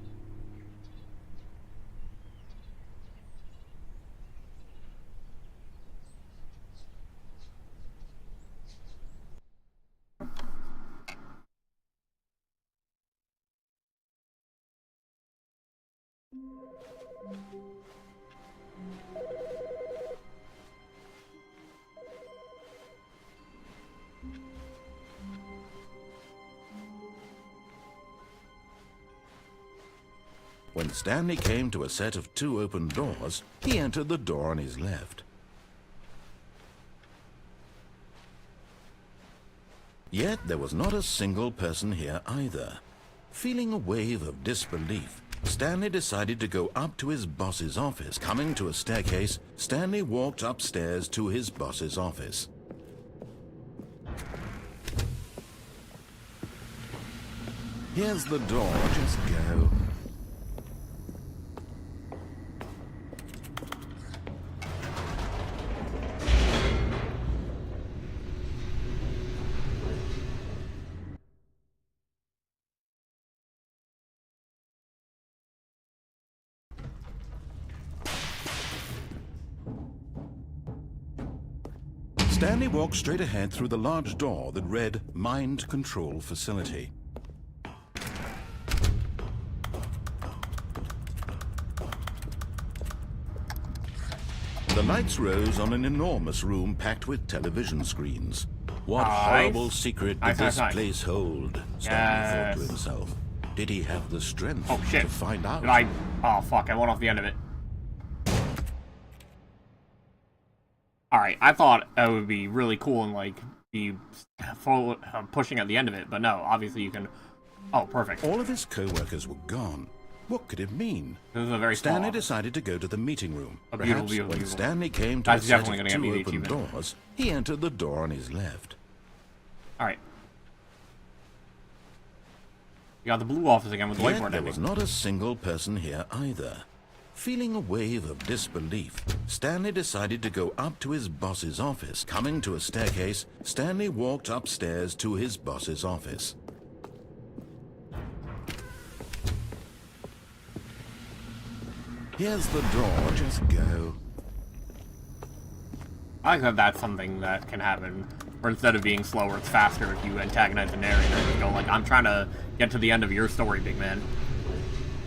When Stanley came to a set of 2 open doors, he entered the door on his left. Yet there was not a single person here either. Feeling a wave of disbelief, Stanley decided to go up to his boss's office. Coming to a staircase, Stanley walked upstairs to his boss's office. Here's the door, just go. Stanley walked straight ahead through the large door that read Mind Control Facility. The lights rose on an enormous room packed with television screens. What horrible secret did this place hold? Stanley thought to himself. Did he have the strength to find out? Oh, fuck, I went off the end of it. Alright, I thought it would be really cool and, like, be pushing at the end of it, but no, obviously you can... Oh, perfect. All of his co-workers were gone. What could it mean? This is a very Stanley decided to go to the meeting room. Perhaps when Stanley came to a set of 2 open doors, he entered the door on his left. Alright. You got the blue office again with the whiteboard. There was not a single person here either. Feeling a wave of disbelief, Stanley decided to go up to his boss's office. Coming to a staircase, Stanley walked upstairs to his boss's office. Here's the door, just go. I think that's something that can happen, where instead of being slower, it's faster if you antagonize the narrator and go like, I'm trying to get to the end of your story, big man.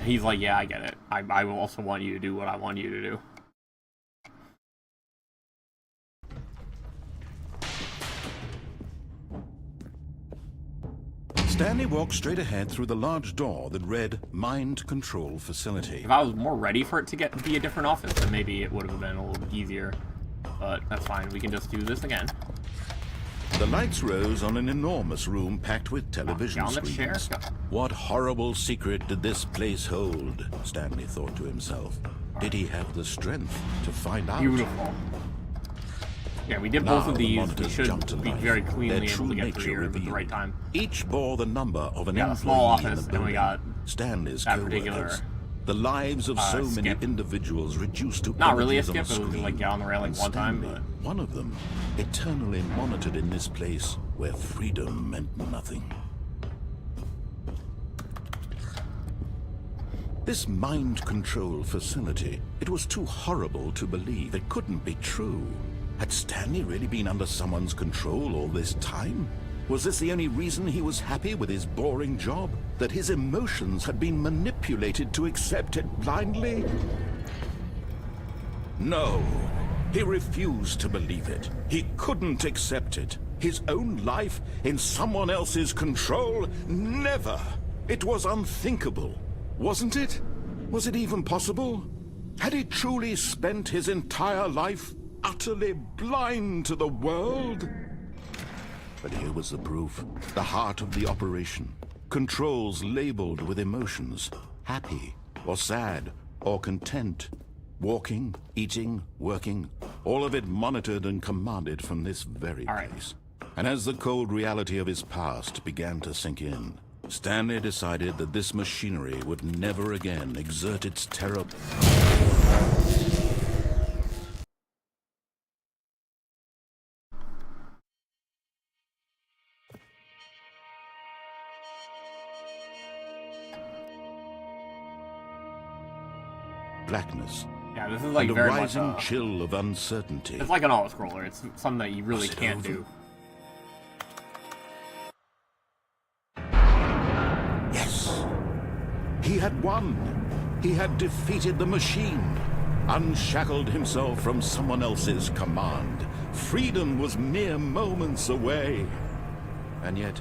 He's like, yeah, I get it. I will also want you to do what I want you to do. Stanley walked straight ahead through the large door that read Mind Control Facility. If I was more ready for it to be a different office, then maybe it would have been a little bit easier. But that's fine. We can just do this again. The lights rose on an enormous room packed with television screens. What horrible secret did this place hold? Stanley thought to himself. Did he have the strength to find out? Beautiful. Yeah, we did both of these. We should be very cleanly able to get through here at the right time. Each bore the number of an a small office, and we got Stanley's that particular. The lives of so many individuals reduced to not really a skip. It was like down the railing one time, but one of them, eternally monitored in this place where freedom meant nothing. This mind control facility, it was too horrible to believe. It couldn't be true. Had Stanley really been under someone's control all this time? Was this the only reason he was happy with his boring job? That his emotions had been manipulated to accept it blindly? No, he refused to believe it. He couldn't accept it. His own life in someone else's control? Never! It was unthinkable, wasn't it? Was it even possible? Had he truly spent his entire life utterly blind to the world? But here was the proof, the heart of the operation. Controls labeled with emotions, happy or sad or content. Walking, eating, working, all of it monitored and commanded from this very place. And as the cold reality of his past began to sink in, Stanley decided that this machinery would never again exert its terrible... blackness. Yeah, this is like and a very rising much chill of uncertainty. It's like an auto-scroller. It's something that you really Was it can't over? do. Yes! He had won! He had defeated the machine, unshackled himself from someone else's command. Freedom was mere moments away. And yet,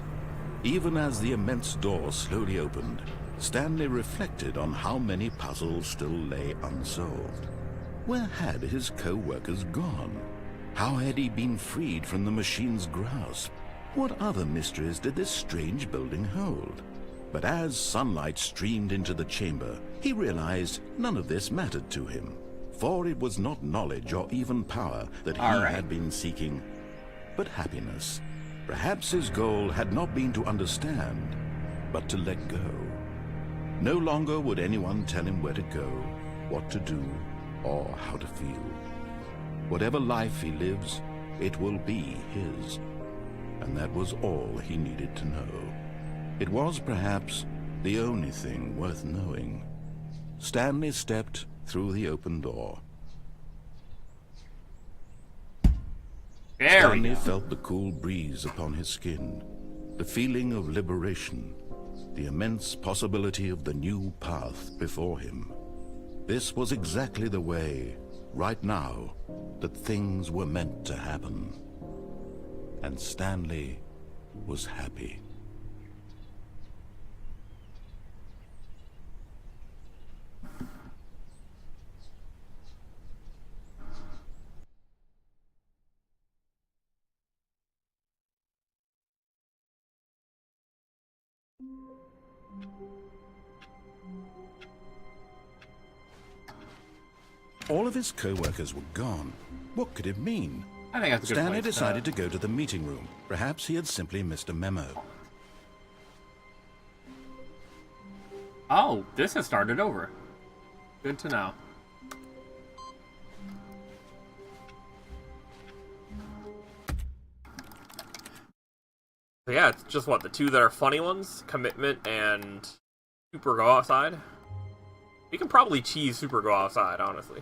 even as the immense door slowly opened, Stanley reflected on how many puzzles still lay unsolved. Where had his co-workers gone? How had he been freed from the machine's grasp? What other mysteries did this strange building hold? But as sunlight streamed into the chamber, he realized none of this mattered to him. For it was not knowledge or even power that he had been seeking, but happiness. Perhaps his goal had not been to understand, but to let go. No longer would anyone tell him where to go, what to do, or how to feel. Whatever life he lives, it will be his. And that was all he needed to know. It was perhaps the only thing worth knowing. Stanley stepped through the open door. Stanley felt the cool breeze upon his skin, the feeling of liberation, the immense possibility of the new path before him. This was exactly the way, right now, that things were meant to happen. And Stanley was happy. All of his co-workers were gone. What could it mean? I think that's a good Stanley place decided to go to the meeting room. Perhaps he had simply missed a memo. Oh, this has started over. Good to know. Yeah, it's just what, the two that are funny ones? Commitment and Super Go Outside? We can probably cheese Super Go Outside, honestly.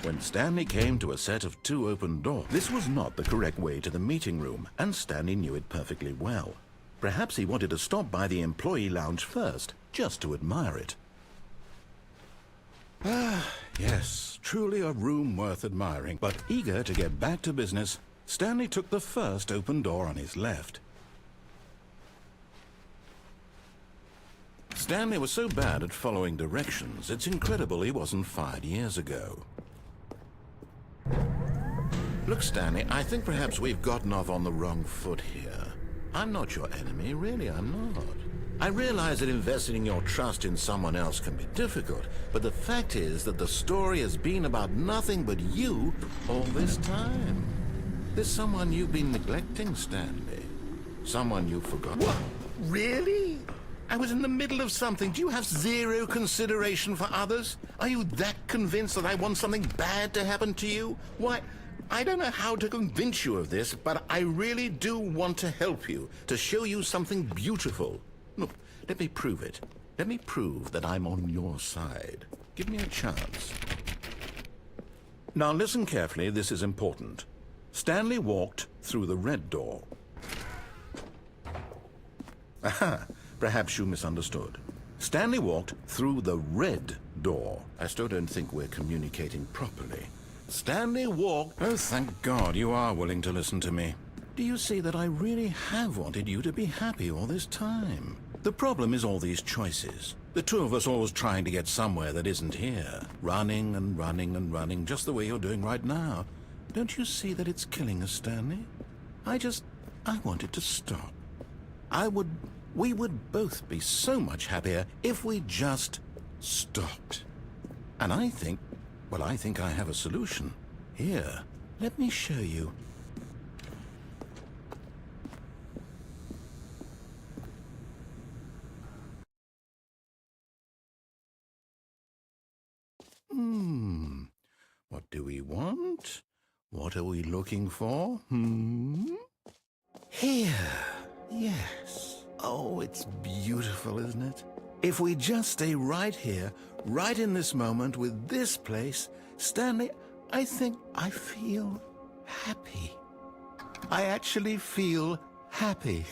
When Stanley came to a set of two open doors, this was not the correct way to the meeting room, and Stanley knew it perfectly well. Perhaps he wanted to stop by the employee lounge first, just to admire it. Ah, yes, truly a room worth admiring. But eager to get back to business, Stanley took the first open door on his left. Stanley was so bad at following directions, it's incredible he wasn't fired years ago. Look, Stanley, I think perhaps we've gotten off on the wrong foot here. I'm not your enemy, really, I'm not. I realize that investing your trust in someone else can be difficult, but the fact is that the story has been about nothing but you all this time. There's someone you've been neglecting, Stanley. Someone you've forgotten. What? Really? I was in the middle of something. Do you have zero consideration for others? Are you that convinced that I want something bad to happen to you? Why, I don't know how to convince you of this, but I really do want to help you, to show you something beautiful. Look, let me prove it. Let me prove that I'm on your side. Give me a chance. Now listen carefully, this is important. Stanley walked through the red door. Aha! Perhaps you misunderstood. Stanley walked through the red door. I still don't think we're communicating properly. Stanley walked... Oh, thank God you are willing to listen to me. Do you see that I really have wanted you to be happy all this time? The problem is all these choices. The two of us always trying to get somewhere that isn't here. Running and running and running, just the way you're doing right now. Don't you see that it's killing us, Stanley? I want it to stop. I would We would both be so much happier if we just stopped. And I think I have a solution. Here, let me show you. What do we want? What are we looking for? Here. Yes. Oh, it's beautiful, isn't it? If we just stay right here, right in this moment with this place, Stanley, I think I feel happy. I actually feel happy.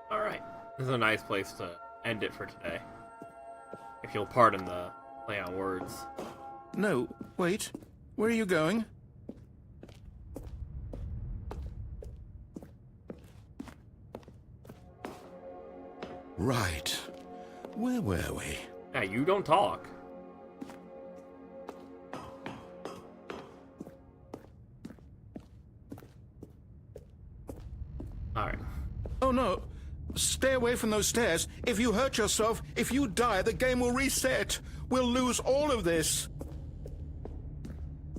Alright, this is a nice place to end it for today. If you'll pardon the play on words. No, wait. Where are you going? Right. Where were we? Yeah, you don't talk. Alright. Oh no. Stay away from those stairs. If you hurt yourself, if you die, the game will reset. We'll lose all of this.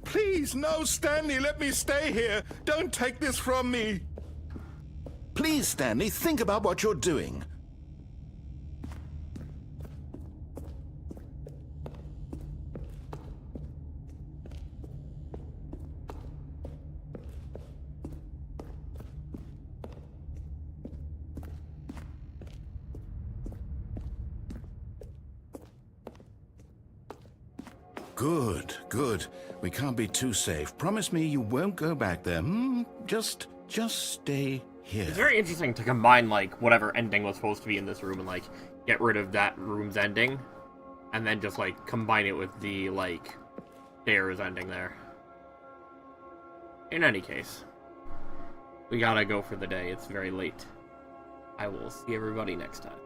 Please, no, Stanley, let me stay here. Don't take this from me. Please, Stanley, think about what you're doing. Good, good. We can't be too safe. Promise me you won't go back there. Just stay here. It's very interesting to combine, like, whatever ending was supposed to be in this room and, like, get rid of that room's ending. And then just, like, combine it with the, like, stairs ending there. In any case, we gotta go for the day. It's very late. I will see everybody next time.